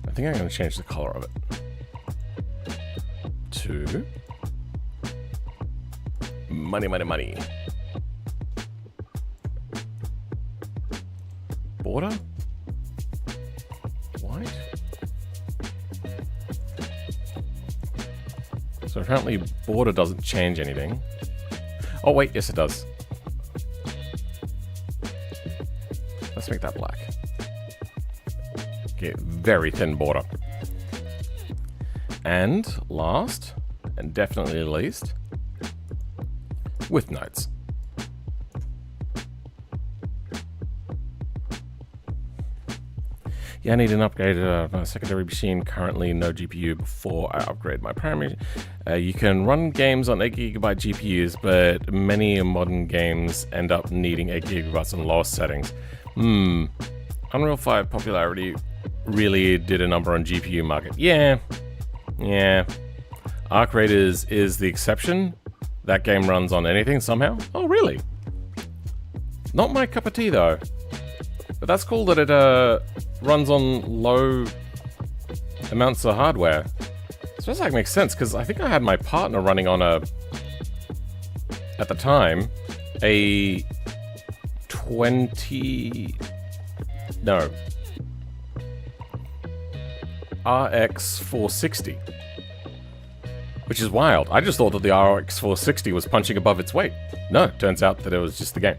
S1: I think I'm going to change the color of it to money, money, money. Border? White? So apparently border doesn't change anything. Oh wait, yes it does. Let's make that black. Okay, very thin border. And last, and definitely least, with notes. Yeah, I need an upgrade of my secondary machine. Currently no GPU before I upgrade my primary. You can run games on 8GB GPUs, but many modern games end up needing 8GB on lower settings. Unreal 5 popularity really did a number on GPU market. Yeah. Arc Raiders is the exception. That game runs on anything somehow. Oh, really? Not my cup of tea, though. But that's cool that it runs on low amounts of hardware. I suppose that makes sense, because I think I had my partner running on at the time, a RX 460. Which is wild. I just thought that the RX 460 was punching above its weight. No, turns out that it was just the game.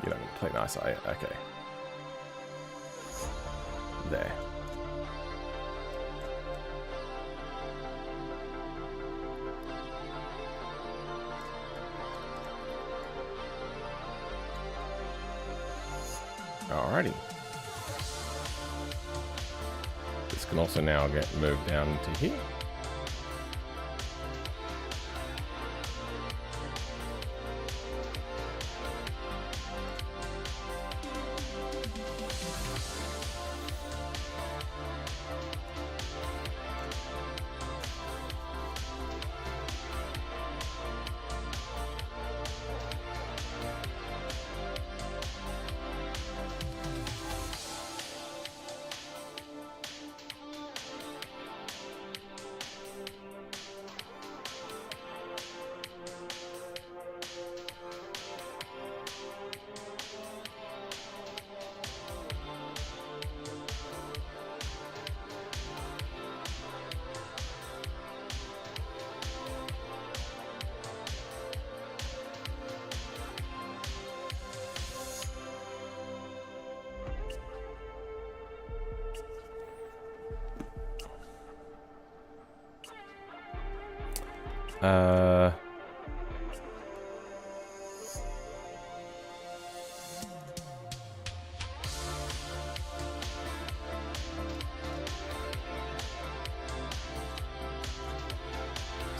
S1: You're not going to play nice, are you? Okay. There. Alrighty. This can also now get moved down into here.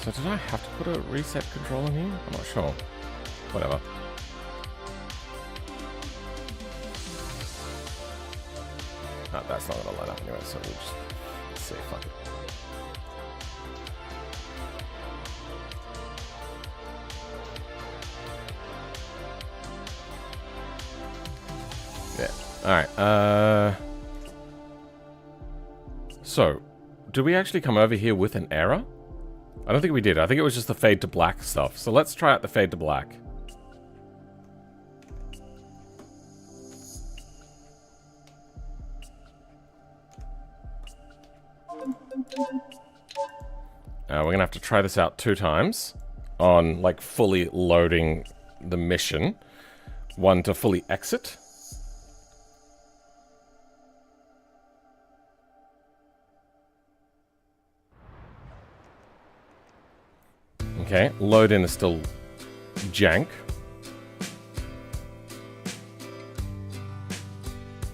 S1: So did I have to put a reset control in here? I'm not sure. Whatever. Oh, that's not gonna line up anyway, so we'll just see. Fuck it. Yeah. Alright, so, did we actually come over here with an error? I don't think we did. I think it was just the fade to black stuff. So let's try out the fade to black. We're gonna have to try this out 2 times on like fully loading the mission. 1 to fully exit. Okay, load in is still jank.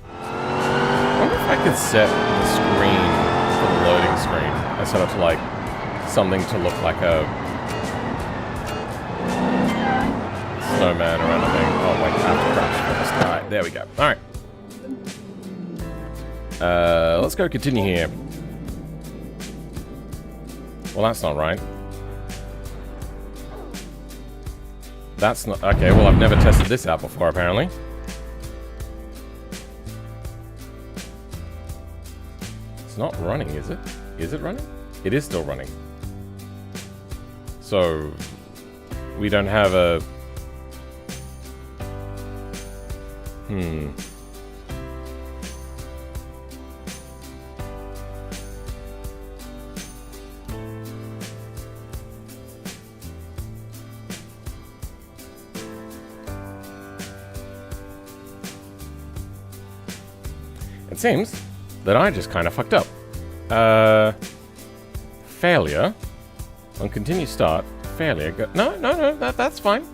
S1: I wonder if I could set the screen for the loading screen. I set it to like something to look like a snowman or anything. Oh wait, I have to crash first. Alright, there we go. Alright. Let's go continue here. Well, that's not right. That's not... Okay, well, I've never tested this out before, apparently. It's not running, is it? Is it running? It is still running. So... we don't have a... It seems that I just kind of fucked up. Failure. On continue start. Failure. No, that's fine.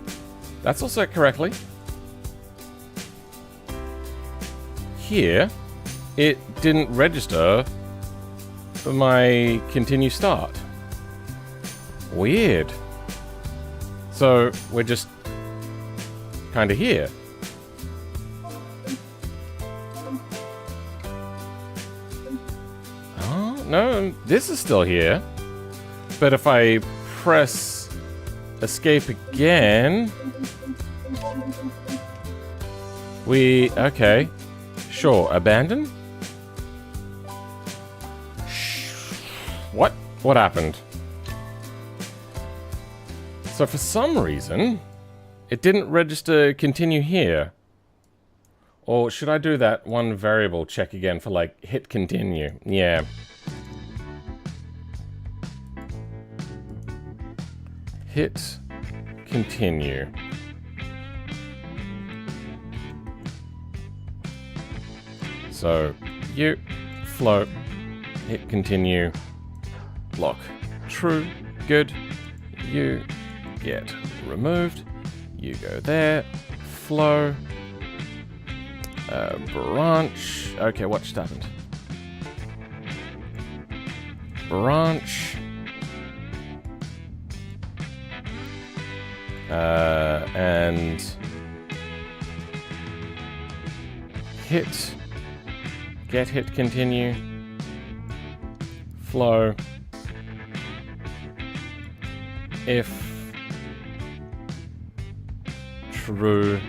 S1: That's all set correctly. Here, it didn't register for my continue start. Weird. So, we're just kind of here. No, this is still here. But if I press escape again... Okay. Sure, abandon? What? What happened? So for some reason, it didn't register continue here. Or should I do that one variable check again for like hit continue? Yeah. Hit continue. So you float, hit continue, block true, good. You get removed. You go there, flow, branch. Okay, what just happened? Branch. And hit, get hit continue, flow, if true.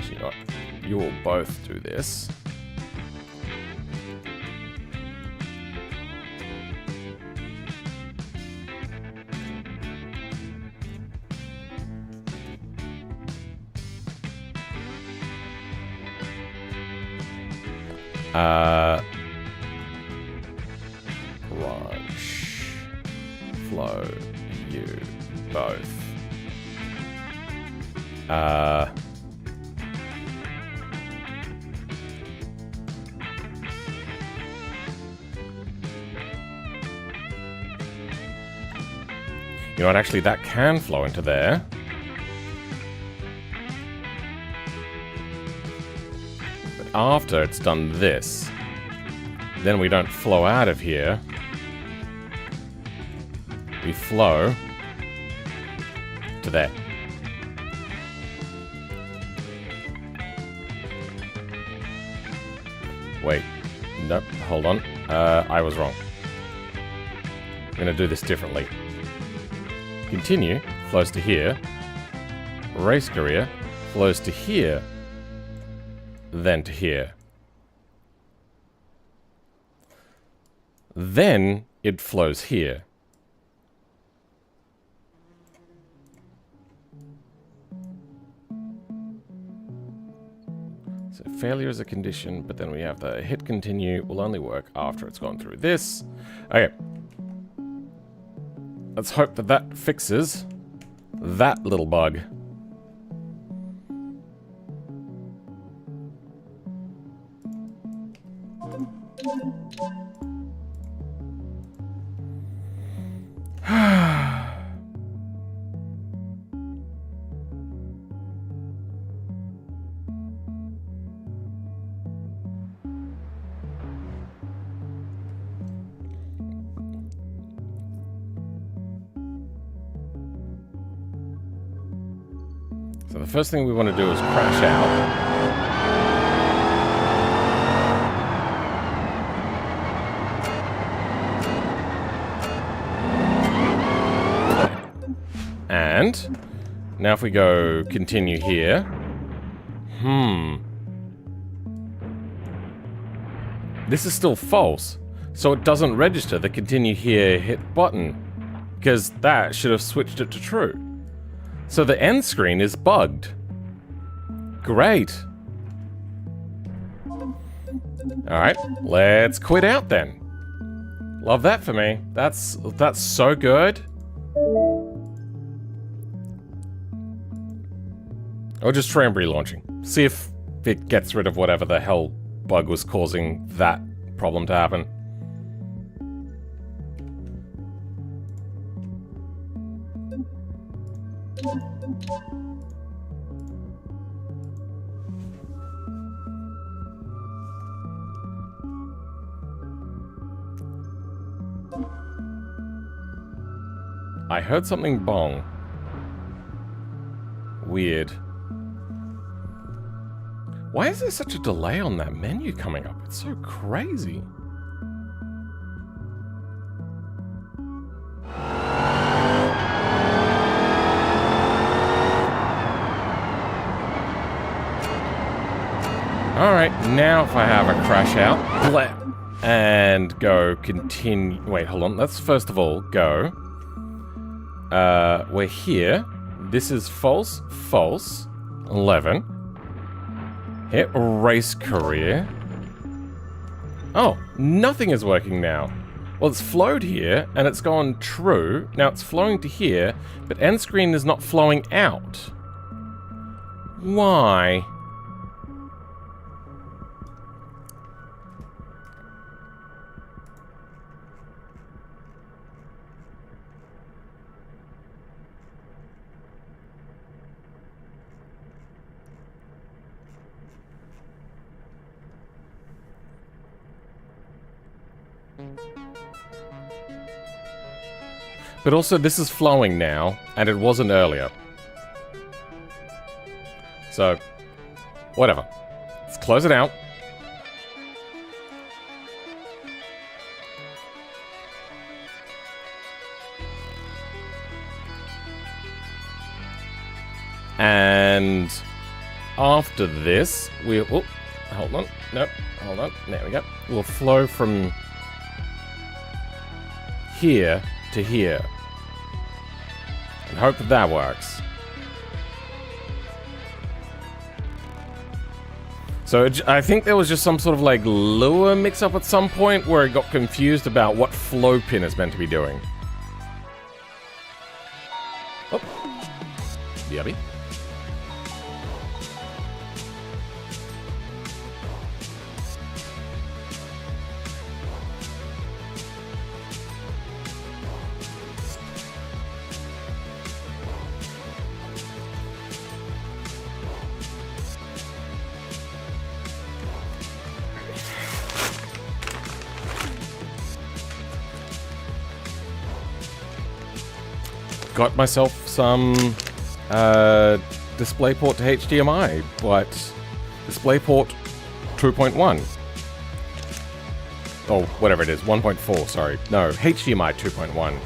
S1: You know what? You will both do this. Branch, flow, you both. You know what, actually that can flow into there. But after it's done this, then we don't flow out of here. We flow to there. Wait. Nope. Hold on. I was wrong. I'm gonna do this differently. Continue flows to here. Race career flows to here. Then to here. Then it flows here. So failure is a condition, but then we have the hit continue will only work after it's gone through this. Okay. Let's hope that that fixes that little bug. So the first thing we want to do is crash out. And now if we go continue here. This is still false. So it doesn't register the continue here hit button. Because that should have switched it to true. So the end screen is bugged. Great. Alright, let's quit out then. Love that for me. That's so good. Or just try and relaunching. See if it gets rid of whatever the hell bug was causing that problem to happen. I heard something bong. Weird. Why is there such a delay on that menu coming up? It's so crazy. Alright, now if I have a crash out, and go continue. Wait, hold on. Let's first of all go. We're here. This is false, false, 11. Hit race career. Oh, nothing is working now. Well, it's flowed here, and it's gone true. Now it's flowing to here, but end screen is not flowing out. Why? But also, this is flowing now, and it wasn't earlier. So, whatever. Let's close it out. And after this, we'll... Oh, hold on. Nope. Hold on. There we go. We'll flow from here to here. And hope that that works. So I think there was just some sort of like Lua mix-up at some point where it got confused about what flow pin is meant to be doing. Oh. Yubby. Got myself some DisplayPort to HDMI, but DisplayPort 2.1. or whatever it is, 1.4, sorry. No, HDMI 2.1.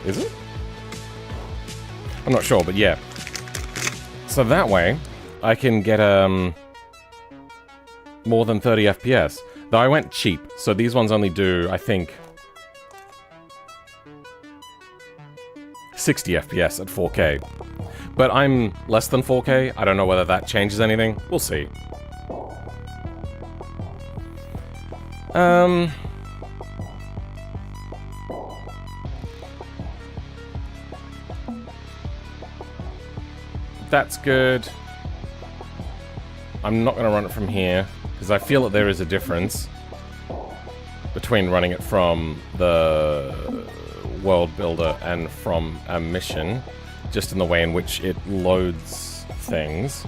S1: Is it? I'm not sure, but yeah. So that way, I can get more than 30 FPS. Though I went cheap, so these ones only do, I think, 60 FPS at 4K. But I'm less than 4K. I don't know whether that changes anything. We'll see. That's good. I'm not going to run it from here, because I feel that there is a difference between running it from the world builder and from a mission, just in the way in which it loads things.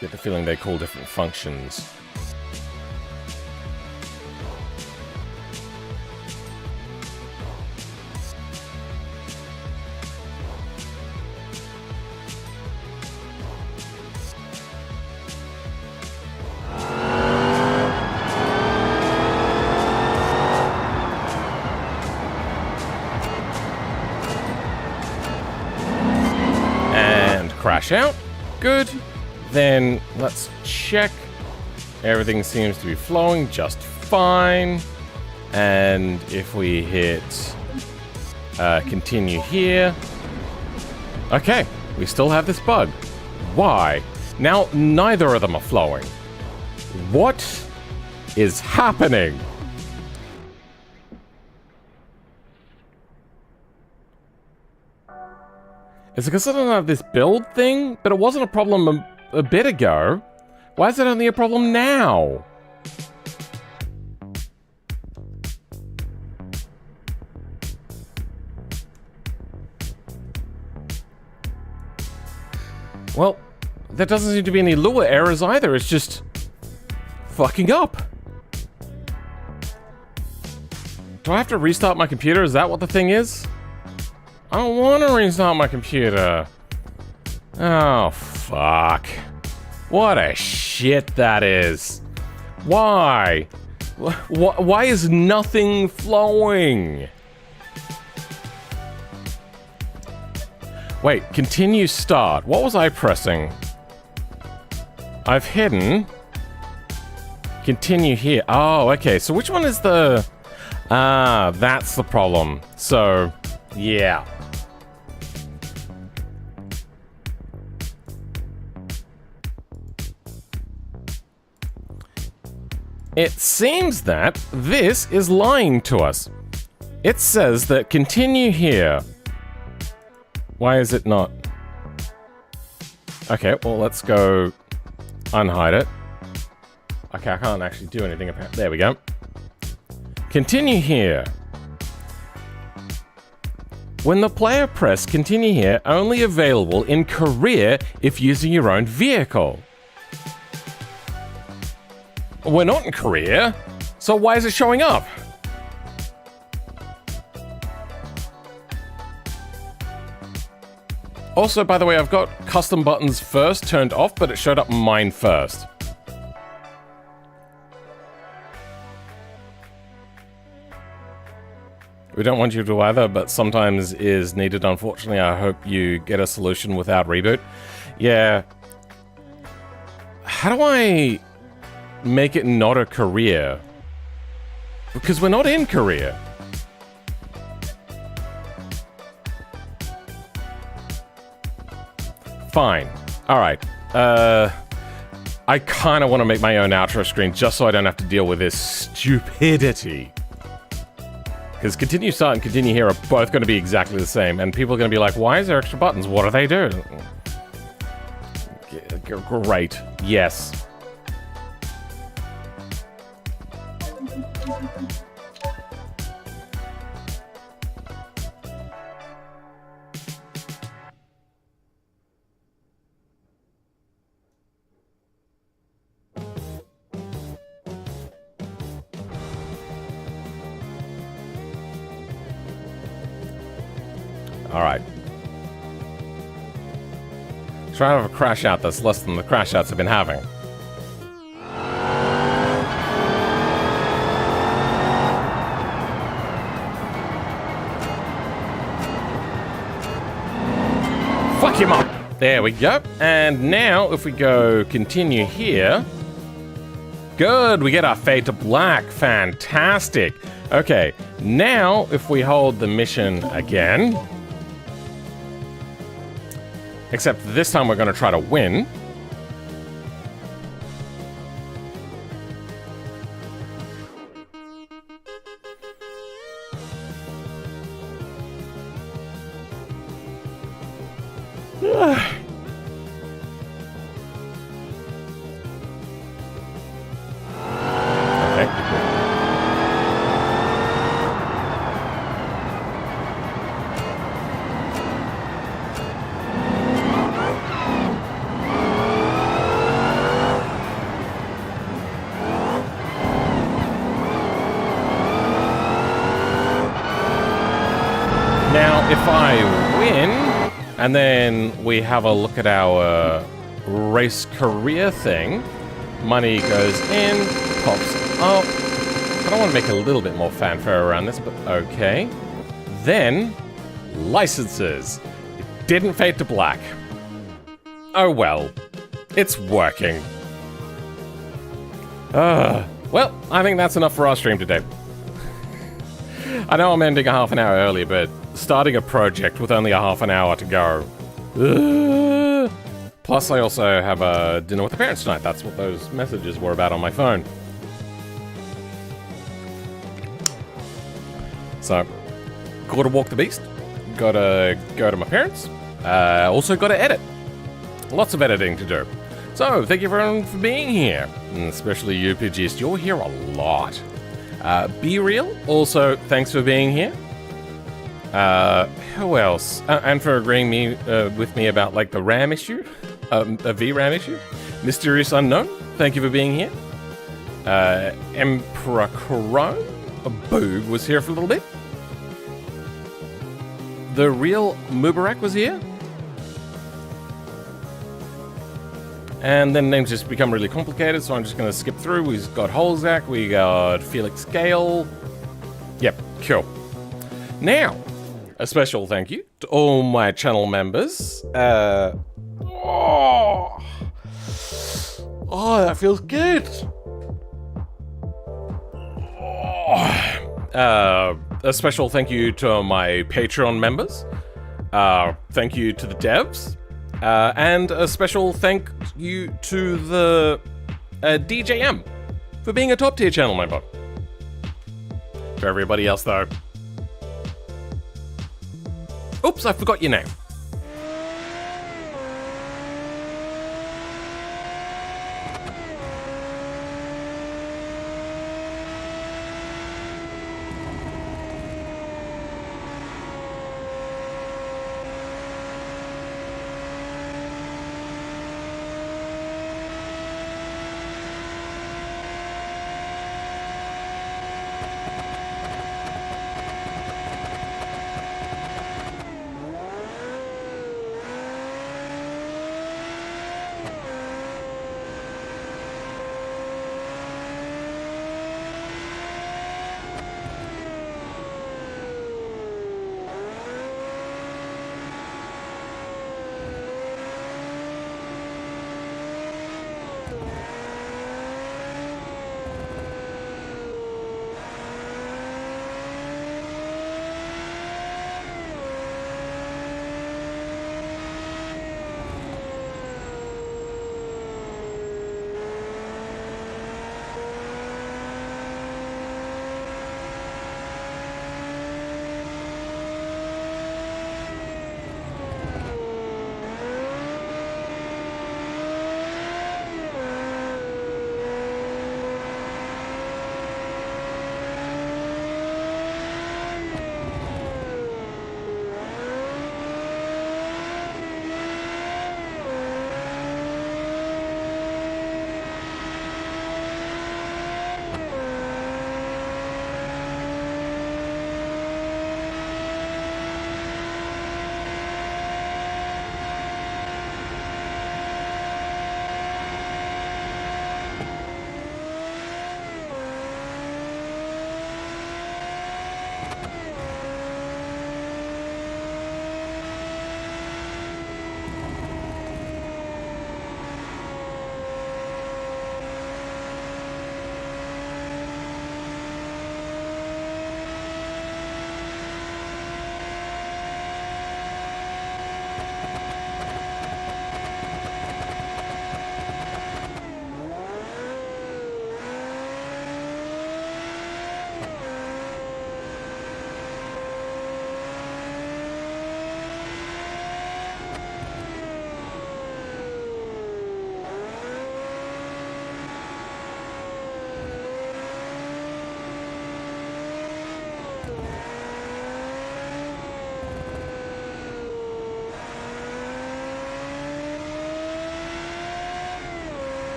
S1: Get the feeling they call different functions. Crash out. Good. Then let's check. Everything seems to be flowing just fine. And if we hit continue here. Okay, we still have this bug. Why? Now neither of them are flowing. What is happening? Is it because I don't have this build thing? But it wasn't a problem a bit ago. Why is it only a problem now? Well, there doesn't seem to be any Lua errors either. It's just fucking up. Do I have to restart my computer? Is that what the thing is? I don't want to restart my computer. Oh, fuck. What a shit that is. Why? Why is nothing flowing? Wait, continue start. What was I pressing? I've hidden. Continue here. Oh, okay. So which one is the... Ah, that's the problem. So, yeah. It seems that this is lying to us. It says that continue here. Why is it not? Okay, well, let's go unhide it. Okay, I can't actually do anything about it. There we go. Continue here. When the player press continue here, only available in career if using your own vehicle. We're not in career, so why is it showing up? Also, by the way, I've got custom buttons first turned off, but it showed up mine first. We don't want you to either, but sometimes is needed, unfortunately. I hope you get a solution without reboot. Yeah. How do I make it not a career? Because we're not in career. Fine. Alright. I kind of want to make my own outro screen just so I don't have to deal with this stupidity. Because continue start and continue here are both going to be exactly the same, and people are going to be like, why is there extra buttons? What do they do? Great. Yes. Alright. Try to have a crash out that's less than the crash outs I've been having. Fuck him up. There we go. And now, if we go continue here. Good, we get our fade to black. Fantastic. Okay, now if we hold the mission again. Except this time we're going to try to win. Now, if I win, and then we have a look at our race career thing, money goes in, pops up. I don't want to make a little bit more fanfare around this, but okay. Then, licenses. It didn't fade to black. Oh well, it's working. Well, I think that's enough for our stream today. I know I'm ending a half an hour early, but starting a project with only a half an hour to go. Plus, I also have a dinner with the parents tonight. That's what those messages were about on my phone. So, gotta walk the beast. Gotta go to my parents. Also gotta edit. Lots of editing to do. So, thank you everyone for being here. And especially you, Pidgeist. You're here a lot. Be Real, also thanks for being here. Who else? And for agreeing with me about like the RAM issue, a VRAM issue. Mysterious Unknown, thank you for being here. Emperor Crone, Boog was here for a little bit. The Real Mubarak was here. And then names just become really complicated, so I'm just going to skip through. We've got Holzak, we got Felix Gale. Yep, cool. Now, a special thank you to all my channel members. Oh, that feels good. A special thank you to my Patreon members. Thank you to the devs. And a special thank you to the DJM for being a top tier channel member. For everybody else though. Oops, I forgot your name.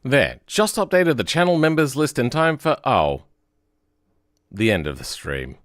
S1: There, just updated the channel members list in time for, the end of the stream.